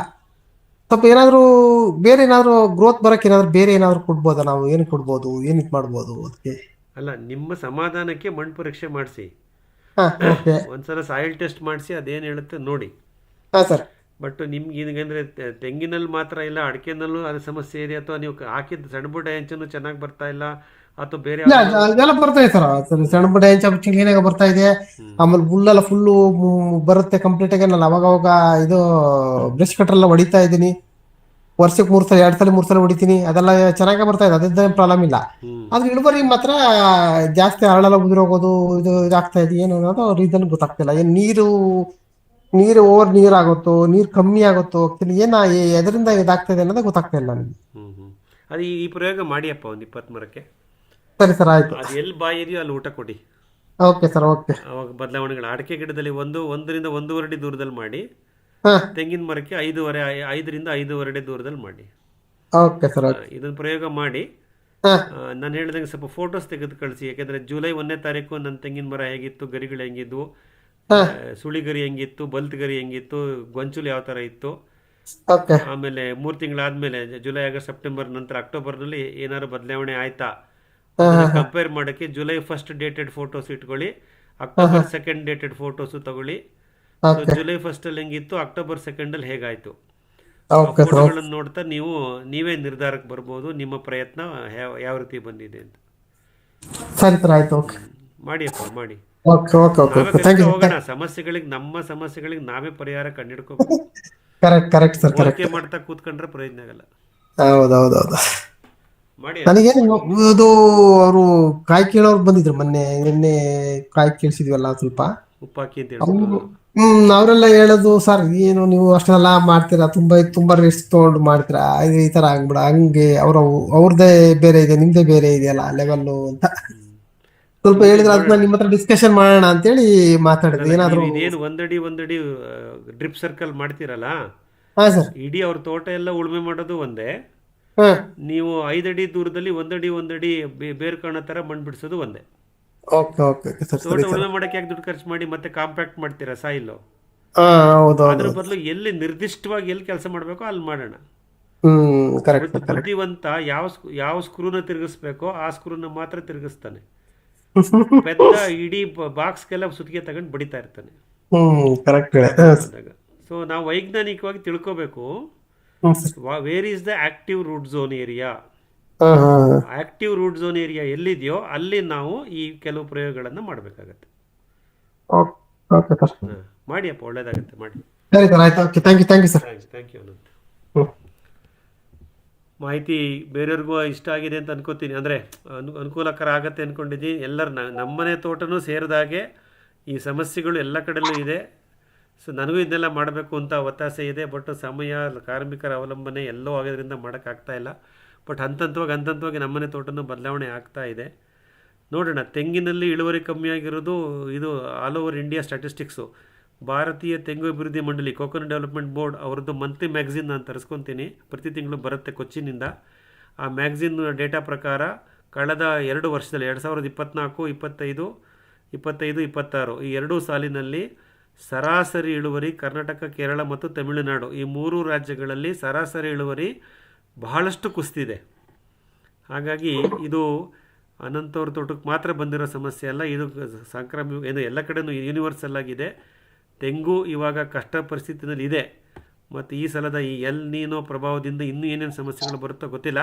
ಸ್ವಲ್ಪ ಏನಾದ್ರು ಬೇರೆ ಏನಾದ್ರು ಗ್ರೋತ್ ಬರಕ್ಕೆ ಏನಾದ್ರು ಬೇರೆ ಏನಾದ್ರು ಕೊಡ್ಬೋದಾ? ನಾವು ಏನು ಕೊಡ್ಬೋದು, ಏನು ಇದು ಮಾಡ್ಬೋದು ಅದಕ್ಕೆ? ಅಲ್ಲ, ನಿಮ್ಮ ಸಮಾಧಾನಕ್ಕೆ ಮಣ್ಣು ಪರೀಕ್ಷೆ ಮಾಡಿಸಿ, ಓಕೆ, ಒಂದ್ಸಲ ಸಾಯಿಲ್ ಟೆಸ್ಟ್ ಮಾಡಿಸಿ, ಅದೇನು ಹೇಳುತ್ತೆ ನೋಡಿ. ಹಾಂ ಸರ್. ಬಟ್ ನಿಮ್ಗೆ ಏನಂದ್ರೆ ತೆಂಗಿನಲ್ಲಿ ಮಾತ್ರ ಇಲ್ಲ, ಅಡಿಕೆನಲ್ಲೂ ಅದು ಸಮಸ್ಯೆ ಇದೆ, ಅಥವಾ ನೀವು ಹಾಕಿದ ಸೆಣಬುಡೆ ಹೆಂಚನ್ನು ಚೆನ್ನಾಗಿ ಬರ್ತಾ ಇಲ್ಲ, ಅಥವಾ ಬೇರೆ ಅದೆಲ್ಲ ಬರ್ತಾ ಇದೆ ಸರ್. ಸಣ್ಣ ಪುಟ್ಟ ಕ್ಲೀನಾಗ ಬರ್ತಾ ಇದೆ. ಆಮೇಲೆ ಹುಲ್ಲೆಲ್ಲ ಫುಲ್ಲು ಬರುತ್ತೆ ಕಂಪ್ಲೀಟ್ ಆಗಿ. ನಾನು ಅವಾಗ ಇದು ಬ್ರಷ್ ಕಟರ್ ಎಲ್ಲ ಹೊಡಿತಾ ಇದ್ದೀನಿ. ವರ್ಷಕ್ಕೆ 3 ಸಲ 2 ಸಲ 3 ಸಲ ಹೊಡಿತೀನಿ. ಅದೆಲ್ಲ ಚೆನ್ನಾಗೇ ಬರ್ತಾ ಇದೆ, ಅದೇನು ಪ್ರಾಬ್ಲಮ್ ಇಲ್ಲ. ಆದ್ರೆ ಇಳುವರಿ ಮಾತ್ರ ಜಾಸ್ತಿ ಹರಳೆಲ್ಲ ಉದುರೋಗೋದು ಇದು ಇದಾಗ್ತಾ ಇದೆ. ಏನು ಅನ್ನೋದು ರೀಸನ್ ಗೊತ್ತಾಗ್ತಿಲ್ಲ. ಏನ್ ನೀರು ಓವರ್ ನೀರ್ ಆಗುತ್ತೋ, ನೀರ್ ಕಮ್ಮಿ ಆಗುತ್ತೋ, ಎದರಿಂದ ಇದಾಗ್ತಾ ಇದೆ ಅನ್ನೋದು ಗೊತ್ತಾಗ್ತಾ ಇಲ್ಲ ನನಗೆ. ಅದು ಈ ಪ್ರಯೋಗ ಮಾಡಿಯಪ್ಪ ಒಂದು 20 ಮರಕ್ಕೆ. ಸರಿ ಸರ್, ಆಯ್ತು. ಅದು ಎಲ್ಲಿ ಬಾಯಿ ಇದೆಯೋ ಅಲ್ಲಿ ಊಟ ಕೊಡಿ. Okay sir, okay. ಅವಾಗ ಬದಲಾವಣೆಗಳು ಅಡಿಕೆ ಗಿಡದಲ್ಲಿ 1ರಿಂದ 1.5 ಅಡಿ ದೂರದಲ್ಲಿ ಮಾಡಿ, ತೆಂಗಿನ ಮರಕ್ಕೆ 5ರಿಂದ 5.5 ಅಡಿ ದೂರದಲ್ಲಿ ಮಾಡಿ. ಓಕೆ ಸರ್, ಇದನ್ನ ಪ್ರಯೋಗ ಮಾಡಿ. ನಾನು ಹೇಳಿದಂಗೆ ಸ್ವಲ್ಪ ಫೋಟೋಸ್ ತೆಗೆದು ಕಳಿಸಿ. ಯಾಕೆಂದ್ರೆ ಜುಲೈ 1ನೇ ತಾರೀಕು ನನ್ನ ತೆಂಗಿನ ಮರ ಹೇಗಿತ್ತು, ಗರಿಗಳು ಹೆಂಗಿದ್ವು, ಸುಳಿಗರಿ ಹೆಂಗಿತ್ತು, ಬಲ್ತ್ ಗರಿ ಹೆಂಗಿತ್ತು, ಗೊಂಚಲು ಯಾವ ಥರ ಇತ್ತು. ಆಮೇಲೆ 3 ತಿಂಗಳಾದ್ಮೇಲೆ ಜುಲೈ, ಆಗಸ್ಟ್, ಸೆಪ್ಟೆಂಬರ್ ನಂತರ ಅಕ್ಟೋಬರ್ನಲ್ಲಿ ಏನಾದ್ರು ಬದಲಾವಣೆ ಆಯ್ತಾ ಕಂಪೇರ್ ಮಾಡೋಕ್ಕೆ ಜುಲೈ 1st ಡೇಟೆಡ್ ಫೋಟೋಸ್ ಇಟ್ಕೊಳ್ಳಿ, ಅಕ್ಟೋಬರ್ 2nd ಡೇಟೆಡ್ ಫೋಟೋಸ್ ತಗೊಳ್ಳಿ. ಜುಲೈ 1st ಅಲ್ಲಿ ಹೆಂಗಿತ್ತು, ಅಕ್ಟೋಬರ್ 2nd ಅಲ್ಲಿ ಹೇಗಾಯ್ತು, ಫೋಟೋಗಳನ್ನು ನೋಡ್ತಾ ನೀವೇ ನಿರ್ಧಾರಕ್ಕೆ ಬರ್ಬೋದು ನಿಮ್ಮ ಪ್ರಯತ್ನ ಯಾವ ರೀತಿ ಬಂದಿದೆ ಅಂತ. ಮಾಡಿಯಪ್ಪ, ಮಾಡಿ. ಹೋಗೋಣ ಸಮಸ್ಯೆಗಳಿಗೆ, ನಮ್ಮ ಸಮಸ್ಯೆಗಳಿಗೆ ನಾವೇ ಪರಿಹಾರ ಕಂಡಿಡ್ಕೋಬೇಕು. ಹೋಲಿಕೆ ಮಾಡ್ತಾ ಕೂತ್ಕೊಂಡ್ರೆ ಪ್ರಯೋಜನ ಆಗಲ್ಲ. ಹೌದೌದೌದು. ನನಗೇನು ಇದು ಅವರು ಕಾಯಿ ಕೇಳೋರು ಬಂದಿದ್ರು ನಿನ್ನೆ ಕಾಯಿ ಕೇಳಿಸಿದ್ವಲ್ಲ ಸ್ವಲ್ಪ ಉಪ್ಪಾಕಿ ಅಂತ ಹೇಳಿ. ಅವರೆಲ್ಲ ಹೇಳೋದು, ಸರ್ ಏನು ನೀವು ಅಷ್ಟೆಲ್ಲ ಮಾಡ್ತೀರಾ, ತುಂಬಾ ರಿಸ್ಕ್ ತಗೊಂಡು ಮಾಡ್ತೀರಾ, ಈ ತರ ಆಗ್ಬಿಡ, ಹಂಗೆ ಅವ್ರದ್ದೇ ಬೇರೆ ಇದೆ, ನಿಮ್ದೇ ಬೇರೆ ಇದೆಯಲ್ಲ ಲೆವೆಲ್ಲು ಅಂತ ಸ್ವಲ್ಪ ಹೇಳಿದ್ರೆ ಅದನ್ನ ನಿಮ್ಮ ಹತ್ರ ಡಿಸ್ಕಷನ್ ಮಾಡೋಣ ಅಂತೇಳಿ ಮಾತಾಡಿದ್ವಿ. ಏನಾದ್ರು ಏನು ಒಂದಡಿ ಡ್ರಿಪ್ ಸರ್ಕಲ್ ಮಾಡ್ತೀರಲ್ಲ, ಇಡೀ ಅವ್ರ ತೋಟ ಎಲ್ಲ ಉಳುಮೆ ಮಾಡೋದು ಒಂದೇ. ನೀವು 5 ಅಡಿ ದೂರದಲ್ಲಿ 1 ಅಡಿ ಬೇರ್ ಕಾಣೋ ತರ ಮಣ್ಣು ಬಿಡಿಸೋದು ಒಂದೇ. ತೋಟ ಉಳುಮೆ ಮಾಡಕ್ಕೆ ಯಾಕೆ ದುಡ್ಡು ಖರ್ಚು ಮಾಡಿ ಮತ್ತೆ ಕಾಂಪ್ಯಾಕ್ಟ್ ಮಾಡ್ತೀರಾ ಸಾಯಿಲ್? ಅದ್ರ ಬದಲು ಎಲ್ಲಿ ನಿರ್ದಿಷ್ಟವಾಗಿ ಎಲ್ಲಿ ಕೆಲಸ ಮಾಡ್ಬೇಕೋ ಅಲ್ಲಿ ಮಾಡೋಣ. ಬುದ್ಧಿವಂತ ಯಾವ ಸ್ಕ್ರೂನ ತಿರುಗಿಸ್ಬೇಕೋ ಆ ಸ್ಕ್ರೂನ ಮಾತ್ರ ತಿರುಗಿಸ್ತಾನೆ. ಪೆದ್ದ ಇಡೀ ಬಾಕ್ಸ್ಗೆಲ್ಲ ಸುತ್ತಿಗೆ ತಗೊಂಡು ಬಡಿತಾ ಇರ್ತಾನೆ. ಸೊ ನಾವು ವೈಜ್ಞಾನಿಕವಾಗಿ ತಿಳ್ಕೋಬೇಕು, where is the active root zone area. Active root zone area ಎಲ್ಲಿದೆಯೋ ಅಲ್ಲಿ ನಾವು ಈ ಕೆಲವು ಪ್ರಯೋಗಗಳನ್ನು ಮಾಡಬೇಕಾಗತ್ತೆ. ಮಾಡಿಯಪ್ಪ, ಒಳ್ಳೇದಾಗತ್ತೆ, ಮಾಡಿ. Thank you Anant. ಮಾಹಿತಿ ಬೇರೆಯವ್ರಿಗೂ ಇಷ್ಟ ಆಗಿದೆ ಅಂತ ಅನ್ಕೋತೀನಿ. ಅಂದರೆ ಅನುಕೂಲಕರ ಆಗತ್ತೆ ಅಂದ್ಕೊಂಡಿದ್ದೀನಿ. ಎಲ್ಲರ ನಮ್ಮನೆ ತೋಟನೂ ಸೇರಿದಾಗೆ ಈ ಸಮಸ್ಯೆಗಳು ಎಲ್ಲ ಕಡೆಯಲ್ಲೂ ಇದೆ. ಸೊ ನನಗೂ ಇದನ್ನೆಲ್ಲ ಮಾಡಬೇಕು ಅಂತ ಒತ್ತಾಸೆ ಇದೆ. ಬಟ್ ಸಮಯ, ಕಾರ್ಮಿಕರ ಅವಲಂಬನೆ ಎಲ್ಲವೂ ಆಗೋದ್ರಿಂದ ಮಾಡೋಕ್ಕಾಗ್ತಾಯಿಲ್ಲ. ಬಟ್ ಹಂತವಾಗಿ ನಮ್ಮನೆ ತೋಟನೂ ಬದಲಾವಣೆ ಆಗ್ತಾ ಇದೆ. ನೋಡೋಣ. ತೆಂಗಿನಲ್ಲಿ ಇಳುವರಿ ಕಮ್ಮಿಯಾಗಿರೋದು ಇದು ಆಲ್ ಓವರ್ ಇಂಡಿಯಾ ಸ್ಟ್ಯಾಟಿಸ್ಟಿಕ್ಸು. ಭಾರತೀಯ ತೆಂಗು ಅಭಿವೃದ್ಧಿ ಮಂಡಳಿ, ಕೋಕೋನಟ್ ಡೆವಲಪ್ಮೆಂಟ್ ಬೋರ್ಡ್ ಅವ್ರದ್ದು ಮಂತ್ಲಿ ಮ್ಯಾಗ್ಝಿನ್ ನಾನು ತರಿಸ್ಕೊತೀನಿ. ಪ್ರತಿ ತಿಂಗಳು ಬರುತ್ತೆ ಕೊಚ್ಚಿನಿಂದ. ಆ ಮ್ಯಾಗ್ಝಿನ್ ಡೇಟಾ ಪ್ರಕಾರ ಕಳೆದ 2 ವರ್ಷದಲ್ಲಿ 2024, 25, 26 ಈ 2 ಸಾಲಿನಲ್ಲಿ ಸರಾಸರಿ ಇಳುವರಿ ಕರ್ನಾಟಕ, ಕೇರಳ ಮತ್ತು ತಮಿಳುನಾಡು ಈ 3 ರಾಜ್ಯಗಳಲ್ಲಿ ಸರಾಸರಿ ಇಳುವರಿ ಬಹಳಷ್ಟು ಕುಸಿದಿದೆ. ಹಾಗಾಗಿ ಇದು ಅನಂತವ್ರ ತೋಟಕ್ಕೆ ಮಾತ್ರ ಬಂದಿರೋ ಸಮಸ್ಯೆ ಅಲ್ಲ, ಇದು ಸಾಂಕ್ರಾಮಿಕ, ಏನು ಎಲ್ಲ ಕಡೆಯೂ ಯೂನಿವರ್ಸಲ್ ಆಗಿದೆ. ತೆಂಗು ಇವಾಗ ಕಷ್ಟ ಪರಿಸ್ಥಿತಿನಲ್ಲಿ ಇದೆ. ಮತ್ತು ಈ ಸಲದ ಈ ಎಲ್ ನೀನೋ ಪ್ರಭಾವದಿಂದ ಇನ್ನೂ ಏನೇನು ಸಮಸ್ಯೆಗಳು ಬರುತ್ತೋ ಗೊತ್ತಿಲ್ಲ.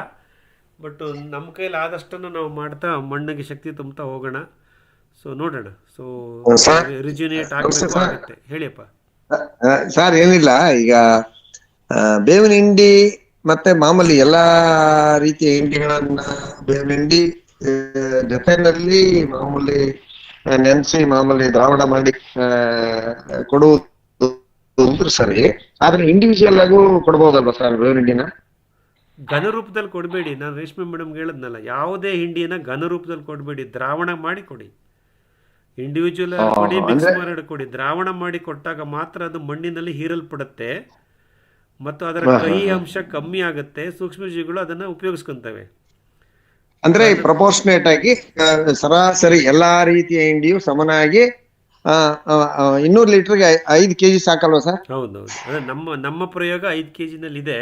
ಬಟ್ ನಮ್ಮ ಕೈಲಿ ಆದಷ್ಟನ್ನು ನಾವು ಮಾಡ್ತಾ ಮಣ್ಣಿಗೆ ಶಕ್ತಿ ತುಂಬ್ತಾ ಹೋಗೋಣ. ಸೊ ನೋಡೋಣ. ಸೊ ರಿಜ್ಯುನೇಟ್ ಆಗುತ್ತೆ. ಹೇಳಿಯಪ್ಪ. ಸರ್ ಏನಿಲ್ಲ, ಈಗ ಬೇವಿನ ಹಿಂಡಿ ಮತ್ತೆ ಮಾಮೂಲಿ ಎಲ್ಲಾ ರೀತಿಯ ಹಿಂಡಿಗಳನ್ನ, ಬೇವಿನ ಹಿಂಡಿ ಜೊತೆನಲ್ಲಿ ಮಾಮೂಲಿ ನೆನೆಸಿ ಮಾಮೂಲಿ ದ್ರಾವಣ ಮಾಡಿ ಕೊಡುವುದು ಸರಿ. ಆದ್ರೆ ಇಂಡಿವಿಜುವಲ್ ಆಗು ಕೊಡ್ಬೋದಲ್ವಾ ಸರ್ ಬೇವಿನ ಹಿಂಡಿನ? ಘನ ರೂಪದಲ್ಲಿ ಕೊಡಬೇಡಿ. ನಾನು ರೇಷ್ಮೆ ಮೇಡಮ್ಗೆ ಹೇಳಿದ್ನಲ್ಲ, ಯಾವುದೇ ಹಿಂಡಿನ ಘನ ರೂಪದಲ್ಲಿ ಕೊಡಬೇಡಿ, ದ್ರಾವಣ ಮಾಡಿ ಕೊಡಿ. ಇಂಡಿವಿಜುವಲ್ ಕೊಡಿ, ಮಿಕ್ಸ್ ಮಾಡಿ ಕೊಡಿ. ದ್ರಾವಣ ಮಾಡಿ ಕೊಟ್ಟಾಗ ಮಾತ್ರ ಅದು ಮಣ್ಣಿನಲ್ಲಿ ಹೀರಲ್ಪಡುತ್ತೆ ಮತ್ತು ಅದರ ಕಹಿ ಅಂಶ ಕಮ್ಮಿ ಆಗುತ್ತೆ. ಸೂಕ್ಷ್ಮಜೀವಿಗಳು ಅದನ್ನ ಉಪಯೋಗಿಸ್ಕೊಂತವೆ. ಅಂದ್ರೆ ಪ್ರಪೋರ್ಷನೇಟ್ ಆಗಿ ಸರಾಸರಿ ಎಲ್ಲಾ ರೀತಿಯ ಹಿಂಡಿಯು ಸಮನಾಗಿ 200 ಲೀಟರ್ಗೆ 5 kg ಸಾಕಲ್ವಾ ಸರ್? ಹೌದೌದು. ಅದೇ ನಮ್ಮ ಪ್ರಯೋಗ 5 kg ನಲ್ಲಿ ಇದೆ.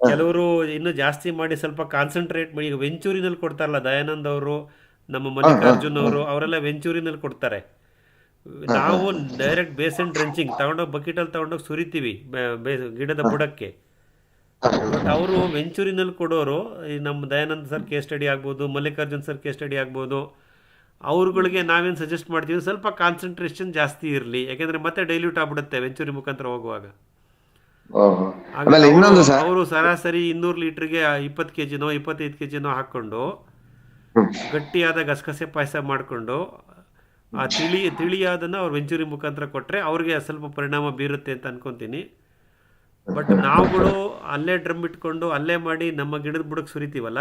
ಕೆಲವರು ಇನ್ನೂ ಜಾಸ್ತಿ ಮಾಡಿ ಸ್ವಲ್ಪ ಕಾನ್ಸಂಟ್ರೇಟ್ ಮಾಡಿ, ಈಗ ವೆಂಚೂರಿನಲ್ಲಿ ಕೊಡ್ತಾರಲ್ಲ, ದಯಾನಂದ್ ಅವರು, ನಮ್ಮ ಮಲ್ಲಿಕಾರ್ಜುನ್ ಅವರು, ಅವರೆಲ್ಲ ವೆಂಚೂರಿನಲ್ಲಿ ಕೊಡ್ತಾರೆ. ನಾವು ಡೈರೆಕ್ಟ್ ಬೇಸ್ ಅಂಡ್ ಡ್ರೆಂಚಿಂಗ್ ತಗೊಂಡೋಗಿ ಬಕೆಟಲ್ಲಿ ತಗೊಂಡೋಗಿ ಸುರಿತೀವಿ ಗಿಡದ ಬುಡಕ್ಕೆ. ಬಟ್ ಅವರು ವೆಂಚೂರಿನಲ್ಲಿ ಕೊಡೋರು, ಈ ನಮ್ಮ ದಯಾನಂದ್ ಸರ್ ಕೇಸ್ ಸ್ಟಡಿ ಆಗ್ಬೋದು, ಮಲ್ಲಿಕಾರ್ಜುನ್ ಸರ್ ಕೇಸ್ ಸ್ಟಡಿ ಆಗ್ಬೋದು, ಅವ್ರುಗಳಿಗೆ ನಾವೇನು ಸಜೆಸ್ಟ್ ಮಾಡ್ತೀವಿ, ಸ್ವಲ್ಪ ಕಾನ್ಸಂಟ್ರೇಷನ್ ಜಾಸ್ತಿ ಇರಲಿ. ಯಾಕೆಂದರೆ ಮತ್ತೆ ಡೈಲ್ಯೂಟ್ ಆಗ್ಬಿಡುತ್ತೆ ವೆಂಚೂರಿ ಮುಖಾಂತರ ಹೋಗುವಾಗ. ಅವರು ಸರಾಸರಿ 200 ಲೀಟರ್ಗೆ 20 kgನೋ 25 kgನೋ ಹಾಕ್ಕೊಂಡು ಗಟ್ಟಿಯಾದ ಗಸಗಸೆ ಪಾಯಸ ಮಾಡಿಕೊಂಡು ಆ ತಿಳಿಯಾದನ್ನು ಅವ್ರು ವೆಂಚೂರಿ ಮುಖಾಂತರ ಕೊಟ್ಟರೆ ಅವ್ರಿಗೆ ಸ್ವಲ್ಪ ಪರಿಣಾಮ ಬೀರುತ್ತೆ ಅಂತ ಅನ್ಕೊತೀನಿ. ಬಟ್ ನಾವುಗಳು ಅಲ್ಲೇ ಡ್ರಮ್ ಇಟ್ಕೊಂಡು ಅಲ್ಲೇ ಮಾಡಿ ನಮ್ಮ ಗಿಡದ ಬುಡಕ್ಕೆ ಸುರಿತೀವಲ್ಲ,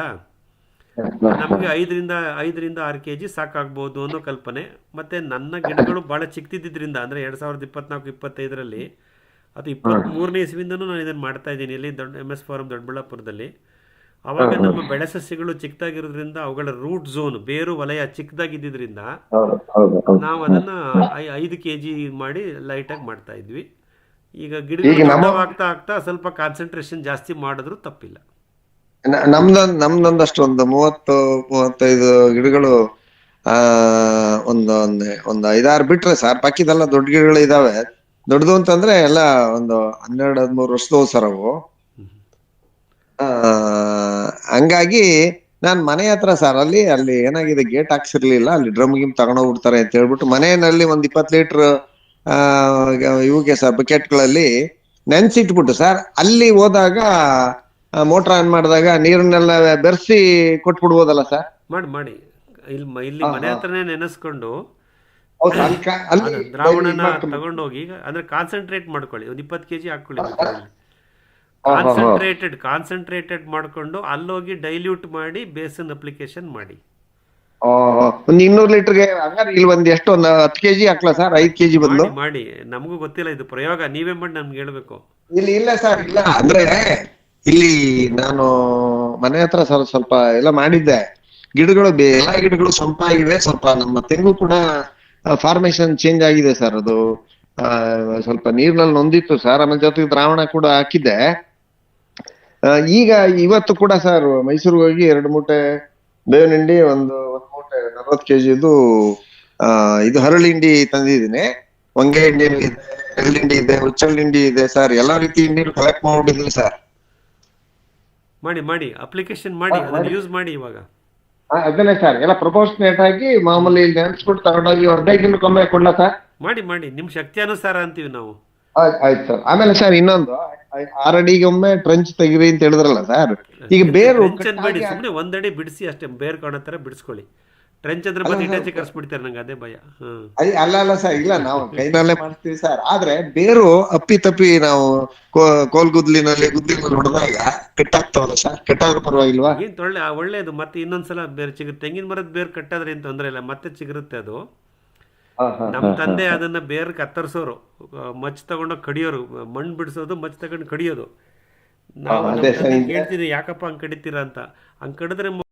ನಮಗೆ 5 ರಿಂದ 6 kg ಸಾಕಾಗ್ಬೋದು ಅನ್ನೋ ಕಲ್ಪನೆ. ಮತ್ತು ನನ್ನ ಗಿಡಗಳು ಭಾಳ ಚಿಕ್ಕದಿದ್ದರಿಂದ, ಅಂದರೆ 2024-25ರಲ್ಲಿ ಅದು 23ನೇ ಇಸ್ವಿಯಿಂದನೂ ನಾನು ಇದನ್ನು ಮಾಡ್ತಾ ಇದ್ದೀನಿ ಇಲ್ಲಿ MS ಫಾರಂ ದೊಡ್ಡಬಳ್ಳಾಪುರದಲ್ಲಿ. ಆವಾಗ ನಮ್ಮ ಬೆಳೆ ಸಸ್ಯಗಳು ಚಿಕ್ಕದಾಗಿರೋದ್ರಿಂದ ಅವುಗಳ ರೂಟ್ ಝೋನ್, ಬೇರು ವಲಯ ಚಿಕ್ಕದಾಗಿದ್ದರಿಂದ ನಾವು ಅದನ್ನು 5 kg ಮಾಡಿ ಲೈಟಾಗಿ ಮಾಡ್ತಾ ಇದ್ವಿ. ಈಗ ಗಿಡಗಳು ಆಗ್ತಾ ಸ್ವಲ್ಪ ಕಾನ್ಸಂಟ್ರೇಷನ್ ಜಾಸ್ತಿ ಮಾಡಿದ್ರು ತಪ್ಪಿಲ್ಲ. ನಮ್ದೊಂದಷ್ಟು ಒಂದು 30-35 ಗಿಡಗಳು ಒಂದು 5-6 ಬಿಟ್ರೆ ಸರ್, ಬಾಕಿದೆಲ್ಲ ದೊಡ್ಡ ಗಿಡಗಳು ಇದಾವೆ. ದೊಡ್ಡದು ಅಂತಂದ್ರೆ ಎಲ್ಲ ಒಂದು 12-13 ವರ್ಷದವು ಸರ್ ಅವು. ಹಂಗಾಗಿ ನಾನ್ ಮನೆ ಹತ್ರ ಸರ್ ಅಲ್ಲಿ ಏನಾಗಿದೆ, ಗೇಟ್ ಹಾಕ್ಸಿರ್ಲಿಲ್ಲ, ಅಲ್ಲಿ ಡ್ರಮ್ ಗಿಮ್ ತಗೊಂಡೋಗ್ಬಿಡ್ತಾರೆ ಅಂತ ಹೇಳ್ಬಿಟ್ಟು ಮನೆಯಲ್ಲಿ ಒಂದ್ 20 ಲೀಟರ್ ಇವಿಗೆ ಸರ್ ಬಕೆಟ್ಗಳಲ್ಲಿ ನೆನ್ಸಿಟ್ಬಿಟ್ಟು ಸರ್, ಅಲ್ಲಿ ಹೋದಾಗ ಮೋಟರ್ ಆನ್ ಮಾಡಿದಾಗ ನೀರನ್ನೆಲ್ಲ ಬೆರೆಸಿ ಕೊಟ್ಬಿಡ್ಬೋದಲ್ಲ ಸರ್? ಮಾಡಿ ಇಲ್ಲಿ ಮನೆ ಹತ್ರನೇ ನೆನೆಸ್ಕೊಂಡು ದ್ರಾವಣನ ತಗೊಂಡೋಗಿ, ಅಂದ್ರೆ ಕಾನ್ಸಂಟ್ರೇಟ್ ಮಾಡ್ಕೊಳ್ಳಿ, ಒಂದು 20 kg ಹಾಕೊಳ್ಳಿ. ಕಾನ್ಸಂಟ್ರೇಟೆಡ್ ಮಾಡ್ಕೊಂಡು ಅಲ್ಲೋಗಿ ಡೈಲ್ಯೂಟ್ ಮಾಡಿ ಬೇಸನ್ ಅಪ್ಲಿಕೇಶನ್ ಮಾಡಿ. ಒಂದು 200 ಲೀಟರ್ಗೆ ಹಂಗಾರೆ ಇಲ್ಲಿ ಒಂದು 10 kg ಹಾಕ್ಲಾ ಸರ್? 5 kg ಬದಲು ಮಾಡಿ. ನಮಗೂ ಗೊತ್ತಿಲ್ಲ ಇದು ಪ್ರಯೋಗ, ನೀವೇ ಮಾಡಿ ನಮ್ಗೆ ಹೇಳ್ಬೇಕು. ಇಲ್ಲ ಸರ್, ಇಲ್ಲ ಅಂದ್ರೆ ಇಲ್ಲಿ ನಾನು ಮನೆ ಹತ್ರ ಸ್ವಲ್ಪ ಎಲ್ಲ ಮಾಡಿದ್ದೆ. ಗಿಡಗಳು ಎಲ್ಲ ಗಿಡಗಳು ಸೊಂಪಾಗಿವೆ. ಸ್ವಲ್ಪ ನಮ್ಮ ತೆಂಗು ಕೂಡ ಫಾರ್ಮೇಶನ್ ಚೇಂಜ್ ಆಗಿದೆ ಸರ್. ಅದು ಸ್ವಲ್ಪ ನೀರ್ನಲ್ಲಿ ನೊಂದಿತ್ತು ಸರ್. ಆಮೇಲೆ ಜೊತೆಗೆ ದ್ರಾವಣ ಕೂಡ ಹಾಕಿದ್ದೆ. ಈಗ ಇವತ್ತು ಕೂಡ ಸರ್ ಮೈಸೂರಿಗೆ ಹೋಗಿ 2 ಮೂಟೆ ಬೇವಿನ ಹಿಂಡಿ, ಒಂದು ಮೂಟೆ 40 kg ಇದು ಹರಳು ಹಿಂಡಿ ತಂದಿದ್ದೀನಿ. ಹೊಂಗೆ ಹಿಂಡಿ ಇದೆ, ಎಳ್ಳು ಹಿಂಡಿ ಇದೆ, ಹುಚ್ಚಳ್ಳು ಹಿಂಡಿ ಇದೆ ಸರ್. ಎಲ್ಲಾ ರೀತಿ ಹಿಂಡಿ ಕಲೆಕ್ಟ್ ಮಾಡ್ಬಿಟ್ಟಿದ್ವಿ ಸರ್. ಮಾಡಿ ಅಪ್ಲಿಕೇಶನ್ ಮಾಡಿ, ಅದನ್ನ ಯೂಸ್ ಮಾಡಿ. ಇವಾಗ ಅದನ್ನೇ ಸರ್ ಎಲ್ಲ ಪ್ರಪೋರ್ಷನೇಟ್ ಆಗಿ ಮಾಮೂಲಿ ನೆನ್ಸ್ಬಿಟ್ಟು ತಗೊಂಡೋಗಿ 15 ದಿನಕ್ಕೊಮ್ಮೆ ಕೊಡ್ಲಾ ಸರ್? ಮಾಡಿ ನಿಮ್ ಶಕ್ತಿ ಅನುಸಾರ ಅಂತೀವಿ ನಾವು. ಆಯ್ತು ಸರ್. ಆಮೇಲೆ ಸರ್ ಇನ್ನೊಂದು 6 ಅಡಿಗೊಮ್ಮೆ ಟ್ರಂಚ್ ತೆಗಿರಿ ಅಂತ ಹೇಳಿದ್ರಲ್ಲ ಸರ್, ಈಗ ಬೇರು ಟ್ರೆಂಚ್ ಅನ್ಬೇಡಿ, ಸುಮ್ಮನೆ ಒಂದಡಿ ಬಿಡಿಸಿ ಅಷ್ಟೇ, ಬೇರ್ ಕಾಣೋ ಥರ ಬಿಡಿಸ್ಕೊಳ್ಳಿ. ಟ್ರೆಂಚ್ ಅಂದ್ರೆ ಮತ್ತೆ ಇಟಾಚಿ ಕರ್ಸ್ಬಿಡ್ತಾರೆ, ನಂಗೆ ಅದೇ ಭಯ. ಅಲ್ಲ ಸರ್, ಇಲ್ಲ ನಾವು ಕೈನಲ್ಲೇ ಮಾಡ್ತೀವಿ ಸರ್. ಆದ್ರೆ ಬೇರು ಅಪ್ಪಿ ತಪ್ಪಿ ನಾವು ಕೋಲ್ಗುದ್ಲಿನಲ್ಲಿ ಹೊಡೆದಾಗ ಕಟ್ಟಾಗ್ತಾವಲ್ಲ ಸರ್, ಕಟ್ಟಾದ್ರೂ ಪರವಾಗಿಲ್ವಾ? ಏನು ಒಳ್ಳೇದು. ಮತ್ತೆ ಇನ್ನೊಂದ್ಸಲ ಬೇರೆ ಚಿಗುರು, ತೆಂಗಿನ ಮರದ ಬೇರು ಕಟ್ಟಾದ್ರೆ ಏನು ತೊಂದರೆ ಇಲ್ಲ, ಮತ್ತೆ ಚಿಗುರುತ್ತೆ ಅದು. ನಮ್ಮ ತಂದೆ ಅದನ್ನ ಬೇರ್ ಕತ್ತರಿಸೋರು, ಮಚ್ಚ ತಗೊಂಡೋಗಿ ಕಡಿಯೋರು, ಮಣ್ಣು ಬಿಡಿಸೋದು, ಮಚ್ಚ ತಗೊಂಡು ಕಡಿಯೋದು. ನಾವು ಕೇಳ್ತಿದ್ವಿ, ಯಾಕಪ್ಪ ಹಂಗೆ ಕಡಿತೀರಾ ಅಂತ. ಹಂಗೆ ಕಡಿದ್ರೆ